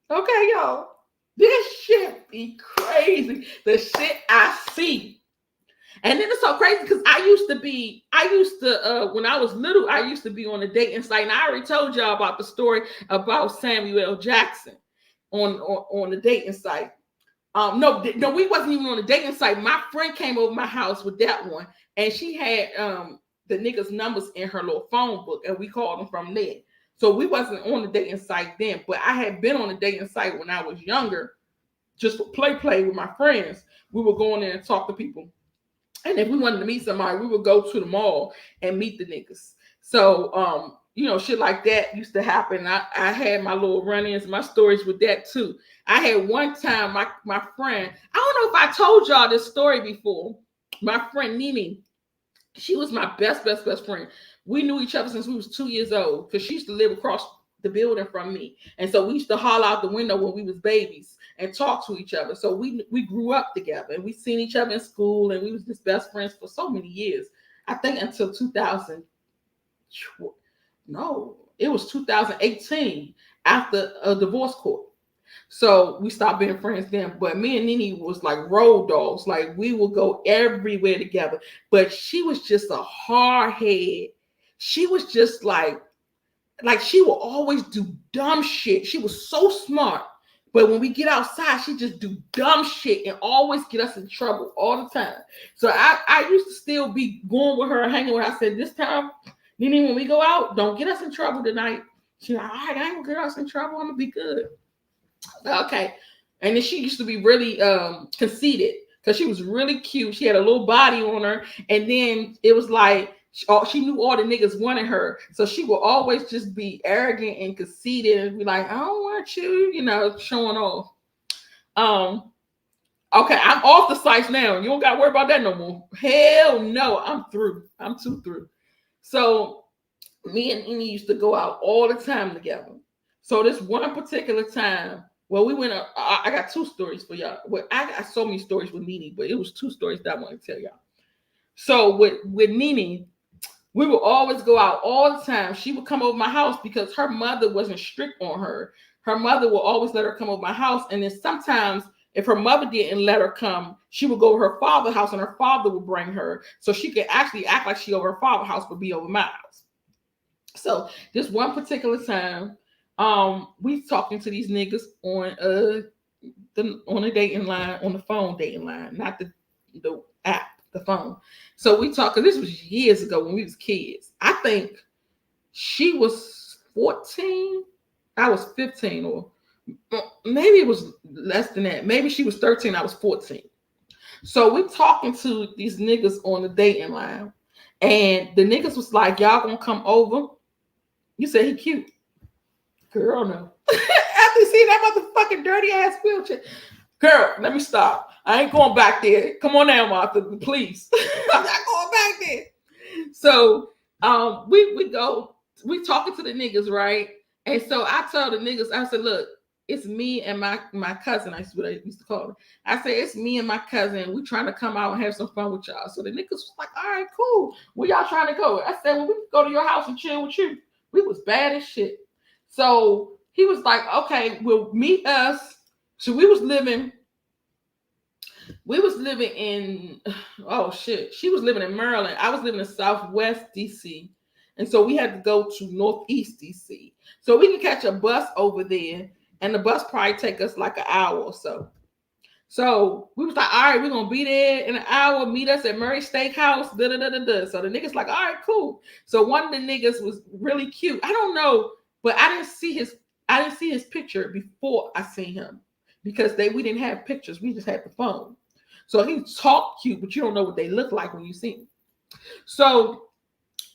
Okay, y'all. This shit be crazy. The shit I see. And then it's so crazy because I used to when I was little, I used to be on a dating site, and I already told y'all about the story about Samuel L. Jackson on the dating site. No, we wasn't even on the dating site. My friend came over my house with that one, and she had the niggas' numbers in her little phone book, and we called them from there. So we wasn't on the dating site then, but I had been on the dating site when I was younger, just for play with my friends. We would go in there and talk to people. And if we wanted to meet somebody, we would go to the mall and meet the niggas. So, shit like that used to happen. I had my little run-ins, my stories with that too. I had one time, my friend, I don't know if I told y'all this story before. My friend Nene, she was my best friend. We knew each other since we was 2 years old because she used to live across the building from me. And so we used to holler out the window when we was babies and talk to each other. So we grew up together, and we seen each other in school, and we was just best friends for so many years. I think until 2000. No, it was 2018 after a divorce court. So we stopped being friends then. But me and Nene was like road dogs. Like we would go everywhere together. But she was just a hard head. She was just like she will always do dumb shit. She was so smart. But when we get outside, she just do dumb shit and always get us in trouble all the time. So I used to still be going with her, hanging with her. I said, this time, Nene, when we go out, don't get us in trouble tonight. She's like, all right, I ain't gonna get us in trouble. I'm gonna be good. Okay. And then she used to be really conceited because she was really cute. She had a little body on her. And then it was like, she knew all the niggas wanted her, so she would always just be arrogant and conceited and be like, I don't want you, showing off. Okay, I'm off the sites now. You don't got to worry about that no more. Hell no, I'm through. I'm too through. So me and Eni used to go out all the time together. So this one particular time, well, we went. I got two stories for y'all. Well, I got so many stories with Nene, but it was two stories that I want to tell y'all. So with Nene, we would always go out all the time. She would come over my house because her mother wasn't strict on her. Her mother would always let her come over my house. And then sometimes if her mother didn't let her come, she would go to her father's house and her father would bring her. So she could actually act like she over her father's house, but be over my house. So this one particular time, we talking to these niggas on the dating line, on the phone dating line, not the app, the phone. So we talked, because this was years ago when we was kids. I think she was 14, I was 15, or maybe it was less than that. Maybe she was 13, I was 14. So we talking to these niggas on the dating line, and the niggas was like, y'all gonna come over? You said he cute. Girl, no. After seeing that motherfucking dirty ass wheelchair. Girl, let me stop. I ain't going back there. Come on now, Martha, please. I'm not going back there. So we talking to the niggas, right? And so I told the niggas, I said, look, it's me and my cousin. That's what I used to call her. I said, it's me and my cousin. We trying to come out and have some fun with y'all. So the niggas was like, all right, cool. Where y'all trying to go? I said, well, we can go to your house and chill with you. We was bad as shit. So he was like, okay, well, meet us. So we was living in, oh shit. She was living in Maryland. I was living in Southwest DC. And so we had to go to Northeast DC. So we can catch a bus over there, and the bus probably take us like an hour or so. So we was like, all right, we're going to be there in an hour. Meet us at Murray Steakhouse. Da, da, da, da, da. So the niggas like, all right, cool. So one of the niggas was really cute. I don't know, but I didn't see his picture before I seen him, because we didn't have pictures. We just had the phone. So he talked cute, but you don't know what they look like when you see him. So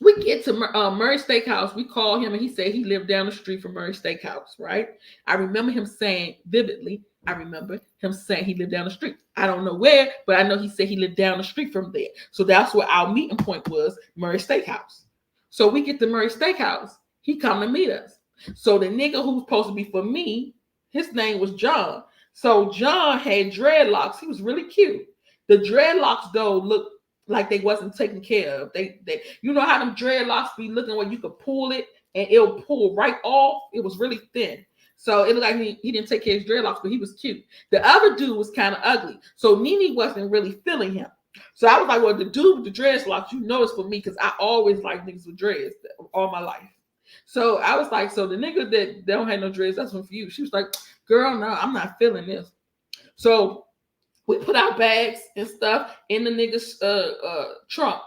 we get to Murray Steakhouse. We call him, and he said he lived down the street from Murray Steakhouse, right? I remember him saying vividly, I remember him saying he lived down the street. I don't know where, but I know he said he lived down the street from there. So that's where our meeting point was, Murray Steakhouse. So we get to Murray Steakhouse. He come to meet us. So the nigga who's supposed to be for me, his name was John. So John had dreadlocks. He was really cute. The dreadlocks, though, looked like they wasn't taken care of. They you know how them dreadlocks be looking where you could pull it and it'll pull right off? It was really thin. So it looked like he didn't take care of his dreadlocks, but he was cute. The other dude was kind of ugly. So Nene wasn't really feeling him. So I was like, well, the dude with the dreadlocks, you know, it's for me because I always like niggas with dreads all my life. So I was like, so the nigga that don't have no dreads, that's one for you. She was like, girl, no, I'm not feeling this. So we put our bags and stuff in the nigga's trunk.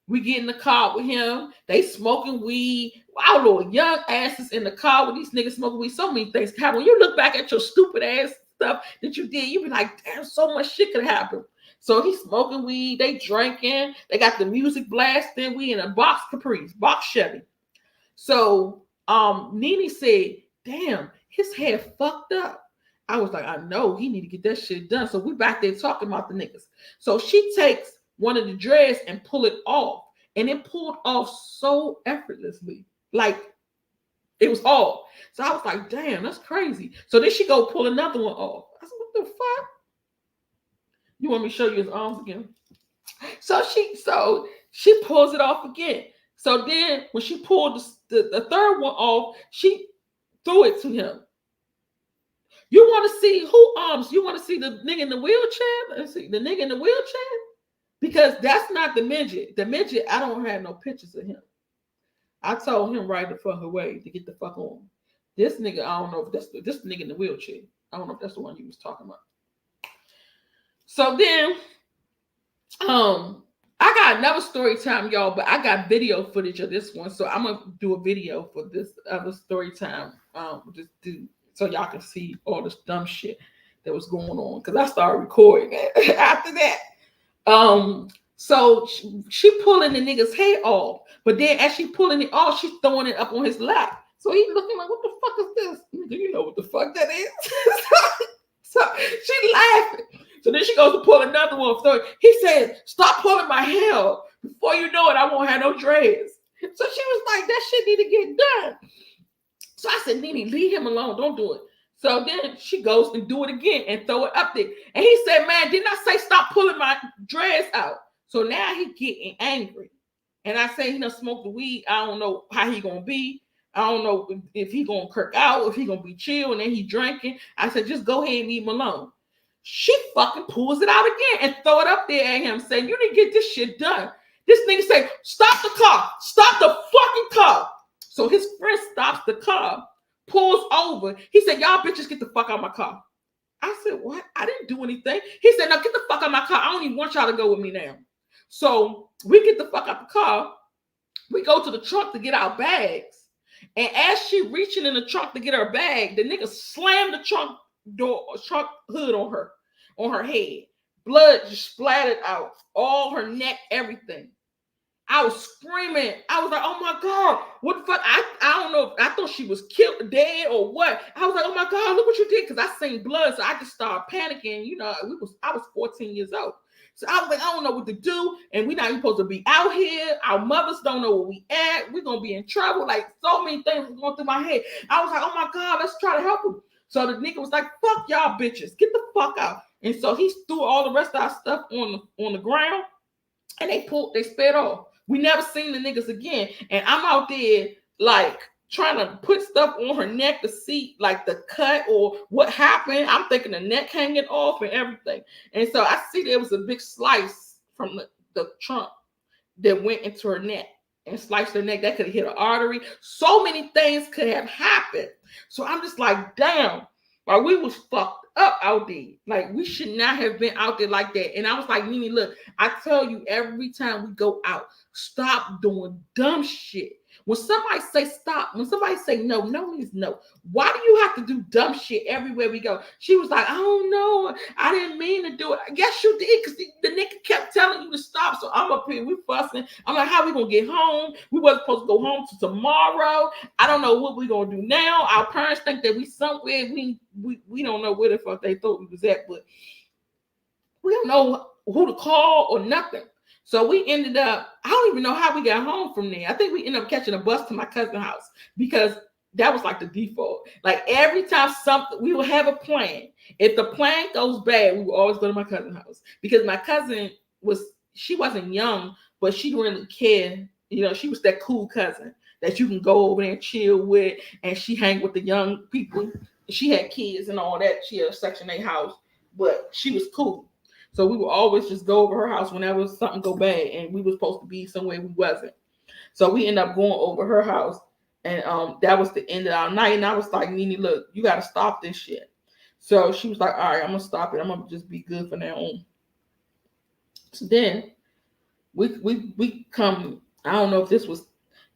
We get in the car with him. They smoking weed. Our little young asses in the car with these niggas smoking weed. So many things happen. When you look back at your stupid ass stuff that you did, you be like, damn, so much shit could happen. So he's smoking weed. They drinking. They got the music blasting. We in a box Caprice, box Chevy. So Nene said, damn, his head fucked up. I was like, I know he need to get that shit done. So we back there talking about the niggas. So she takes one of the dreads and pull it off. And it pulled off so effortlessly. Like it was off. So I was like, damn, that's crazy. So then she go pull another one off. I said, what the fuck? You want me to show you his arms again? So she pulls it off again. So then when she pulled the third one off, she threw it to him. You want to see who arms? You want to see the nigga in the wheelchair? Let's see the nigga in the wheelchair? Because that's not the midget. The midget, I don't have no pictures of him. I told him right the fuck away to get the fuck on. This nigga, I don't know if that's this nigga in the wheelchair. I don't know if that's the one you was talking about. So then, I got another story time, y'all, but I got video footage of this one, so I'm gonna do a video for this other story time. Just do so y'all can see all this dumb shit that was going on because I started recording it after that. So she pulling the nigga's hair off, but then as she pulling it off, she's throwing it up on his lap. So he's looking like, what the fuck is this? Do you know what the fuck that is? So she laughing. So then she goes to pull another one. So he said, stop pulling my hair. Before you know it, I won't have no dreads. So she was like, that shit need to get done. So I said, Nene, leave him alone. Don't do it. So then she goes and do it again and throw it up there. And he said, man, didn't I say stop pulling my dreads out? So now he getting angry. And I say he done smoked the weed. I don't know how he gonna be. I don't know if he gonna kirk out, if he gonna be chill, and then he drinking. I said, just go ahead and leave him alone. She fucking pulls it out again and throw it up there at him, saying, you didn't get this shit done. This nigga say, stop the car. Stop the fucking car. So his friend stops the car, pulls over. He said, y'all bitches get the fuck out of my car. I said, what? I didn't do anything. He said, no, get the fuck out of my car. I don't even want y'all to go with me now. So we get the fuck out the car. We go to the trunk to get our bags. And as she reaching in the trunk to get her bag, the nigga slammed the trunk hood on her head. Blood just splattered out, all her neck, everything. I was screaming. I was like, oh my God, what the fuck? I don't know. I thought she was killed, dead or what. I was like, oh my God, look what you did. Because I seen blood. So I just started panicking. You know, I was 14 years old. So I was like, I don't know what to do. And we're not even supposed to be out here. Our mothers don't know where we at. We're going to be in trouble. Like so many things were going through my head. I was like, oh my God, let's try to help him. So the nigga was like, fuck y'all bitches. Get the fuck out. And so he threw all the rest of our stuff on the ground. And they sped off. We never seen the niggas again. And I'm out there like trying to put stuff on her neck to see like the cut or what happened. I'm thinking the neck hanging off and everything. And so I see there was a big slice from the trunk that went into her neck and sliced her neck. That could have hit an artery. So many things could have happened. So I'm just like, damn, like we was fucked up out there. Like we should not have been out there like that. And I was like, Nene, look, I tell you every time we go out, stop doing dumb shit. When somebody say stop, when somebody say no, no means no. Why do you have to do dumb shit everywhere we go? She was like, I don't know. I didn't mean to do it. Yes, you did, because the nigga kept telling you to stop. So I'm up here, we fussing. I'm like, how we gonna get home? We wasn't supposed to go home till tomorrow. I don't know what we gonna do now. Our parents think that we somewhere. We don't know where the fuck they thought we was at, but we don't know who to call or nothing. So we ended up, I don't even know how we got home from there. I think we ended up catching a bus to my cousin's house because that was like the default. Like every time we would have a plan. If the plan goes bad, we would always go to my cousin's house because my cousin she wasn't young, but she didn't really care. You know, she was that cool cousin that you can go over there and chill with, and she hang with the young people. She had kids and all that. She had a Section 8 house, but she was cool. So we would always just go over her house whenever something go bad, and we were supposed to be somewhere we wasn't. So we ended up going over her house, and that was the end of our night. And I was like, Nene, look, you got to stop this shit. So she was like, all right, I'm gonna stop it. I'm gonna just be good from now on. So then we come. I don't know if this was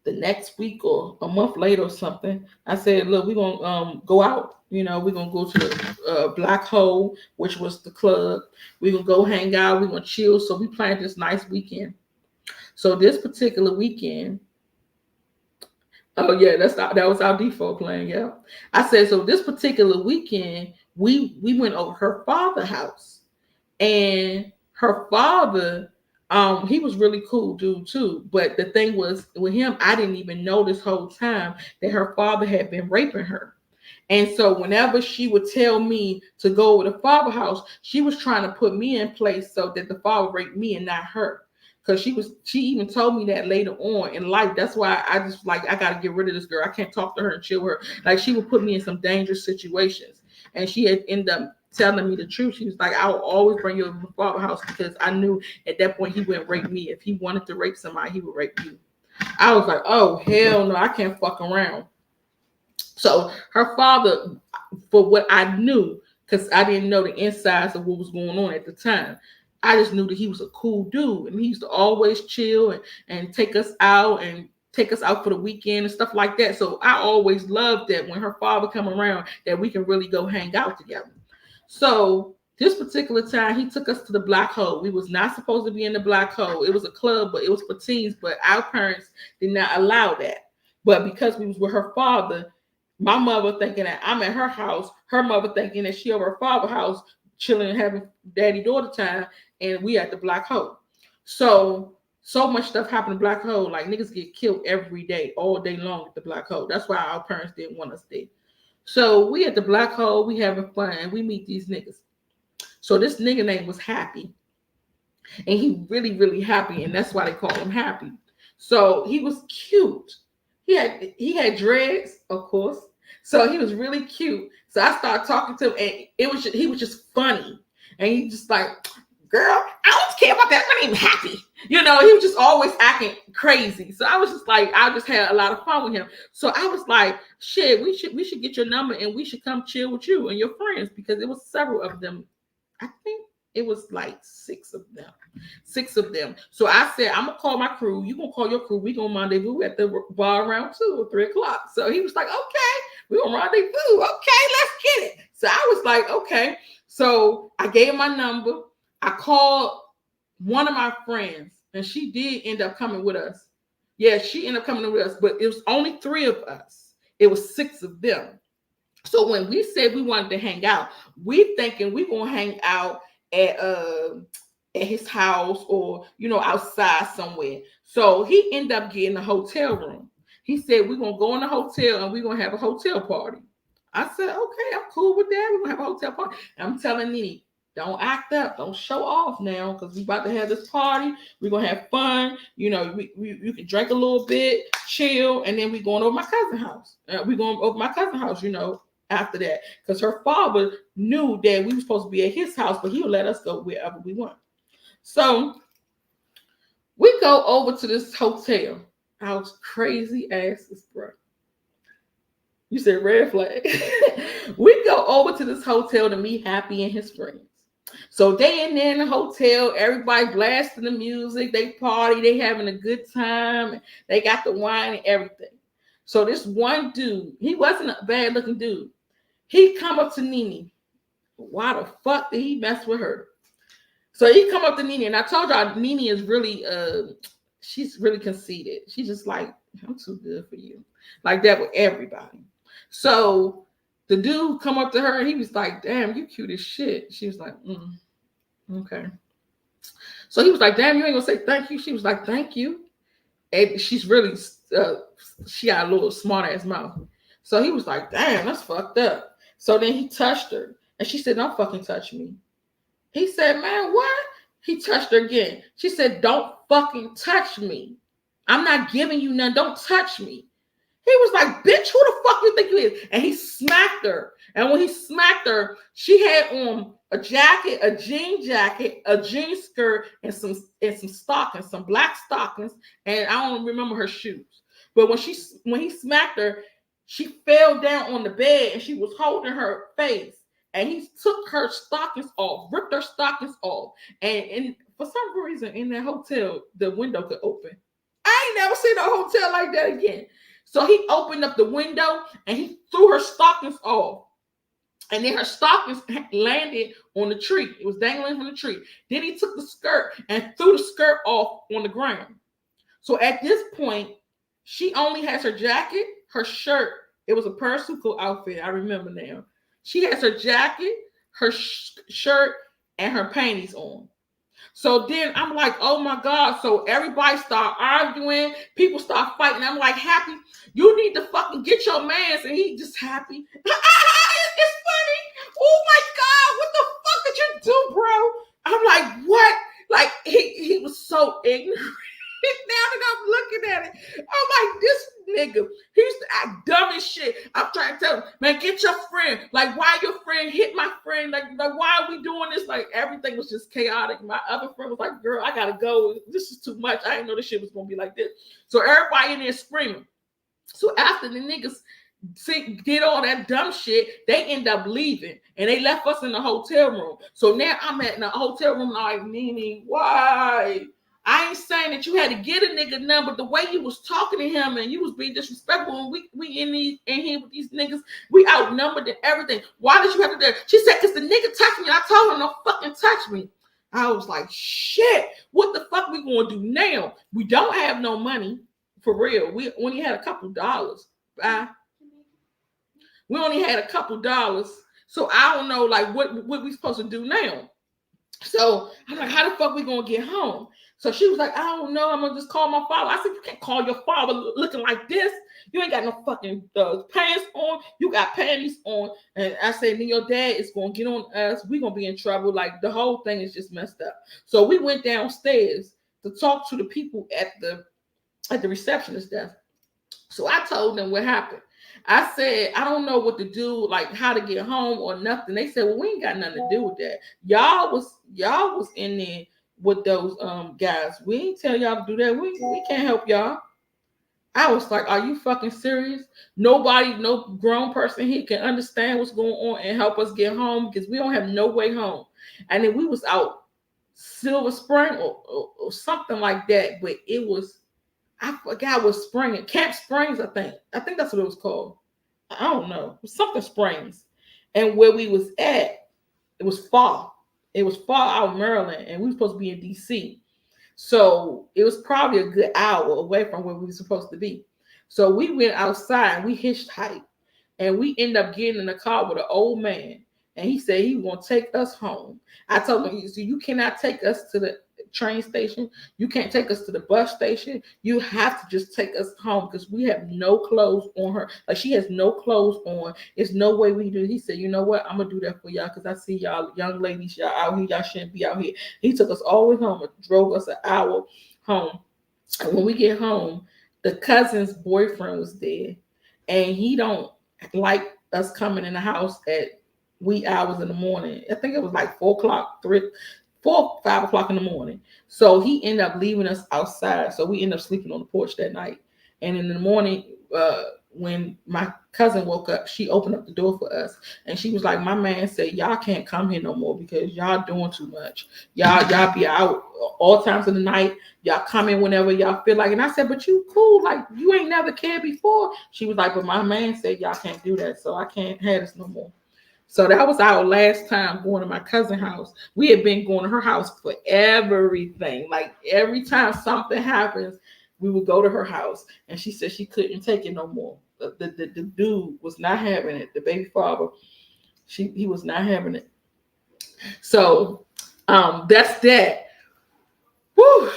the next week or a month later or something. I said, look, we're gonna go out. We're gonna go to the Black Hole, which was the club. We're gonna go hang out. We're gonna chill. So we planned this nice weekend. So this particular weekend, oh yeah, that was our default plan. Yeah, I said so. This particular weekend, we went over her father's house, and her father, he was really cool dude too. But the thing was with him, I didn't even know this whole time that her father had been raping her. And so whenever she would tell me to go over the father house, she was trying to put me in place so that the father raped me and not her. Because she even told me that later on in life. That's why I just like, I gotta get rid of this girl. I can't talk to her and chill her. Like, she would put me in some dangerous situations. And she had ended up telling me the truth. She was like, I will always bring you over to the father house, because I knew at that point he wouldn't rape me. If he wanted to rape somebody, he would rape you. I was like, oh hell no, I can't fuck around. So her father, for what I knew, because I didn't know the insides of what was going on at the time, I just knew that he was a cool dude, and he used to always chill and take us out for the weekend and stuff like that. So I always loved that when her father come around, that we can really go hang out together. So this particular time, he took us to the Black Hole. We was not supposed to be in the Black Hole. It was a club, but it was for teens, but our parents did not allow that. But because we was with her father, my mother thinking that I'm at her house, her mother thinking that she over her father's house, chilling, having daddy-daughter time, and we at the Black Hole. So much stuff happened in Black Hole. Like, niggas get killed every day, all day long at the Black Hole. That's why our parents didn't want us there. So we at the Black Hole, we having fun, and we meet these niggas. So this nigga name was Happy. And he really, really happy, and that's why they call him Happy. So he was cute. He had dreads, of course. So he was really cute. So I started talking to him, and he was just funny. And he just like, girl, I don't care about that. My name Happy. He was just always acting crazy. So I was just like, I just had a lot of fun with him. So I was like, shit, we should get your number, and we should come chill with you and your friends, because it was several of them. I think it was like 6 of them. So I said, I'm gonna call my crew. You gonna call your crew. We gonna rendezvous at the bar around 2 or 3 o'clock. So he was like, okay, we gonna rendezvous. Okay, let's get it. So I was like, okay. So I gave him my number. I called one of my friends, and she did end up coming with us. Yeah, she ended up coming with us, but it was only 3 of us. It was 6 of them. So when we said we wanted to hang out, we thinking we gonna hang out at his house, or outside somewhere. So he ended up getting a hotel room. He said, we're gonna go in the hotel and we're gonna have a hotel party. I said, okay, I'm cool with that. We're gonna have a hotel party. And I'm telling Nene, don't act up, don't show off now, because we about to have this party. We're gonna have fun. You can drink a little bit, chill, and then we going over my cousin's house. We going over my cousin's house, after that, because her father knew that we were supposed to be at his house, but he would let us go wherever we want. So we go over to this hotel. I was crazy asses, bro. You said red flag. We go over to this hotel to meet Happy and his friends. So they in there in the hotel, everybody blasting the music, they party, they having a good time, they got the wine and everything. So this one dude, he wasn't a bad looking dude. He come up to Nene. Why the fuck did he mess with her? So he come up to Nene, and I told y'all Nene is really, she's really conceited. She's just like, I'm too good for you. Like that with everybody. So the dude come up to her, and he was like, damn, you cute as shit. She was like, okay. So he was like, damn, you ain't gonna say thank you? She was like, thank you. And she's really, she got a little smart ass mouth. So he was like, damn, that's fucked up. So then he touched her, and she said, don't fucking touch me. He said, man, what? He touched her again. She said, don't fucking touch me. I'm not giving you none. Don't touch me. He was like, bitch, who the fuck you think you is? And he smacked her. And when he smacked her, she had on a jacket, a jean jacket, a jean skirt, and some stockings, some black stockings. And I don't remember her shoes. But when he smacked her, she fell down on the bed and she was holding her face. And he took her stockings off, ripped her stockings off. And for some reason in that hotel, the window could open. I ain't never seen a hotel like that again. So he opened up the window and he threw her stockings off. And then her stockings landed on the tree. It was dangling from the tree. Then he took the skirt and threw the skirt off on the ground. So at this point, she only has her jacket, her shirt. It was a Persico outfit. I remember now. She has her jacket, her shirt, and her panties on. So then I'm like, oh my God. So everybody start arguing. People start fighting. I'm like, Happy, you need to fucking get your mans. And he just happy. It's funny. Oh my God. What the fuck did you do, bro? I'm like, what? Like, he was so ignorant. Now that I'm looking at it, I'm like, this nigga, he used to act dumb as shit. I'm trying to tell him, man, get your friend. Like, why your friend hit my friend? Like why are we doing this? Like, everything was just chaotic. My other friend was like, girl, I gotta go. This is too much. I didn't know this shit was gonna be like this. So everybody in there screaming. So after the niggas did all that dumb shit, they end up leaving and they left us in the hotel room. So now I'm in the hotel room like, Nene, why? I ain't saying that you had to get a nigga number. The way you was talking to him and you was being disrespectful, and we in here with these niggas, we outnumbered and everything. Why did you have to do that? She said, because the nigga touched me. I told him, don't fucking touch me. I was like, shit, what the fuck we gonna do now? We don't have no money, for real. We only had a couple dollars. We only had a couple dollars. So I don't know, like, what we supposed to do now? So I'm like, how the fuck we gonna get home? So she was like, I don't know. I'm gonna just call my father. I said, you can't call your father looking like this. You ain't got no fucking pants on. You got panties on. And I said, then your dad is gonna get on us. We gonna be in trouble. Like, the whole thing is just messed up. So we went downstairs to talk to the people at the receptionist desk. So I told them what happened. I said, I don't know what to do, like how to get home or nothing. They said, well, we ain't got nothing to do with that. Y'all was in there with those guys. We ain't tell y'all to do that. We can't help y'all. I was like, are you fucking serious? Nobody, no grown person here can understand what's going on and help us get home because we don't have no way home. And then we was out Silver Spring or something like that, but it was, I forgot what spring, Camp Springs, I think that's what it was called. I don't know. It was something Springs. And where we was at, it was far. It was far out in Maryland, and we were supposed to be in DC. So it was probably a good hour away from where we were supposed to be. So we went outside, we hitchhiked, and we ended up getting in a car with an old man. And he said he was going to take us home. I told him, so you cannot take us to the train station. You can't take us to the bus station. You have to just take us home because we have no clothes on her. Like, she has no clothes on. There's no way we do. He said, you know what? I'm going to do that for y'all because I see y'all young ladies, y'all out here. Y'all shouldn't be out here. He took us all the way home and drove us an hour home. And when we get home, the cousin's boyfriend was there. And he don't like us coming in the house at wee hours in the morning. I think it was like 4 o'clock, 5 o'clock in the morning. So he ended up leaving us outside. So we ended up sleeping on the porch that night. And in the morning, when my cousin woke up, she opened up the door for us. And she was like, my man said, y'all can't come here no more because y'all doing too much. Y'all be out all times of the night. Y'all come in whenever y'all feel like. And I said, but you cool. Like, you ain't never cared before. She was like, but my man said y'all can't do that. So I can't have this no more. So that was our last time going to my cousin's house. We had been going to her house for everything. Like, every time something happens, we would go to her house. And she said she couldn't take it no more. The dude was not having it. The baby father, he was not having it. So that's that. Whew.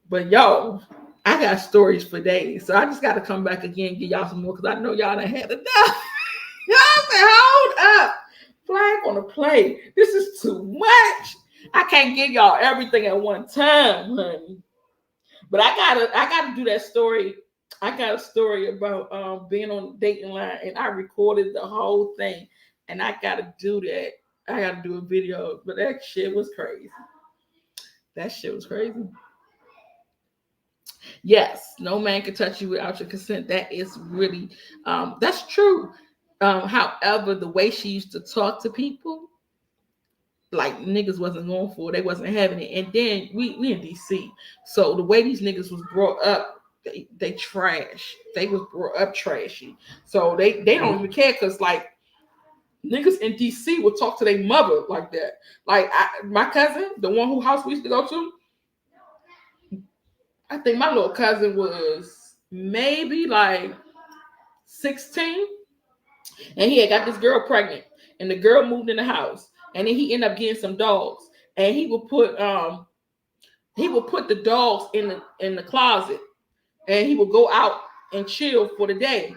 But y'all, I got stories for days. So I just got to come back again and give y'all some more because I know y'all done had enough. Y'all say, hold up. Flag on the play. This is too much. I can't give y'all everything at one time, honey. But I gotta do that story I got a story about being on the dating line, and I recorded the whole thing, and I gotta do that. I gotta do a video, but that shit was crazy. That shit was crazy. Yes, no man can touch you without your consent. That is really, that's true. However, the way she used to talk to people, like niggas wasn't going for it, they wasn't having it. And then we in DC, so the way these niggas was brought up, they trash. They was brought up trashy, so they don't even care because like niggas in DC would talk to their mother like that. Like my cousin, the one who house we used to go to, I think my little cousin was maybe like 16, and he had got this girl pregnant, and the girl moved in the house, and then he ended up getting some dogs, and he would put the dogs in the closet, and he would go out and chill for the day.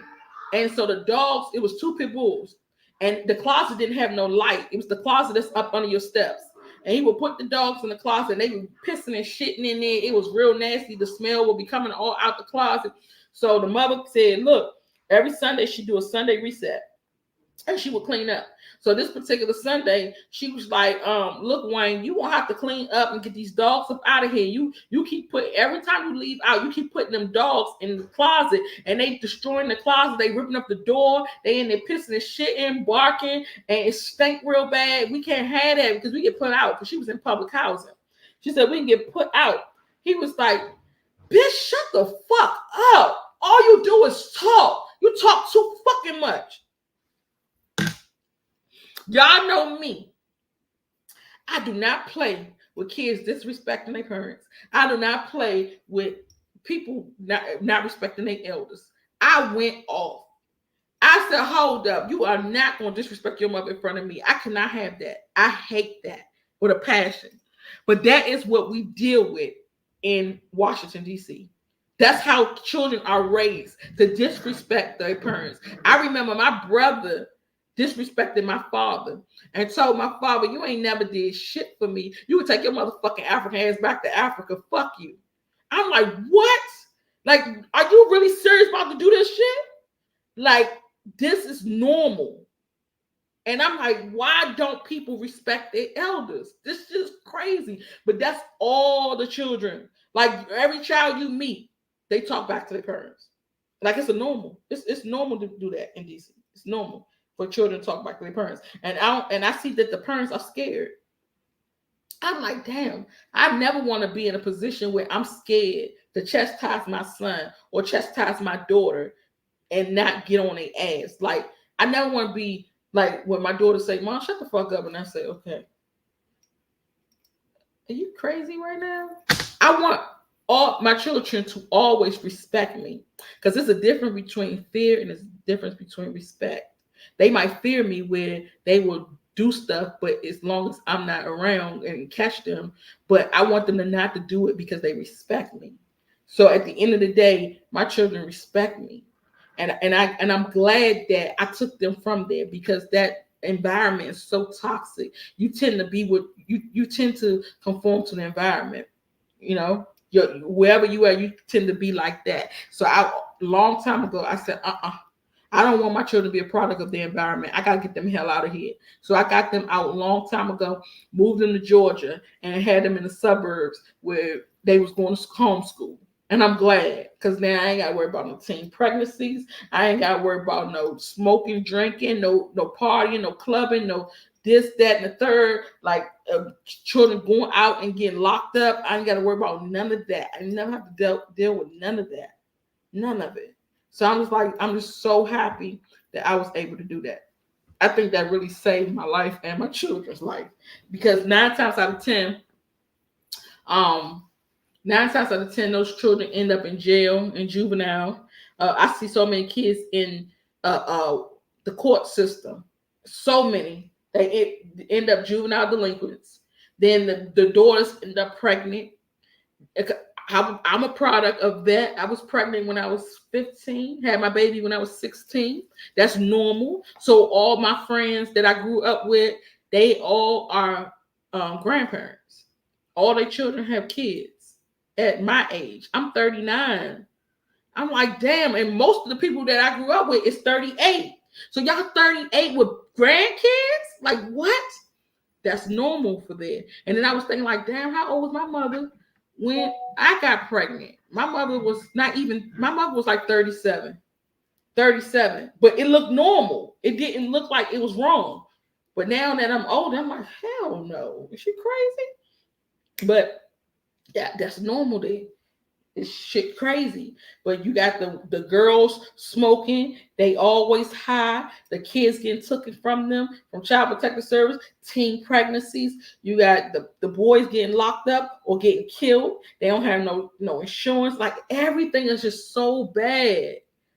And so the dogs, it was two pit bulls, and the closet didn't have no light. It was the closet that's up under your steps. And he would put the dogs in the closet, and they were pissing and shitting in there. It was real nasty. The smell would be coming all out the closet. So the mother said, look, every Sunday she do a Sunday reset, and she would clean up. So this particular Sunday, she was like, look, Wayne, you won't have to clean up and get these dogs up out of here. You keep putting, every time you leave out, you keep putting them dogs in the closet, and they destroying the closet. They ripping up the door. They in there pissing and shitting, barking, and it stank real bad. We can't have that because we get put out, because she was in public housing. She said we can get put out. He was like, bitch, shut the fuck up. All you do is talk. You talk too fucking much. Y'all know me. I do not play with kids disrespecting their parents. I do not play with people not respecting their elders. I went off. I said, hold up. You are not going to disrespect your mother in front of me. I cannot have that. I hate that with a passion. But that is what we deal with in Washington, D.C. That's how children are raised, to disrespect their parents. I remember my brother disrespected my father and told my father, you ain't never did shit for me. You would take your motherfucking African ass back to Africa. Fuck you. I'm like, what? Like, are you really serious about to do this shit? Like, this is normal. And I'm like, why don't people respect their elders? This is crazy. But that's all the children. Like, every child you meet, they talk back to their parents. Like, it's a normal. It's normal to do that in DC. It's normal for children to talk back to their parents. And I see that the parents are scared. I'm like, damn, I never want to be in a position where I'm scared to chastise my son or chastise my daughter and not get on their ass. Like, I never want to be like when my daughter say, Mom, shut the fuck up. And I say, okay. Are you crazy right now? I want all my children to always respect me, because there's a difference between fear and there's a difference between respect. They might fear me where they will do stuff, but as long as I'm not around and catch them, but I want them to not to do it because they respect me. So at the end of the day, my children respect me. And I'm glad that I took them from there, because that environment is so toxic. You tend to be what you tend to conform to the environment. You know, wherever you are, you tend to be like that. So long time ago, I said, I don't want my children to be a product of the environment. I got to get them hell out of here. So I got them out a long time ago, moved them to Georgia, and had them in the suburbs where they was going to homeschool. And I'm glad, because now I ain't got to worry about no teen pregnancies. I ain't got to worry about no smoking, drinking, no partying, no clubbing, no this, that, and the third. Like children going out and getting locked up. I ain't got to worry about none of that. I never have to deal with none of that. None of it. So I'm just so happy that I was able to do that. I think that really saved my life and my children's life, because 9 times out of 10, 9 times out of 10, those children end up in jail and juvenile. I see so many kids in the court system. So many. They end up juvenile delinquents. Then the daughters end up pregnant. I'm a product of that. I was pregnant when I was 15, had my baby when I was 16. That's normal. So all my friends that I grew up with, they all are grandparents. All their children have kids at my age. I'm 39. I'm like, damn. And most of the people that I grew up with is 38. So y'all 38 with grandkids? Like what? That's normal for there. And then I was thinking, like, damn, how old was my mother when I got pregnant? My mother was like 37. 37. But it looked normal. It didn't look like it was wrong. But now that I'm older, I'm like, hell no. Is she crazy? But yeah, that's normal there. It's shit crazy. But you got the girls smoking. They always high. The kids getting taken from them from Child Protective Service. Teen pregnancies. You got the boys getting locked up or getting killed. They don't have no insurance. Like everything is just so bad.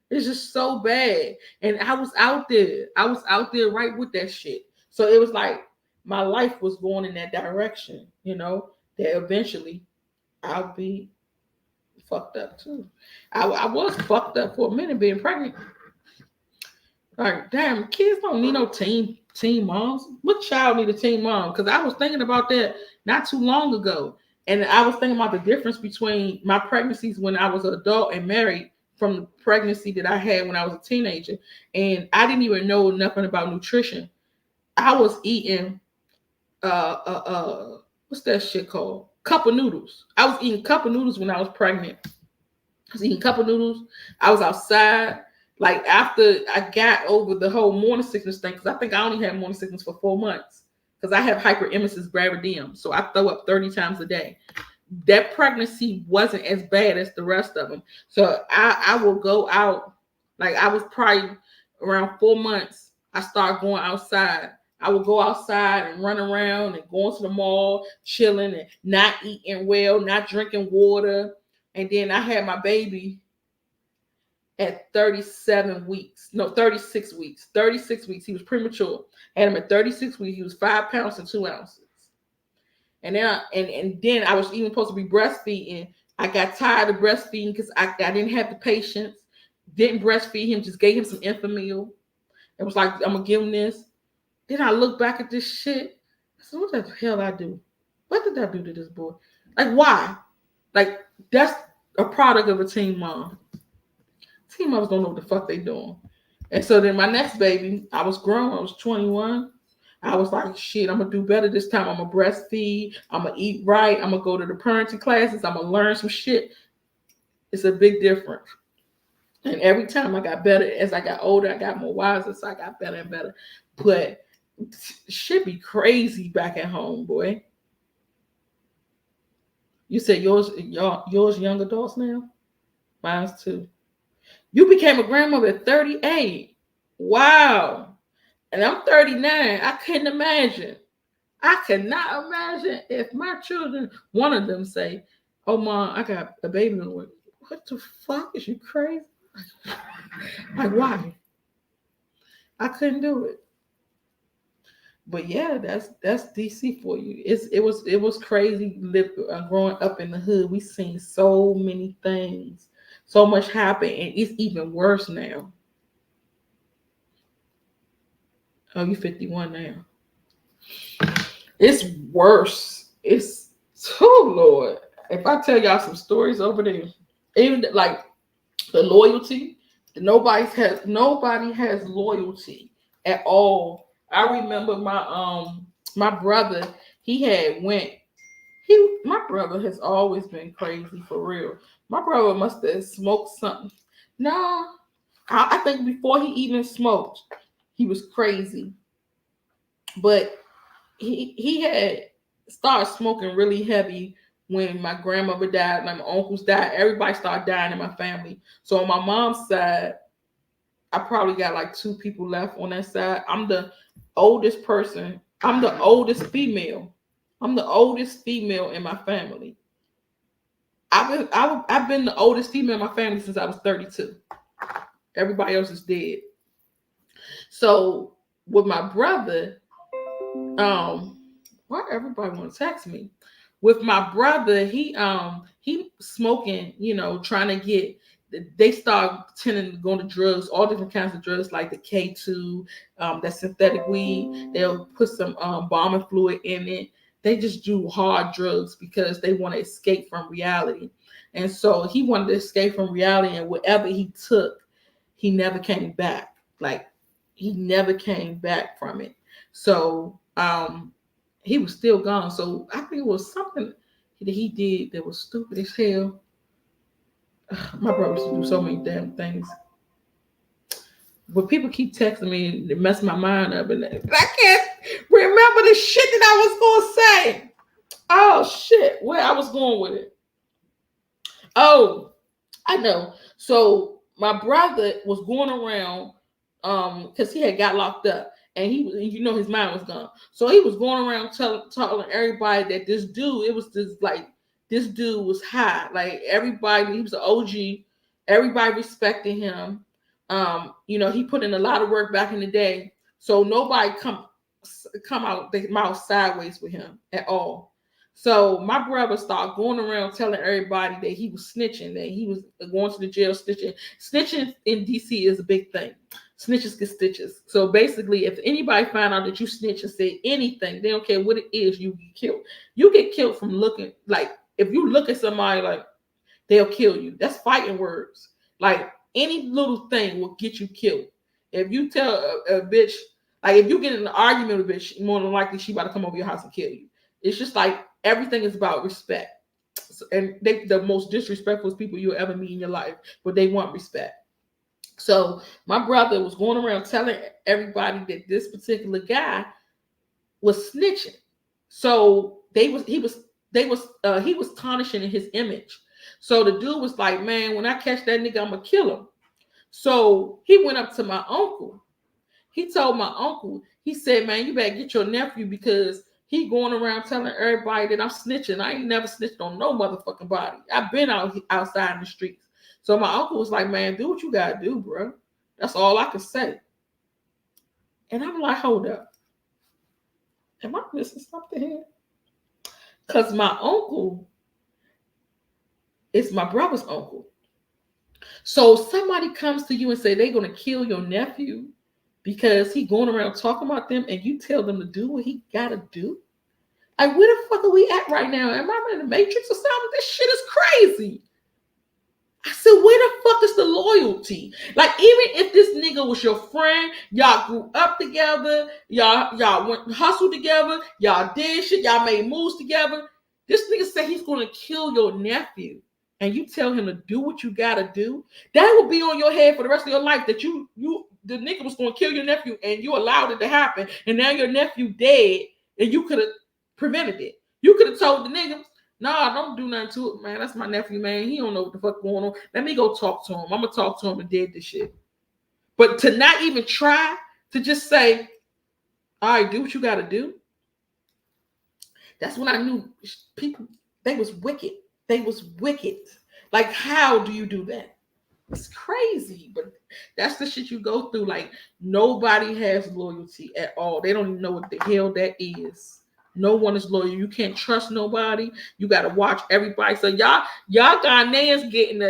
It's just so bad. And I was out there. I was out there right with that shit. So it was like my life was going in that direction, that eventually I'll be fucked up too. I was fucked up for a minute being pregnant. Like, damn, kids don't need no teen moms. What child need a teen mom? Because I was thinking about that not too long ago. And I was thinking about the difference between my pregnancies when I was an adult and married from the pregnancy that I had when I was a teenager. And I didn't even know nothing about nutrition. I was eating what's that shit called? Cup of noodles. I was eating cup of noodles when I was pregnant. I was eating cup of noodles. I was outside. Like after I got over the whole morning sickness thing, because I think I only had morning sickness for 4 months. Because I have hyperemesis gravidarum. So I throw up 30 times a day. That pregnancy wasn't as bad as the rest of them. So I will go out. Like I was probably around 4 months. I started going outside. I would go outside and run around and going to the mall, chilling and not eating well, not drinking water. And then I had my baby at 37 weeks. No, 36 weeks. 36 weeks. He was premature. I had him at 36 weeks. He was 5 pounds and 2 ounces. And then I was even supposed to be breastfeeding. I got tired of breastfeeding because I didn't have the patience. Didn't breastfeed him, just gave him some Enfamil. It was like, I'm going to give him this. Then I look back at this shit. I said, what the hell I do? What did I do to this boy? Like, why? Like, that's a product of a teen mom. Teen moms don't know what the fuck they doing. And so then my next baby, I was grown. I was 21. I was like, shit, I'm going to do better this time. I'm going to breastfeed. I'm going to eat right. I'm going to go to the parenting classes. I'm going to learn some shit. It's a big difference. And every time I got better, as I got older, I got more wiser, so I got better and better. But shit be crazy back at home, boy. You said yours young adults now? Mine's too. You became a grandmother at 38. Wow. And I'm 39. I couldn't imagine. I could not imagine if my children, one of them say, oh, Mom, I got a baby. What the fuck? Is you crazy? Like, why? I couldn't do it. But yeah, that's DC for you. It was crazy growing up in the hood. We seen so many things, so much happen, and it's even worse now. Oh, you 51 now. It's worse. It's Lord. If I tell y'all some stories over there, even like the loyalty, nobody has loyalty at all. I remember my brother, my brother has always been crazy for real. My brother must have smoked something. No, I think before he even smoked, he was crazy. But he had started smoking really heavy when my grandmother died, my uncles died. Everybody started dying in my family. So on my mom's side, I probably got like 2 people left on that side. I'm the oldest person. I'm the oldest female. I'm the oldest female in my family. I've been the oldest female in my family since I was 32. Everybody else is dead. So with my brother, why everybody want to text me? With my brother, he smoking, trying to get. They start tending to go to drugs, all different kinds of drugs, like the K2, that synthetic weed. They'll put some embalming fluid in it. they just do hard drugs because they want to escape from reality. And so he wanted to escape from reality, and whatever he took, he never came back. Like he never came back from it. So he was still gone. So I think it was something that he did that was stupid as hell. My brother used to do so many damn things. But people keep texting me to mess my mind up, and I can't remember the shit that I was gonna say. Oh shit, where I was going with it. Oh, I know. So my brother was going around because he had got locked up, and his mind was gone. So he was going around telling everybody that this dude, it was this dude was high. Like everybody, he was an OG. Everybody respected him. He put in a lot of work back in the day. So nobody come out their mouth sideways with him at all. So my brother started going around telling everybody that he was snitching, that he was going to the jail snitching. Snitching in DC is a big thing. Snitches get stitches. So basically, if anybody find out that you snitch and say anything, they don't care what it is, you get killed. You get killed from looking, like, if you look at somebody, like, they'll kill you. That's fighting words. Like, any little thing will get you killed. If you tell a bitch, like, if you get in an argument with a bitch, more than likely she about to come over your house and kill you. It's just like everything is about respect. And the most disrespectful people you'll ever meet in your life, but they want respect. So my brother was going around telling everybody that this particular guy was snitching. So he was tarnishing his image. So the dude was like, man, when I catch that nigga, I'm gonna kill him. So he went up to my uncle. He told my uncle, he said, man, you better get your nephew because he going around telling everybody that I'm snitching. I ain't never snitched on no motherfucking body. I've been outside in the streets. So my uncle was like, man, do what you gotta do, bro. That's all I can say. And I'm like, hold up. Am I missing something here? Because my uncle is my brother's uncle. So somebody comes to you and say they're going to kill your nephew because he going around talking about them, and you tell them to do what he got to do? Like, where the fuck are we at right now? Am I in the Matrix or something? This shit is crazy. I said, where the fuck is the loyalty? Like, even if this nigga was your friend, y'all grew up together, y'all went hustled together, y'all did shit, y'all made moves together. This nigga said he's gonna kill your nephew, and you tell him to do what you gotta do. That will be on your head for the rest of your life. That the nigga was gonna kill your nephew, and you allowed it to happen, and now your nephew dead, and you could have prevented it. You could have told the nigga, nah, don't do nothing to it, man. That's my nephew, man. He don't know what the fuck going on. Let me go talk to him. I'm gonna talk to him and did this shit. But to not even try to just say, all right, do what you gotta do. That's when I knew people, they was wicked. They was wicked. Like, how do you do that? It's crazy, but that's the shit you go through. Like, nobody has loyalty at all. They don't even know what the hell that is. No one is loyal. You can't trust nobody. You got to watch everybody. So y'all Ghanaians getting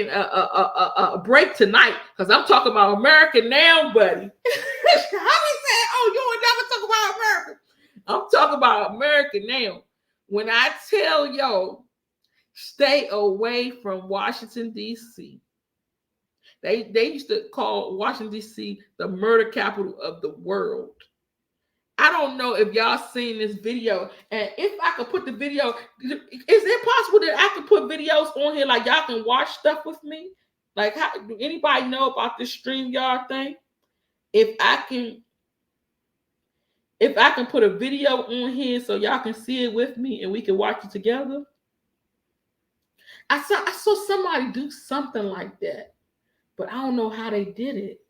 a break tonight, because I'm talking about America now, buddy. How we say, oh, you will never talk about America? I'm talking about America now. When I tell y'all, stay away from Washington, D.C. They used to call Washington, D.C. the murder capital of the world. I don't know if y'all seen this video, and if I could put the video, is it possible that I could put videos on here like y'all can watch stuff with me? Like, how do anybody know about this StreamYard thing? If I can put a video on here so y'all can see it with me and we can watch it together. I saw somebody do something like that, but I don't know how they did it.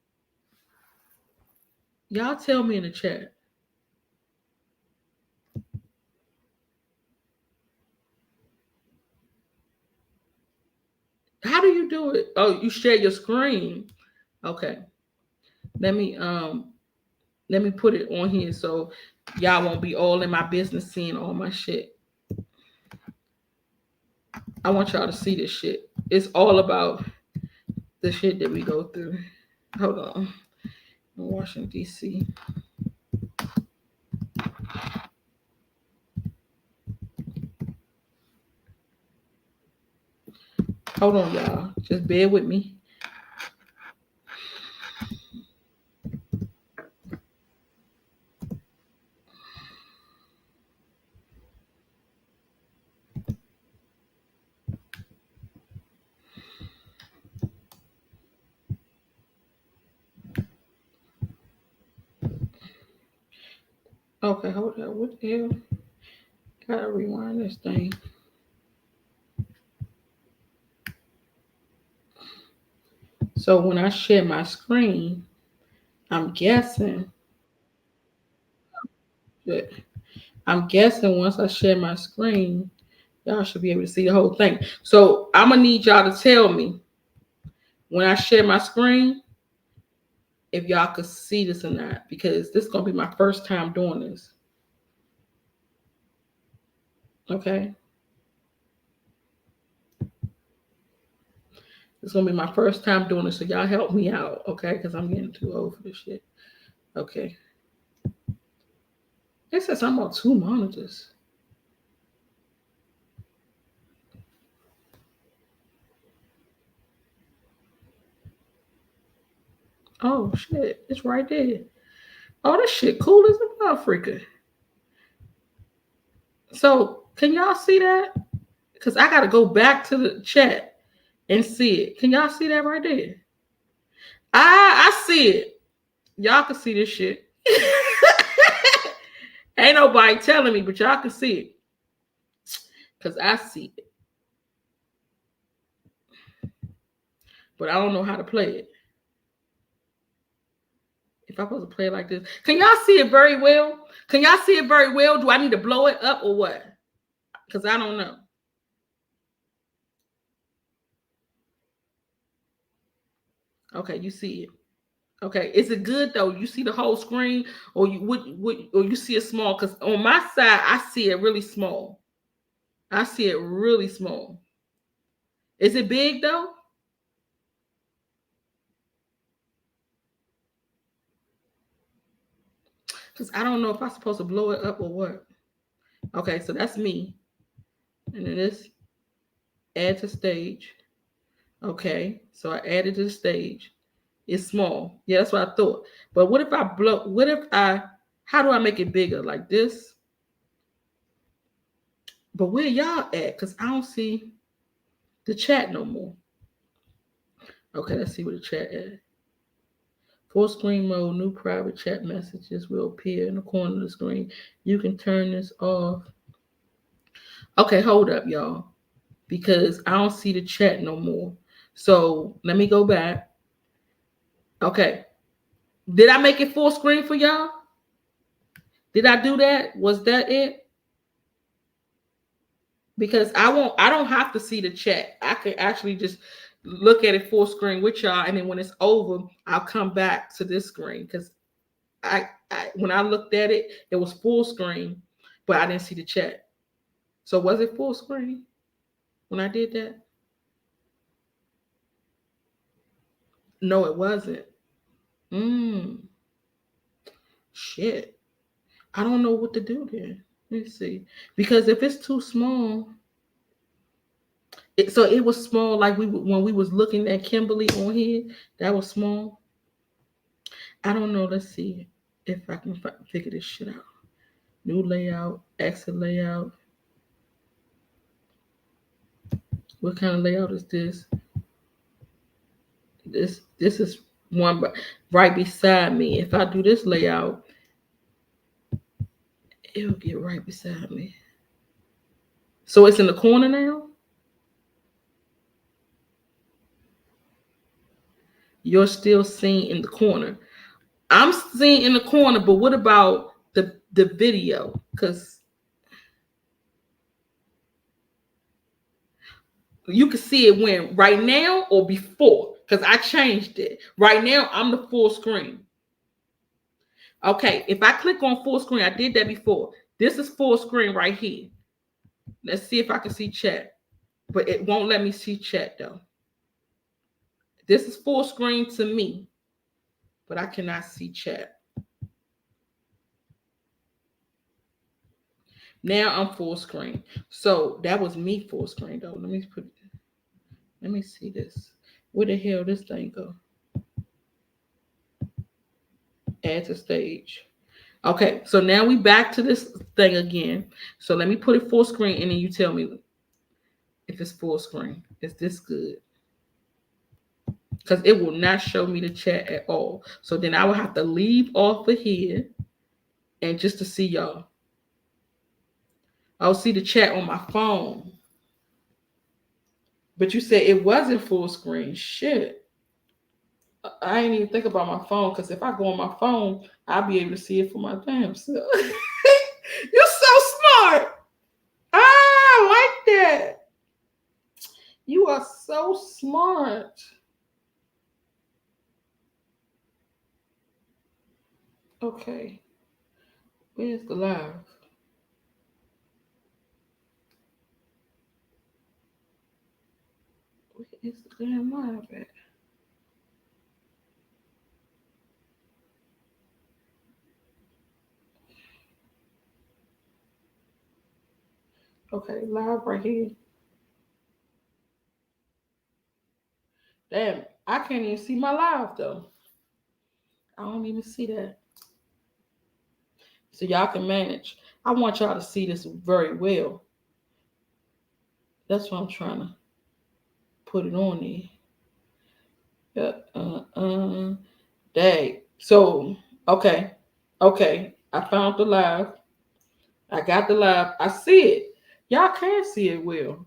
Y'all tell me in the chat. How do you do it? Oh, you share your screen. Okay. Let me put it on here so y'all won't be all in my business seeing all my shit. I want y'all to see this shit. It's all about the shit that we go through. Hold on. Washington, D.C. Hold on, y'all. Just bear with me. Okay, hold on. What the hell? Gotta rewind this thing. So when I share my screen, I'm guessing that once I share my screen, y'all should be able to see the whole thing. So I'm gonna need y'all to tell me when I share my screen if y'all could see this or not, because this is gonna be my first time doing this. Okay, it's gonna be my first time doing this, so y'all help me out, okay? Because I'm getting too old for this shit. Okay, it says I'm on 2 monitors. Oh shit, it's right there. Oh, this shit cool as a motherfucker. So can y'all see that? Because I gotta go back to the chat and see it. Can y'all see that right there? I see it. Y'all can see this shit. Ain't nobody telling me, but y'all can see it. Because I see it. But I don't know how to play it. If I'm supposed to play it like this. Can y'all see it very well? Can y'all see it very well? Do I need to blow it up or what? Because I don't know. Okay, you see it. Okay, is it good though? You see the whole screen, or or you see it small? Because on my side, I see it really small. I see it really small. Is it big though? Because I don't know if I'm supposed to blow it up or what. Okay, so that's me. And then this add to stage. Okay, so I added to the stage. It's small. Yeah, that's what I thought. But what if I blow? How do I make it bigger? Like this? But where y'all at? Because I don't see the chat no more. Okay, let's see where the chat at. Full screen mode, new private chat messages will appear in the corner of the screen. You can turn this off. Okay, hold up, y'all. Because I don't see the chat no more. So let me go back. Okay. Did I make it full screen for y'all? Did I do that? Was that it? Because I don't have to see the chat. I could actually just look at it full screen with y'all, and then when it's over, I'll come back to this screen. Because when I looked at it, it was full screen, but I didn't see the chat. So was it full screen when I did that? No, it wasn't. Shit. I don't know what to do there. Let me see. Because if it's too small, so it was small like when we was looking at Kimberly on here, that was small. I don't know. Let's see if I can figure this shit out. New layout, exit layout. What kind of layout is this? This is one right beside me. If I do this layout, it'll get right beside me. So it's in the corner now? You're still seeing in the corner. I'm seeing in the corner, but what about the video? Because you can see it when right now or before, because I changed it. Right now, I'm the full screen. Okay, if I click on full screen, I did that before. This is full screen right here. Let's see if I can see chat. But it won't let me see chat though. This is full screen to me, but I cannot see chat. Now I'm full screen. So that was me full screen though. Let me put Let me see this. Where the hell this thing go? Add to stage. Okay, so now we back to this thing again. So let me put it full screen and then you tell me if it's full screen. Is this good? Because it will not show me the chat at all. So then I will have to leave off of here and just to see y'all. I'll see the chat on my phone. But you said it wasn't full screen. Shit. I ain't even think about my phone because if I go on my phone, I'll be able to see it for my damn self. You're so smart. I like that. You are so smart. Okay. Where's the live? Where is the damn live at? Okay, live right here. Damn, I can't even see my live though. I don't even see that. So y'all can manage. I want y'all to see this very well. That's why I'm trying to put it on there. Dang. So, okay. Okay. I found the live. I got the live. I see it. Y'all can see it well.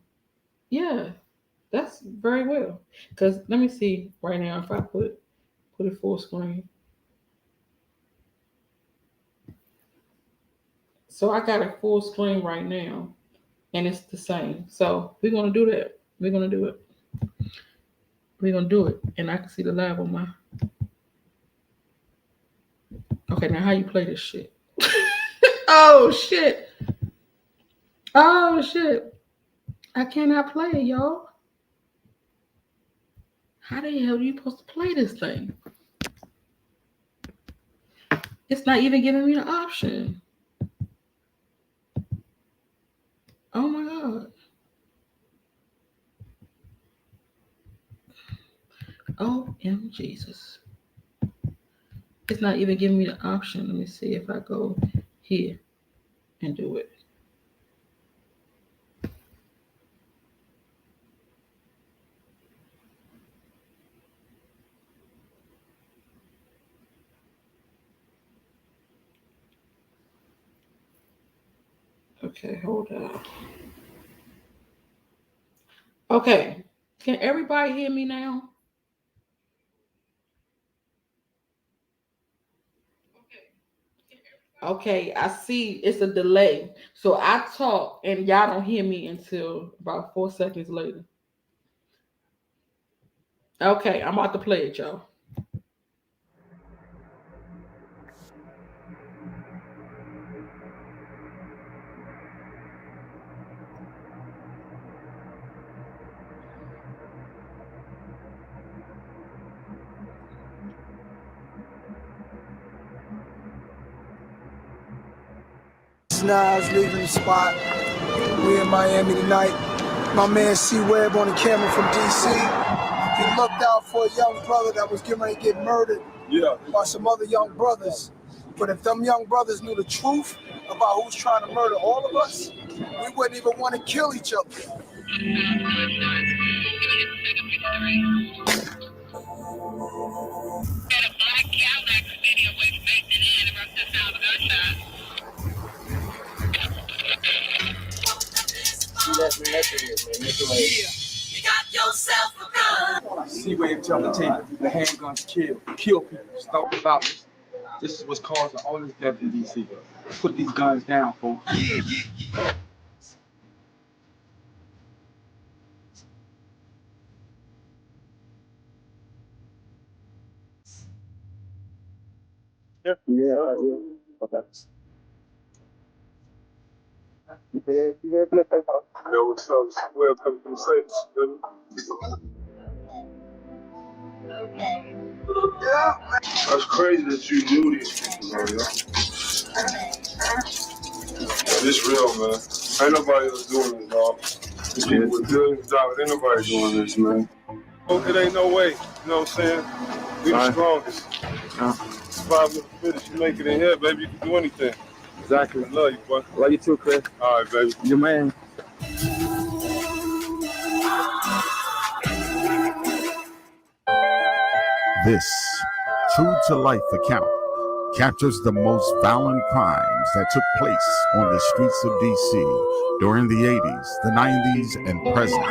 Yeah. That's very well. Because let me see right now if I put it full screen. So I got it full screen right now. And it's the same. So we're gonna do that. We're gonna do it. We're gonna do it. And I can see the live on my. Okay, now how you play this shit? Oh shit. Oh shit. I cannot play it, y'all. How the hell are you supposed to play this thing? It's not even giving me the option. Oh my god. OM Jesus. It's not even giving me the option. Let me see if I go here and do it. Okay, hold on. Okay, can everybody hear me now? Okay, I see it's a delay. So I talk and y'all don't hear me until about 4 seconds later. Okay, I'm about to play it, y'all. Nas leaving the spot. We in Miami tonight. My man C Webb on the camera from DC. He looked out for a young brother that was getting ready to get murdered by some other young brothers. But if them young brothers knew the truth about who's trying to murder all of us, we wouldn't even want to kill each other. C-Wave tell the tape, the handguns kill people, stop violence. This is what's causing all this death in DC. Put these guns down, folks. Okay. Yo, what's up? Welcome from Saints. That's crazy that you knew these people, man. This real, man. Ain't nobody else doing this, dog. People with billions of dollars, ain't nobody doing this, man. Oh, it ain't no way. You know what I'm saying? We the strongest. Survival of the fittest. You make it in here, baby. You can do anything. Exactly. I love you, boy. Love you too, Chris. All right, baby. Your man. This true to life account captures the most violent crimes that took place on the streets of DC during the 80s, the 90s, and present.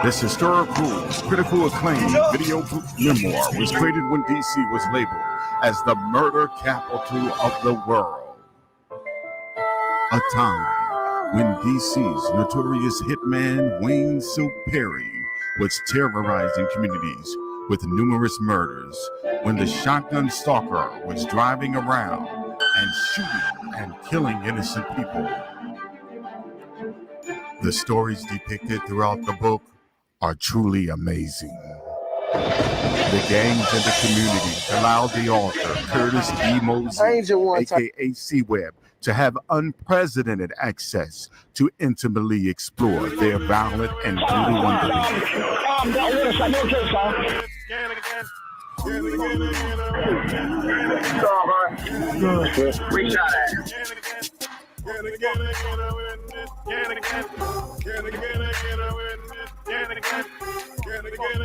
This historical, critical acclaim video memoir was created when DC was labeled as the murder capital of the world. A time when DC's notorious hitman Wayne Silk Perry was terrorizing communities with numerous murders, when the shotgun stalker was driving around and shooting and killing innocent people. The stories depicted throughout the book are truly amazing. The gangs and the community allowed the author, Curtis E. Mosey, aka C-Web, to have unprecedented access to intimately explore their violent and brutal underbelly.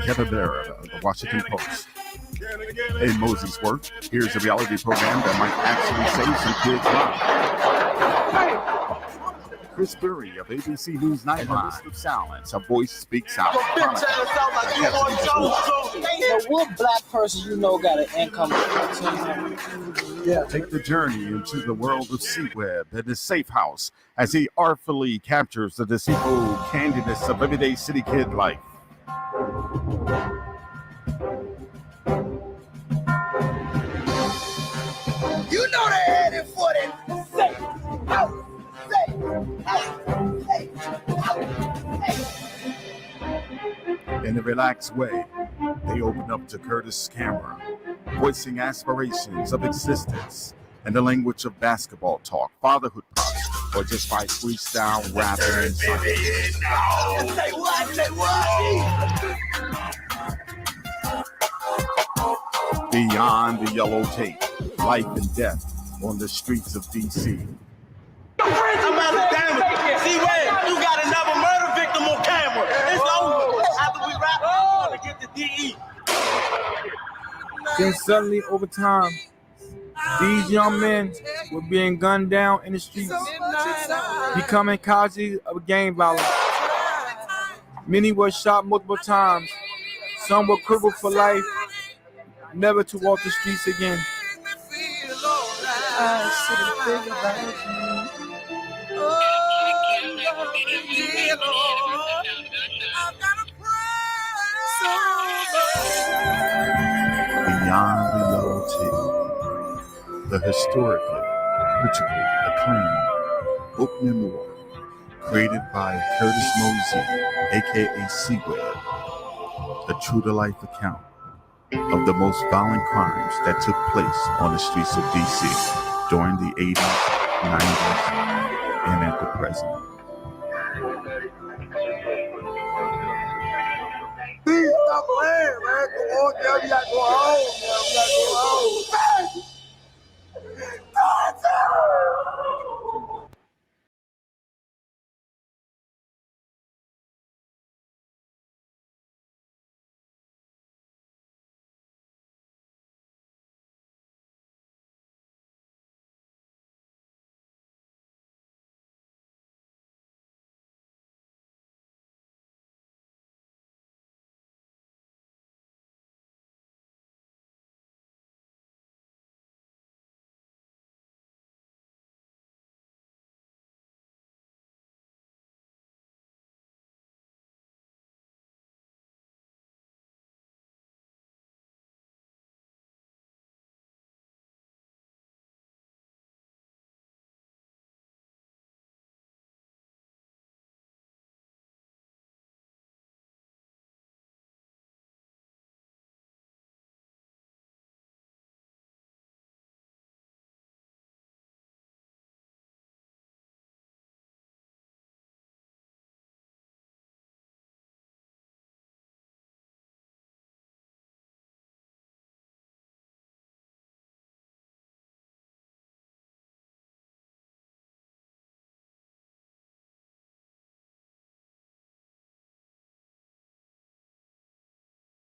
Kevin Barrett of the Washington Post. In Mosey's work, here's a reality program that might actually save some kids' lives. Chris Berry of ABC News Nightline of Silence, a voice speaks out. What black person you know got an income? Yeah. Take the journey into the world of C-Web and his safe house as he artfully captures the deceitful candidness of everyday city kid life. You know they headed for that safe house. In a relaxed way, they open up to Curtis' camera, voicing aspirations of existence in the language of basketball talk, fatherhood props, or just by freestyle rapping and Beyond the yellow tape, life and death on the streets of DC. I'm Alabama. C-Web, you got another murder victim on camera. It's over. After we wrap up, we're going to get the DE. Then suddenly, over time, these young men were being gunned down in the streets, becoming casualties of gang violence. Many were shot multiple times. Some were crippled for life, never to walk the streets again. Beyond the yellow tape, the historically, critically acclaimed book memoir created by Curtis Mosey, aka C-Web, a true-to-life account of the most violent crimes that took place on the streets of DC during the 80s, 90s, and at the present. Please stop playing, man. Come on, girl. We gotta go home, man. We gotta go home.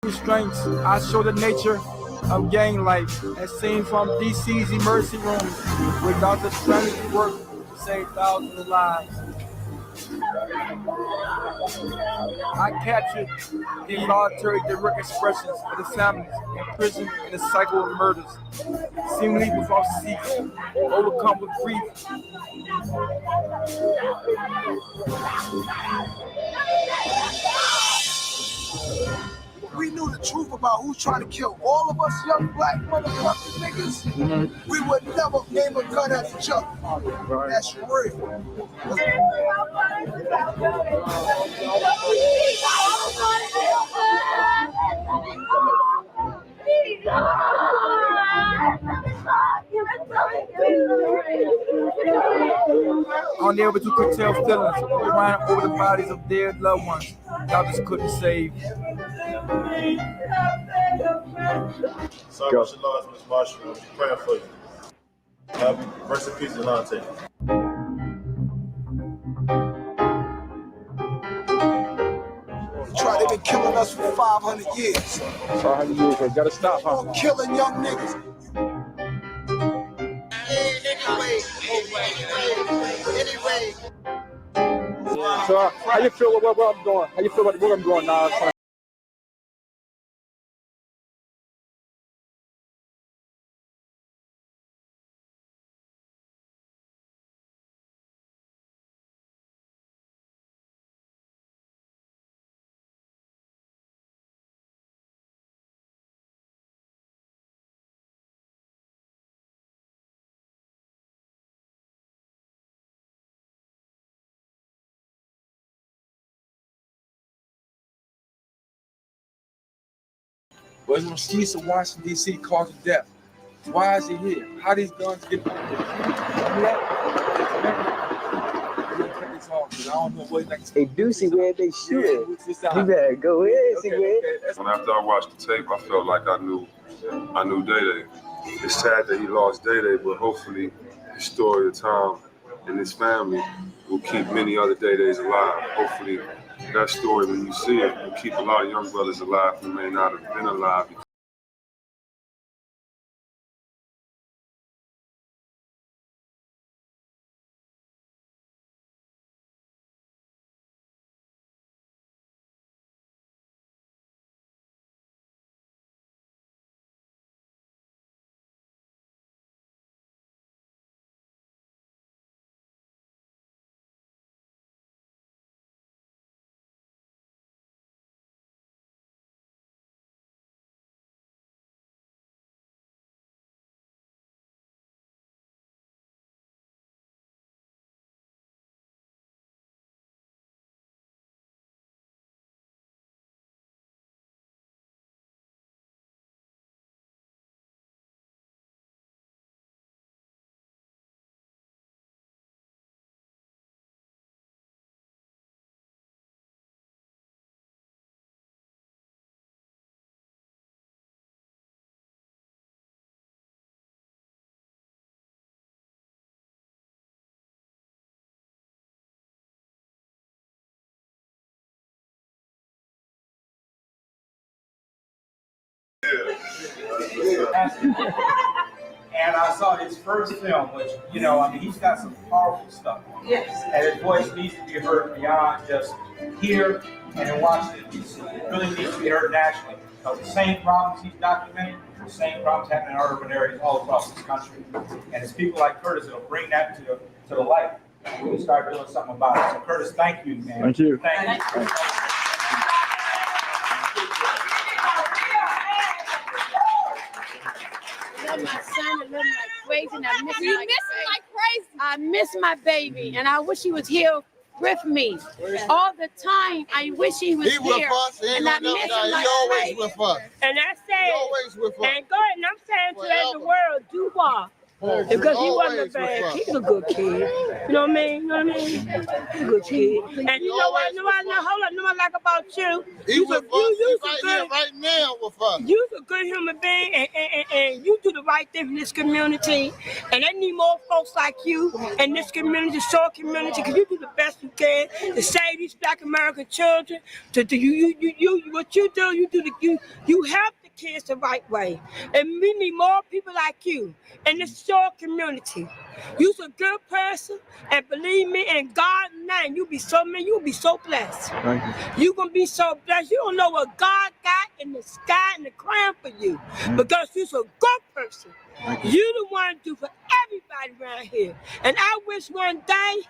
Restraints, I show the nature of gang life, as seen from DC's emergency rooms, where doctors frantically work to save thousands of lives. I captured the involuntary direct expressions of the families imprisoned in a cycle of murders, seemingly without cease, overcome with grief. We knew the truth about who's trying to kill all of us young black motherfucking niggas. We would never aim a gun at each other. That's real. Unable to curtail feelings, crying over the bodies of dead loved ones doctors couldn't save. Sorry about your loss, Miss Marshall. We'll be praying for you. Rest in peace, Delonte. They've been killing us for 500 years. 500 years, you gotta stop, huh? Killing young niggas. Anyway. So, how you feel about where I'm going? How you feel about where I'm going now? Where's Mosquito, Washington, D.C. caused death? Why is he here? How these guns get I don't know what Hey, Deucey, where they shoot it? You better go ahead, see where. After I watched the tape, I felt like I knew Day Day. It's sad that he lost Day Day, but hopefully his story of time and his family will keep many other Day Days alive. Hopefully that story, when you see it, will keep a lot of young brothers alive who may not have been alive. And I saw his first film, which, he's got some powerful stuff. Yes. And his voice needs to be heard beyond just here and in Washington, D.C. It really needs to be heard nationally. Because the same problems he's documenting, the same problems happen in urban areas all across this country. And it's people like Curtis that'll bring that to the light. We can start doing something about it. So, Curtis, thank you, man. Thank you. Thank you. I love my son, I love him like crazy, and I miss him like crazy. I miss my baby, and I wish he was here with me all the time. I wish he was here. With us. And I miss him like always crazy. with us. And I say, always with us. and go ahead, and I'm saying to the world, Dubois, Because he wasn't a bad kid. He's a good kid. You know what I mean? You know what I mean? He's a good kid. And you know what? Hold on. Know what I like about you? You right now with us. You're a good human being, and you do the right thing in this community. And they need more folks like you in this community, soul community, because you do the best you can to save these Black American children. What you do, you help the kids the right way. And we need more people like you in this soul community. You're a good person, and believe me, in God's name, you'll be so blessed. Thank you. You're gonna be so blessed. You don't know what God got in the sky and the crown for you, because you're a good person. You the one to do for everybody around here. And I wish one day,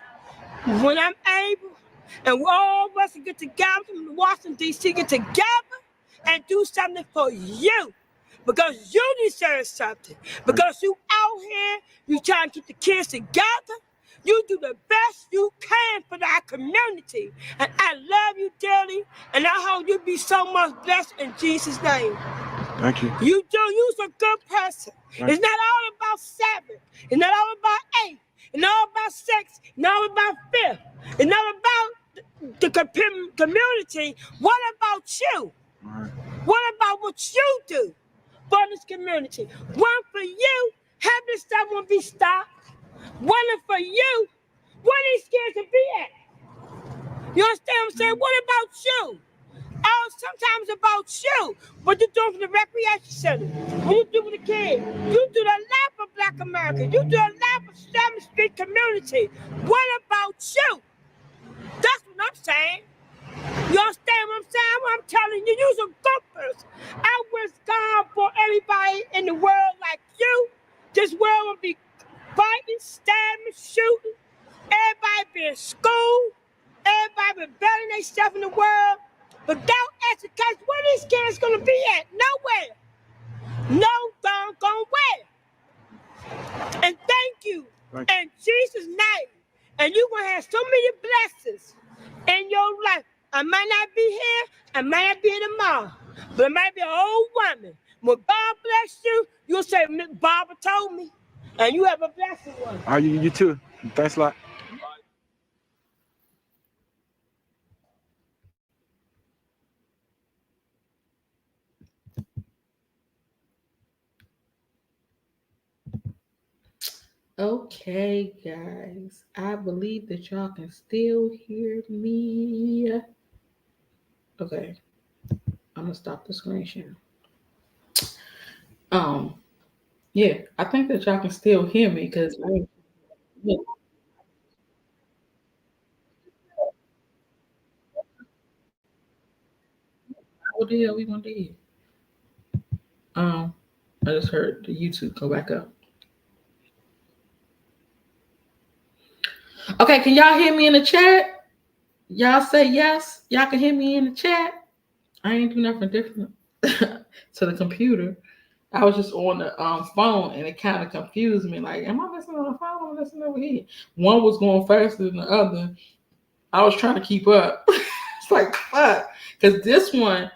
when I'm able, and all of us get together in Washington, D.C., get together and do something for you. Because you deserve something. Because you out here, you trying to keep the kids together. You do the best you can for our community. And I love you dearly. And I hope you be so much blessed in Jesus' name. Thank you. You're a good person. It's not all about 7. It's not all about 8. It's not all about 6. It's not all about 5. It's not about the community. What about you? What about what you do for this community? One for you, have this stuff won't be stopped. One for you, where these kids to be at? You understand what I'm saying? What about you? Oh, sometimes about you. What you doing for the recreation center? What you do with the kids? You do a lot for Black America. You do a lot for 7th Street community. What about you? That's what I'm saying. You understand what I'm saying? I'm telling you, you're a good person. I wish God for everybody in the world like you. This world would be fighting, stabbing, shooting. Everybody be in school. Everybody be bettering themselves in the world. But don't ask the kids where these kids gonna be at. Nowhere. No doggone where. And thank you. In Jesus' name. And you're gonna have so many blessings in your life. I might not be here, I might not be here tomorrow, but I might be an old woman. When God bless you, you'll say, Miss Barbara told me, and you have a blessed one. You too. Thanks a lot. Okay, guys, I believe that y'all can still hear me. Okay, I'm gonna stop the screen share. Yeah, I think that y'all can still hear me because what the hell we gonna do? I just heard the YouTube go back up. Okay, can y'all hear me in the chat? Y'all say yes. Y'all can hear me in the chat. I ain't do nothing different to the computer. I was just on the phone, and it kind of confused me. Like, am I listening on the phone? Or am I listening over here? One was going faster than the other. I was trying to keep up. It's like, fuck. Because this one,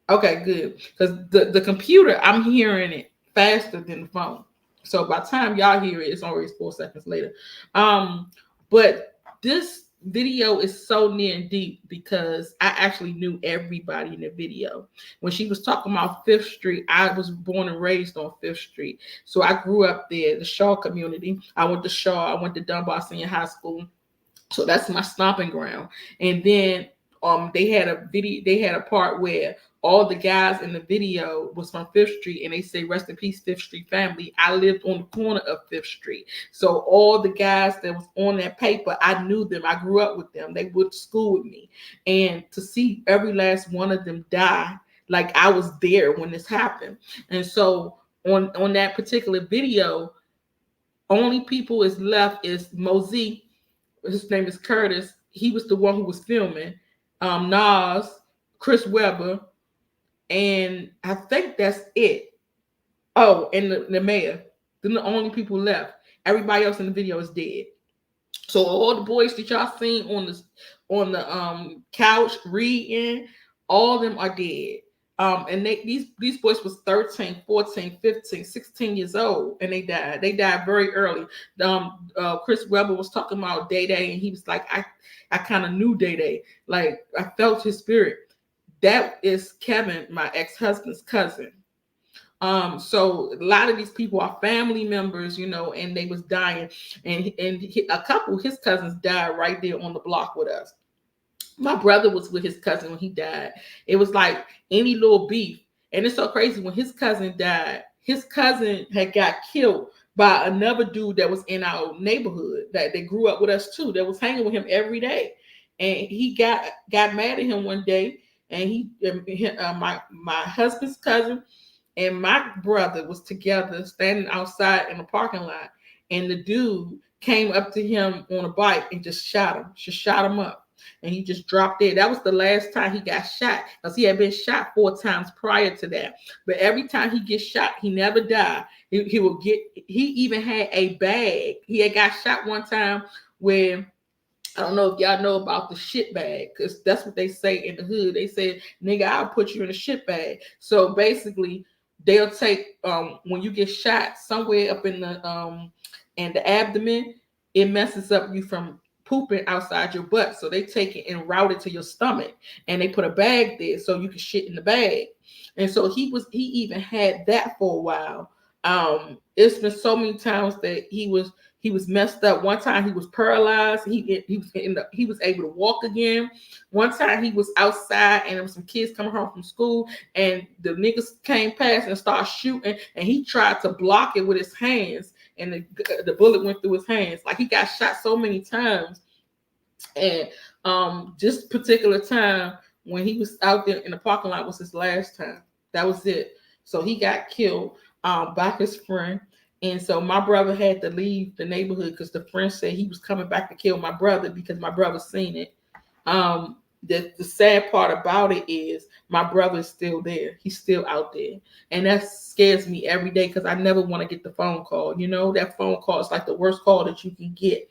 okay, good. Because the computer, I'm hearing it faster than the phone. So by the time y'all hear it, it's already 4 seconds later. But this video is so near and deep because I actually knew everybody in the video. When she was talking about 5th Street, I was born and raised on 5th Street. So I grew up there, the Shaw community. I went to Shaw, I went to Dunbar Senior High School. So that's my stomping ground. And then they had a part where all the guys in the video was from 5th Street, and they say, rest in peace, 5th Street family. I lived on the corner of 5th Street. So all the guys that was on that paper, I knew them. I grew up with them. They went to school with me. And to see every last one of them die, like I was there when this happened. And so on that particular video, only people is left is Mosey. His name is Curtis. He was the one who was filming. Nas, Chris Webber, and I think that's it. Oh, and the mayor. They're the only people left. Everybody else in the video is dead. So all the boys that y'all seen on the couch reading, all of them are dead. And these boys was 13, 14, 15, 16 years old, and they died. They died very early. Chris Webber was talking about Day Day, and he was like, I kind of knew Day Day. Like, I felt his spirit. That is Kevin, my ex-husband's cousin. So a lot of these people are family members, you know, and they was dying, and a couple of his cousins died right there on the block with us. My brother was with his cousin when he died. It was like any little beef. And it's so crazy. When his cousin died, his cousin had got killed by another dude that was in our neighborhood that they grew up with us too, that was hanging with him every day. And he got mad at him one day, and my husband's cousin and my brother was together standing outside in the parking lot, and the dude came up to him on a bike and just shot him up. And he just dropped dead. That was the last time he got shot, because he had been shot 4 times prior to that. But every time he gets shot, he never died. He even had a bag. He had got shot one time where, I don't know if y'all know about the shit bag, because that's what they say in the hood. They say, nigga, I'll put you in a shit bag. So basically, they'll take when you get shot somewhere up in the abdomen, it messes up you from pooping outside your butt. So they take it and route it to your stomach, and they put a bag there so you can shit in the bag. And so he even had that for a while. It's been so many times that he was messed up. One time he was paralyzed. He was able to walk again. One time he was outside, and there was some kids coming home from school, and the niggas came past and started shooting, and he tried to block it with his hands, and the bullet went through his hands. Like, he got shot so many times. And this particular time when he was out there in the parking lot was his last time. That was it. So he got killed by his friend. And so my brother had to leave the neighborhood because the friend said he was coming back to kill my brother because my brother seen it. The sad part about it is my brother is still there. He's still out there. And that scares me every day, because I never want to get the phone call. You know, that phone call is like the worst call that you can get.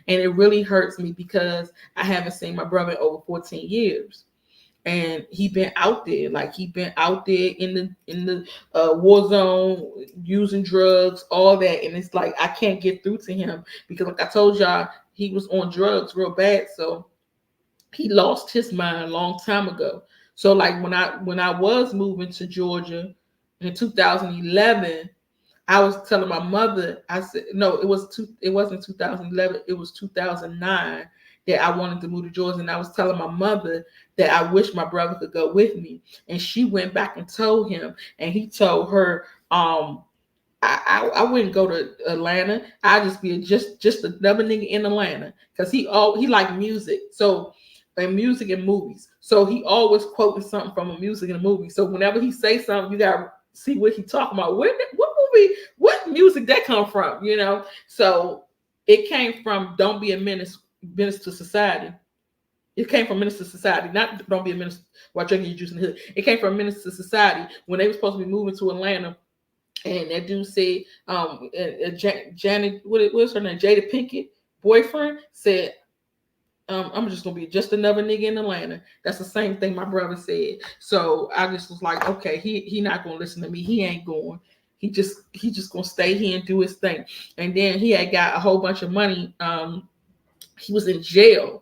And it really hurts me because I haven't seen my brother in over 14 years. And he been out there, in the war zone, using drugs, all that. And it's like, I can't get through to him because, like I told y'all, he was on drugs real bad. So he lost his mind a long time ago. So like when I was moving to Georgia in 2011, I was telling my mother, I said, no, it wasn't 2011, it was 2009 that I wanted to move to Georgia. And I was telling my mother that I wish my brother could go with me. And she went back and told him, and he told her, I wouldn't go to Atlanta. I just be just another nigga in Atlanta, because he liked music. So, and music and movies. So he always quoting something from a music and a movie. So whenever he say something, you gotta see what he talking about. What movie? What music that come from? You know. So it came from "Don't Be a Menace to Society." It came from Menace to Society, not "Don't Be a Menace while drinking your juice in the hood." It came from Menace to Society when they were supposed to be moving to Atlanta. And that dude said, Janet, what's her name? Jada Pinkett boyfriend said, I'm just gonna be just another nigga in Atlanta. That's the same thing my brother said. So I just was like, okay, he not gonna listen to me. He ain't going. He just gonna stay here and do his thing. And then he had got a whole bunch of money. He was in jail.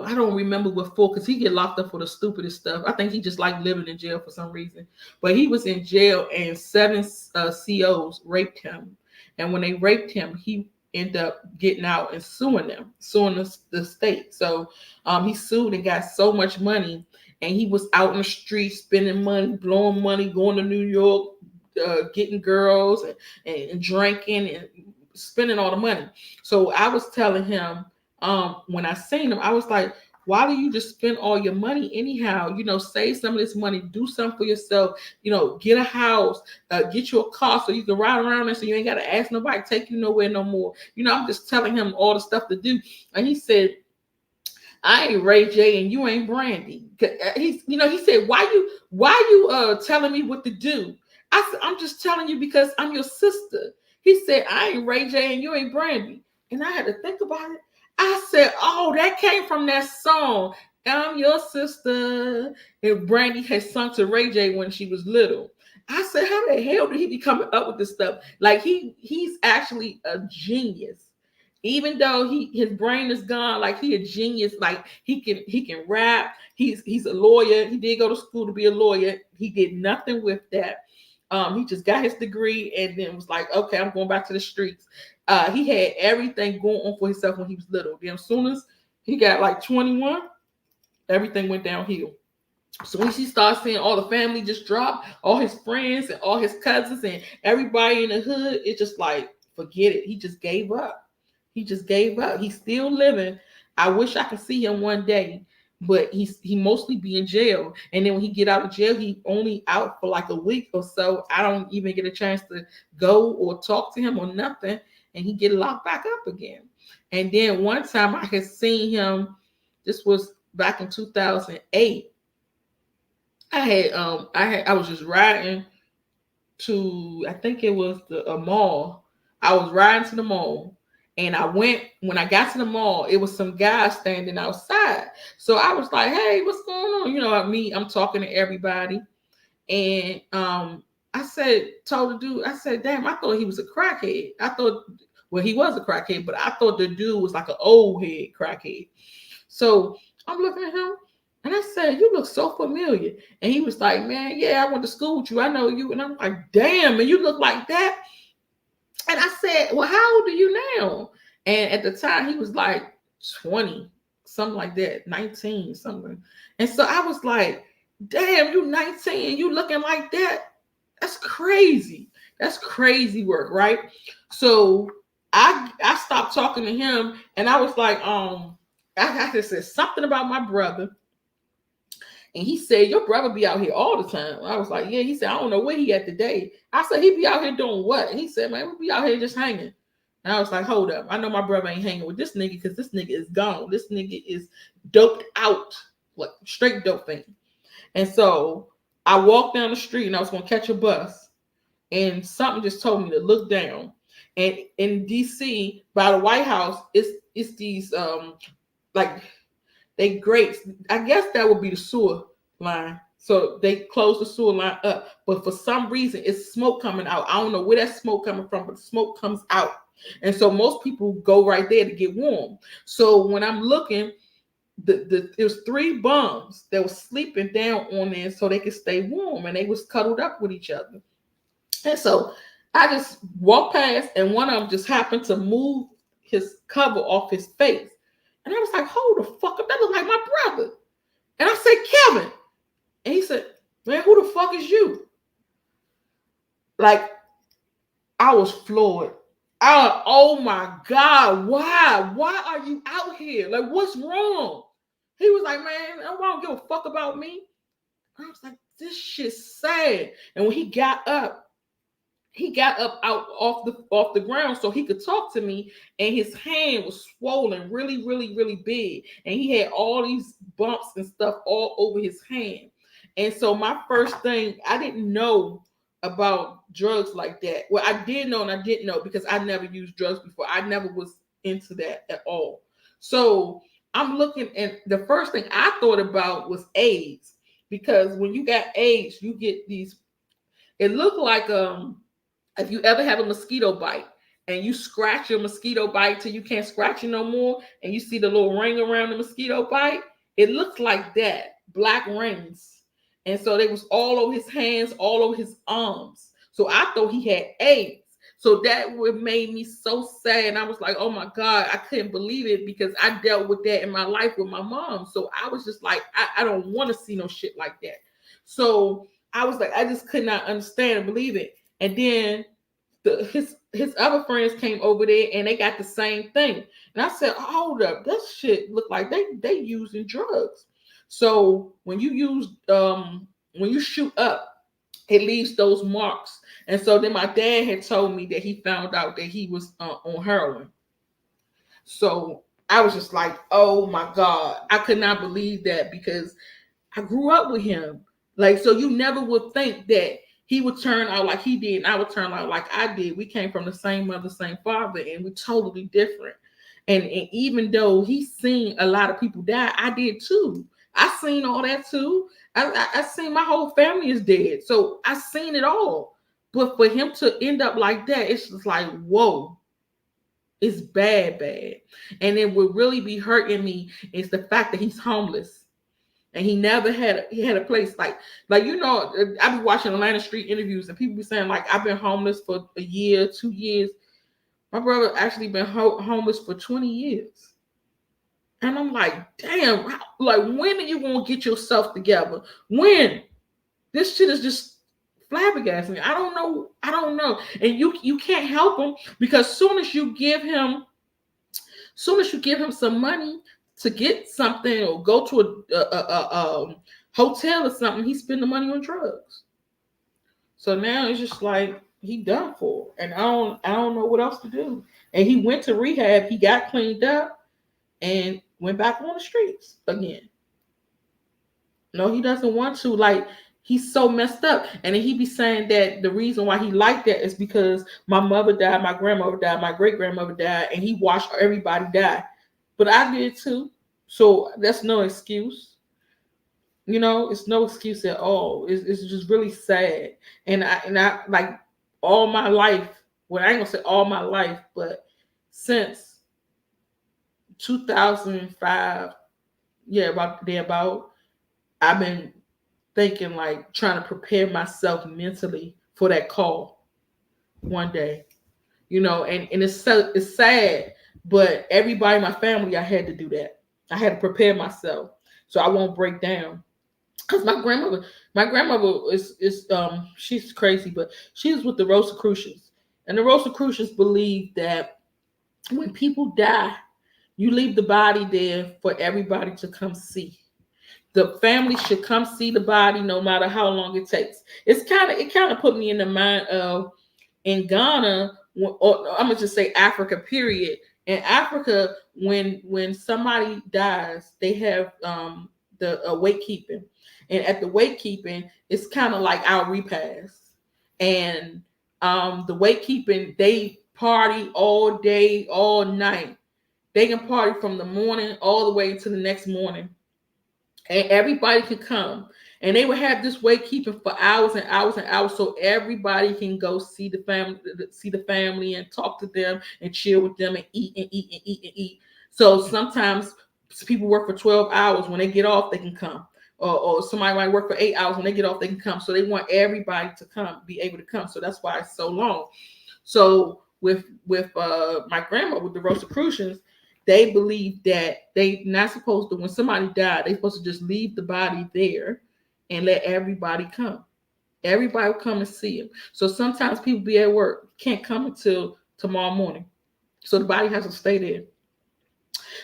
I don't remember what for, because he get locked up for the stupidest stuff. I think he just liked living in jail for some reason. But he was in jail, and 7 COs raped him. And when they raped him, he ended up getting out and suing the state. So he sued and got so much money. And he was out in the street spending money, blowing money, going to New York, getting girls and drinking and spending all the money. So I was telling him, when I seen him, I was like, why do you just spend all your money anyhow? You know, save some of this money, do something for yourself, you know, get a house, get you a car so you can ride around and so you ain't got to ask nobody to take you nowhere no more. You know, I'm just telling him all the stuff to do. And he said, I ain't Ray J and you ain't Brandy. He said, why you telling me what to do? I said, I'm just telling you because I'm your sister. He said, I ain't Ray J and you ain't Brandy. And I had to think about it. I said, oh, that came from that song. I'm your sister. And Brandy had sung to Ray J when she was little. I said, how the hell did he be coming up with this stuff? Like he's actually a genius. Even though his brain is gone, like he a genius, like he can rap. He's a lawyer. He did go to school to be a lawyer. He did nothing with that. He just got his degree and then was like, okay, I'm going back to the streets. He had everything going on for himself when he was little. Then as soon as he got like 21, everything went downhill. So when she starts seeing all the family just drop, all his friends and all his cousins and everybody in the hood, it's just like, forget it. He just gave up. He just gave up. He's still living. I wish I could see him one day, but he mostly be in jail. And then when he get out of jail, he only out for like a week or so. I don't even get a chance to go or talk to him or nothing. And he get locked back up again. And then one time I had seen him, this was back in 2008. I was just riding to, I think it was a mall. I was riding to the mall. And when I got to the mall, it was some guys standing outside. So I was like, hey, what's going on? You know, I'm talking to everybody. And told the dude, I said, damn, I thought he was a crackhead. Well, he was a crackhead, but I thought the dude was like an old head crackhead. So I'm looking at him and I said, you look so familiar. And he was like, man, yeah, I went to school with you. I know you. And I'm like, damn, and you look like that. And I said, well, how old are you now? And at the time, he was like 20, something like that, 19, something. And so I was like, damn, you 19, you looking like that? That's crazy. That's crazy work, right? So I stopped talking to him and I was like, I just said something about my brother. And he said, your brother be out here all the time. I was like, yeah. He said, I don't know where he at today. I said, he be out here doing what? And he said, man, we be out here just hanging. And I was like, hold up. I know my brother ain't hanging with this nigga because this nigga is gone. This nigga is doped out, like straight dope thing. And so I walked down the street and I was going to catch a bus. And something just told me to look down. And in DC, by the White House, it's these, like, they grates. I guess that would be the sewer line. So they closed the sewer line up. But for some reason, it's smoke coming out. I don't know where that smoke coming from, but the smoke comes out. And so most people go right there to get warm. So when I'm looking, there was 3 bums that was sleeping down on there so they could stay warm. And they was cuddled up with each other. And so I just walked past and one of them just happened to move his cover off his face. And I was like, hold the fuck up. That look like my brother. And I said, Kevin. And he said, man, who the fuck is you? Like, I was floored. Oh my God, why? Why are you out here? Like, what's wrong? He was like, man, I don't give a fuck about me. I was like, this shit's sad. And when he got up out off the ground so he could talk to me, and his hand was swollen really, really, really big. And he had all these bumps and stuff all over his hand. And so my first thing, I didn't know about drugs like that. Well, I did know and I didn't know because I never used drugs before. I never was into that at all. So I'm looking, and the first thing I thought about was AIDS, because when you got AIDS, you get these, it looked like if you ever have a mosquito bite and you scratch your mosquito bite till you can't scratch it no more, and you see the little ring around the mosquito bite, it looks like that, black rings. And so they was all over his hands, all over his arms. So I thought he had AIDS. So that would made me so sad. And I was like, oh my God, I couldn't believe it because I dealt with that in my life with my mom. So I was just like, I don't want to see no shit like that. So I was like, I just could not understand and believe it. And then his other friends came over there and they got the same thing. And I said, hold up, that shit look like they using drugs. So when you shoot up, it leaves those marks. And so then my dad had told me that he found out that he was on heroin. So I was just like, oh my God, I could not believe that because I grew up with him. Like, so you never would think that he would turn out like he did and I would turn out like I did. We came from the same mother, same father, and we're totally different. And even though he's seen a lot of people die, I did too. I seen all that too. I seen my whole family is dead. So I seen it all. But for him to end up like that, it's just like, whoa. It's bad, bad. And it would really be hurting me is the fact that he's homeless. And he never had a place like you know, I be watching Atlanta Street interviews and people be saying like I've been homeless for a year, 2 years. My brother actually been homeless for 20 years. And I'm like, damn, like when are you gonna get yourself together? When? This shit is just flabbergasting. I don't know. And you can't help him because soon as you give him some money to get something or go to a hotel or something, he spend the money on drugs. So now it's just like he done for, and I don't know what else to do. And he went to rehab. He got cleaned up and went back on the streets again. No, he doesn't want to. Like he's so messed up, and then he be saying that the reason why he liked that is because my mother died, my grandmother died, my great grandmother died, and he watched everybody die. But I did too, so that's no excuse. You know, it's no excuse at all. It's just really sad. And I like all my life. Well, I ain't gonna say all my life, but since 2005, yeah, about I've been thinking like trying to prepare myself mentally for that call one day. You know, and it's sad, but everybody in my family, I had to do that. I had to prepare myself so I won't break down. Because my grandmother is she's crazy, but she's with the Rosicrucians. And the Rosicrucians believe that when people die, you leave the body there for everybody to come see. The family should come see the body no matter how long it takes. It kind of put me in the mind of in Ghana, or I'm gonna just say Africa, period. In Africa, when somebody dies, they have the wake keeping. And at the wake keeping, it's kind of like our repast. And the wake keeping, they party all day, all night. They can party from the morning all the way to the next morning. And everybody can come. And they would have this wake keeping for hours and hours and hours, so everybody can go see the family and talk to them and chill with them and eat and eat and eat and eat. So sometimes people work for 12 hours. When they get off, they can come. Or somebody might work for 8 hours. When they get off, they can come. So they want everybody to come, be able to come. So that's why it's so long. So with my grandma, with the Rosicrucians, they believe that they not supposed to, when somebody died, they supposed to just leave the body there and let everybody come. Everybody will come and see him. So sometimes people be at work, can't come until tomorrow morning. So the body has to stay there.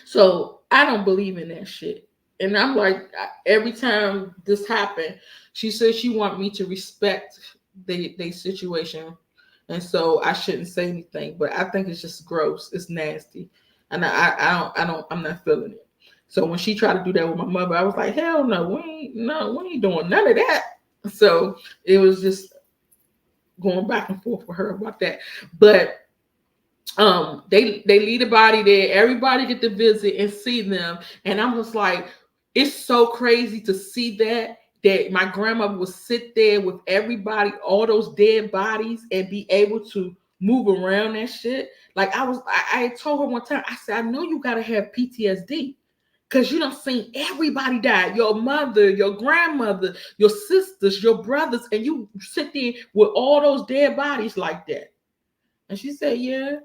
So I don't believe in that shit. And I'm like, every time this happened, she said she want me to respect the situation. And so I shouldn't say anything, but I think it's just gross. It's nasty. And I'm not feeling it. So when she tried to do that with my mother, I was like, hell no, we ain't doing none of that. So it was just going back and forth with her about that. But they leave the body there. Everybody get to visit and see them. And I'm just like, it's so crazy to see that my grandmother would sit there with everybody, all those dead bodies, and be able to move around that shit. Like I told her one time, I said, I know you gotta have PTSD because you done seen everybody die. Your mother, your grandmother, your sisters, your brothers, and you sit there with all those dead bodies like that. And she said, yeah.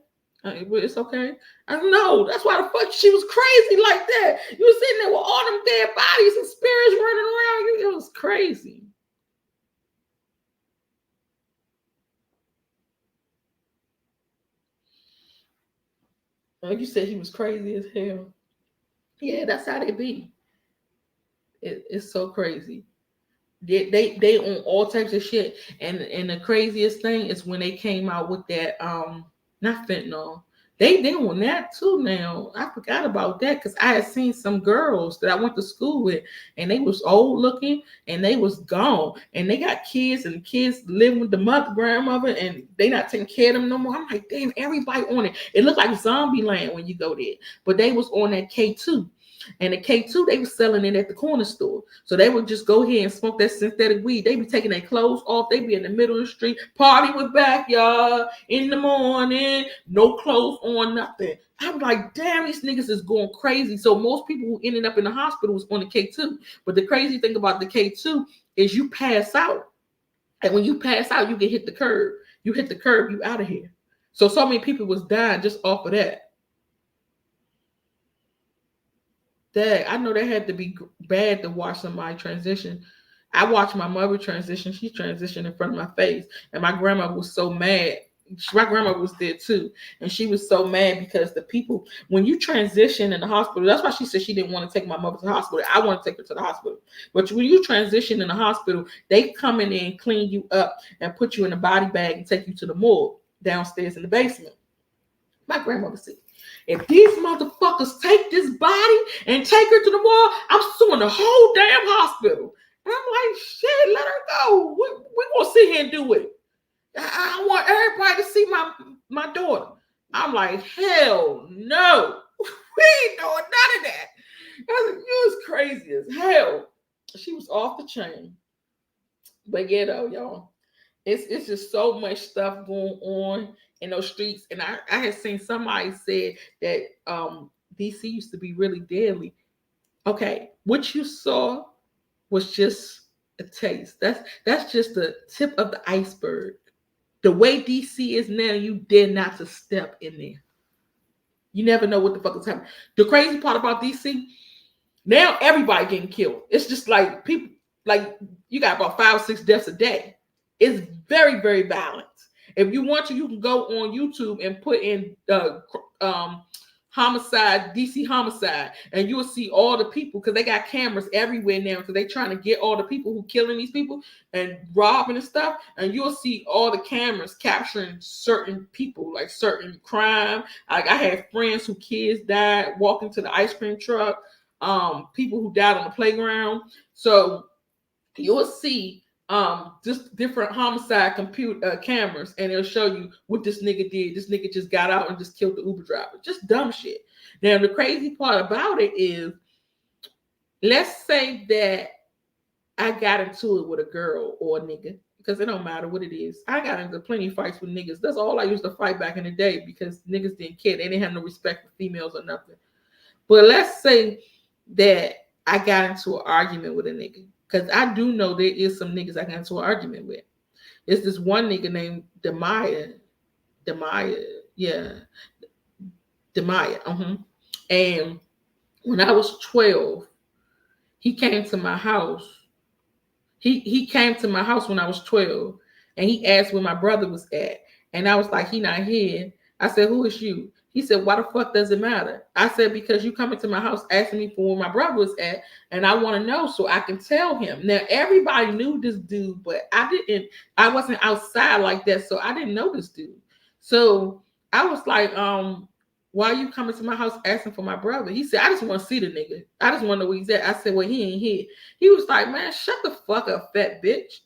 It's okay. I know. That's why the fuck she was crazy like that. You were sitting there with all them dead bodies and spirits running around you. It was crazy. Like you said, he was crazy as hell. Yeah, that's how they be. It's so crazy. They on all types of shit. And the craziest thing is when they came out with that not fentanyl, They on that too now. I forgot about that because I had seen some girls that I went to school with, and they was old looking, and they was gone, and they got kids, and the kids living with the mother, grandmother, and they not taking care of them no more. I'm like, damn, everybody on it. It looked like zombie land when you go there, but they was on that K2. And the K2, they was selling it at the corner store. So they would just go here and smoke that synthetic weed. They be taking their clothes off. They be in the middle of the street. Party with backyard in the morning. No clothes on, nothing. I'm like, damn, these niggas is going crazy. So most people who ended up in the hospital was on the K2. But the crazy thing about the K2 is you pass out. And when you pass out, you can hit the curb. You hit the curb, you out of here. So many people was dying just off of that. Dang, I know that had to be bad to watch somebody transition. I watched my mother transition. She transitioned in front of my face. And my grandma was so mad. My grandma was there too. And she was so mad because the people, when you transition in the hospital, that's why she said she didn't want to take my mother to the hospital. I want to take her to the hospital. But when you transition in the hospital, they come in there and clean you up and put you in a body bag and take you to the morgue downstairs in the basement. My grandmother said, if these motherfuckers take this body and take her to the wall, I'm suing the whole damn hospital. And I'm like, shit, let her go. We gonna sit here and do it. I want everybody to see my daughter. I'm like, hell no. We ain't doing none of that. You was crazy as hell. She was off the chain. But yeah, though, y'all, it's just so much stuff going on in those streets. And I had seen somebody said that DC used to be really deadly. Okay, what you saw was just a taste. That's just the tip of the iceberg. The way DC is now, you dare not to step in there. You never know what the fuck is happening. The crazy part about DC, now everybody getting killed. It's just like people, like you got about 5 or 6 deaths a day. It's very, very violent. If you want to, you can go on YouTube and put in homicide, DC homicide, and you will see all the people, because they got cameras everywhere now, because they're trying to get all the people who killing these people and robbing and stuff, and you'll see all the cameras capturing certain people, like certain crime. Like I had friends whose kids died walking to the ice cream truck, people who died on the playground. So you'll see just different homicide cameras, and it'll show you what this nigga did. This nigga just got out and just killed the Uber driver. Just dumb shit. Now the crazy part about it is, let's say that I got into it with a girl or a nigga, because it don't matter what it is. I got into plenty of fights with niggas. That's all I used to fight back in the day, because niggas didn't care. They didn't have no respect for females or nothing. But let's say that I got into an argument with a nigga. Because I do know there is some niggas I got into an argument with. It's this one nigga named Demaya. And when I was 12, he came to my house. He came to my house when I was 12, and he asked where my brother was at. And I was like, he not here. I said, who is you? He said, why the fuck does it matter? I said, because you come into my house asking me for where my brother was at, and I want to know so I can tell him. Now, everybody knew this dude, but I wasn't outside like that, so I didn't know this dude. So I was like, why are you coming to my house asking for my brother? He said, I just want to see the nigga. I just want to know where he's at. I said, well, he ain't here. He was like, man, shut the fuck up, fat bitch.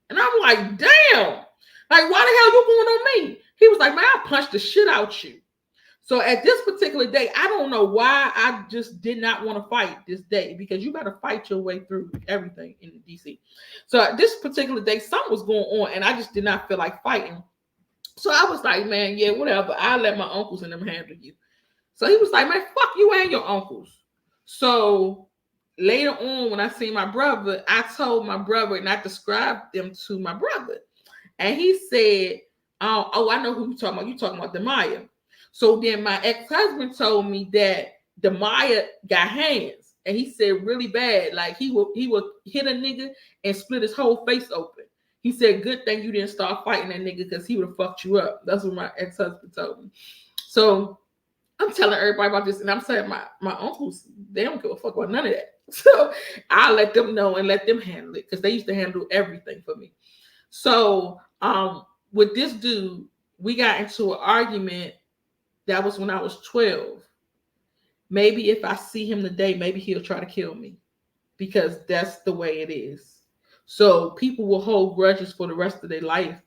And I'm like, damn. Like, why the hell you going on me? He was like, man, I punched the shit out you. So at this particular day, I don't know why I just did not want to fight this day, because you got to fight your way through everything in DC. So at this particular day, something was going on, and I just did not feel like fighting. So I was like, man, yeah, whatever. I'll let my uncles and them handle you. So he was like, man, fuck you and your uncles. So later on, when I seen my brother, I told my brother, and I described them to my brother. And he said, oh, I know who you're talking about. You're talking about Demaya. So then my ex-husband told me that Demaya got hands. And he said really bad. Like he would hit a nigga and split his whole face open. He said, good thing you didn't start fighting that nigga, because he would have fucked you up. That's what my ex-husband told me. So I'm telling everybody about this, and I'm saying my uncles, they don't give a fuck about none of that. So I'll let them know and let them handle it, because they used to handle everything for me. So with this dude, we got into an argument That was when I was 12. Maybe if I see him today, maybe he'll try to kill me because that's the way it is. So people will hold grudges for the rest of their life.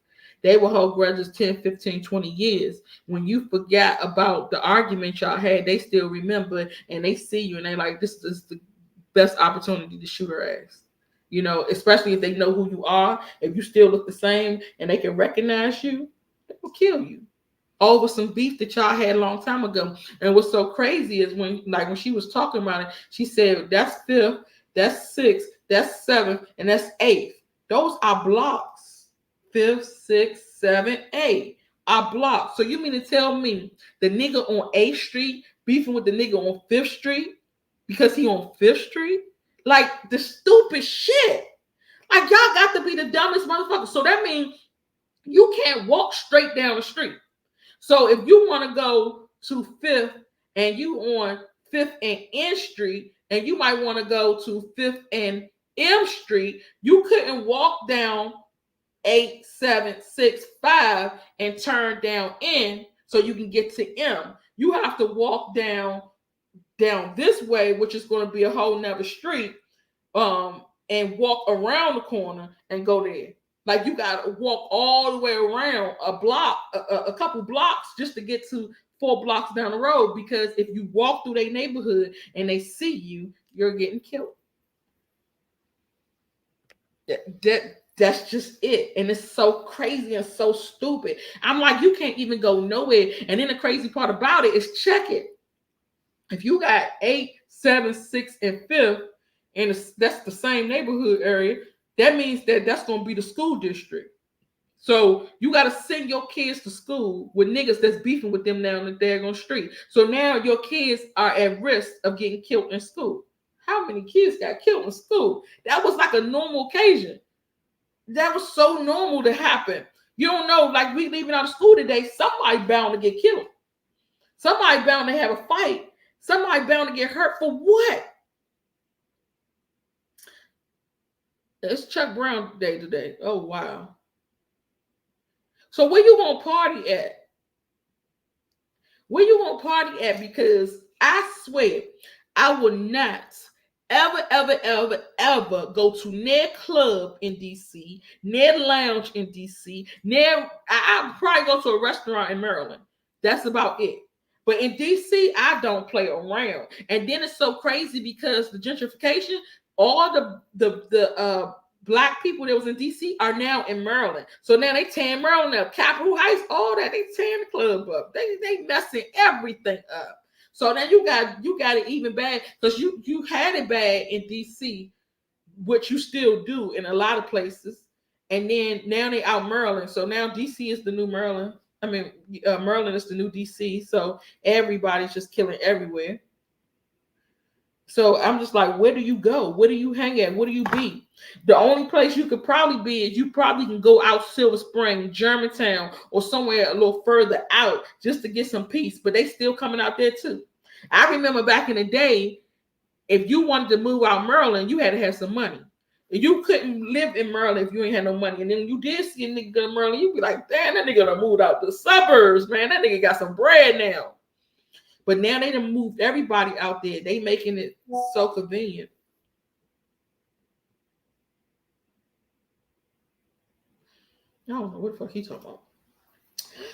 They will hold grudges 10, 15, 20 years. When you forgot about the argument y'all had, they still remember and they see you and they like, this is the best opportunity to shoot her ass. You know, especially if they know who you are. If you still look the same and they can recognize you, they will kill you over some beef that y'all had a long time ago. And what's so crazy is when she was talking about it, she said, that's 5th, that's 6th, that's 7th, and that's 8th. Those are blocks. 5th, 6th, 7th, 8th are blocks. So you mean to tell me the nigga on 8th Street beefing with the nigga on 5th Street because he on 5th Street? Like the stupid shit. Like y'all got to be the dumbest motherfuckers. So that means you can't walk straight down the street. So if you want to go to 5th and you on 5th and N Street and you might want to go to 5th and M Street, you couldn't walk down 8, 7, 6, 5 and turn down N so you can get to M. You have to walk down this way, which is going to be a whole nother street, and walk around the corner and go there. Like you got to walk all the way around a block, a couple blocks just to get to 4 blocks down the road. Because if you walk through their neighborhood and they see you, you're getting killed. That's just it. And it's so crazy and so stupid. I'm like, you can't even go nowhere. And then the crazy part about it is check it. If you got 8, 7, 6, and 5th, and that's the same neighborhood area, that means that's going to be the school district. So you got to send your kids to school with niggas that's beefing with them down the daggone street. So now your kids are at risk of getting killed in school. How many kids got killed in school? That was like a normal occasion. That was so normal to happen. You don't know, like we leaving out of school today, somebody bound to get killed. Somebody bound to have a fight. Somebody bound to get hurt for what? It's Chuck Brown Day today. Oh, wow. So where you gonna party at? Where you gonna party at? Because I swear, I will not ever go to near club in DC, near lounge in DC, I'll probably go to a restaurant in Maryland. That's about it. But in DC, I don't play around. And then it's so crazy because the gentrification, all the Black people that was in DC are now in Maryland. So now they tearing Maryland up. Capitol Heights, all that, they tearing the club up. They messing everything up. So now you got it even bad because you had it bad in DC, which you still do in a lot of places. And then now they out Maryland. So now DC is the new Maryland. I mean, Maryland is the new DC. So everybody's just killing everywhere. So I'm just like, where do you go? Where do you hang at? Where do you be? The only place you could probably be is you probably can go out Silver Spring, Germantown, or somewhere a little further out just to get some peace. But they still coming out there too. I remember back in the day, if you wanted to move out Maryland, you had to have some money. You couldn't live in Maryland if you ain't had no money. And then you did see a nigga in Maryland, you'd be like, damn, that nigga done moved out the suburbs, man. That nigga got some bread now. But now they done moved everybody out there. They making it so convenient. I don't know what the fuck he talking about.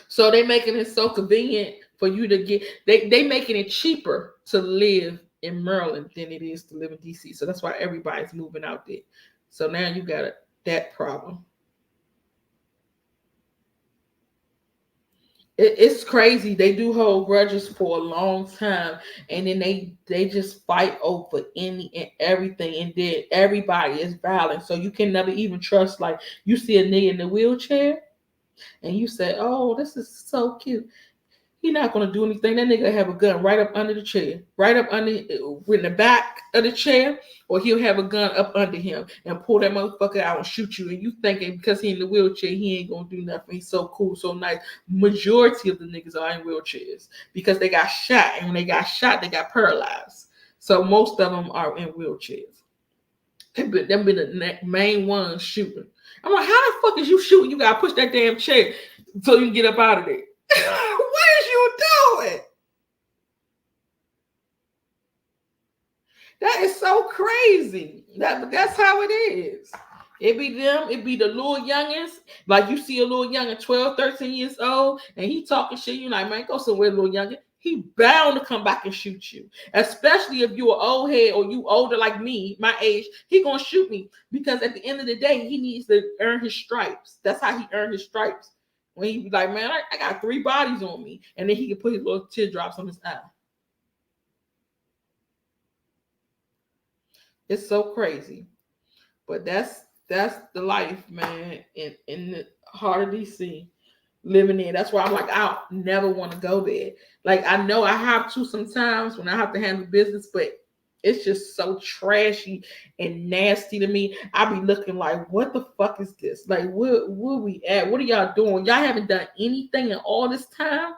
So they making it so convenient for you to get, they making it cheaper to live in Maryland than it is to live in DC. So that's why everybody's moving out there. So now you got that problem. It's crazy. They do hold grudges for a long time, and then they just fight over any and everything, and then everybody is violent. So you can never even trust. Like you see a nigga in the wheelchair, and you say, "Oh, this is so cute." He's not gonna do anything. That nigga have a gun right up under the chair, right up under in the back of the chair, or he'll have a gun up under him and pull that motherfucker out and shoot you. And you thinking because he in the wheelchair, he ain't gonna do nothing. He's so cool, so nice. Majority of the niggas are in wheelchairs because they got shot, and when they got shot, they got paralyzed. So most of them are in wheelchairs. Them been the main ones shooting. I'm like, how the fuck is you shooting? You gotta push that damn chair so you can get up out of there. What is you doing? That is so crazy. That's how it is. It be them, it be the little youngins. Like you see a little youngin, 12, 13 years old, and he talking shit. You like, man, go somewhere, little youngin. He bound to come back and shoot you. Especially if you're an old head or you older like me, my age, he gonna shoot me. Because at the end of the day, he needs to earn his stripes. That's how he earned his stripes. When he be like, man, I got 3 bodies on me. And then he can put his little teardrops on his eye. It's so crazy. But that's the life, man, in the heart of DC, living there. That's why I'm like, I never want to go there. Like, I know I have to sometimes when I have to handle business, but it's just so trashy and nasty to me. I be looking like, what the fuck is this? Like, where we at? What are y'all doing? Y'all haven't done anything in all this time.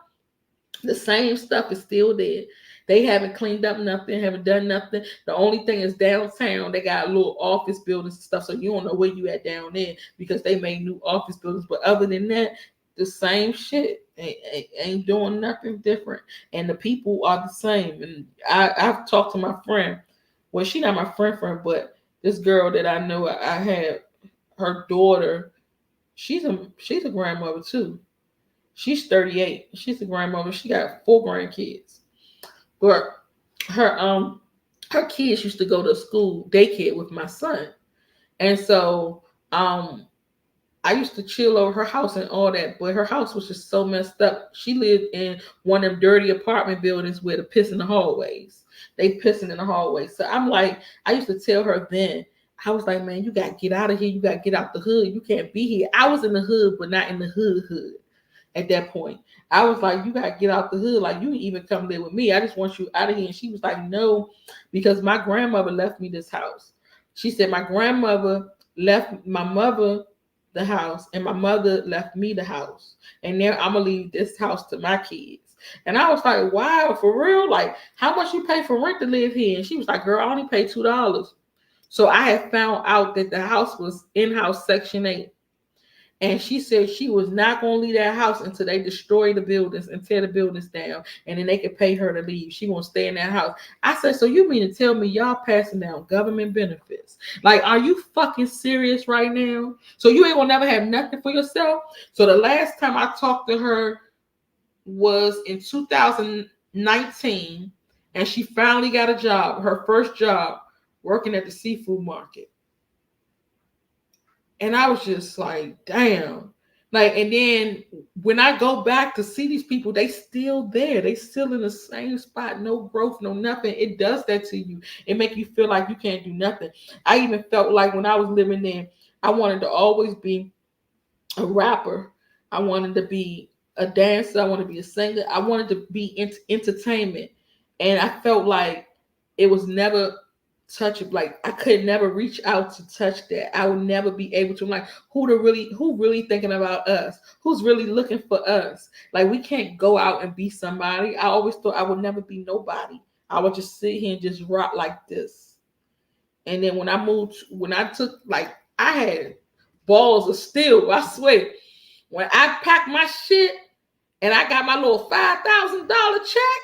The same stuff is still there. They haven't cleaned up nothing, haven't done nothing. The only thing is downtown, they got little office buildings and stuff, so you don't know where you at down there because they made new office buildings. But other than that, the same shit. Ain't doing nothing different. And the people are the same. And I've talked to my friend. Well, she's not my friend, but this girl that I know, I had her daughter. She's a grandmother too. She's 38. She's a grandmother. She got 4 grandkids. But her kids used to go to school daycare with my son. And so I used to chill over her house and all that, but her house was just so messed up. She lived in one of them dirty apartment buildings where the piss in the hallways. They pissing in the hallways. So I'm like, I used to tell her then, I was like, man, you got to get out of here. You got to get out the hood. You can't be here. I was in the hood, but not in the hood. At that point, I was like, you got to get out the hood. Like, you can even come live with me. I just want you out of here. And she was like, no, because my grandmother left me this house. She said, my grandmother left my mother the house and my mother left me the house. And now I'm going to leave this house to my kids. And I was like, wow, for real? Like, how much you pay for rent to live here? And she was like, girl, I only pay $2. So I had found out that the house was in-house Section 8. And she said she was not going to leave that house until they destroy the buildings and tear the buildings down. And then they could pay her to leave. She going to stay in that house. I said, so you mean to tell me y'all passing down government benefits? Like, are you fucking serious right now? So you ain't going to never have nothing for yourself? So the last time I talked to her was in 2019. And she finally got a job, her first job, working at the seafood market. And I was just like, damn. Like, and then when I go back to see these people, they still there. They still in the same spot. No growth, no nothing. It does that to you. It make you feel like you can't do nothing. I even felt like when I was living there, I wanted to always be a rapper. I wanted to be a dancer. I wanted to be a singer. I wanted to be entertainment. And I felt like it was never touch it. Like, I could never reach out to touch that. I would never be able to. I'm like, who really thinking about us? Who's really looking for us? Like, we can't go out and be somebody. I always thought I would never be nobody. I would just sit here and just rock like this. And then when I took, like, I had balls of steel, I swear. When I packed my shit and I got my little $5,000 check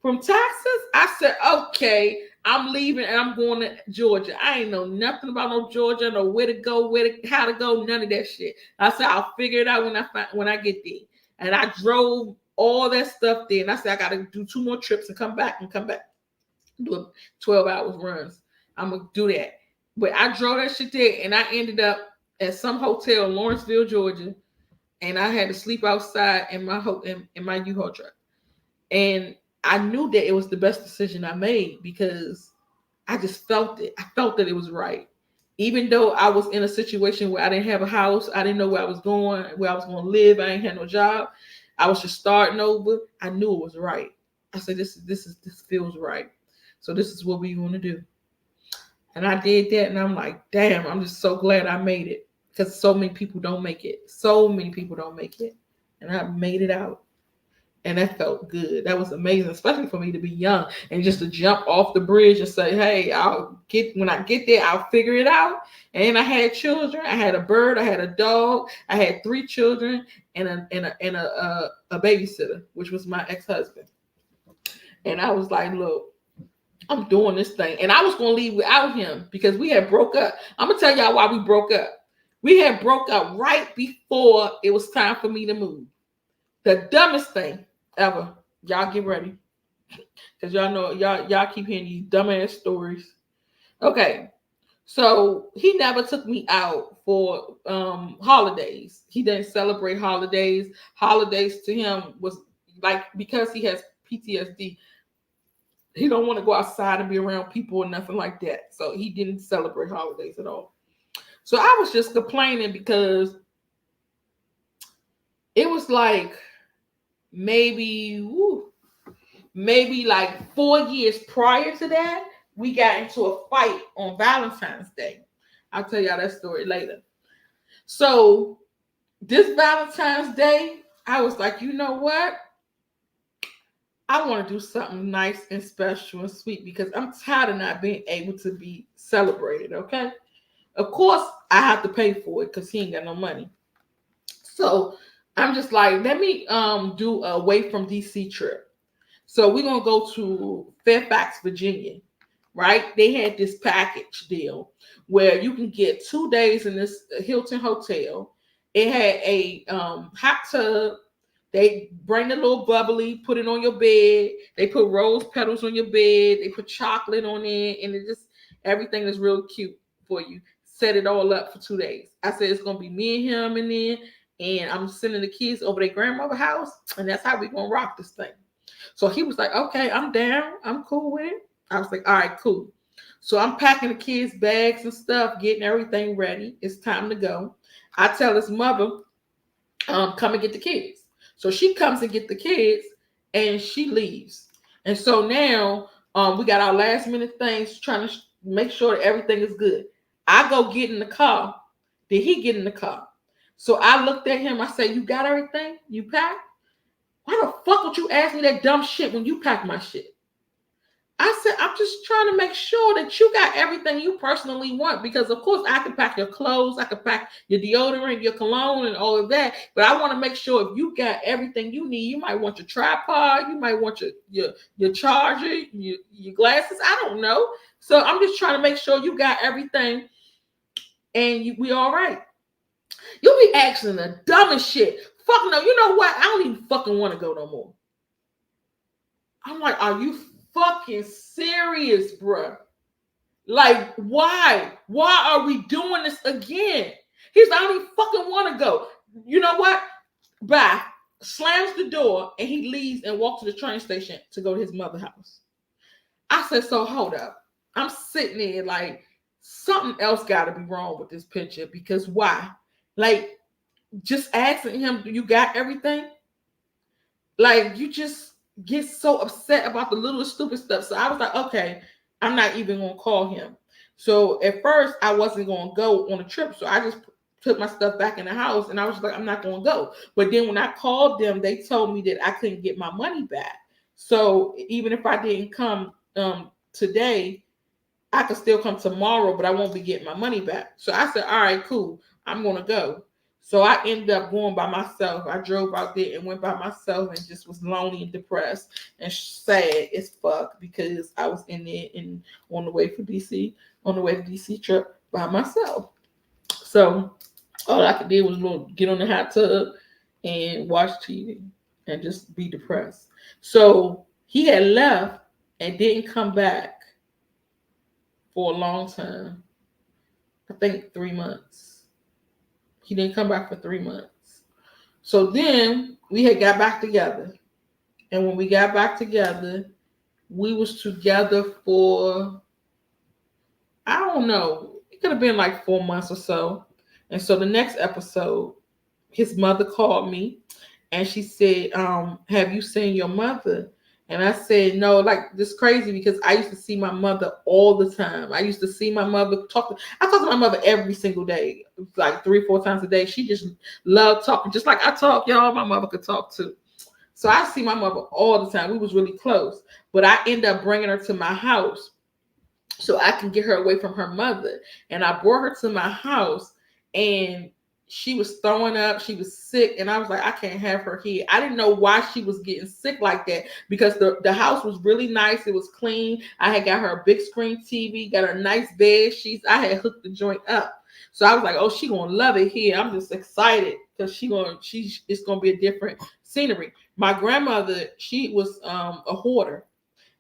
from taxes, I said, okay, I'm leaving and I'm going to Georgia. I ain't know nothing about no Georgia, no where to go, how to go, none of that shit. I said, I'll figure it out when I get there. And I drove all that stuff there. And I said, I got to do 2 more trips and come back. Do 12 hours runs. I'm going to do that. But I drove that shit there and I ended up at some hotel in Lawrenceville, Georgia. And I had to sleep outside in my U-Haul truck. And I knew that it was the best decision I made because I just felt it. I felt that it was right. Even though I was in a situation where I didn't have a house, I didn't know where I was going to live. I ain't had no job. I was just starting over. I knew it was right. I said, this feels right. So this is what we want to do. And I did that. And I'm like, damn, I'm just so glad I made it because so many people don't make it. So many people don't make it. And I made it out. And that felt good. That was amazing, especially for me to be young and just to jump off the bridge and say, hey, when I get there, I'll figure it out. And I had children. I had a bird. I had a dog. I had 3 children and a babysitter, which was my ex-husband. And I was like, look, I'm doing this thing. And I was going to leave without him because we had broke up. I'm going to tell y'all why we broke up. We had broke up right before it was time for me to move. The dumbest thing ever. Y'all get ready. Because y'all know, y'all keep hearing these dumbass stories. Okay. So he never took me out for holidays. He didn't celebrate holidays. Holidays to him was like, because he has PTSD, he don't want to go outside and be around people or nothing like that. So he didn't celebrate holidays at all. So I was just complaining because it was like maybe like 4 years prior to that, we got into a fight on Valentine's Day. I'll tell y'all that story later. So this Valentine's Day, I was like, you know what? I want to do something nice and special and sweet because I'm tired of not being able to be celebrated, okay? Of course, I have to pay for it because he ain't got no money. So I'm just like, let me do a away from DC trip. So we're going to go to Fairfax, Virginia, right? They had this package deal where you can get 2 days in this Hilton hotel. It had a hot tub. They bring the little bubbly, put it on your bed. They put rose petals on your bed. They put chocolate on it. And it just, everything is real cute for you. Set it all up for 2 days. I said, it's going to be me and him in there. And I'm sending the kids over their grandmother's house. And that's how we're going to rock this thing. So he was like, okay, I'm down. I'm cool with it. I was like, all right, cool. So I'm packing the kids' bags and stuff, getting everything ready. It's time to go. I tell his mother, come and get the kids. So she comes and get the kids and she leaves. And so now we got our last minute things trying to make sure that everything is good. I go get in the car. Did he get in the car? So I looked at him. I said, you got everything? You packed? Why the fuck would you ask me that dumb shit when you pack my shit? I said, I'm just trying to make sure that you got everything you personally want. Because, of course, I can pack your clothes. I can pack your deodorant, your cologne, and all of that. But I want to make sure if you got everything you need, you might want your tripod. You might want your charger, your glasses. I don't know. So I'm just trying to make sure you got everything and we all right. You be asking the dumbest shit. Fuck no. You know what? I don't even fucking want to go no more. I'm like, are you fucking serious, bruh? Like, why? Why are we doing this again? He's like, I don't even fucking want to go. You know what? Bye. Slams the door and he leaves and walks to the train station to go to his mother's house. I said, so hold up. I'm sitting there like, something else got to be wrong with this picture because why? Like, just asking him, do you got everything? Like, you just get so upset about the little stupid stuff. So I was like, okay, I'm not even going to call him. So at first, I wasn't going to go on a trip. So I just took my stuff back in the house and I was like, I'm not going to go. But then when I called them, they told me that I couldn't get my money back. So even if I didn't come today, I could still come tomorrow, but I won't be getting my money back. So I said, all right, cool. I'm going to go. So I ended up going by myself. I drove out there and went by myself and just was lonely and depressed and sad as fuck because I was in there and on the way to DC trip by myself. So all I could do was get on the hot tub and watch TV and just be depressed. So he had left and didn't come back for a long time. I think 3 months. He didn't come back for 3 months. So then we had got back together. And when we got back together, we was together for, I don't know, it could have been like 4 months or so. And so the next episode, his mother called me and she said, have you seen your mother? And I said, no, like this crazy because I used to see my mother all the time. I used to see my mother I talk to my mother every single day, like 3 or 4 times a day. She just loved talking. Just like I talk, y'all, my mother could talk too. So I see my mother all the time. We was really close, but I end up bringing her to my house so I can get her away from her mother. And I brought her to my house and she was throwing up, she was sick, and I was like, I can't have her here. I didn't know why she was getting sick like that, because the house was really nice, it was clean. I had got her a big screen TV, got her nice bed sheets. I had hooked the joint up. So I was like, oh, she gonna love it here. I'm just excited because it's gonna be a different scenery. My grandmother, she was a hoarder.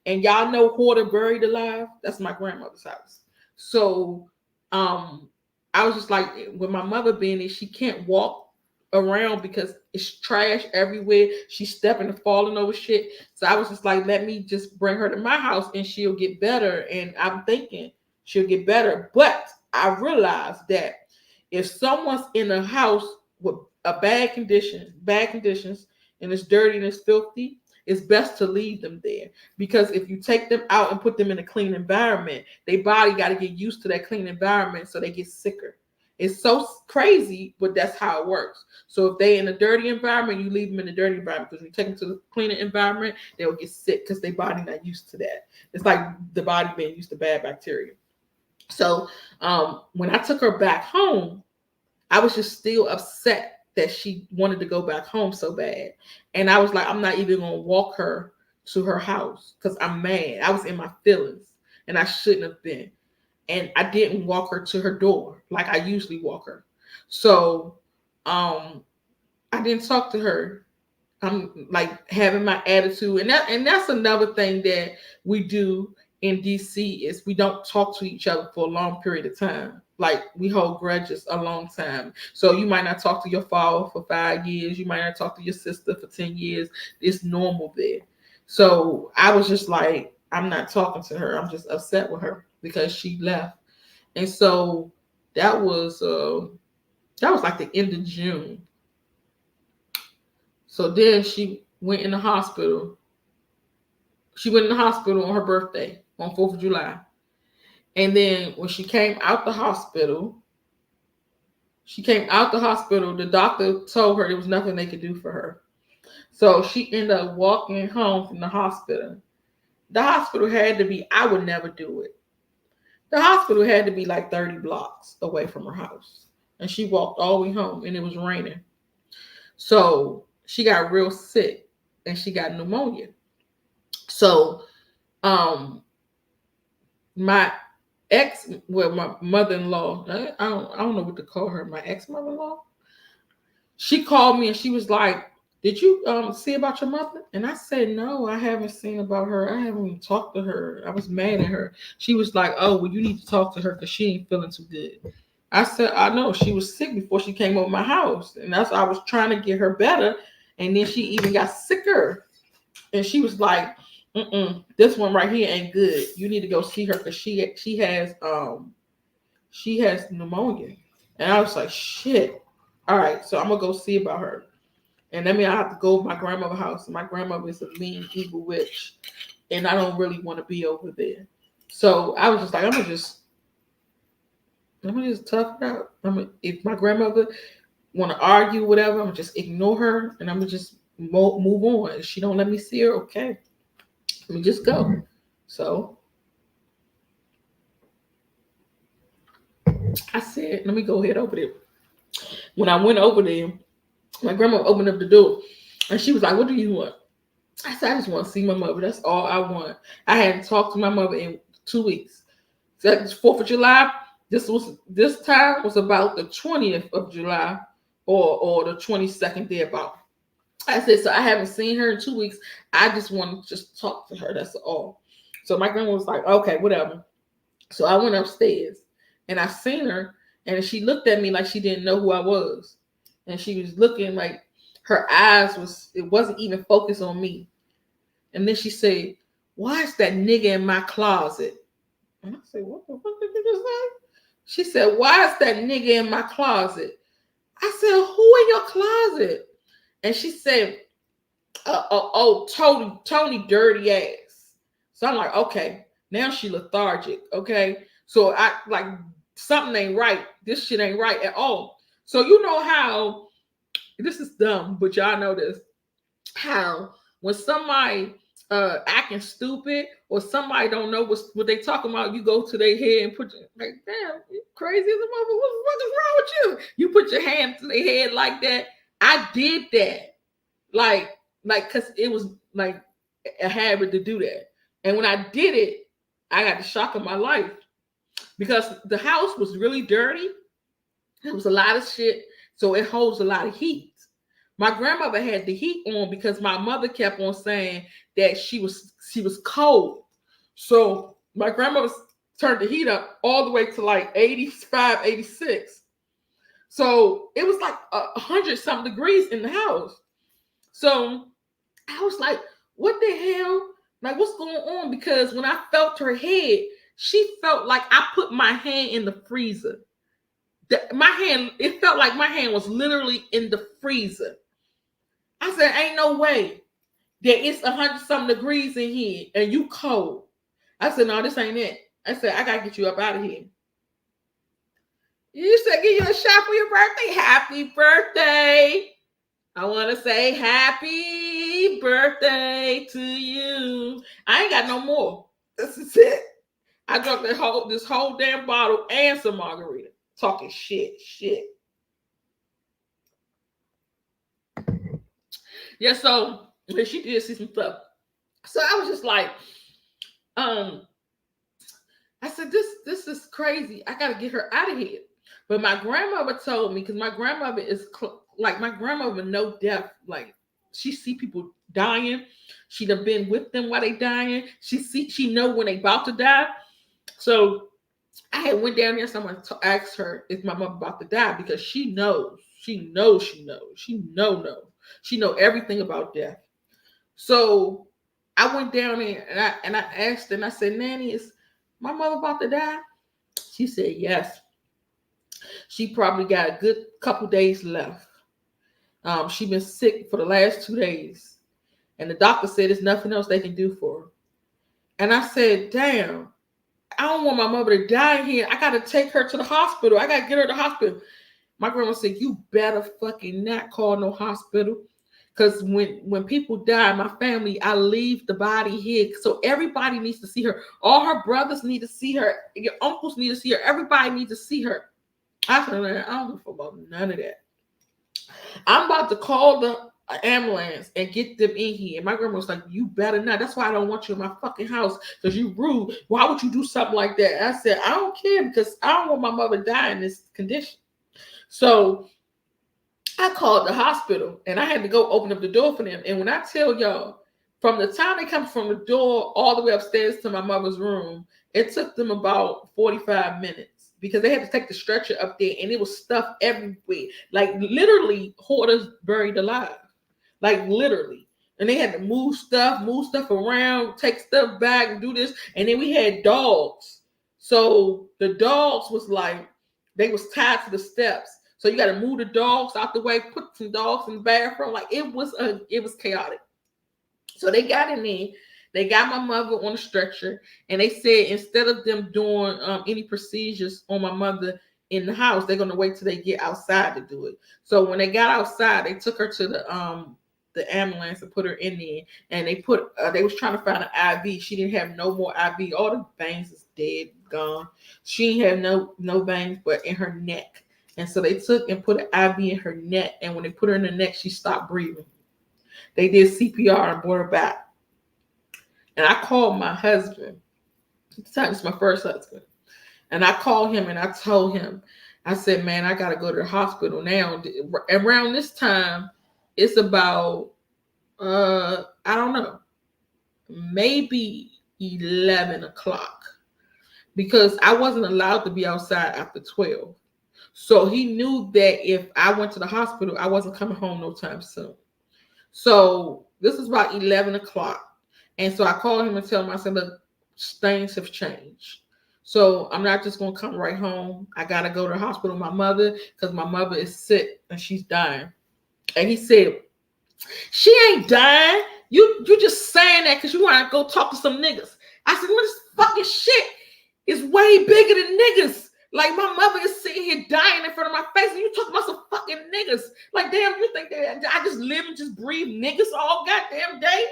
And y'all know hoarder buried alive? That's my grandmother's house. So I was just like, with my mother being there, she can't walk around because it's trash everywhere. She's stepping and falling over shit. So I was just like, let me just bring her to my house and she'll get better. And I'm thinking she'll get better. But I realized that if someone's in a house with a bad conditions, and it's dirty and it's filthy, it's best to leave them there. Because if you take them out and put them in a clean environment, their body got to get used to that clean environment, so they get sicker. It's so crazy, but that's how it works. So if they're in a dirty environment, you leave them in a dirty environment, because when you take them to the cleaner environment, they'll get sick because their body not used to that. It's like the body being used to bad bacteria. So when I took her back home, I was just still upset that she wanted to go back home so bad. And I was like, I'm not even going to walk her to her house because I'm mad. I was in my feelings and I shouldn't have been. And I didn't walk her to her door like I usually walk her. So I didn't talk to her. I'm like having my attitude. And that's another thing that we do in DC is we don't talk to each other for a long period of time. Like we hold grudges a long time. So you might not talk to your father for 5 years. You might not talk to your sister for 10 years. It's normal there. So I was just like, I'm not talking to her. I'm just upset with her because she left. And so that was like the end of June. So then she went in the hospital. She went in the hospital on her birthday on 4th of July. And then when she came out the hospital, the doctor told her there was nothing they could do for her. So she ended up walking home from the hospital. The hospital had to be, I would never do it. The hospital had to be like 30 blocks away from her house. And she walked all the way home and it was raining. So she got real sick and she got pneumonia. So my mother-in-law, I don't know what to call her, my ex-mother-in-law, she called me and she was like, did you see about your mother? And I said, no, I haven't seen about her. I haven't even talked to her. I was mad at her. She was like, oh, well, you need to talk to her because she ain't feeling too good. I said, I know, she was sick before she came over my house. And I was trying to get her better. And then she even got sicker. And she was like, this one right here ain't good. You need to go see her because she has pneumonia. And I was like, shit. All right, so I'm gonna go see about her. And that means I have to go to my grandmother's house. And my grandmother is a mean, evil witch. And I don't really want to be over there. So I was just like, I'm gonna just tough it out. If my grandmother want to argue, whatever, I'm gonna just ignore her and I'm gonna just move on. If she don't let me see her, okay. Let me just go. So I said, let me go head over there. When I went over there, my grandma opened up the door and she was like, what do you want? I said, I just want to see my mother. That's all I want. I hadn't talked to my mother in 2 weeks. So that's 4th of July. This time was about the 20th of July or the 22nd day about. I said, so I haven't seen her in 2 weeks. I just want to just talk to her. That's all. So my grandma was like, okay, whatever. So I went upstairs and I seen her and she looked at me like she didn't know who I was. And she was looking like her eyes it wasn't even focused on me. And then she said, why is that nigga in my closet? And I said, what the fuck did you just say? She said, why is that nigga in my closet? I said, who in your closet? And she said, Tony dirty ass. So I'm like, okay, now she lethargic, okay? So I like, something ain't right. This shit ain't right at all. So you know how, this is dumb, but y'all know this, how when somebody acting stupid or somebody don't know what they talking about, you go to their head and put your, like, damn, you crazy as a mother. What the fuck is wrong with you? You put your hand to their head like that. I did that. Like, cause it was like a habit to do that. And when I did it, I got the shock of my life because the house was really dirty. There was a lot of shit, so it holds a lot of heat. My grandmother had the heat on because my mother kept on saying that she was cold. So my grandmother turned the heat up all the way to like 85, 86. So it was like 100-something degrees in the house. So I was like, what the hell? Like, what's going on? Because when I felt her head, she felt like I put my hand in the freezer. It felt like my hand was literally in the freezer. I said, ain't no way that it's 100-something degrees in here and you cold. I said, no, this ain't it. I said, I gotta get you up out of here. You said, give you a shot for your birthday. Happy birthday. I want to say happy birthday to you. I ain't got no more. This is it. I drank this whole damn bottle and some margarita. Talking shit. Yeah, so she did see some stuff. So I was just like, I said, this is crazy. I gotta get her out of here. But my grandmother told me, because my grandmother is like, my grandmother know death. Like, she see people dying. She done been with them while they dying. She know when they about to die. So I had went down there. Someone asked her, is my mother about to die? Because she knows. She know everything about death. So I went down there and I asked her, and I said, Nanny, is my mother about to die? She said, yes. She probably got a good couple days left. She been sick for the last 2 days. And the doctor said there's nothing else they can do for her. And I said, damn, I don't want my mother to die here. I got to take her to the hospital. I got to get her to the hospital. My grandma said, you better fucking not call no hospital. Because when people die in my family, I leave the body here. So everybody needs to see her. All her brothers need to see her. Your uncles need to see her. Everybody needs to see her. I said, I don't give a fuck about none of that. I'm about to call the ambulance and get them in here. And my grandma was like, you better not. That's why I don't want you in my fucking house, because you rude. Why would you do something like that? I said, I don't care, because I don't want my mother to die in this condition. So I called the hospital and I had to go open up the door for them. And when I tell y'all, from the time they come from the door all the way upstairs to my mother's room, it took them about 45 minutes. Because they had to take the stretcher up there and it was stuff everywhere. Like literally hoarders buried alive. Like literally. And they had to move stuff around, take stuff back and do this. And then we had dogs. So the dogs was like, they was tied to the steps. So you got to move the dogs out the way, put some dogs in the bathroom. Like it was chaotic. So they got in there. They got my mother on a stretcher, and they said instead of them doing any procedures on my mother in the house, they're gonna wait till they get outside to do it. So when they got outside, they took her to the ambulance and put her in there, and they was trying to find an IV. She didn't have no more IV. All the veins is dead, gone. She didn't have no veins, but in her neck. And so they took and put an IV in her neck, and when they put her in the neck, she stopped breathing. They did CPR and brought her back. And I called my husband. At the time, it's my first husband. And I called him and I told him, I said, man, I got to go to the hospital now. Around this time, it's about, I don't know, maybe 11 o'clock. Because I wasn't allowed to be outside after 12. So he knew that if I went to the hospital, I wasn't coming home no time soon. So this is about 11 o'clock. And so I called him and tell him, I said, look, things have changed. So I'm not just going to come right home. I got to go to the hospital with my mother because my mother is sick and she's dying. And he said, she ain't dying. You just saying that because you want to go talk to some niggas. I said, well, this fucking shit is way bigger than niggas. Like my mother is sitting here dying in front of my face and you talking about some fucking niggas. Like, damn, you think that I just live and just breathe niggas all goddamn day?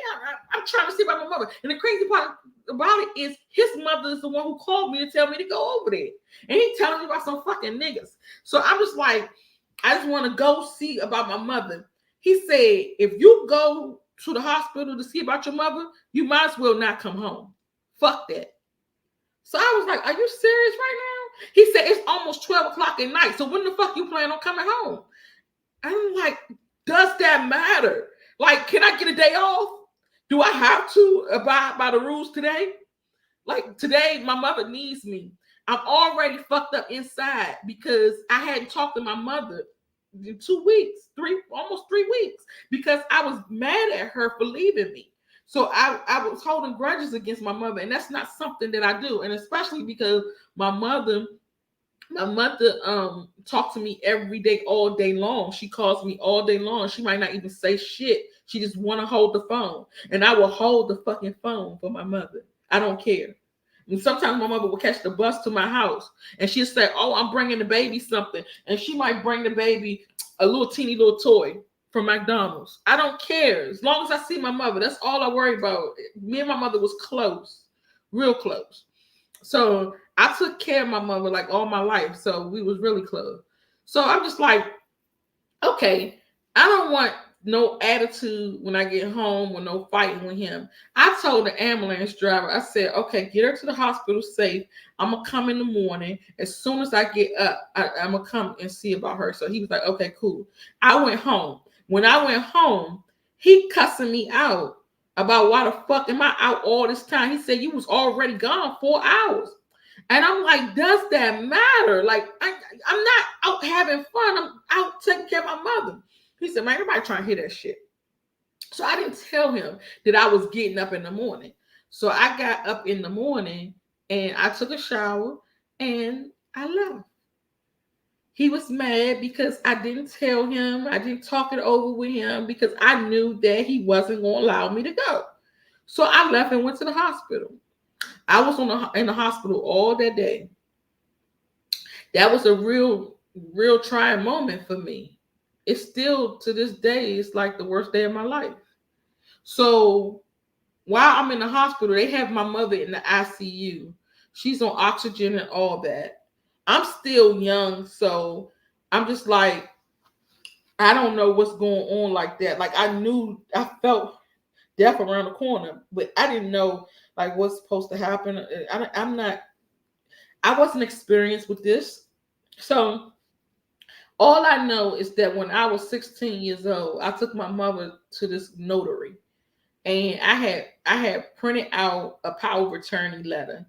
I'm trying to see about my mother. And the crazy part about it is his mother is the one who called me to tell me to go over there. And he telling me about some fucking niggas. So I'm just like, I just want to go see about my mother. He said, if you go to the hospital to see about your mother, you might as well not come home. Fuck that. So I was like, are you serious right now? He said, it's almost 12 o'clock at night. So when the fuck you plan on coming home? I'm like, does that matter? Like, can I get a day off? Do I have to abide by the rules today? Like, today, my mother needs me. I'm already fucked up inside because I hadn't talked to my mother in 2 weeks, almost 3 weeks, because I was mad at her for leaving me. So I was holding grudges against my mother, and that's not something that I do. And especially because my mother talks to me every day, all day long. She calls me all day long. She might not even say shit. She just want to hold the phone. And I will hold the fucking phone for my mother. I don't care. And sometimes my mother will catch the bus to my house and she'll say, oh, I'm bringing the baby something. And she might bring the baby a little teeny little toy from McDonald's. I don't care. As long as I see my mother, that's all I worry about. Me and my mother was close, real close. So I took care of my mother like all my life. So we was really close. So I'm just like, okay, I don't want no attitude when I get home or no fighting with him. I told the ambulance driver, I said, okay, get her to the hospital safe. I'm going to come in the morning. As soon as I get up, I'm going to come and see about her. So he was like, okay, cool. I went home. When I went home, he cussing me out about why the fuck am I out all this time? He said, you was already gone 4 hours. And I'm like, does that matter? Like, I'm not out having fun. I'm out taking care of my mother. He said, man, everybody trying to hear that shit. So I didn't tell him that I was getting up in the morning. So I got up in the morning and I took a shower and I left. He was mad because I didn't tell him. I didn't talk it over with him because I knew that he wasn't going to allow me to go. So I left and went to the hospital. I was in the hospital all that day. That was a real trying moment for me. It's still, to this day, it's like the worst day of my life. So while I'm in the hospital, they have my mother in the ICU. She's on oxygen and all that. I'm still young, so I'm just like, I don't know what's going on like that. Like I felt death around the corner, but I didn't know like what's supposed to happen. I wasn't experienced with this. So all I know is that when I was 16 years old, I took my mother to this notary, and I had printed out a power of attorney letter,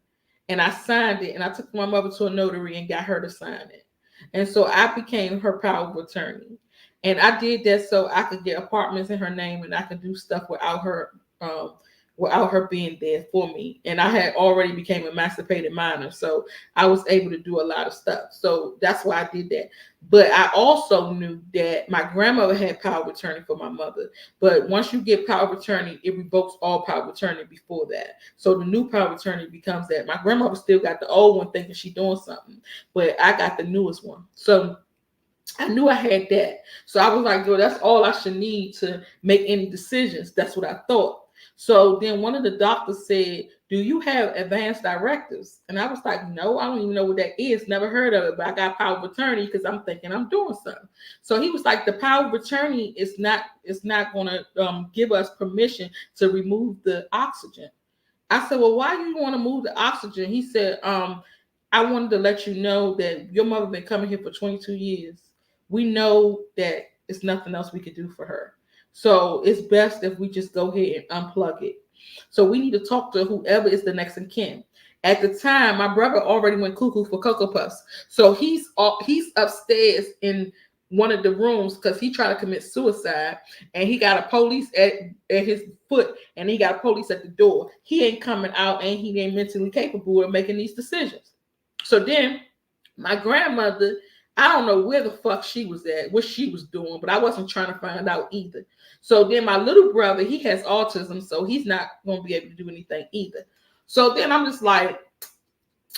and I signed it, and I took my mother to a notary and got her to sign it. And so I became her power of attorney. And I did that so I could get apartments in her name and I could do stuff without her being there for me. And I had already became an emancipated minor, so I was able to do a lot of stuff. So that's why I did that. But I also knew that my grandmother had power of attorney for my mother. But once you get power of attorney, it revokes all power of attorney before that. So the new power of attorney becomes that. My grandmother still got the old one thinking she's doing something, but I got the newest one. So I knew I had that. So I was like, yo, that's all I should need to make any decisions. That's what I thought. So then one of the doctors said, do you have advanced directives? And I was like, no, I don't even know what that is. Never heard of it, but I got power of attorney because I'm thinking I'm doing something. So he was like, the power of attorney is not going to give us permission to remove the oxygen. I said, well, why do you want to move the oxygen? He said, I wanted to let you know that your mother been coming here for 22 years. We know that it's nothing else we could do for her. So it's best if we just go ahead and unplug it. So we need to talk to whoever is the next in kin. At the time, my brother already went cuckoo for Cocoa Puffs. So he's upstairs in one of the rooms because he tried to commit suicide, and he got a police at his foot, and he got a police at the door. He ain't coming out, and he ain't mentally capable of making these decisions. So then my grandmother, I don't know where the fuck she was at, what she was doing, but I wasn't trying to find out either. So then my little brother, he has autism, so he's not going to be able to do anything either. So then I'm just like,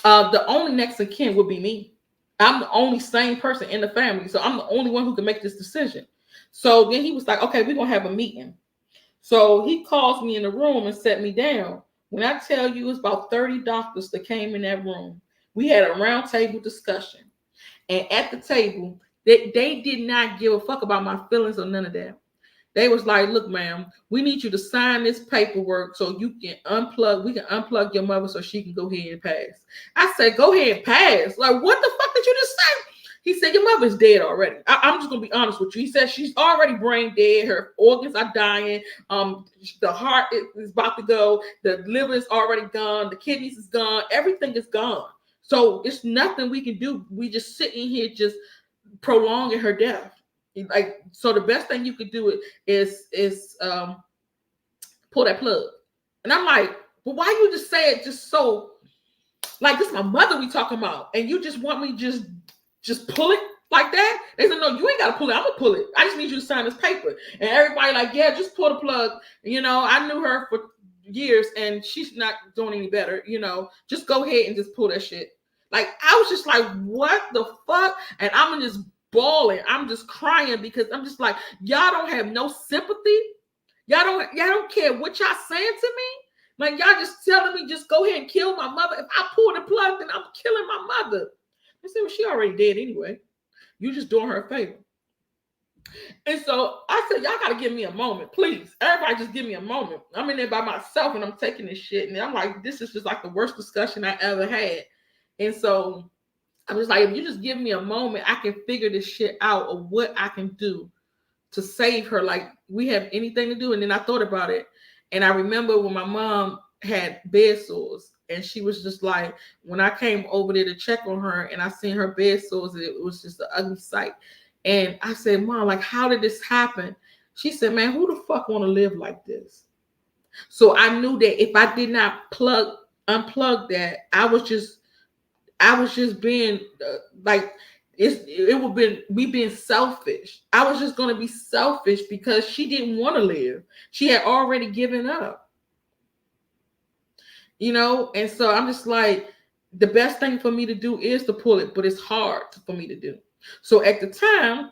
the only next of kin would be me. I'm the only sane person in the family. So I'm the only one who can make this decision. So then he was like, okay, we're going to have a meeting. So he calls me in the room and set me down. When I tell you it's about 30 doctors that came in that room, we had a round table discussion. And at the table, they did not give a fuck about my feelings or none of that. They was like, look, ma'am, we need you to sign this paperwork so we can unplug your mother so she can go ahead and pass. I said, go ahead and pass. Like, what the fuck did you just say? He said, your mother's dead already. I'm just going to be honest with you. He said, she's already brain dead. Her organs are dying. The heart is about to go. The liver is already gone. The kidneys is gone. Everything is gone. So it's nothing we can do. We just sitting here just prolonging her death. Like, so the best thing you could do is pull that plug. And I'm like, well, why you just say it just so like this is my mother we talking about, and you just want me just pull it like that? They said, no, you ain't gotta pull it, I'm gonna pull it. I just need you to sign this paper. And everybody like, yeah, just pull the plug. You know, I knew her for years and she's not doing any better, you know, just go ahead and just pull that shit. Like, I was just like, what the fuck? And I'm just bawling. I'm just crying because I'm just like, y'all don't have no sympathy. Y'all don't care what y'all saying to me. Like, y'all just telling me just go ahead and kill my mother. If I pull the plug, then I'm killing my mother. I said, well, she already dead anyway. You just doing her a favor. And so I said, y'all gotta give me a moment, please. Everybody just give me a moment. I'm in there by myself and I'm taking this shit. And I'm like, this is just like the worst discussion I ever had. And so I was like, if you just give me a moment, I can figure this shit out of what I can do to save her. Like, we have anything to do. And then I thought about it. And I remember when my mom had bed sores and she was just like, when I came over there to check on her and I seen her bed sores, it was just an ugly sight. And I said, Mom, like, how did this happen? She said, man, who the fuck want to live like this? So I knew that if I did not unplug that, I was just being like, it would have been me being selfish. I was just going to be selfish because she didn't want to live. She had already given up, you know? And so I'm just like, the best thing for me to do is to pull it, but it's hard for me to do. So at the time,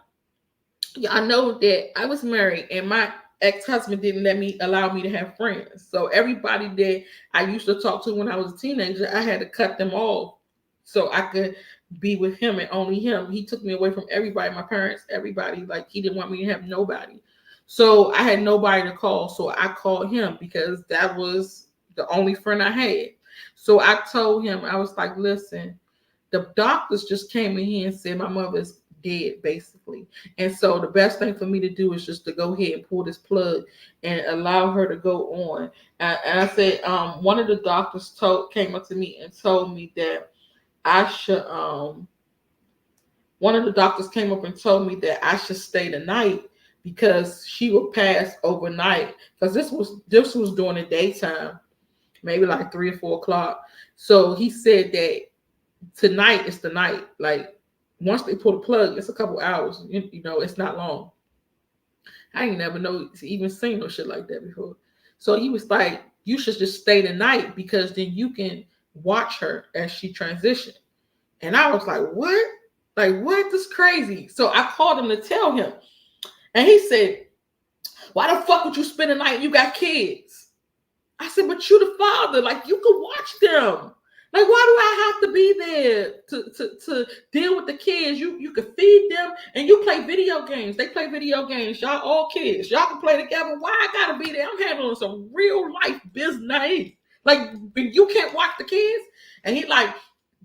I know that I was married and my ex-husband didn't allow me to have friends. So everybody that I used to talk to when I was a teenager, I had to cut them off so I could be with him and only him. He took me away from everybody, my parents, everybody. Like, he didn't want me to have nobody. So I had nobody to call. So I called him because that was the only friend I had. So I told him, I was like, listen, the doctors just came in here and said my mother's dead, basically. And so the best thing for me to do is just to go ahead and pull this plug and allow her to go on. And I said, one of the doctors came up to me and told me that I should, one of the doctors came up and told me that I should stay the night because she would pass overnight. Because this was during the daytime, maybe like 3 or 4 o'clock. So he said that tonight is the night. Like, once they pull the plug, it's a couple hours. You know, it's not long. I ain't never even seen no shit like that before. So he was like, you should just stay the night because then you can watch her as she transitioned. And I was like, what? Like, what? This is crazy. So I called him to tell him. And he said, why the fuck would you spend the night? You got kids. I said, but you the father. Like, you could watch them. Like, why do I have to be there to deal with the kids? You can feed them and you play video games. They play video games. Y'all all kids. Y'all can play together. Why I gotta be there? I'm handling some real life business. Like, you can't watch the kids. And he like,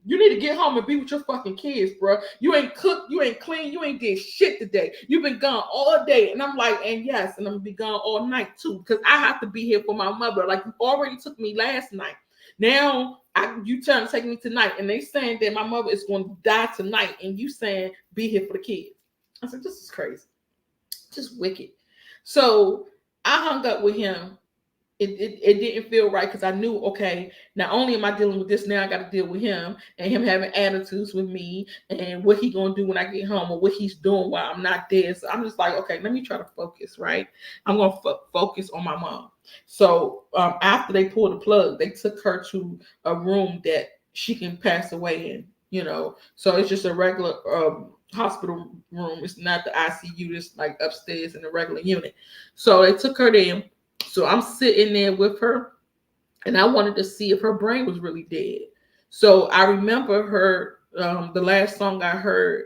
you need to get home and be with your fucking kids, bro. You ain't cooked, you ain't clean, you ain't did shit today. You've been gone all day. And I'm like, and yes, and I'm gonna be gone all night too, because I have to be here for my mother. Like, you already took me last night. Now you trying to take me tonight, and they saying that my mother is going to die tonight, and you saying be here for the kids. I said, this is crazy, just wicked. So I hung up with him. It didn't feel right because I knew, okay, not only am I dealing with this, now I got to deal with him and him having attitudes with me and what he gonna do when I get home or what he's doing while I'm not there. So I'm just like, okay, let me try to focus, right? I'm gonna focus on my mom. So after they pulled the plug, they took her to a room that she can pass away in. you know. So it's just a regular hospital room. It's not the ICU. It's like upstairs in the regular unit. So they took her there. So I'm sitting there with her, and I wanted to see if her brain was really dead. So I remember her, the last song I heard,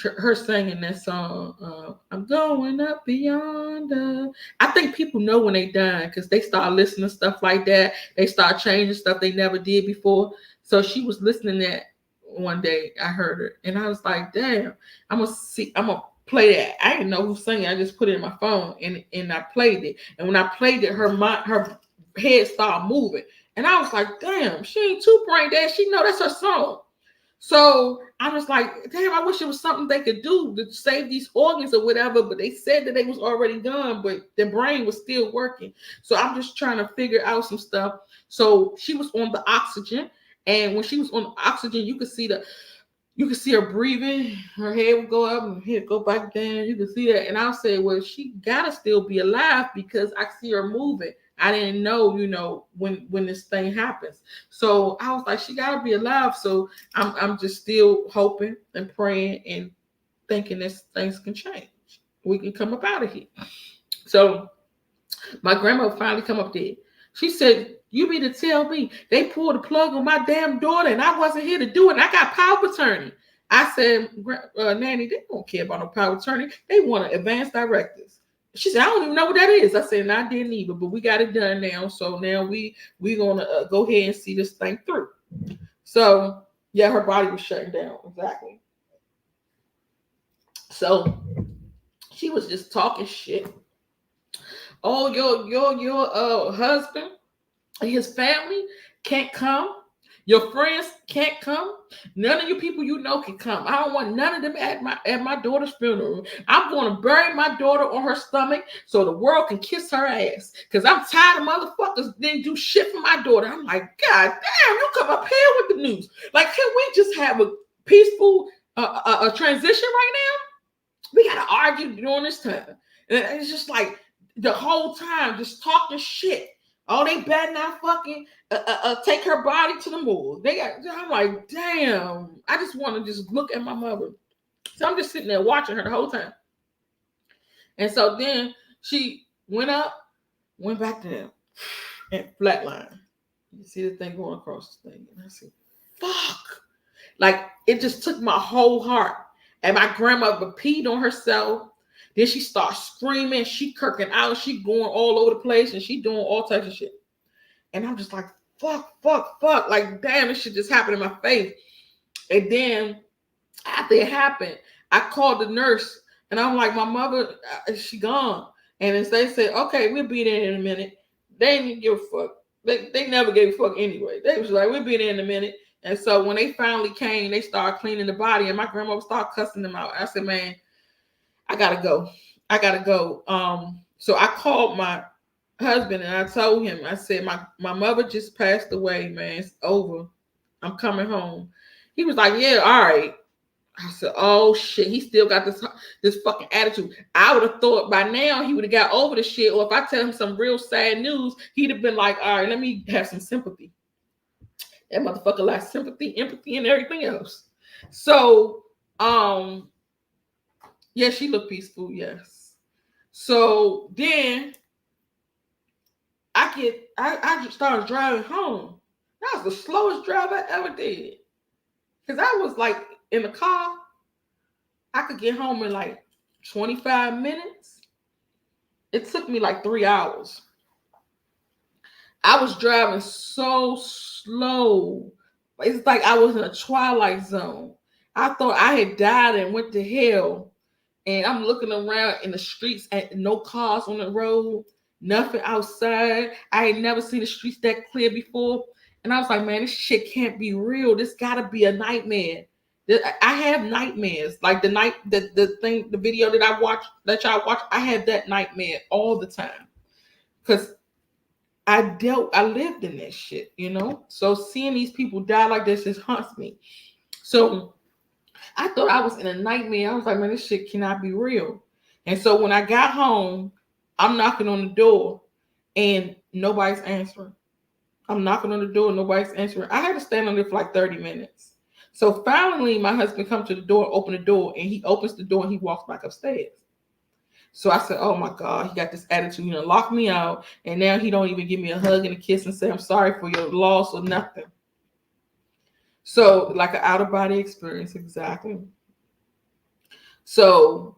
her singing that song, I'm going up beyond. I think people know when they dying because they start listening to stuff like that. They start changing stuff they never did before. So she was listening to that one day. I heard her, and I was like, damn, I'm gonna play that. I didn't know who sang it. I just put it in my phone and I played it. And when I played it, her head started moving. And I was like, damn, she ain't too brain dead. She know that's her song. So I was like, damn, I wish it was something they could do to save these organs or whatever. But they said that they was already done, but the brain was still working. So I'm just trying to figure out some stuff. So she was on the oxygen. And when she was on the oxygen, you could see her breathing. Her head would go up and her head go back down. You can see that. And I'll say, well, she gotta still be alive because I see her moving. I didn't know, when this thing happens. So I was like, she gotta be alive. So I'm just still hoping and praying and thinking that things can change. We can come up out of here. So my grandma finally come up there. She said, you mean to tell me they pulled the plug on my damn daughter and I wasn't here to do it and I got power of attorney? I said, Nanny, they don't care about no power of attorney. They want advance directives. She said, I don't even know what that is. I said, I didn't either, but we got it done now. So now we're going to go ahead and see this thing through. So, yeah, her body was shutting down. Exactly. So she was just talking shit. Oh, your husband and his family can't come. Your friends can't come. None of you people you know can come. I don't want none of them at my daughter's funeral. I'm going to bury my daughter on her stomach so the world can kiss her ass. Because I'm tired of motherfuckers didn't do shit for my daughter. I'm like, God damn, you come up here with the news. Like, can we just have a peaceful a transition right now? We got to argue during this time. And it's just like the whole time just talking shit. Oh, they better not fucking take her body to the morgue. I'm like, damn. I just want to just look at my mother. So I'm just sitting there watching her the whole time. And so then she went up, went back down, and flatline. You see the thing going across the thing. And I said, fuck. Like, it just took my whole heart. And my grandmother peed on herself. Then she starts screaming. She kirking out. She going all over the place. And she doing all types of shit. And I'm just like, fuck. Like, damn, this shit just happened in my face. And then after it happened, I called the nurse. And I'm like, my mother, she gone. And as they said, okay, we'll be there in a minute. They didn't give a fuck. They never gave a fuck anyway. They was like, we'll be there in a minute. And so when they finally came, they started cleaning the body. And my grandmother started cussing them out. I said, man, I gotta go. So I called my husband and I told him, I said, my mother just passed away, man. It's over. I'm coming home. He was like, yeah, all right. I said, oh shit, he still got this fucking attitude. I would have thought by now he would have got over the shit. Or if I tell him some real sad news, he'd have been like, all right, let me have some sympathy. That motherfucker likes sympathy, empathy, and everything else. So, yeah, she looked peaceful, yes. So then I just started driving home. That was the slowest drive I ever did. Because I was like in the car, I could get home in like 25 minutes. It took me like 3 hours. I was driving so slow. It's like I was in a twilight zone. I thought I had died and went to hell. And I'm looking around in the streets and no cars on the road, nothing outside. I had never seen the streets that clear before. And I was like, man, this shit can't be real. This gotta be a nightmare. I have nightmares. Like the video that I watched, that y'all watch, I had that nightmare all the time. Because I lived in that shit, So seeing these people die like this just haunts me. So I thought I was in a nightmare. I was like, man, this shit cannot be real. And so when I got home, I'm knocking on the door and nobody's answering. I'm knocking on the door and nobody's answering. I had to stand on there for like 30 minutes. So finally, my husband comes to the door, open the door, and he opens the door and he walks back upstairs. So I said, oh my God, he got this attitude, lock me out. And now he don't even give me a hug and a kiss and say, I'm sorry for your loss or nothing. So like an out of body experience, exactly. So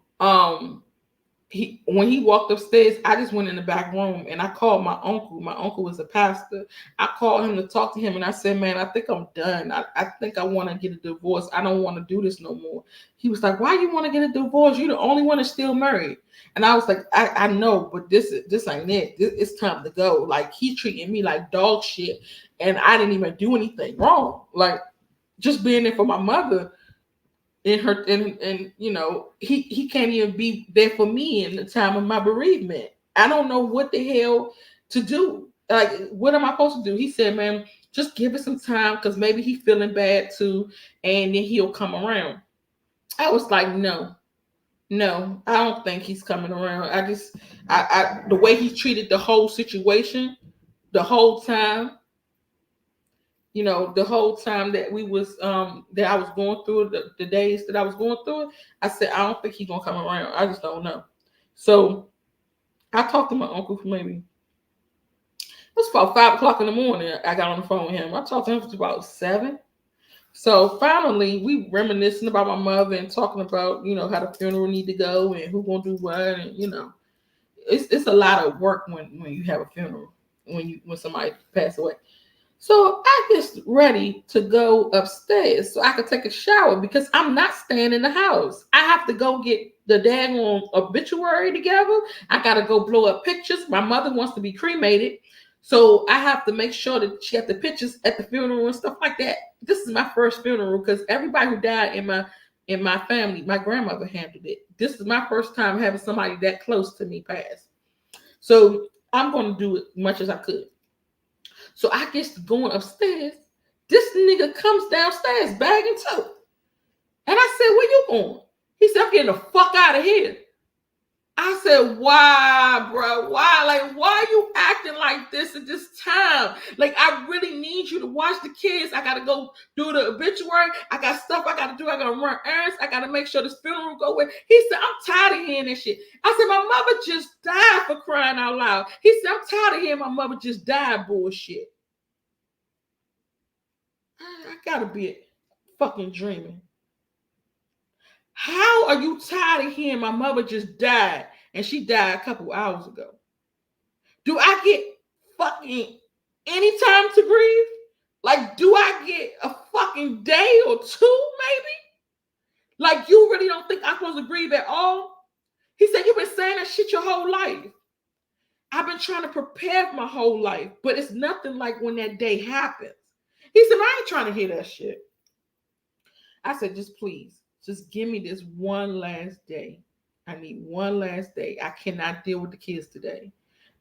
when he walked upstairs, I just went in the back room and I called my uncle. My uncle was a pastor. I called him to talk to him and I said, man, I think I'm done. I think I want to get a divorce. I don't want to do this no more. He was like, why you want to get a divorce? You're the only one that's still married. And I was like, I know, but this ain't it. It's time to go. Like, he treating me like dog shit and I didn't even do anything wrong. Like, just being there for my mother. In her and he can't even be there for me in the time of my bereavement. I don't know what the hell to do. Like, what am I supposed to do? He said, man, just give it some time because maybe he's feeling bad too, and then he'll come around. I was like, no, I don't think he's coming around. I the way he treated the whole situation, the whole time. The whole time that we was that I was going through the days that I was going through it, I said, I don't think he's gonna come around. I just don't know. So I talked to my uncle for maybe, it was about 5 o'clock in the morning. I got on the phone with him. I talked to him for about 7. So finally we reminiscing about my mother and talking about, how the funeral need to go and who gonna do what. And it's a lot of work when you have a funeral, when somebody passed away. So I get ready to go upstairs so I could take a shower because I'm not staying in the house. I have to go get the daggone obituary together. I got to go blow up pictures. My mother wants to be cremated. So I have to make sure that she got the pictures at the funeral and stuff like that. This is my first funeral because everybody who died in my family, my grandmother handled it. This is my first time having somebody that close to me pass. So I'm going to do it much as I could. So I guess going upstairs, this nigga comes downstairs bagging too. And I said, where you going? He said, I'm getting the fuck out of here. I said, why, bro? Why? Like, why are you acting like this at this time? Like, I really need you to watch the kids. I got to go do the obituary. I got stuff I got to do. I got to run errands. I got to make sure this funeral go with. He said, I'm tired of hearing this shit. I said, my mother just died, for crying out loud. He said, I'm tired of hearing my mother just died bullshit. I got to be fucking dreaming. How are you tired of hearing my mother just died and she died a couple hours ago? Do I get fucking any time to breathe? Like, do I get a fucking day or two maybe? Like, you really don't think I'm supposed to breathe at all? He said, you've been saying that shit your whole life. I've been trying to prepare my whole life, but it's nothing like when that day happens. He said, I ain't trying to hear that shit. I said, just please. Just give me this one last day. I need one last day. I cannot deal with the kids today.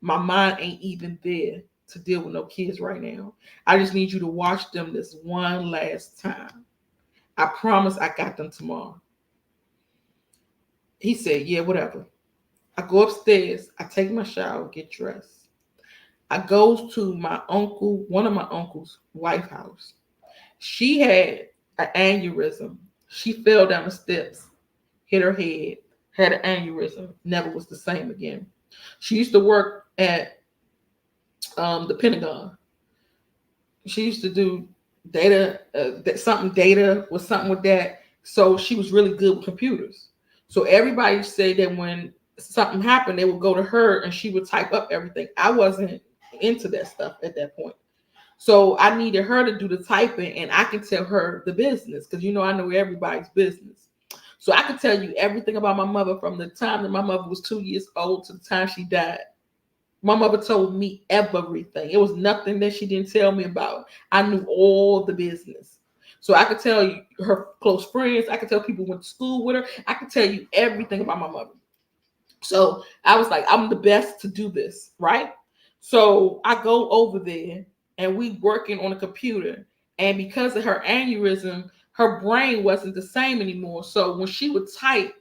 My mind ain't even there to deal with no kids right now. I just need you to watch them this one last time. I promise I got them tomorrow. He said, yeah, whatever. I go upstairs. I take my shower, get dressed. I go to my uncle, one of my uncle's wife house. She had an aneurysm. She fell down the steps, hit her head, had an aneurysm, never was the same again. She used to work at the Pentagon. She used to do data with something with that. So she was really good with computers. So everybody said that when something happened, they would go to her and she would type up everything. I wasn't into that stuff at that point. So I needed her to do the typing and I can tell her the business because, I know everybody's business. So I could tell you everything about my mother from the time that my mother was 2 years old to the time she died. My mother told me everything. It was nothing that she didn't tell me about. I knew all the business. So I could tell you her close friends. I could tell people who went to school with her. I could tell you everything about my mother. So I was like, I'm the best to do this, right? So I go over there and we working on a computer. And because of her aneurysm, her brain wasn't the same anymore. So when she would type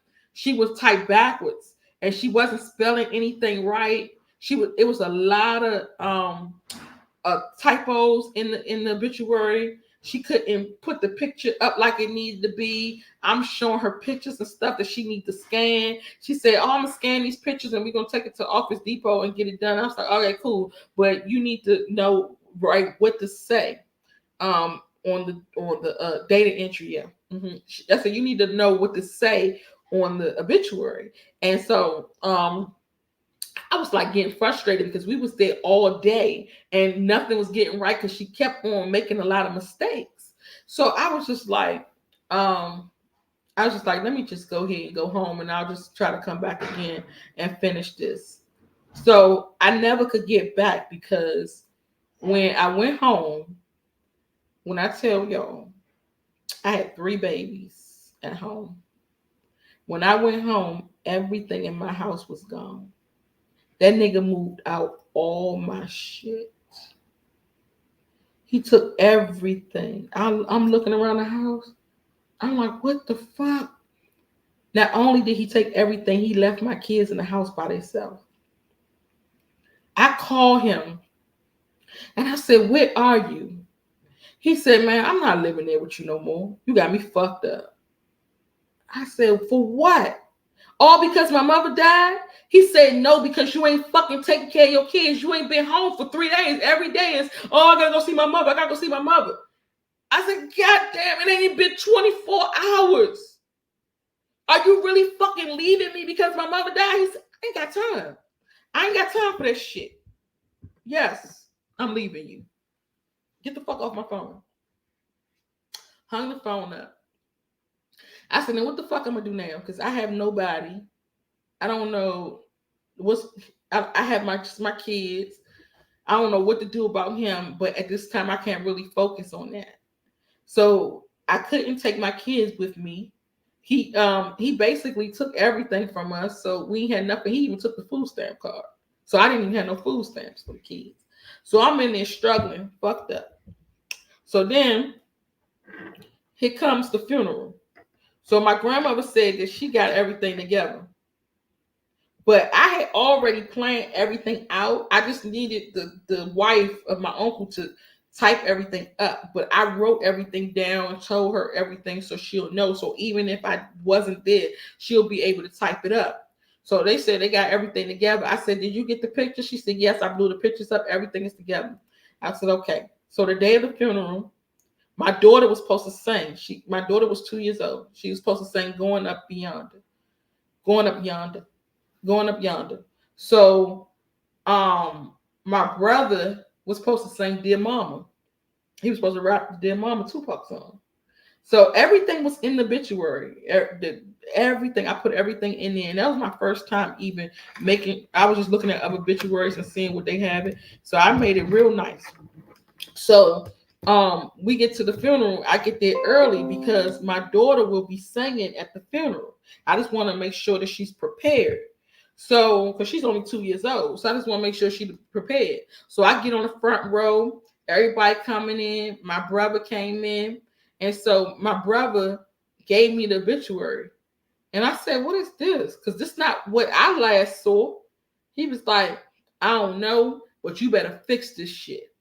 backwards and she wasn't spelling anything right. It was a lot of typos in the obituary. She couldn't put the picture up like it needed to be. I'm showing her pictures and stuff that she needs to scan. She said, oh, I'm going to scan these pictures and we're going to take it to Office Depot and get it done. I was like, okay, cool. But you need to know what to say on the data entry. Yeah. Mm-hmm. I said, you need to know what to say on the obituary. And so I was like getting frustrated because we was there all day and nothing was getting right because she kept on making a lot of mistakes. So I was just like, let me just go ahead and go home and I'll just try to come back again and finish this. So I never could get back because when I went home, when I tell y'all, I had 3 babies at home. When I went home, everything in my house was gone. That nigga moved out all my shit. He took everything. I'm looking around the house. I'm like, what the fuck? Not only did he take everything, he left my kids in the house by themselves. I called him and I said, where are you? He said, man, I'm not living there with you no more. You got me fucked up. I said, for what? All because my mother died? He said, no, because you ain't fucking taking care of your kids. You ain't been home for 3 days. Every day is, oh, I gotta go see my mother. I gotta go see my mother. I said, God damn, it ain't been 24 hours. Are you really fucking leaving me because my mother died? He said, I ain't got time. I ain't got time for that shit. Yes, I'm leaving you. Get the fuck off my phone. Hung the phone up. I said, now what the fuck I'm gonna do now? Because I have nobody. I don't know I have my kids. I don't know what to do about him, but at this time I can't really focus on that. So I couldn't take my kids with me. He basically took everything from us, so we had nothing. He even took the food stamp card. So I didn't even have no food stamps for the kids. So I'm in there struggling, fucked up. So then here comes the funeral. So my grandmother said that she got everything together. But I had already planned everything out. I just needed the wife of my uncle to type everything up. But I wrote everything down, told her everything so she'll know. So even if I wasn't there, she'll be able to type it up. So they said they got everything together. I said, did you get the picture? She said, yes, I blew the pictures up. Everything is together. I said, okay. So the day of the funeral, my daughter was supposed to sing. My daughter was 2 years old. She was supposed to sing Going Up Yonder. Going Up Yonder. Going Up Yonder. So my brother was supposed to sing Dear Mama. He was supposed to rap the Dear Mama Tupac song. So everything was in the obituary. Everything, I put everything in there. And that was my first time even I was just looking at other obituaries and seeing what they have it. So I made it real nice. So we get to the funeral. I get there early because my daughter will be singing at the funeral. I just want to make sure that she's prepared. So, because she's only 2 years old. So I just want to make sure she's prepared. So I get on the front row. Everybody coming in. My brother came in. And so my brother gave me the obituary. And I said, what is this? Because this is not what I last saw. He was like, I don't know, but you better fix this shit.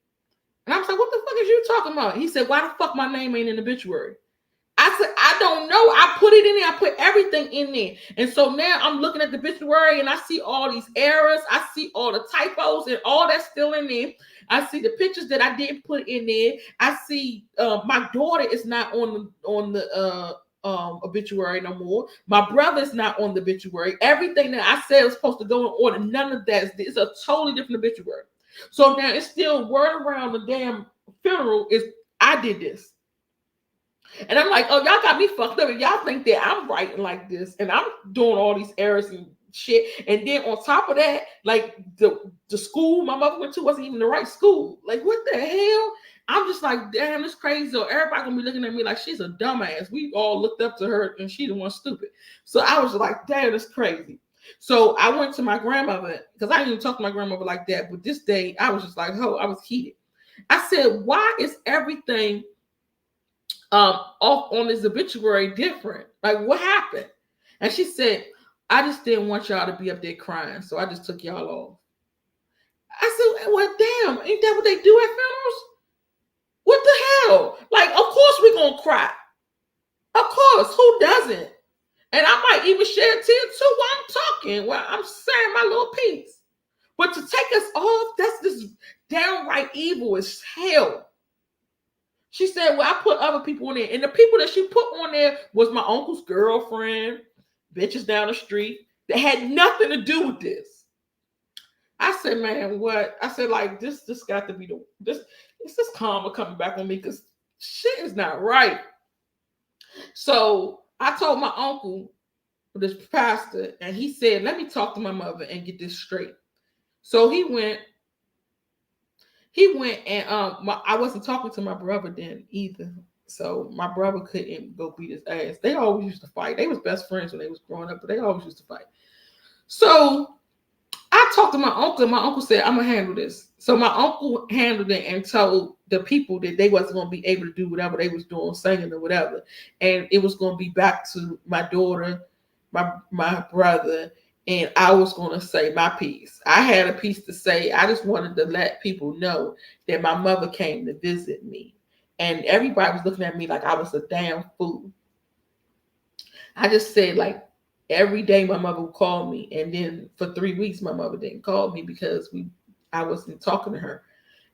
And I was like, what the fuck is you talking about? He said, why the fuck my name ain't in the obituary? I said, I don't know. I put it in there. I put everything in there. And so now I'm looking at the obituary and I see all these errors. I see all the typos and all that's still in there. I see the pictures that I didn't put in there. I see my daughter is not on the obituary no more. My brother is not on the obituary. Everything that I said was supposed to go in order. None of that is a totally different obituary. So now it's still word around the damn funeral is I did this. And I'm like, oh, y'all got me fucked up. And y'all think that I'm writing like this and I'm doing all these errors and shit. And then on top of that, like the school my mother went to wasn't even the right school. Like, what the hell? I'm just like, damn, it's crazy. So everybody gonna be looking at me like she's a dumbass. We all looked up to her and she the one stupid. So I was like, damn, it's crazy. So I went to my grandmother because I didn't even talk to my grandmother like that. But this day I was just like, oh, I was heated. I said, why is everything off on this obituary different? Like, what happened? And she said, I just didn't want y'all to be up there crying, so I just took y'all off. I said, well, damn, ain't that what they do at funerals? What the hell? Like, of course we're gonna cry. Of course, who doesn't? And I might even shed a tear too while I'm talking, while I'm saying my little piece. But to take us off, that's just downright evil as hell. She said, well, I put other people on there. And the people that she put on there was my uncle's girlfriend, bitches down the street that had nothing to do with this. I said, man, what? I said, like, this got to be it's this karma coming back on me because shit is not right. So I told my uncle, this pastor, and he said, let me talk to my mother and get this straight. So he went and I wasn't talking to my brother then either. So my brother couldn't go beat his ass. They always used to fight. They was best friends when they was growing up, but they always used to fight. So I talked to my uncle, and my uncle said, I'm gonna handle this. So my uncle handled it and told the people that they wasn't gonna be able to do whatever they was doing, singing or whatever. And it was gonna be back to my daughter, my brother, and I was going to say my piece. I had a piece to say. I just wanted to let people know that my mother came to visit me. And everybody was looking at me like I was a damn fool. I just said, like, every day my mother would call me. And then for 3 weeks, my mother didn't call me because I wasn't talking to her.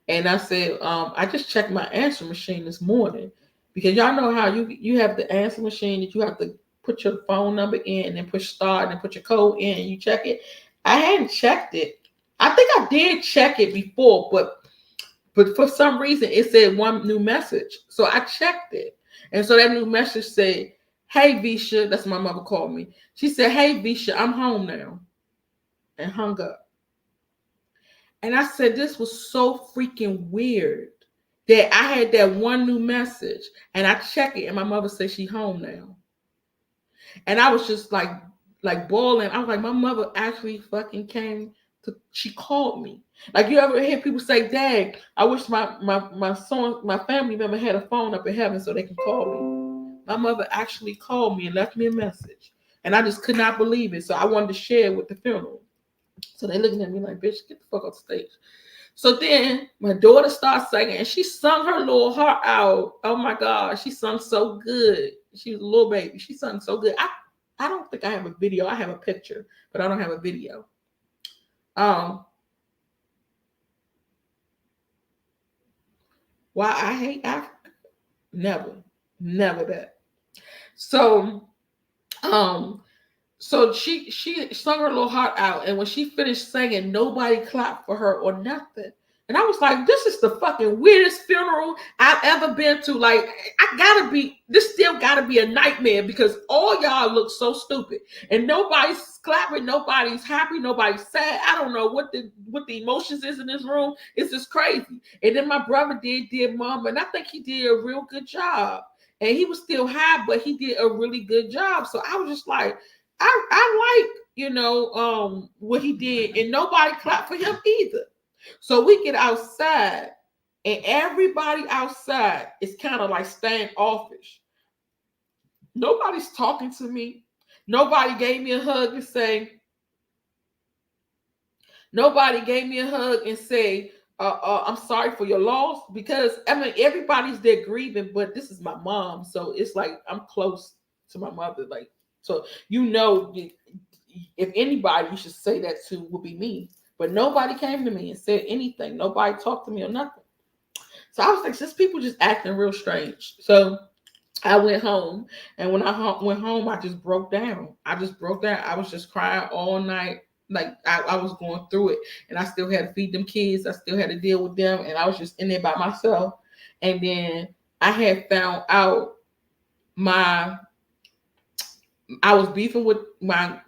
And I said, I just checked my answer machine this morning. Because y'all know how you have the answer machine that you have to put your phone number in and then push start and then put your code in and you check it. I hadn't checked it. I think I did check it before, but for some reason it said one new message. So I checked it. And so that new message said, hey, Visha, that's my mother called me. She said, hey, Visha, I'm home now. And hung up. And I said, this was so freaking weird that I had that one new message and I checked it and my mother said she home now. And I was just like boiling. I was like, my mother actually fucking she called me. Like, you ever hear people say, Dad, I wish my son, my family member had a phone up in heaven so they can call me. My mother actually called me and left me a message. And I just could not believe it. So I wanted to share it with the funeral. So they looking at me like, bitch, get the fuck off the stage. So then my daughter starts singing and she sung her little heart out. Oh my God, she sung so good. She was a little baby. She sung so good. I don't think I have a video. I have a picture, but I don't have a video. Why I hate Africa? Never that. So, so she sung her little heart out, and when she finished singing, nobody clapped for her or nothing. And I was like, this is the fucking weirdest funeral I've ever been to. Like, this still gotta be a nightmare because all y'all look so stupid. And nobody's clapping, nobody's happy, nobody's sad. I don't know what the emotions is in this room. It's just crazy. And then my brother did mom, and I think he did a real good job. And he was still high, but he did a really good job. So I was just like, I like, what he did, and nobody clapped for him either. So we get outside, and everybody outside is kind of like standoffish. Nobody's talking to me. Nobody gave me a hug and say, I'm sorry for your loss, because I mean everybody's there grieving, but this is my mom, so it's like I'm close to my mother, like, so if anybody you should say that to would be me. But nobody came to me and said anything. Nobody talked to me or nothing. So I was like, this people just acting real strange. So I went home, and when I went home, I just broke down. I was just crying all night. Like I was going through it, and I still had to feed them kids. I still had to deal with them, and I was just in there by myself. And then I had found out I was beefing with my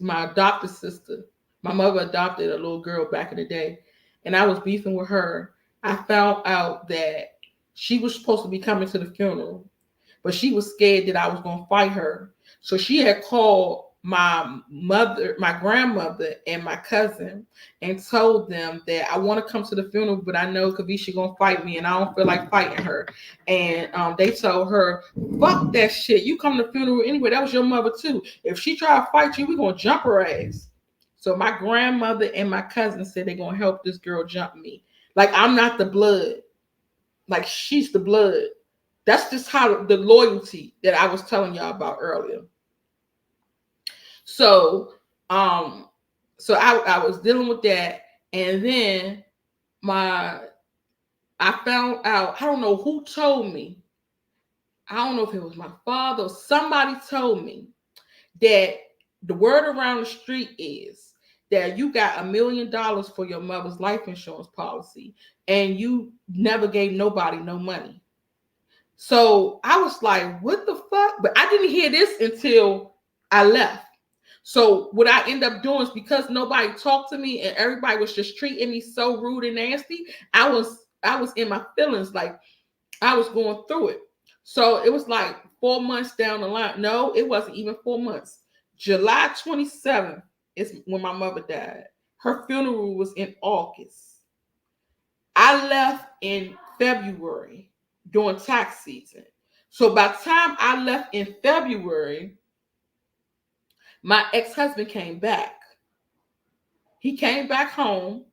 adopted sister. My mother adopted a little girl back in the day, and I was beefing with her. I found out that she was supposed to be coming to the funeral, but she was scared that I was going to fight her. So she had called my mother, my grandmother, and my cousin and told them that I want to come to the funeral, but I know Kavisha going to fight me, and I don't feel like fighting her. And they told her, fuck that shit. You come to the funeral anyway. That was your mother too. If she try to fight you, we're going to jump her ass. So my grandmother and my cousin said they're going to help this girl jump me. Like, I'm not the blood. Like she's the blood. That's just how the loyalty that I was telling y'all about earlier. So, so I was dealing with that, and then I found out, I don't know who told me. I don't know if it was my father or somebody told me that the word around the street is that you got $1 million for your mother's life insurance policy and you never gave nobody no money. So I was like, what the fuck? But I didn't hear this until I left. So what I end up doing is, because nobody talked to me and everybody was just treating me so rude and nasty, I was in my feelings, like I was going through it. So it was like 4 months down the line. No, it wasn't even 4 months. July 27th is when my mother died. Her funeral was in August. I left in February during tax season. So by the time I left in February, my ex-husband came back. He came back home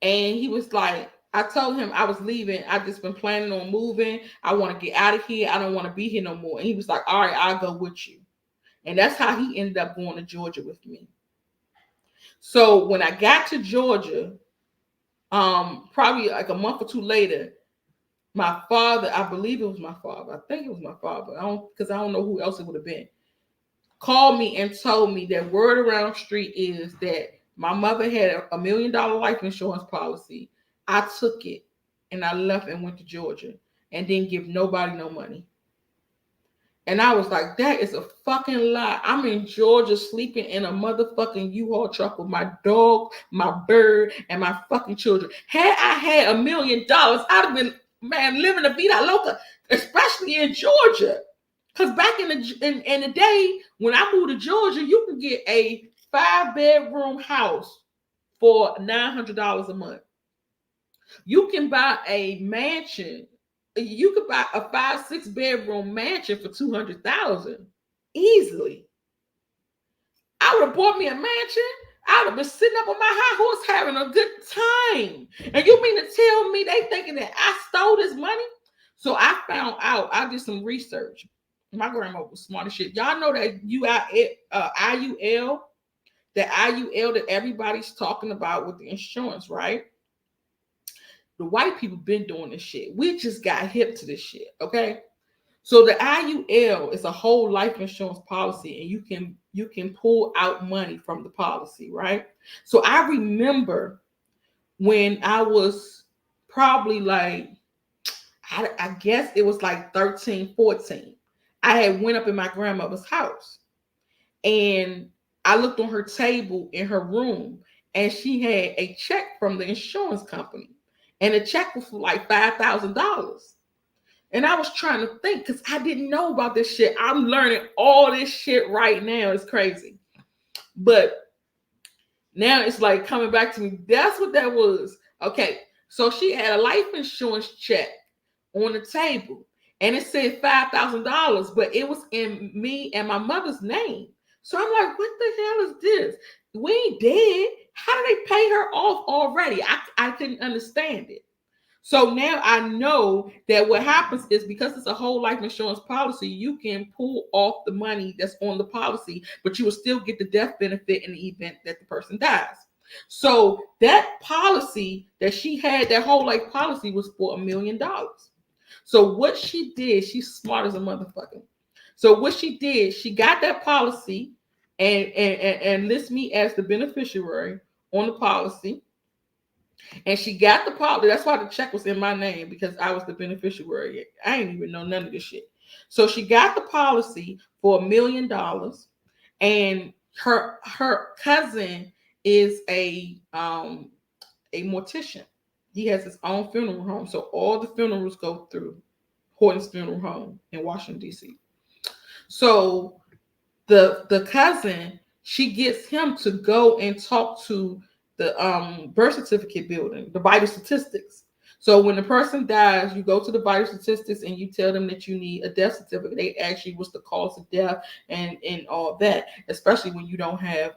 and he was like, I told him I was leaving. I just been planning on moving. I want to get out of here. I don't want to be here no more. And he was like, all right, I'll go with you. And that's how he ended up going to Georgia with me. So when I got to Georgia, probably like a month or two later, my father, I believe it was my father. I think it was my father. Because I don't know who else it would have been. Called me and told me that word around the street is that my mother had a $1 million life insurance policy. I took it and I left and went to Georgia and didn't give nobody no money. And I was like, that is a fucking lie. I'm in Georgia sleeping in a motherfucking U-Haul truck with my dog, my bird, and my fucking children. Had I had $1 million, I'd have been, man, living a vida loca, especially in Georgia. Because back in the day, when I moved to Georgia, you can get a 5-bedroom house for $900 a month. You can buy a mansion. You could buy a 5-6 bedroom mansion for $200,000 easily. I would have bought me a mansion. I would have been sitting up on my high horse having a good time. And you mean to tell me they thinking that I stole this money? So I found out. I did some research. My grandma was smart as shit. Y'all know that IUL, the IUL that everybody's talking about with the insurance, right? The white people been doing this shit. We just got hip to this shit, okay? So the IUL is a whole life insurance policy, and you can pull out money from the policy, right? So I remember when I was probably like, I guess it was like 13, 14. I had went up in my grandmother's house and I looked on her table in her room and she had a check from the insurance company. And the check was for like $5,000. And I was trying to think because I didn't know about this shit. I'm learning all this shit right now. It's crazy. But now it's like coming back to me. That's what that was. Okay. So she had a life insurance check on the table. And it said $5,000, but it was in me and my mother's name. So I'm like, what the hell is this? We ain't dead. How did they pay her off already? I couldn't understand it. So now I know that what happens is because it's a whole life insurance policy, you can pull off the money that's on the policy, but you will still get the death benefit in the event that the person dies. So that policy that she had, that whole life policy, was for $1 million. So what she did, she's smart as a motherfucker. So what she did, she got that policy and list me as the beneficiary on the policy. And she got the policy. That's why the check was in my name, because I was the beneficiary. I didn't even know none of this shit. So she got the policy for $1 million. And her cousin is a mortician. He has his own funeral home. So all the funerals go through Horton's Funeral Home in Washington, D.C. So the cousin, she gets him to go and talk to the birth certificate building, the vital statistics. So when the person dies, you go to the vital statistics and you tell them that you need a death certificate. They ask you what's the cause of death and all that, especially when you don't have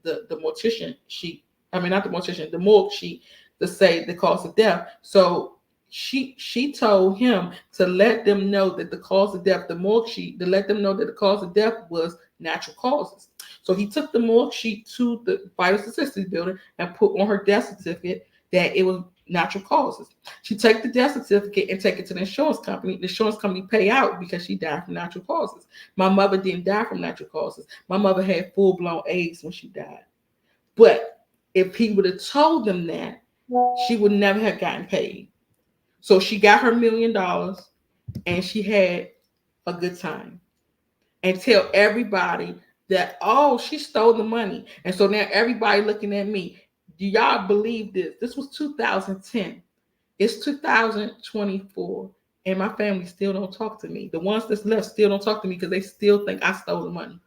the mortician sheet. I mean, not the mortician, the morgue sheet to say the cause of death. So she told him to let them know that the cause of death, the morgue sheet, to let them know that the cause of death was natural causes. So he took the morgue sheet to the vital statistics building and put on her death certificate that it was natural causes. She take the death certificate and take it to the insurance company. The insurance company pay out because she died from natural causes. My mother didn't die from natural causes. My mother had full-blown AIDS when she died. But if he would have told them that, she would never have gotten paid. So she got her $1 million and she had a good time. And tell everybody that, oh, she stole the money. And so now everybody looking at me. Do y'all believe this? This was 2010. It's 2024. And my family still don't talk to me. The ones that's left still don't talk to me because they still think I stole the money.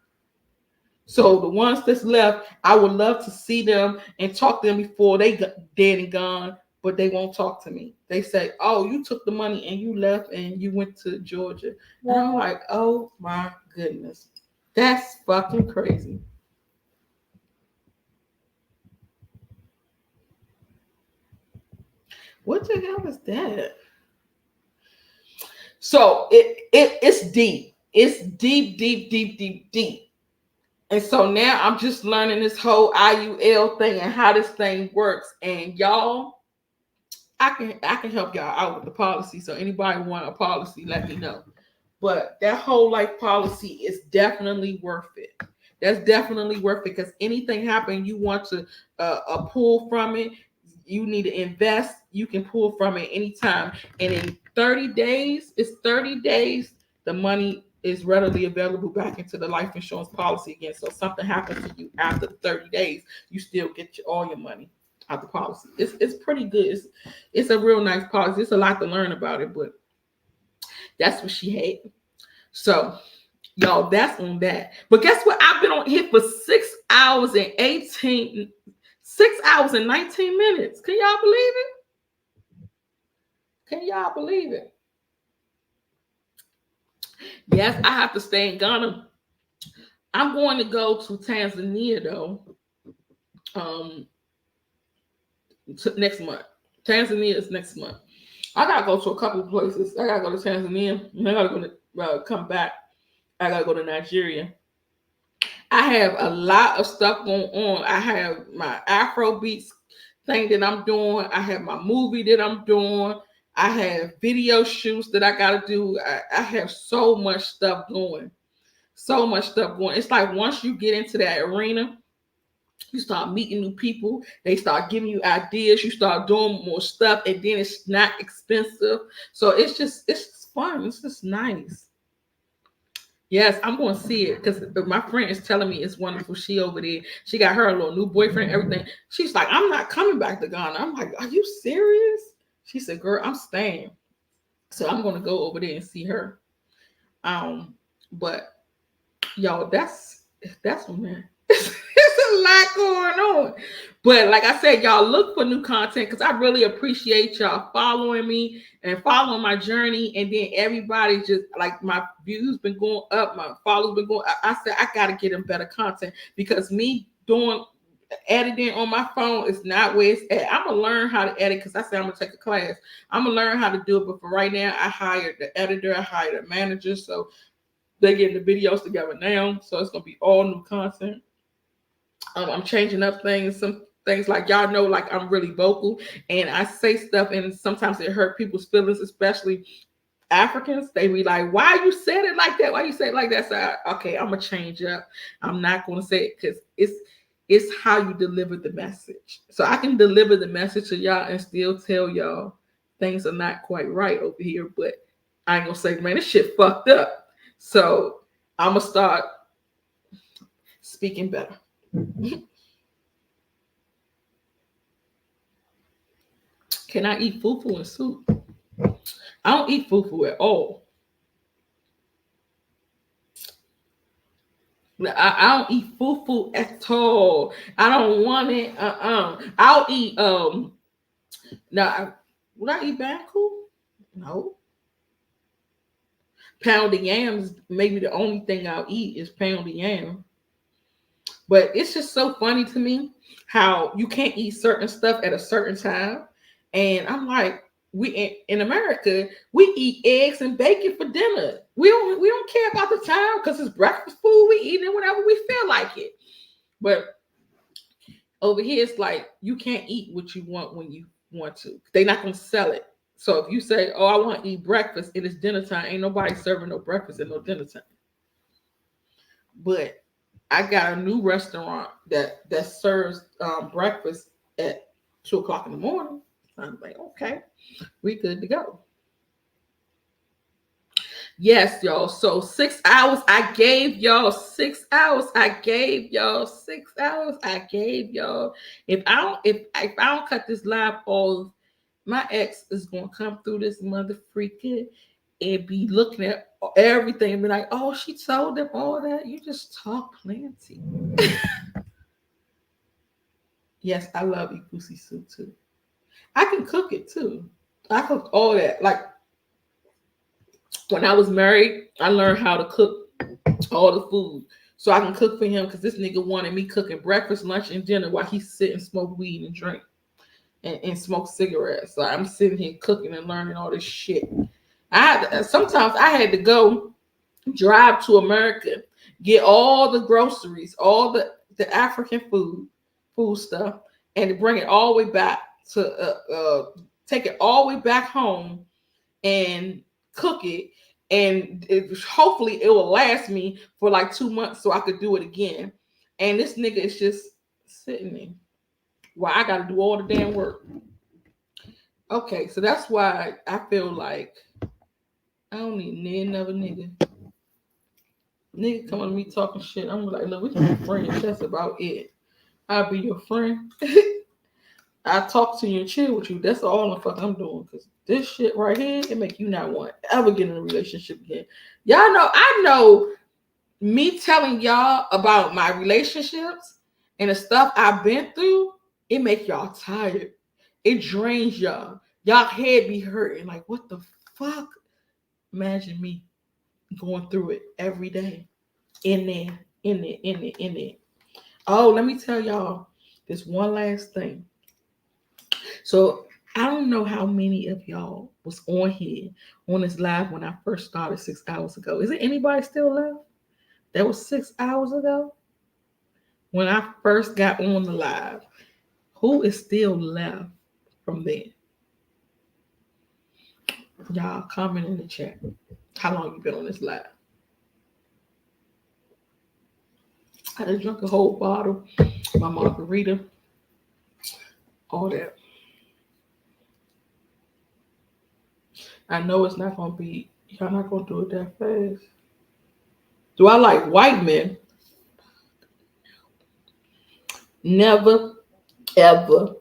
So the ones that's left, I would love to see them and talk to them before they dead and gone, but they won't talk to me. They say, oh, you took the money and you left and you went to Georgia. And I'm like, oh my goodness. That's fucking crazy. What the hell is that? So it's deep. It's deep. And so now I'm just learning this whole IUL thing and how this thing works. And y'all, I can help y'all out with the policy. So anybody want a policy, let me know. But that whole life policy is definitely worth it. That's definitely worth it because anything happen, you want to pull from it. You need to invest. You can pull from it anytime. And in 30 days, it's 30 days. The money is readily available back into the life insurance policy again. So if something happens to you after the 30 days, you still get all your money out the policy. It's pretty good. It's a real nice policy. It's a lot to learn about it, but that's what she had. So y'all, that's on that. But guess what? I've been on here for 6 hours and 19 minutes. Can y'all believe it? Can y'all believe it? Yes, I have to stay in Ghana. I'm going to go to Tanzania though. Next month. Tanzania is next month. I gotta go to a couple of places. I gotta go to Tanzania. And I gotta go to come back. I gotta go to Nigeria. I have a lot of stuff going on. I have my Afro beats thing that I'm doing. I have my movie that I'm doing. I have video shoots that I gotta do. I have so much stuff going. So much stuff going. It's like once you get into that arena, you start meeting new people. They start giving you ideas. You start doing more stuff, and then it's not expensive. So it's just fun. It's just nice. Yes, I'm going to see it because my friend is telling me it's wonderful. She over there. She got her little new boyfriend, everything. She's like, I'm not coming back to Ghana. I'm like, are you serious? She said, girl, I'm staying. So I'm going to go over there and see her. But y'all, that's what, man. It's a lot going on. But like I said, y'all look for new content because I really appreciate y'all following me and following my journey. And then everybody just like my views been going up, my followers been going up. I said I gotta get them better content because me doing editing on my phone is not where it's at. I'm gonna learn how to edit because I said I'm gonna take a class. I'm gonna learn how to do it, but for right now, I hired the editor, I hired a manager, so they're getting the videos together now. So it's gonna be all new content. I'm changing up things, some things like y'all know, like I'm really vocal and I say stuff and sometimes it hurt people's feelings, especially Africans. They be like, why you said it like that? Why you say it like that? So okay, I'm gonna change up. I'm not gonna say it because it's how you deliver the message. So I can deliver the message to y'all and still tell y'all things are not quite right over here, but I ain't gonna say, man, this shit fucked up. So I'm gonna start speaking better. Can I eat fufu and soup? I don't eat fufu at all. I don't eat fufu at all. I don't want it. I'll eat now would I eat banku? No. Pounded yams, maybe the only thing I'll eat is pounded yam. But it's just so funny to me how you can't eat certain stuff at a certain time. And I'm like, we in America, we eat eggs and bacon for dinner. We don't care about the time because it's breakfast food. We eat it whenever we feel like it. But over here, it's like you can't eat what you want when you want to. They're not gonna sell it. So if you say, "Oh, I want to eat breakfast," and it's dinner time, ain't nobody serving no breakfast at no dinner time. But I got a new restaurant that serves breakfast at 2 o'clock in the morning. I'm like, okay, we good to go. Yes, y'all. So 6 hours. I gave y'all 6 hours. I gave y'all 6 hours. I gave y'all. If I don't cut this live off, my ex is gonna come through this mother freaking and be looking at everything and be like, "Oh, she told them all that. You just talk plenty." Yes, I love egusi soup too. I can cook it too. I cook all that. Like when I was married, I learned how to cook all the food. So I can cook for him because this nigga wanted me cooking breakfast, lunch, and dinner while he sit and smoke weed and drink and smoke cigarettes. So I'm sitting here cooking and learning all this shit. Sometimes I had to go drive to America, get all the groceries, all the African food stuff, and to bring it all the way back to take it all the way back home and cook it. And hopefully it will last me for like 2 months so I could do it again. And this nigga is just sitting there while I got to do all the damn work. Okay, so that's why I feel like I don't need another nigga. Nigga coming to me talking shit. I'm like, look, we can be friends. That's about it. I'll be your friend. I talk to you and chill with you. That's all the fuck I'm doing. Because this shit right here, it make you not want to ever get in a relationship again. Y'all know, I know me telling y'all about my relationships and the stuff I've been through, it make y'all tired. It drains y'all. Y'all head be hurting. Like, what the fuck? Imagine me going through it every day. In there. Oh, let me tell y'all this one last thing. So I don't know how many of y'all was on here on this live when I first started 6 hours ago. Is it anybody still left? That was 6 hours ago when I first got on the live. Who is still left from there? Y'all comment in the chat. How long you been on this live? I just drank a whole bottle, my margarita, all that. I know it's not gonna be, y'all not gonna do it that fast. Do I like white men? Never, ever,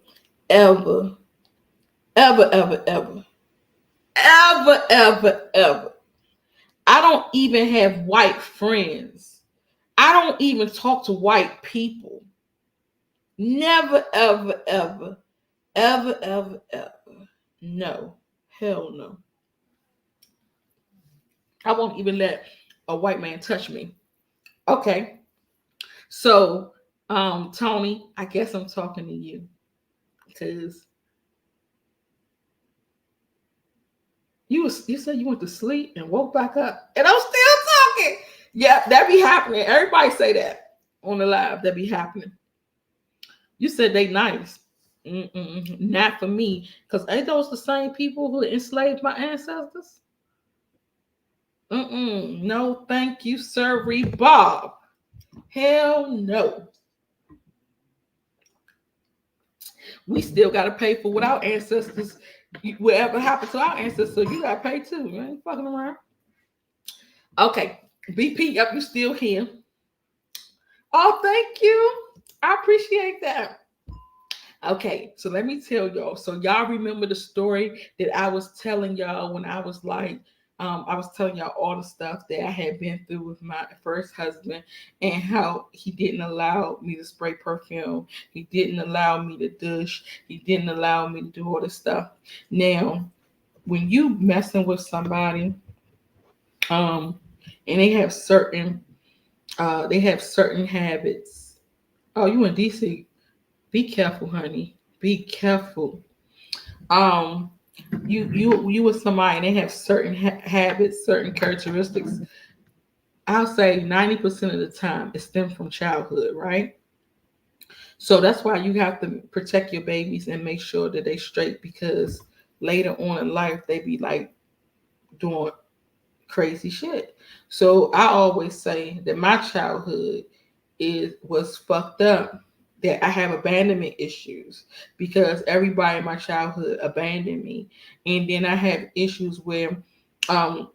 ever, ever, ever, ever, ever, ever, ever. I don't even have white friends. I don't even talk to white people. Never, ever, ever, ever, ever, ever. No. Hell no. I won't even let a white man touch me. Okay. So, Tony, I guess I'm talking to you because you said you went to sleep and woke back up, and I'm still talking. Yeah, that be happening. Everybody say that on the live. That be happening. You said they nice. Not for me, because ain't those the same people who enslaved my ancestors? No, thank you, sir. Bob. Hell no. We still got to pay for what our ancestors, whatever happened to our ancestors, you got to pay too. You ain't fucking around. Okay, BP, yep, you still here. Oh, thank you. I appreciate that. Okay, so let me tell y'all. So y'all remember the story that I was telling y'all when I was like, I was telling y'all all the stuff that I had been through with my first husband and how he didn't allow me to spray perfume. He didn't allow me to douche. He didn't allow me to do all this stuff. Now, when you messing with somebody, and they have certain habits. Oh, you in DC? Be careful, honey. Be careful. you with somebody and they have certain habits, certain characteristics. I'll say 90% of the time it stems from childhood, right? So that's why you have to protect your babies and make sure that they straight, because later on in life they be like doing crazy shit. So I always say that my childhood was fucked up. That I have abandonment issues because everybody in my childhood abandoned me, and then I had issues where um,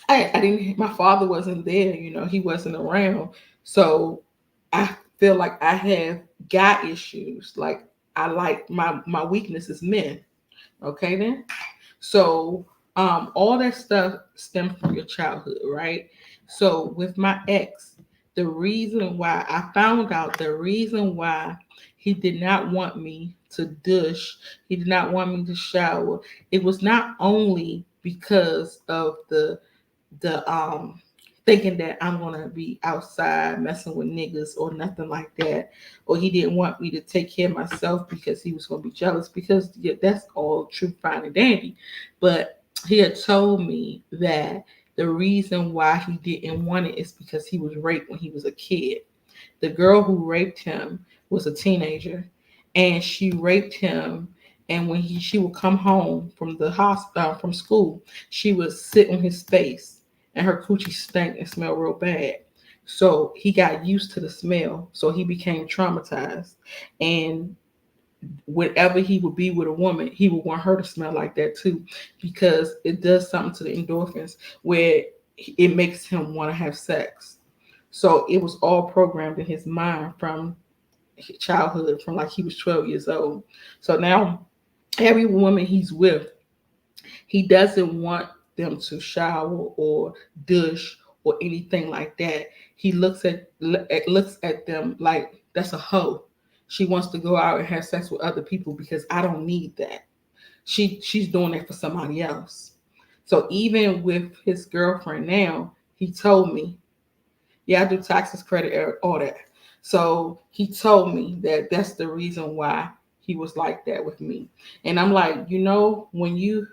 I didn't. My father wasn't there. He wasn't around. So I feel like I have guy issues. Like I like my weakness is men. Okay, then. So all that stuff stems from your childhood, right? So with my ex, the reason why I found out the reason why he did not want me to douche, he did not want me to shower. It was not only because of the thinking that I'm gonna be outside messing with niggas or nothing like that, or he didn't want me to take care of myself because he was gonna be jealous. Because yeah, that's all true, fine and dandy, but he had told me that the reason why he didn't want it is because he was raped when he was a kid. The girl who raped him was a teenager, and she raped him. And when she would come home from the hospital from school, she would sit on his face, and her coochie stank and smelled real bad. So he got used to the smell, so he became traumatized. And whenever he would be with a woman, he would want her to smell like that too, because it does something to the endorphins where it makes him want to have sex. So it was all programmed in his mind from childhood, from like he was 12 years old. So now every woman he's with, he doesn't want them to shower or douche or anything like that. He looks at them like that's a hoe. She wants to go out and have sex with other people because I don't need that. She's doing that for somebody else. So even with his girlfriend now, he told me, yeah, I do taxes, credit, all that. So he told me that that's the reason why he was like that with me. And I'm like, when you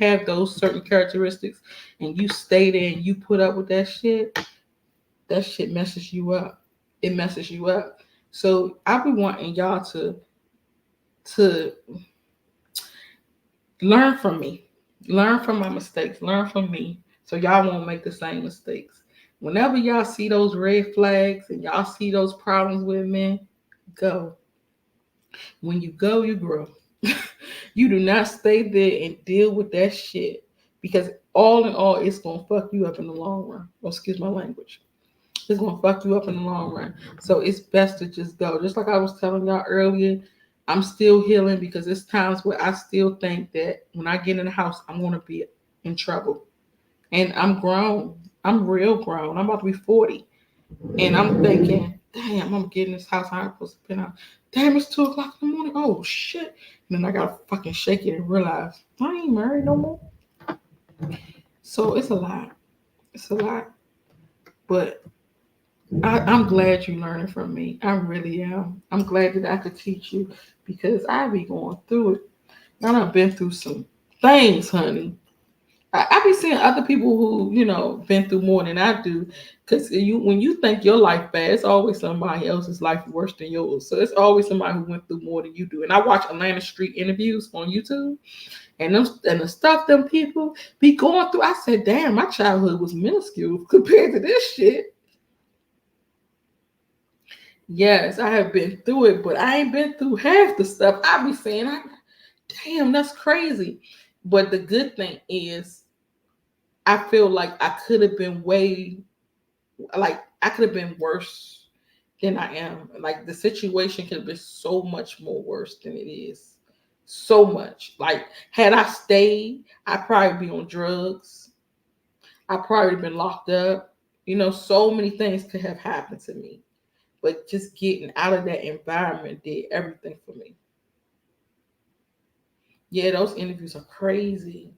have those certain characteristics and you stay there and you put up with that shit messes you up. It messes you up. So I be wanting y'all to learn from me. Learn from my mistakes. Learn from me. So y'all won't make the same mistakes. Whenever y'all see those red flags and y'all see those problems with men, go. When you go, you grow. You do not stay there and deal with that shit, because all in all, it's gonna fuck you up in the long run. Oh, excuse my language. It's gonna fuck you up in the long run. So it's best to just go. Just like I was telling y'all earlier, I'm still healing because there's times where I still think that when I get in the house, I'm gonna be in trouble. And I'm grown. I'm real grown. I'm about to be 40. And I'm thinking, damn, I'm getting this house. I'm supposed to be out. Damn, it's 2 o'clock in the morning. Oh shit. And then I gotta fucking shake it and realize I ain't married no more. So it's a lot. It's a lot. But I'm glad you're learning from me. I really am. I'm glad that I could teach you because I be going through it. And I've been through some things, honey. I be seeing other people who, been through more than I do. Because when you think your life bad, it's always somebody else's life worse than yours. So it's always somebody who went through more than you do. And I watch Atlanta Street interviews on YouTube, and the stuff them people be going through. I said, damn, my childhood was minuscule compared to this shit. Yes, I have been through it, but I ain't been through half the stuff I be saying. Damn, that's crazy. But the good thing is, I feel like I could have been I could have been worse than I am. Like the situation could have been so much more worse than it is. So much. Like had I stayed, I'd probably be on drugs. I'd probably been locked up. So many things could have happened to me. But just getting out of that environment did everything for me. Yeah, those interviews are crazy.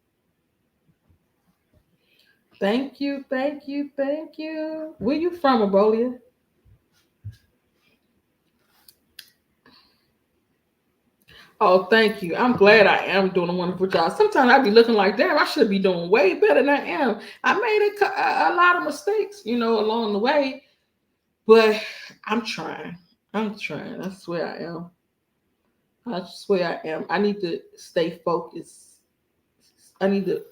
Thank you, thank you, thank you. Where you from, Abolia? Oh, thank you. I'm glad I am doing a wonderful job. Sometimes I be looking like, damn, I should be doing way better than I am. I made a lot of mistakes, along the way, but I'm trying. I'm trying. I swear I am. I swear I am. I need to stay focused. I need to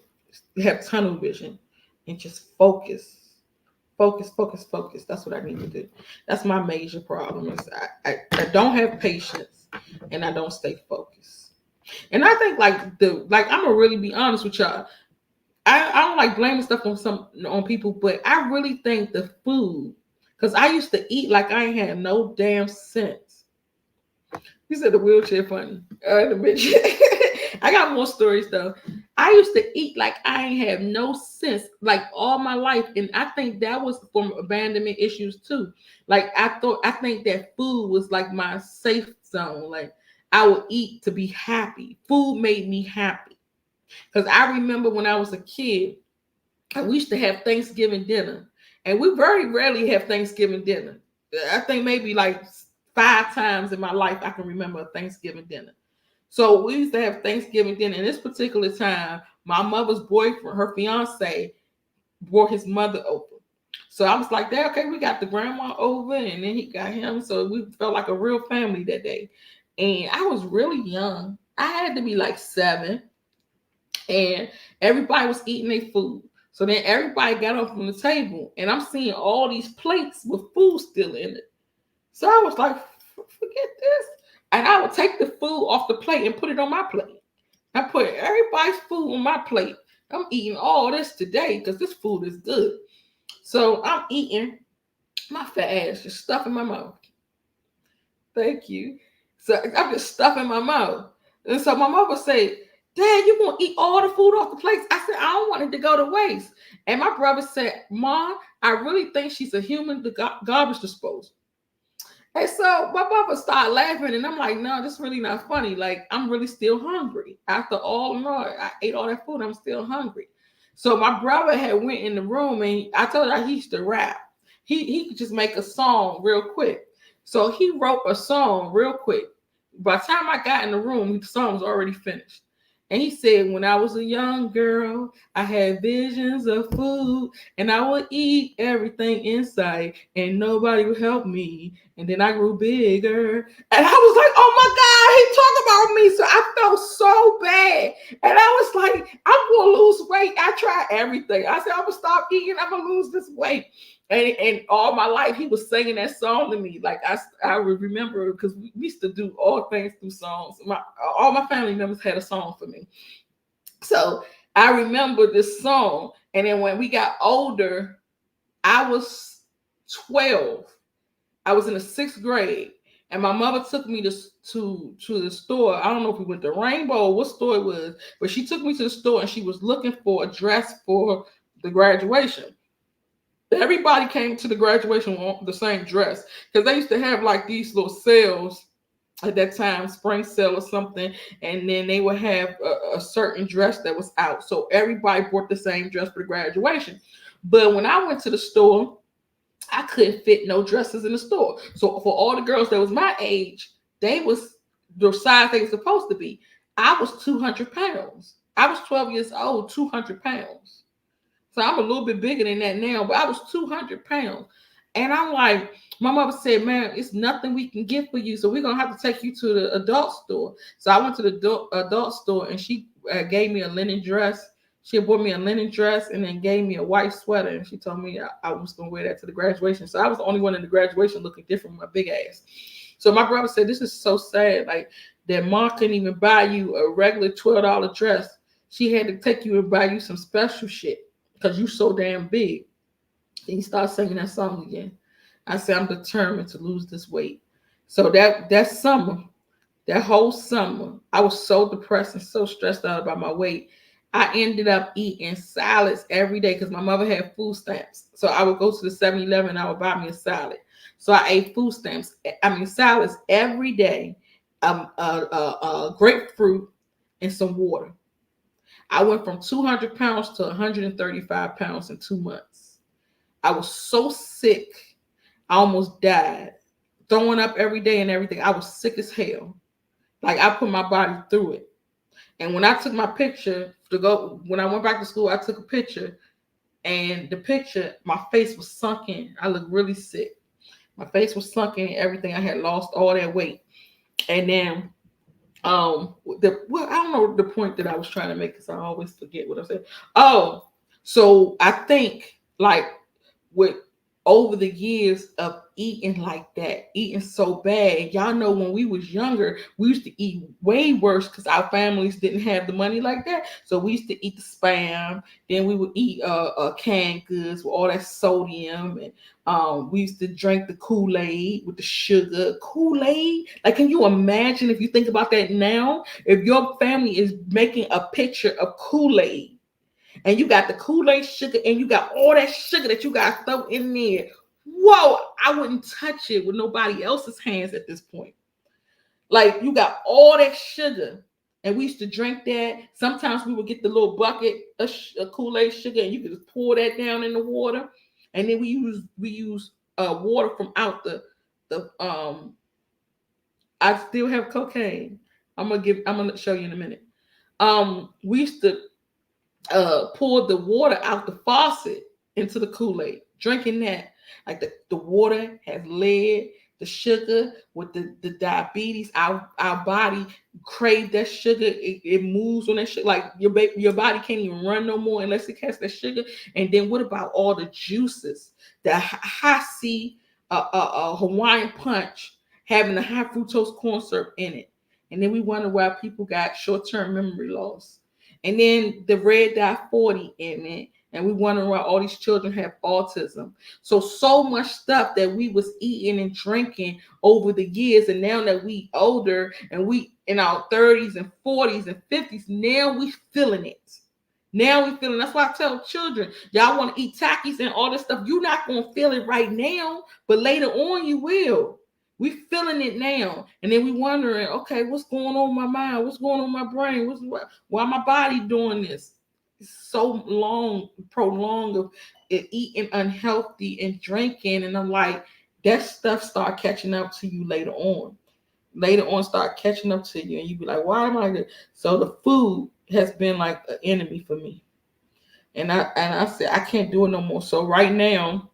have tunnel vision and just focus. Focus, focus, focus. That's what I need to do. That's my major problem. Is I don't have patience and I don't stay focused. And I think I'm gonna really be honest with y'all. I don't like blaming stuff on people, but I really think the food, because I used to eat like I ain't had no damn sense. You said the wheelchair funny. The bitch. I got more stories though. I used to eat like I ain't have no sense, like all my life, and I think that was from abandonment issues too. Like I think that food was like my safe zone. Like I would eat to be happy. Food made me happy. Because I remember when I was a kid, we used to have Thanksgiving dinner, and we very rarely have Thanksgiving dinner. I think maybe like 5 times in my life I can remember a Thanksgiving dinner. So we used to have Thanksgiving dinner. And this particular time, my mother's boyfriend, her fiance, brought his mother over. So I was like, okay, we got the grandma over, and then he got him. So we felt like a real family that day. And I was really young. I had to be like 7. And everybody was eating their food. So then everybody got up from the table, and I'm seeing all these plates with food still in it. So I was like, forget this. And I would take the food off the plate and put it on my plate. I put everybody's food on my plate. I'm eating all this today because this food is good. So I'm eating, my fat ass just stuffing my mouth. Thank you. So I'm just stuffing my mouth. And so my mother said, Dad, you want to eat all the food off the plates? I said, I don't want it to go to waste. And my brother said, Mom, I really think she's a human garbage disposal. And so my mother started laughing, and I'm like, no, this is really not funny. Like, I'm really still hungry. After all, no, I ate all that food, I'm still hungry. So my brother had went in the room, and I told her he used to rap. He could just make a song real quick. So he wrote a song real quick. By the time I got in the room, the song was already finished. And he said, when I was a young girl, I had visions of food, and I would eat everything in sight, and nobody would help me. And then I grew bigger, and I was like, oh my God, he talked about me. So I felt so bad. And I was like, I'm going to lose weight. I tried everything. I said, I'm going to stop eating. I'm going to lose this weight. And all my life, he was singing that song to me. Like I would remember, because we used to do all things through songs. All my family members had a song for me. So I remember this song. And then when we got older, I was 12. I was in the 6th grade. And my mother took me to the store. I don't know if we went to Rainbow or what store it was, but she took me to the store and she was looking for a dress for the graduation. Everybody came to the graduation with the same dress, because they used to have like these little sales at that time, spring sale or something, and then they would have a certain dress that was out. So everybody bought the same dress for the graduation. But when I went to the store, I couldn't fit no dresses in the store. So for all the girls that was my age, they was the size they were supposed to be. I was 200 pounds. I was 12 years old, 200 pounds. So I'm a little bit bigger than that now, but I was 200 pounds. And I'm like, my mother said, man, it's nothing we can get for you. So we're going to have to take you to the adult store. So I went to the adult store, and she gave me a linen dress. She bought me a linen dress and then gave me a white sweater. And she told me I was going to wear that to the graduation. So I was the only one in the graduation looking different with my big ass. So my brother said, this is so sad. Like, that mom couldn't even buy you a regular $12 dress. She had to take you and buy you some special shit, because you so damn big. And he started singing that song again. I said, I'm determined to lose this weight. So that summer, that whole summer, I was so depressed and so stressed out about my weight. I ended up eating salads every day because my mother had food stamps. So I would go to the 7-Eleven and I would buy me a salad. So I ate salads every day, grapefruit and some water. I went from 200 pounds to 135 pounds in 2 months. I was so sick. I almost died. Throwing up every day and everything. I was sick as hell. Like I put my body through it. And when I took my picture when I went back to school, I took a picture, and the picture, my face was sunken. I looked really sick. My face was sunken and everything. I had lost all that weight. And then I don't know the point that I was trying to make because I always forget what I said. Oh, so I think like with over the years of eating like that, eating so bad. Y'all know when we was younger, we used to eat way worse because our families didn't have the money like that. So we used to eat the Spam. Then we would eat canned goods with all that sodium, and we used to drink the Kool-Aid with the sugar. Kool-Aid, like, can you imagine if you think about that now? If your family is making a picture of Kool-Aid, and you got the Kool-Aid sugar, and you got all that sugar that you got to throw in there. Whoa, I wouldn't touch it with nobody else's hands at this point. Like, you got all that sugar, and we used to drink that. Sometimes we would get the little bucket of Kool-Aid sugar, and you could just pour that down in the water. And then we use water from out the I still have cocaine. I'm gonna show you in a minute. We used to poured the water out the faucet into the Kool-Aid, drinking that. Like the water has lead, the sugar with the diabetes. Our body crave that sugar. It moves on that sugar. Like your body can't even run no more unless it has that sugar. And then what about all the juices? The high C Hawaiian punch having the high fructose corn syrup in it. And then we wonder why people got short-term memory loss. And then the red dye 40 in it. And we wonder why all these children have autism. So much stuff that we was eating and drinking over the years. And now that we older and we in our 30s and 40s and 50s, now we feeling it. That's why I tell children, y'all want to eat Takis and all this stuff. You're not going to feel it right now, but later on you will. We feeling it now, and then we wondering, okay, what's going on in my mind? What's going on in my brain? Why my body doing this? It's so prolonged of eating unhealthy and drinking, and I'm like, that stuff start catching up to you later on. Start catching up to you, and you be like, why am I good? So the food has been like an enemy for me, and I said I can't do it no more. So right now,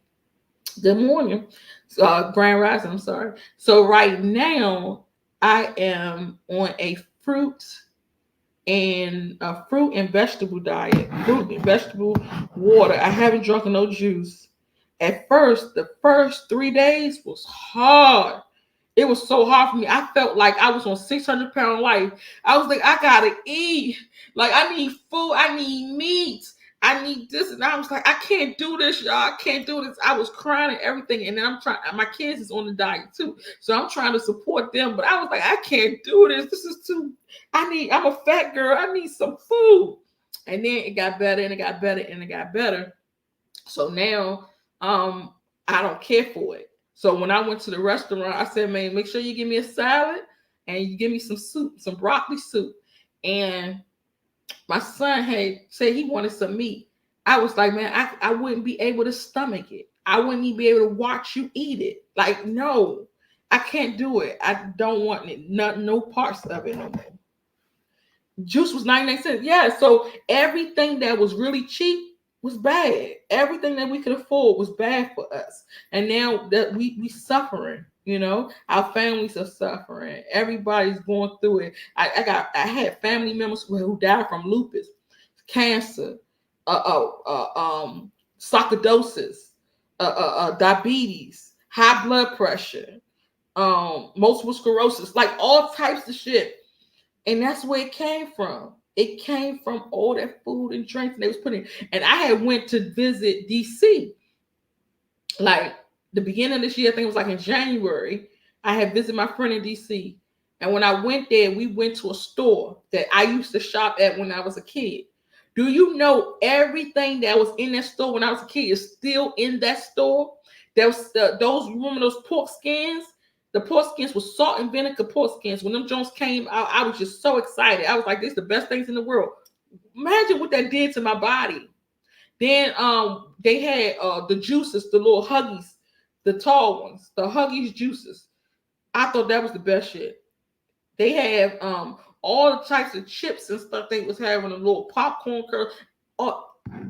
good morning. Grand Rising, I'm sorry. So right now, I am on a fruit and vegetable diet, fruit and vegetable water. I haven't drunk no juice. At first, the first 3 days was hard. It was so hard for me. I felt like I was on 600-pound life. I was like, I gotta eat. Like, I need food. I need meat. I need this. And I was like, I can't do this, y'all. I can't do this. I was crying and everything. And then I'm trying, my kids is on the diet too. So I'm trying to support them. But I was like, I can't do this. This is too, I'm a fat girl. I need some food. And then it got better and it got better and it got better. So now I don't care for it. So when I went to the restaurant, I said, man, make sure you give me a salad and you give me some soup, some broccoli soup. And my son had said he wanted some meat. I was like, man, I wouldn't be able to stomach it. I wouldn't even be able to watch you eat it. Like, no, I can't do it. I don't want it. No parts of it no more. Juice was 99 cents. Yeah, so everything that was really cheap was bad. Everything that we could afford was bad for us. And now that we suffering, our families are suffering. Everybody's going through it. I had family members who died from lupus, cancer, sarcoidosis, diabetes, high blood pressure, multiple sclerosis, like all types of shit. And that's where it came from. It came from all that food and drinks they was putting. And I had went to visit DC. Like the beginning of this year, I think it was like in January. I had visited my friend in DC. And when I went there, we went to a store that I used to shop at when I was a kid. Do you know everything that was in that store when I was a kid is still in that store? There was those pork skins. The pork skins were salt and vinegar pork skins. When them Jones came out, I was just so excited. I was like, this is the best things in the world. Imagine what that did to my body. Then they had the juices, the little Huggies, the tall ones, the Huggies juices. I thought that was the best shit. They have all the types of chips and stuff they was having, a little popcorn kernel.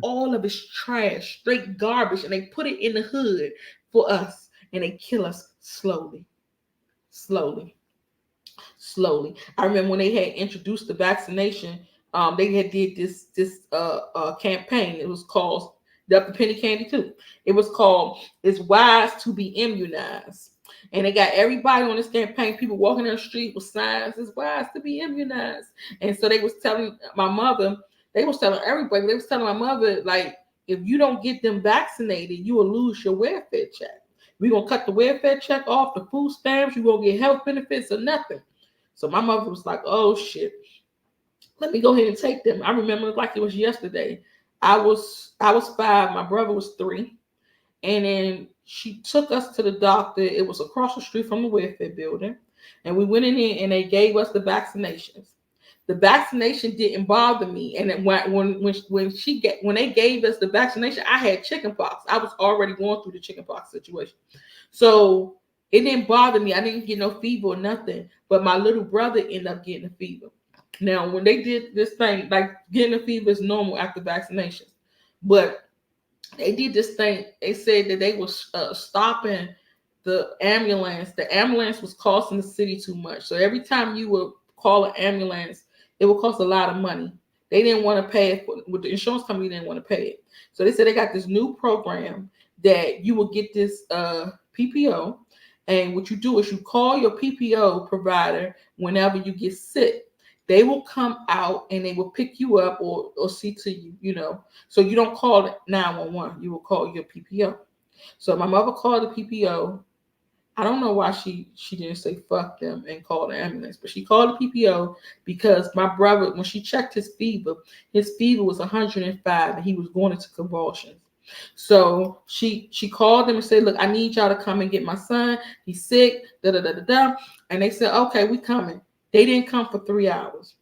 All of it's trash, straight garbage, and they put it in the hood for us, and they kill us slowly. I remember when they had introduced the vaccination, they had did this campaign. It was called the penny candy too. It was called "It's Wise to Be Immunized," and they got everybody on this campaign. People walking down the street with signs, "It's wise to be immunized." And so they was telling my mother, they was telling everybody, they was telling my mother, like, if you don't get them vaccinated, you will lose your welfare check. We're gonna cut the welfare check off, the food stamps, you won't get health benefits or nothing. So my mother was like, oh shit, let me go ahead and take them. I remember it like it was yesterday. I was 5, my brother was 3. And then she took us to the doctor. It was across the street from the welfare building. And we went in there and they gave us the vaccinations. The vaccination didn't bother me. And then when they gave us the vaccination, I had chickenpox. I was already going through the chickenpox situation. So it didn't bother me. I didn't get no fever or nothing. But my little brother ended up getting a fever. Now, when they did this thing, like getting a fever is normal after vaccinations. But they did this thing. They said that they was stopping the ambulance. The ambulance was costing the city too much. So every time you would call an ambulance, it would cost a lot of money. They didn't want to pay it. With the insurance company, didn't want to pay it. So they said they got this new program that you will get this PPO. And what you do is you call your PPO provider whenever you get sick. They will come out and they will pick you up or see to you, you know. So you don't call 911. You will call your PPO. So my mother called the PPO. I don't know why she didn't say fuck them and call the ambulance, but she called the PPO because my brother, when she checked his fever was 105 and he was going into convulsions. So she called them and said, look, I need y'all to come and get my son. He's sick, da. And they said, okay, we coming. They didn't come for 3 hours.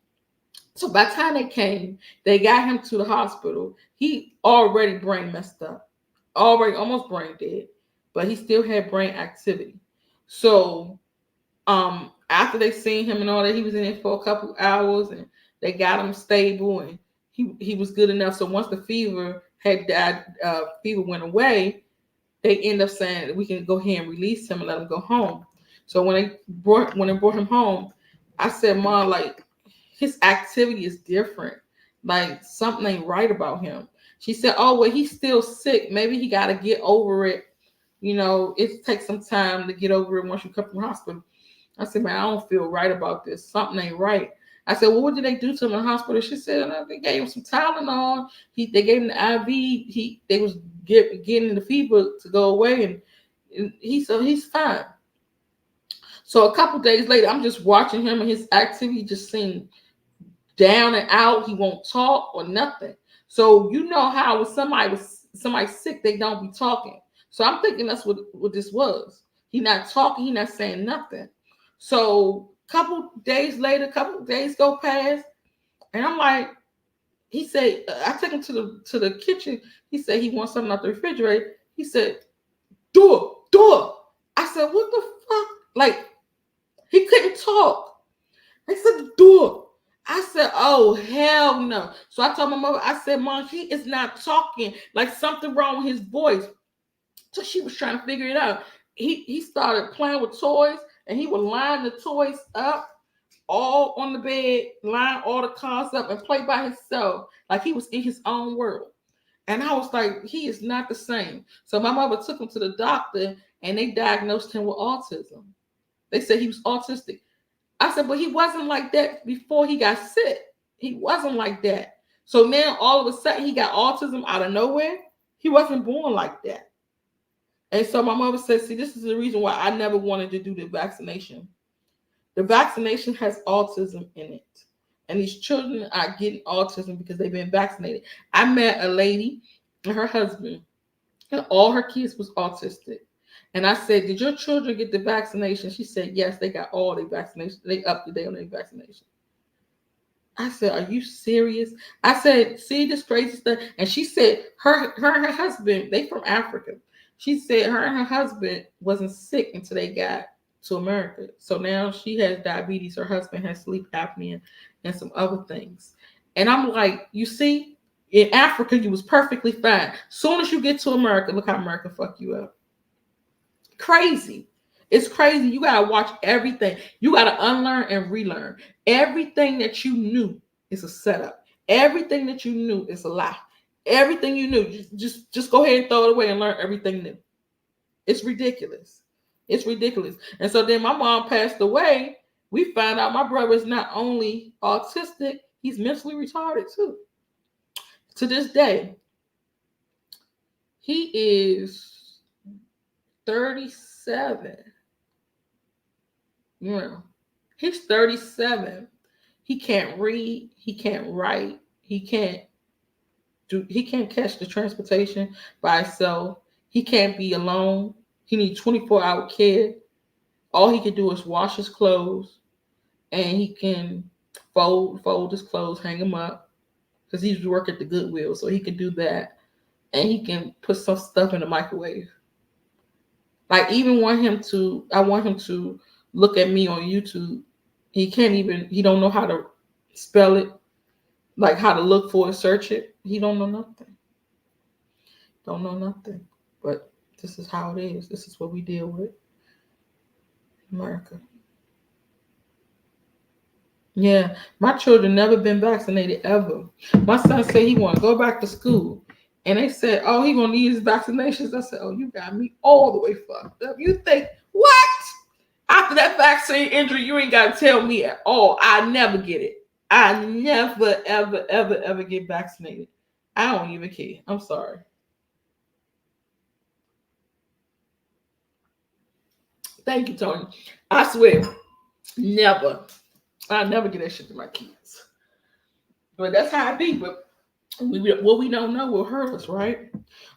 So by the time they came, they got him to the hospital. He already brain messed up, already almost brain dead, but he still had brain activity. So after they seen him and all that, he was in it for a couple hours and they got him stable and he was good enough. So once the fever had died, fever went away, they end up saying that we can go ahead and release him and let him go home. So when they brought him home, I said, Mom, like, his activity is different. Like, something ain't right about him. She said, oh, well, he's still sick. Maybe he got to get over it. You know, it takes some time to get over it once you come from the hospital. I said, man, I don't feel right about this. Something ain't right. I said, well, what did they do to him in the hospital? She said, they gave him some Tylenol. They gave him the IV. They was getting the fever to go away, and he's fine. So a couple days later, I'm just watching him and his activity just seemed down and out. He won't talk or nothing. So you know how when somebody sick, they don't be talking. So I'm thinking that's what this was. He not talking. He not saying nothing. So couple days later, couple days go past, and I'm like, he said, I took him to the kitchen. He said he wants something out the refrigerator. He said, door. I said, what the fuck? Like, he couldn't talk. I said, the door. I said, oh, hell no. So I told my mother, I said, Mom, he is not talking. Like, something wrong with his voice. So she was trying to figure it out. He started playing with toys, and he would line the toys up all on the bed, line all the cars up, and play by himself like he was in his own world. And I was like, he is not the same. So my mother took him to the doctor, and they diagnosed him with autism. They said he was autistic. I said, but he wasn't like that before he got sick. He wasn't like that. So now all of a sudden he got autism out of nowhere. He wasn't born like that. And so my mother said, see, this is the reason why I never wanted to do the vaccination. The vaccination has autism in it. And these children are getting autism because they've been vaccinated. I met a lady and her husband, and all her kids was autistic. And I said, did your children get the vaccination? She said, yes, they got all their vaccinations. They up to date on their vaccination. I said, are you serious? I said, see this crazy stuff. And she said her and her husband, they from Africa. She said her and her husband wasn't sick until they got to America. So now she has diabetes. Her husband has sleep apnea and some other things. And I'm like, you see, in Africa, you was perfectly fine. Soon as you get to America, look how America fuck you up. Crazy. It's crazy. You got to watch everything. You got to unlearn and relearn. Everything that you knew is a setup. Everything that you knew is a lie. Everything you knew, just go ahead and throw it away and learn everything new. It's ridiculous. It's ridiculous. And so then my mom passed away. We found out my brother is not only autistic, he's mentally retarded too. To this day, he is 37. Yeah. He's 37. He can't read. He can't write. He can't catch the transportation by himself. He can't be alone. He needs 24-hour care. All he can do is wash his clothes, and he can fold his clothes, hang them up, because he's work at the Goodwill, so he can do that, and he can put some stuff in the microwave. Like I want him to look at me on YouTube. He don't know how to spell it, like how to look for it, search it. He don't know nothing. Don't know nothing. But this is how it is. This is what we deal with. America. Yeah, my children never been vaccinated ever. My son said he want to go back to school, and they said, "Oh, he gonna need his vaccinations." I said, "Oh, you got me all the way fucked up. You think what? After that vaccine injury, you ain't got to tell me at all. I never get it. I never, ever, ever, ever get vaccinated. I don't even care. I'm sorry." Thank you, Tony. I swear, never. I never get that shit to my kids. But that's how it be. But what we don't know will hurt us, right?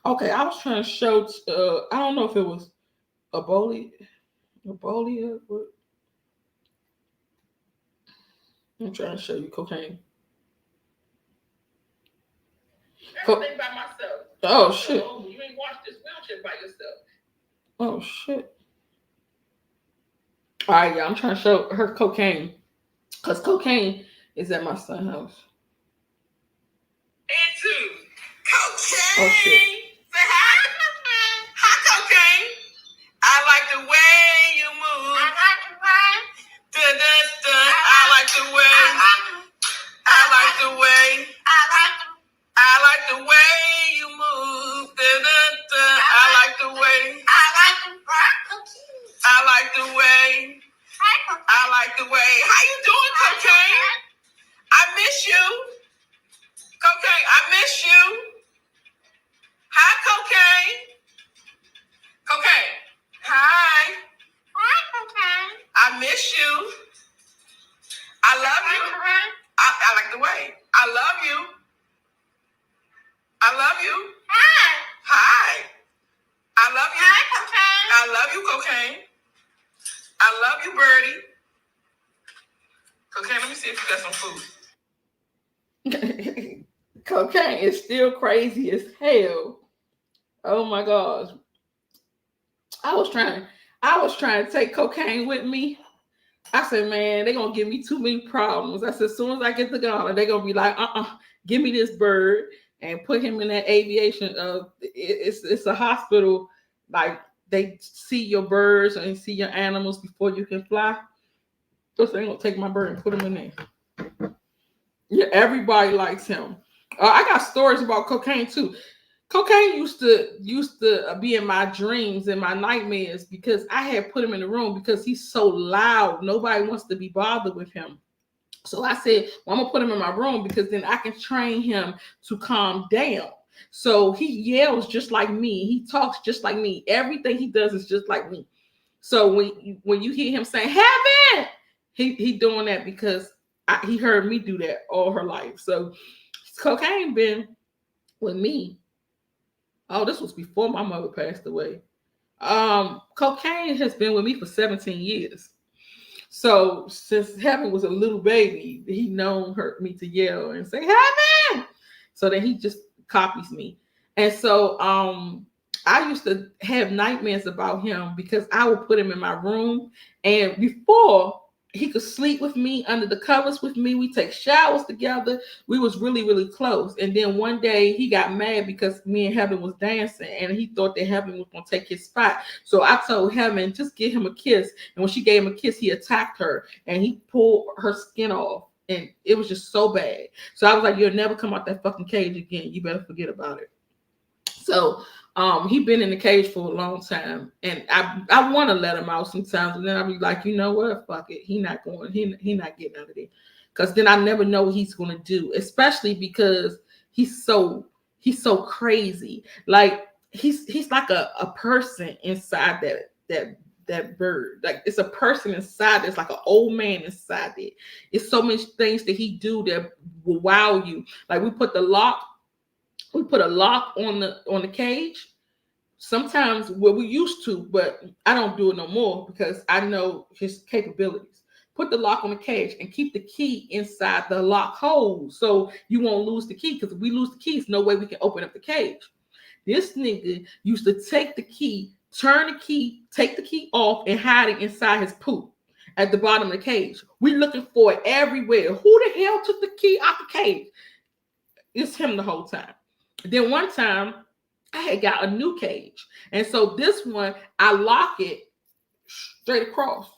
Okay, I was trying to show. I don't know if it was Ebola. I'm trying to show you cocaine. Everything by myself. Oh shit! You ain't washed this wheelchair by yourself. Oh shit! All right, yeah, I'm trying to show her cocaine, because cocaine is at my son's house. And two, cocaine. Oh shit! Say hi. Hi, cocaine. I like the way you move. I like the way. Dun, dun, dun. I like the way. I like the way. I like the way you move. Dun, dun, dun. I like the way. I like the way. I like the way. How you doing, cocaine? I miss you. Cocaine, I miss you. Hi, cocaine. Cocaine. Hi. Hi, cocaine. I miss you. I love you. I like the way. I love you. I love you. Hi. Hi. I love you. Hi, cocaine. I love you, cocaine. I love you, birdie. Cocaine, let me see if you got some food. Cocaine is still crazy as hell. Oh my gosh. I was trying to take cocaine with me. I said, man, they're gonna give me too many problems. I said, as soon as I get to Ghana, they're gonna be like, give me this bird and put him in that aviation. It's a hospital, like they see your birds and see your animals before you can fly. So they're gonna take my bird and put him in there. Yeah, everybody likes him. I got stories about cocaine too. Cocaine used to be in my dreams and my nightmares because I had put him in the room because he's so loud. Nobody wants to be bothered with him. So I said, well, I'm gonna put him in my room because then I can train him to calm down. So he yells just like me. He talks just like me. Everything he does is just like me. So when you hear him saying heaven, he doing that because he heard me do that all her life. So cocaine been with me. Oh, this was before my mother passed away. Cocaine has been with me for 17 years. So since Heaven was a little baby, he known me to yell and say, Heaven! So then he just copies me. And so I used to have nightmares about him because I would put him in my room, and before he could sleep with me under the covers with me, we take showers together. We was really, really close. And then one day he got mad because me and Heaven was dancing, and he thought that Heaven was gonna take his spot. So I told Heaven, just give him a kiss. And when she gave him a kiss, he attacked her and he pulled her skin off. And it was just so bad. So I was like, you'll never come out that fucking cage again. You better forget about it. So he been in the cage for a long time, and I want to let him out sometimes, and then I'll be like, you know what, fuck it, he not not getting out of there, because then I never know what he's gonna do, especially because he's so crazy. Like he's like a person inside that bird. Like it's a person inside. There's like an old man inside it. It's so many things that he do that will wow you. Like we put a lock on the cage. Sometimes we used to, but I don't do it no more because I know his capabilities. Put the lock on the cage and keep the key inside the lock hole so you won't lose the key, because if we lose the keys, no way we can open up the cage. This nigga used to take the key, turn the key, take the key off, and hide it inside his poop at the bottom of the cage. We looking for it everywhere. Who the hell took the key out the cage? It's him the whole time. Then one time, I had got a new cage. And so this one, I lock it straight across.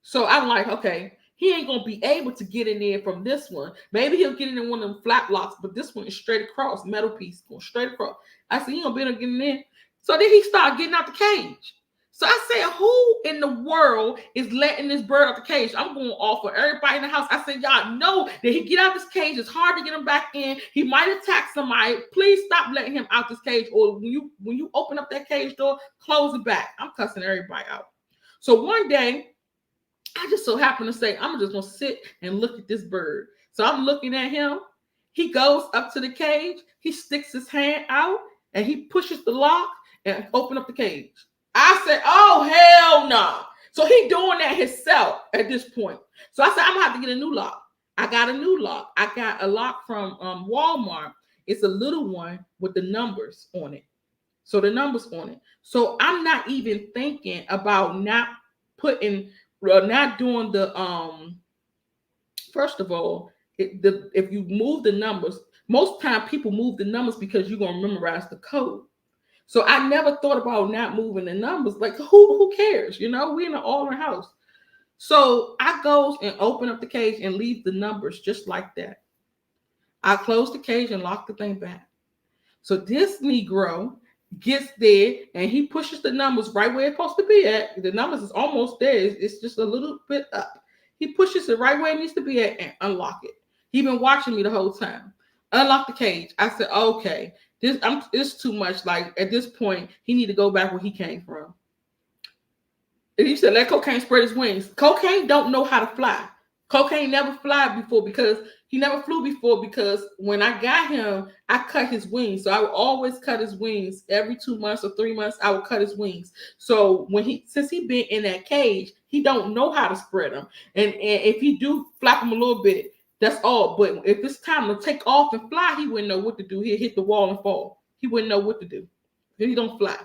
So I'm like, okay, he ain't going to be able to get in there from this one. Maybe he'll get in one of them flap locks, but this one is straight across, metal piece going straight across. I said, he going to be able to get in there. So then he started getting out the cage. So I said, who in the world is letting this bird out the cage? I'm going off for everybody in the house. I said, y'all know that he get out this cage. It's hard to get him back in. He might attack somebody. Please stop letting him out this cage. Or when you open up that cage door, close it back. I'm cussing everybody out. So one day, I just so happened to say, I'm just going to sit and look at this bird. So I'm looking at him. He goes up to the cage. He sticks his hand out and he pushes the lock and open up the cage. I said, oh, hell no. So he doing that himself at this point. So I said, I'm going to have to get a new lock. I got a new lock. I got a lock from Walmart. It's a little one with the numbers on it. So the numbers on it. So I'm not even thinking about not doing the, first of all, if you move the numbers, most time people move the numbers because you're going to memorize the code. So I never thought about not moving the numbers. Like, who cares? You know, we in an all-in house. So I goes and open up the cage and leave the numbers just like that. I close the cage and lock the thing back. So this Negro gets there and he pushes the numbers right where it's supposed to be at. The numbers is almost there. It's just a little bit up. He pushes it right where it needs to be at and unlock it. He been watching me the whole time. Unlock the cage. I said, okay. It's too much. Like at this point, he need to go back where he came from. And he said, let Cocaine spread his wings. Cocaine don't know how to fly. Cocaine never flew before because when I got him, I cut his wings. So I would always cut his wings every 2 months or 3 months. I would cut his wings. So since he been in that cage, he don't know how to spread them. And if he do flap them a little bit, that's all. But if it's time to take off and fly, he wouldn't know what to do. He'd hit the wall and fall. He wouldn't know what to do. He don't fly.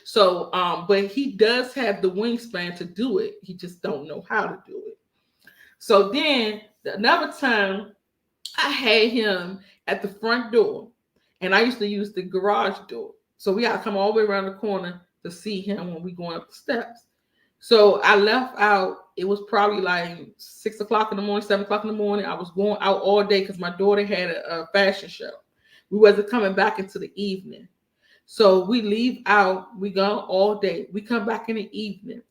So, but he does have the wingspan to do it. He just don't know how to do it. So then another time I had him at the front door, and I used to use the garage door. So we got to come all the way around the corner to see him when we going up the steps. So I left out, it was probably like 6 o'clock in the morning, 7 o'clock in the morning. I was going out all day because my daughter had a fashion show. We wasn't coming back into the evening. So we leave out, we gone all day. We come back in the evening.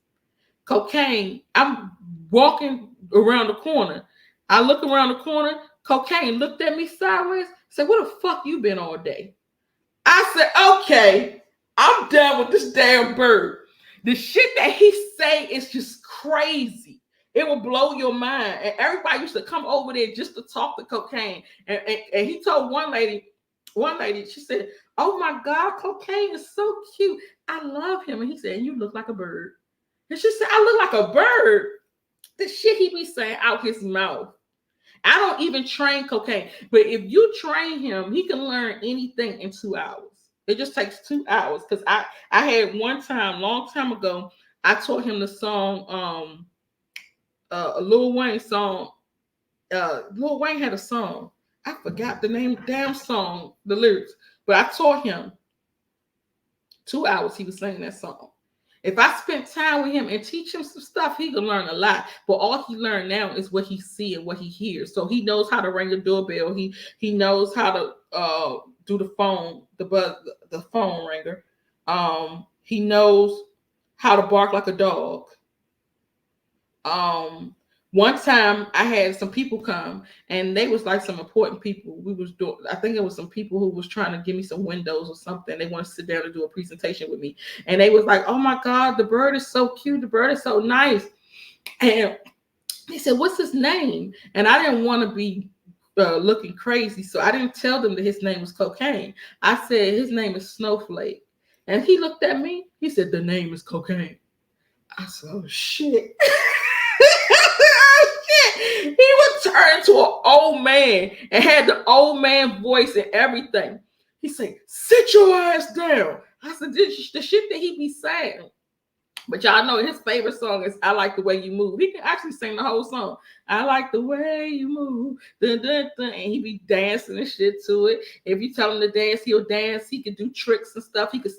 Cocaine, I'm walking around the corner. I look around the corner, Cocaine looked at me sideways, said, where the fuck you been all day? I said, okay, I'm done with this damn bird. The shit that he say is just crazy. It will blow your mind. And everybody used to come over there just to talk to Cocaine. And he told one lady, she said, oh my God, Cocaine is so cute. I love him. And he said, you look like a bird. And she said, I look like a bird. The shit he be saying out his mouth. I don't even train Cocaine. But if you train him, he can learn anything in 2 hours. It just takes 2 hours. Because I had one time, long time ago, I taught him the song, a Lil Wayne song. Lil Wayne had a song. I forgot the name, damn song, the lyrics. But I taught him 2 hours. He was singing that song. If I spent time with him and teach him some stuff, he could learn a lot. But all he learned now is what he sees and what he hears. So he knows how to ring the doorbell. He knows how to do the phone, the phone ringer. He knows how to bark like a dog. One time I had some people come and they was like some important people. We was doing, I think it was some people who was trying to give me some windows or something. They want to sit down and do a presentation with me. And they was like, oh my God, the bird is so cute. The bird is so nice. And they said, what's his name? And I didn't want to be looking crazy. So I didn't tell them that his name was Cocaine. I said, his name is Snowflake. And he looked at me. He said, the name is Cocaine. I said, oh shit. He would turn into an old man and had the old man voice and everything. He said, sit your ass down. I said, this the shit that he be saying. But y'all know his favorite song is I Like the Way You Move. He can actually sing the whole song. I like the way you move. Dun, dun, dun. And he be dancing and shit to it. If you tell him to dance, he'll dance. He can do tricks and stuff. He could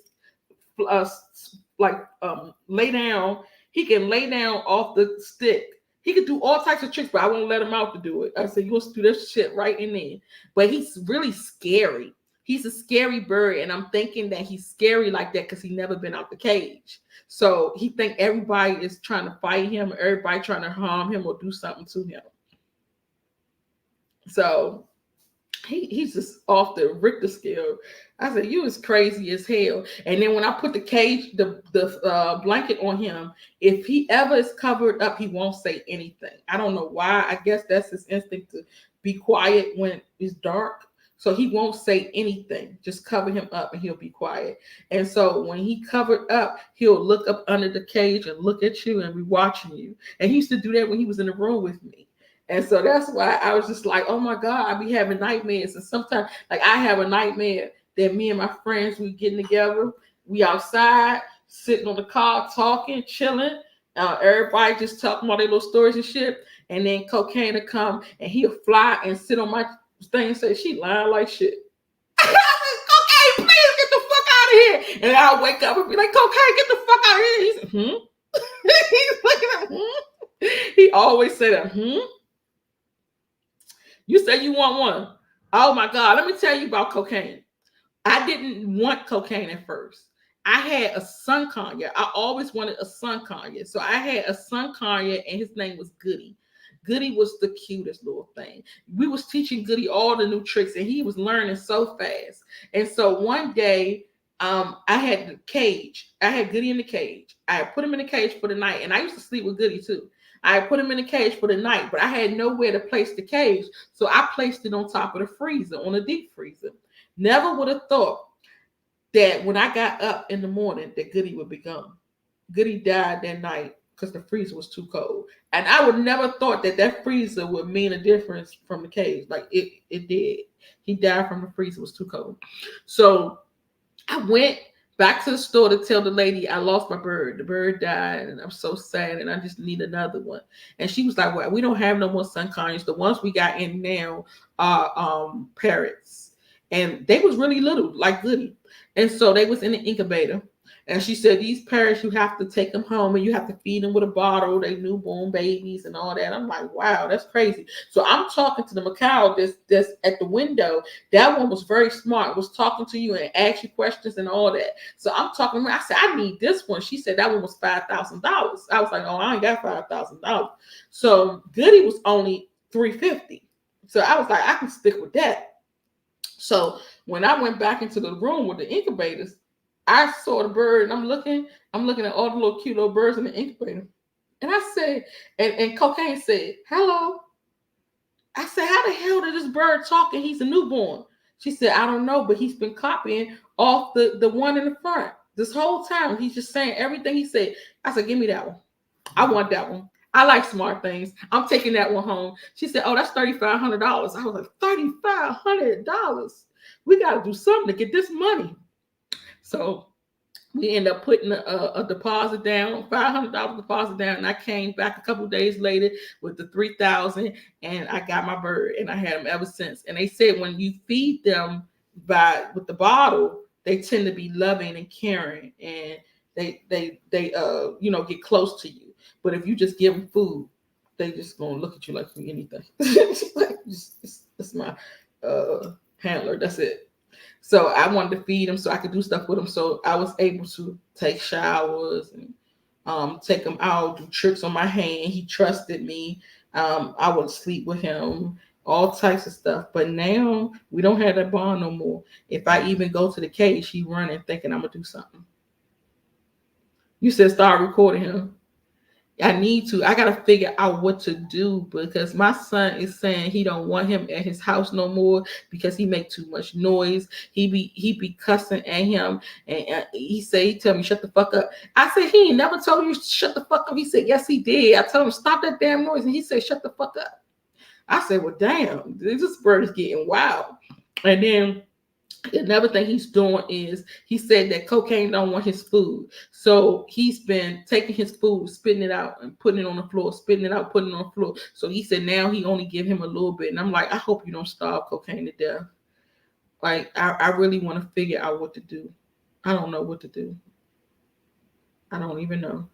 lay down. He can lay down off the stick. He could do all types of tricks, but I won't let him out to do it. I said, you'll do this shit right in there. But he's really scary. He's a scary bird, and I'm thinking that he's scary like that because he's never been out the cage. So he think everybody is trying to fight him, everybody trying to harm him or do something to him. So he's just off the Richter scale. I said, you is crazy as hell. And then when I put the cage, the blanket on him, if he ever is covered up, he won't say anything. I don't know why. I guess that's his instinct to be quiet when it's dark. So he won't say anything. Just cover him up and he'll be quiet. And so when he covered up, he'll look up under the cage and look at you and be watching you. And he used to do that when he was in the room with me. And so that's why I was just like, oh my God, I be having nightmares. And sometimes, like, I have a nightmare that me and my friends, we getting together, we outside, sitting on the car, talking, chilling. Everybody just talking about their little stories and shit. And then Cocaine will come and he'll fly and sit on my thing and say, she lying like shit. I said, Cocaine, please get the fuck out of here. And I'll wake up and be like, Cocaine, get the fuck out of here. He's he's looking at He always say that, You say you want one. Oh my God. Let me tell you about Cocaine. I didn't want Cocaine at first. I had a son Kanye. I always wanted a son Kanye. So I had a son Kanye and his name was Goody. Goody was the cutest little thing. We was teaching Goody all the new tricks and he was learning so fast. And so one day, I had the cage. I had Goody in the cage. I put him in the cage for the night. And I used to sleep with Goody too. I put him in the cage for the night, but I had nowhere to place the cage. So I placed it on top of the freezer, on a deep freezer. Never would have thought that when I got up in the morning that Goody would be gone. Goody died that night because the freezer was too cold. And I would never thought that that freezer would mean a difference from the cage. Like it did. He died from the freezer, it was too cold. So I went back to the store to tell the lady I lost my bird. The bird died and I'm so sad and I just need another one. And she was like, well, we don't have no more sun conyers. The ones we got in now are parrots. And they was really little, like Goody. And so they was in the incubator. And she said, these parrots, you have to take them home and you have to feed them with a bottle. They newborn babies and all that. I'm like, wow, that's crazy. So I'm talking to the macaw that's at the window. That one was very smart, was talking to you and asked you questions and all that. So I'm talking to her. I said, I need this one. She said that one was $5,000. I was like, oh, I ain't got $5,000. So Goody was only $350. So I was like, I can stick with that. So when I went back into the room with the incubators, I saw the bird and I'm looking at all the little cute little birds in the incubator. And I said, and Cocaine said, hello. I said, how the hell did this bird talk and he's a newborn? She said, I don't know, but he's been copying off the one in the front. This whole time, he's just saying everything he said. I said, give me that one. I want that one. I like smart things. I'm taking that one home. She said, oh, that's $3,500. I was like, $3,500? We got to do something to get this money. So we ended up putting a deposit down, $500 deposit down, and I came back a couple of days later with the $3,000, and I got my bird, and I had them ever since. And they said when you feed them with the bottle, they tend to be loving and caring, and they get close to you. But if you just give them food, they just gonna look at you like you anything. It's my handler. That's it. So I wanted to feed him so I could do stuff with him. So I was able to take showers and take him out, do tricks on my hand. He trusted me. I would sleep with him, all types of stuff. But now we don't have that bond no more. If I even go to the cage, he running thinking I'm going to do something. You said start recording him. I need to. I got to figure out what to do because my son is saying he don't want him at his house no more because he make too much noise. He be cussing at him, and he tell me shut the fuck up. I said he ain't never told you shut the fuck up. He said yes he did. I told him stop that damn noise, and he said shut the fuck up. I said well damn, this bird is getting wild. And then another thing he's doing is he said that cocaine don't want his food. So he's been taking his food, spitting it out and putting it on the floor, spitting it out, putting it on the floor. So he said now he only give him a little bit. And I'm like, I hope you don't starve cocaine to death. Like, I really want to figure out what to do. I don't know what to do. I don't even know.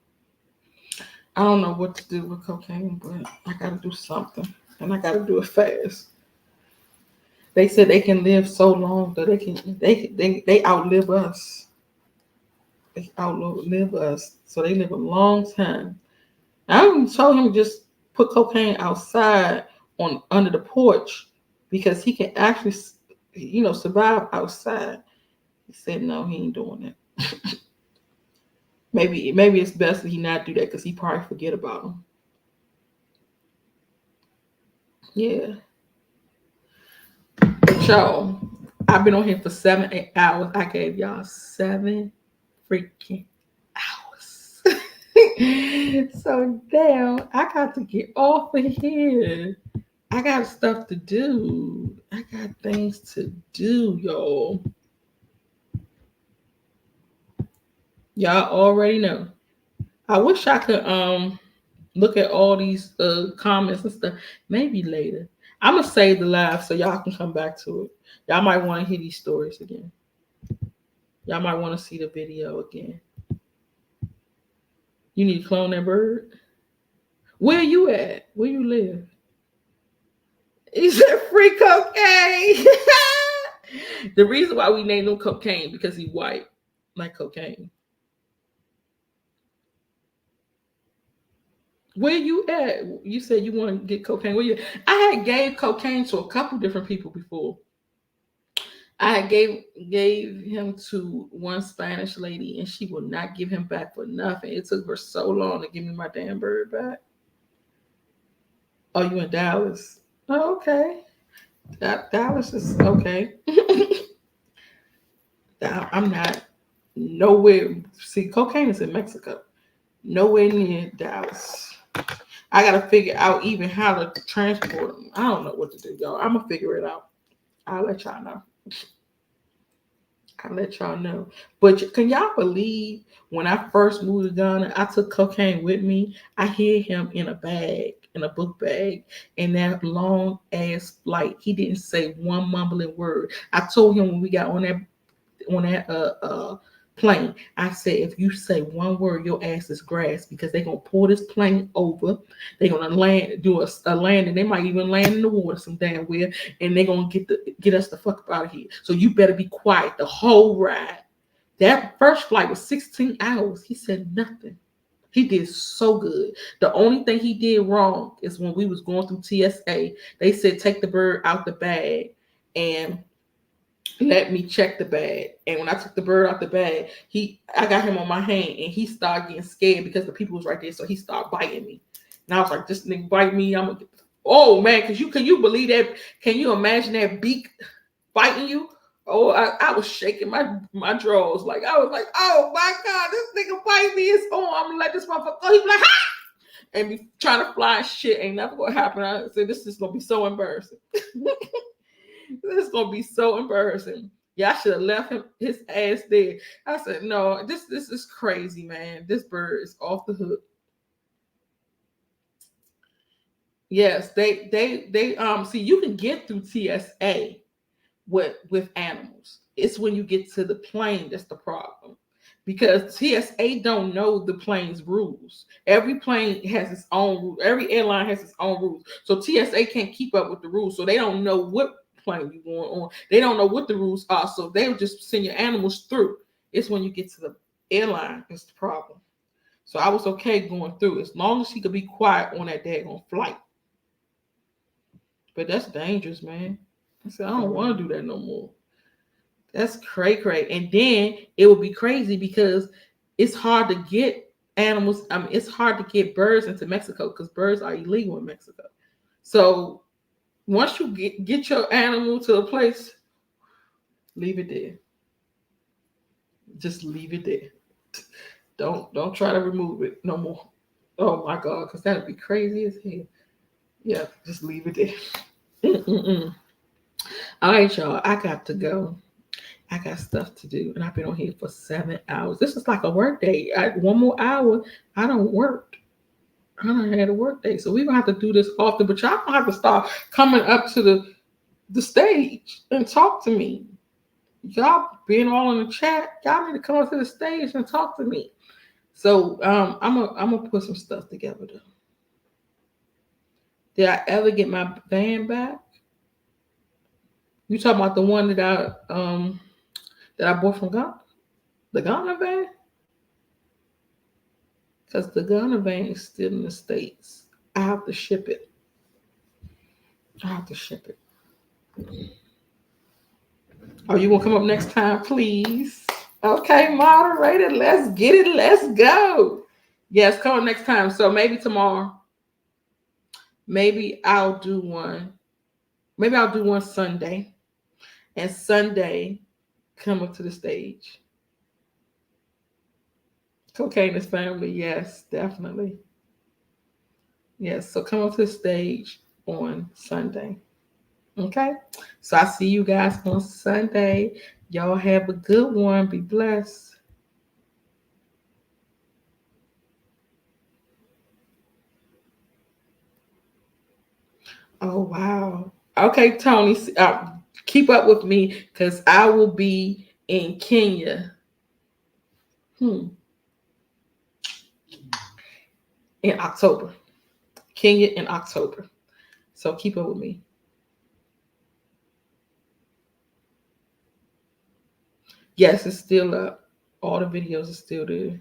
I don't know what to do with cocaine, but I got to do something. And I got to do it fast. They said they can live so long that they outlive us. They outlive us. So they live a long time. I even told him just put cocaine outside under the porch because he can actually, survive outside. He said no, he ain't doing that. maybe it's best that he not do that because he probably forget about him. Yeah. Y'all, I've been on here for 7-8 hours. I gave y'all 7 freaking hours. So damn, I got to get off of here. I got stuff to do. I got things to do, y'all. Y'all already know. I wish I could look at all these comments and stuff. Maybe later. I'm gonna save the live so y'all can come back to it. Y'all might want to hear these stories again. Y'all might want to see the video again. You need to clone that bird? Where you at? Where you live? He said free cocaine. The reason why we named him Cocaine because he's white, like cocaine. Where you at? You said you want to get cocaine. Where you? I had gave cocaine to a couple different people before. I gave him to one Spanish lady, and she would not give him back for nothing. It took her so long to give me my damn bird back. Oh, you in Dallas? Oh, okay. Dallas is okay. I'm not nowhere. See, cocaine is in Mexico. Nowhere near Dallas. I got to figure out even how to transport them. I don't know what to do, y'all. I'm going to figure it out. I'll let y'all know. But can y'all believe when I first moved to Ghana, I took cocaine with me. I hid him in a bag, in a book bag, in that long ass flight. He didn't say one mumbling word. I told him when we got on that plane, I said, if you say one word, your ass is grass because they're going to pull this plane over. They're going to do a landing. They might even land in the water some damn well, and they're going to get us the fuck out of here. So you better be quiet the whole ride. That first flight was 16 hours. He said nothing. He did so good. The only thing he did wrong is when we was going through TSA, they said, take the bird out the bag and let me check the bag. And when I took the bird out the bag, I got him on my hand and he started getting scared because the people was right there. So he started biting me. And I was like, this nigga bite me. I'm gonna get oh man, can you believe that? Can you imagine that beak biting you? Oh, I was shaking my drawers. Like I was like, oh my God, this nigga bite me. It's on. I'm gonna let this motherfucker go. He be like, ha! And be trying to fly and shit. Ain't never gonna happen. I said, this is gonna be so embarrassing. This is gonna be so embarrassing. Yeah, I should have left his ass there. I said, no, this is crazy, man. This bird is off the hook. Yes, they see, you can get through TSA with animals. It's when you get to the plane that's the problem. Because TSA don't know the plane's rules. Every plane has its own rules. Every airline has its own rules. So TSA can't keep up with the rules. So they don't know what plane you're going on. They don't know what the rules are. So they'll just send your animals through. It's when you get to the airline that's the problem. So I was okay going through as long as she could be quiet on that daggone flight. But that's dangerous, man. I said, I don't want to do that no more. That's cray. And then it would be crazy because it's hard to get animals. I mean, it's hard to get birds into Mexico because birds are illegal in Mexico. So once you get your animal to a place, leave it there. Just leave it there. Don't try to remove it no more. Oh my God, because that'd be crazy as hell. Yeah, just leave it there. All right, y'all. I got to go. I got stuff to do, and I've been on here for 7 hours. This is like a work day. One more hour, I don't work. I don't had a work day, so we're gonna have to do this often. But y'all gonna have to start coming up to the stage and talk to me. Y'all being all in the chat, y'all need to come up to the stage and talk to me. So I'm gonna put some stuff together though. Did I ever get my van back? You talking about the one that I bought from Ghana? The Ghana van? Because the Ghana van is still in the States. I have to ship it. Oh, you want to come up next time, please? Okay, moderator, let's get it. Let's go. Yes, come up next time. So maybe tomorrow. Maybe I'll do one. Maybe I'll do one Sunday. And Sunday, come up to the stage. Cocaine family, yes, definitely. Yes, so come up to the stage on Sunday. Okay, so I see you guys on Sunday. Y'all have a good one. Be blessed. Oh, wow. Okay, Tony, keep up with me because I will be in Kenya. In October. Kenya in October. So keep up with me. Yes, it's still up. All the videos are still there.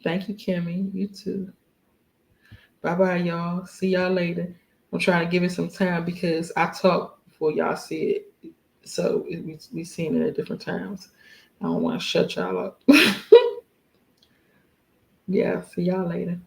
Thank you, Kimmy. You too. Bye-bye, y'all. See y'all later. I'm trying to give it some time because I talk before y'all see it. So we seen it at different times. I don't want to shut y'all up. Yeah, see y'all later.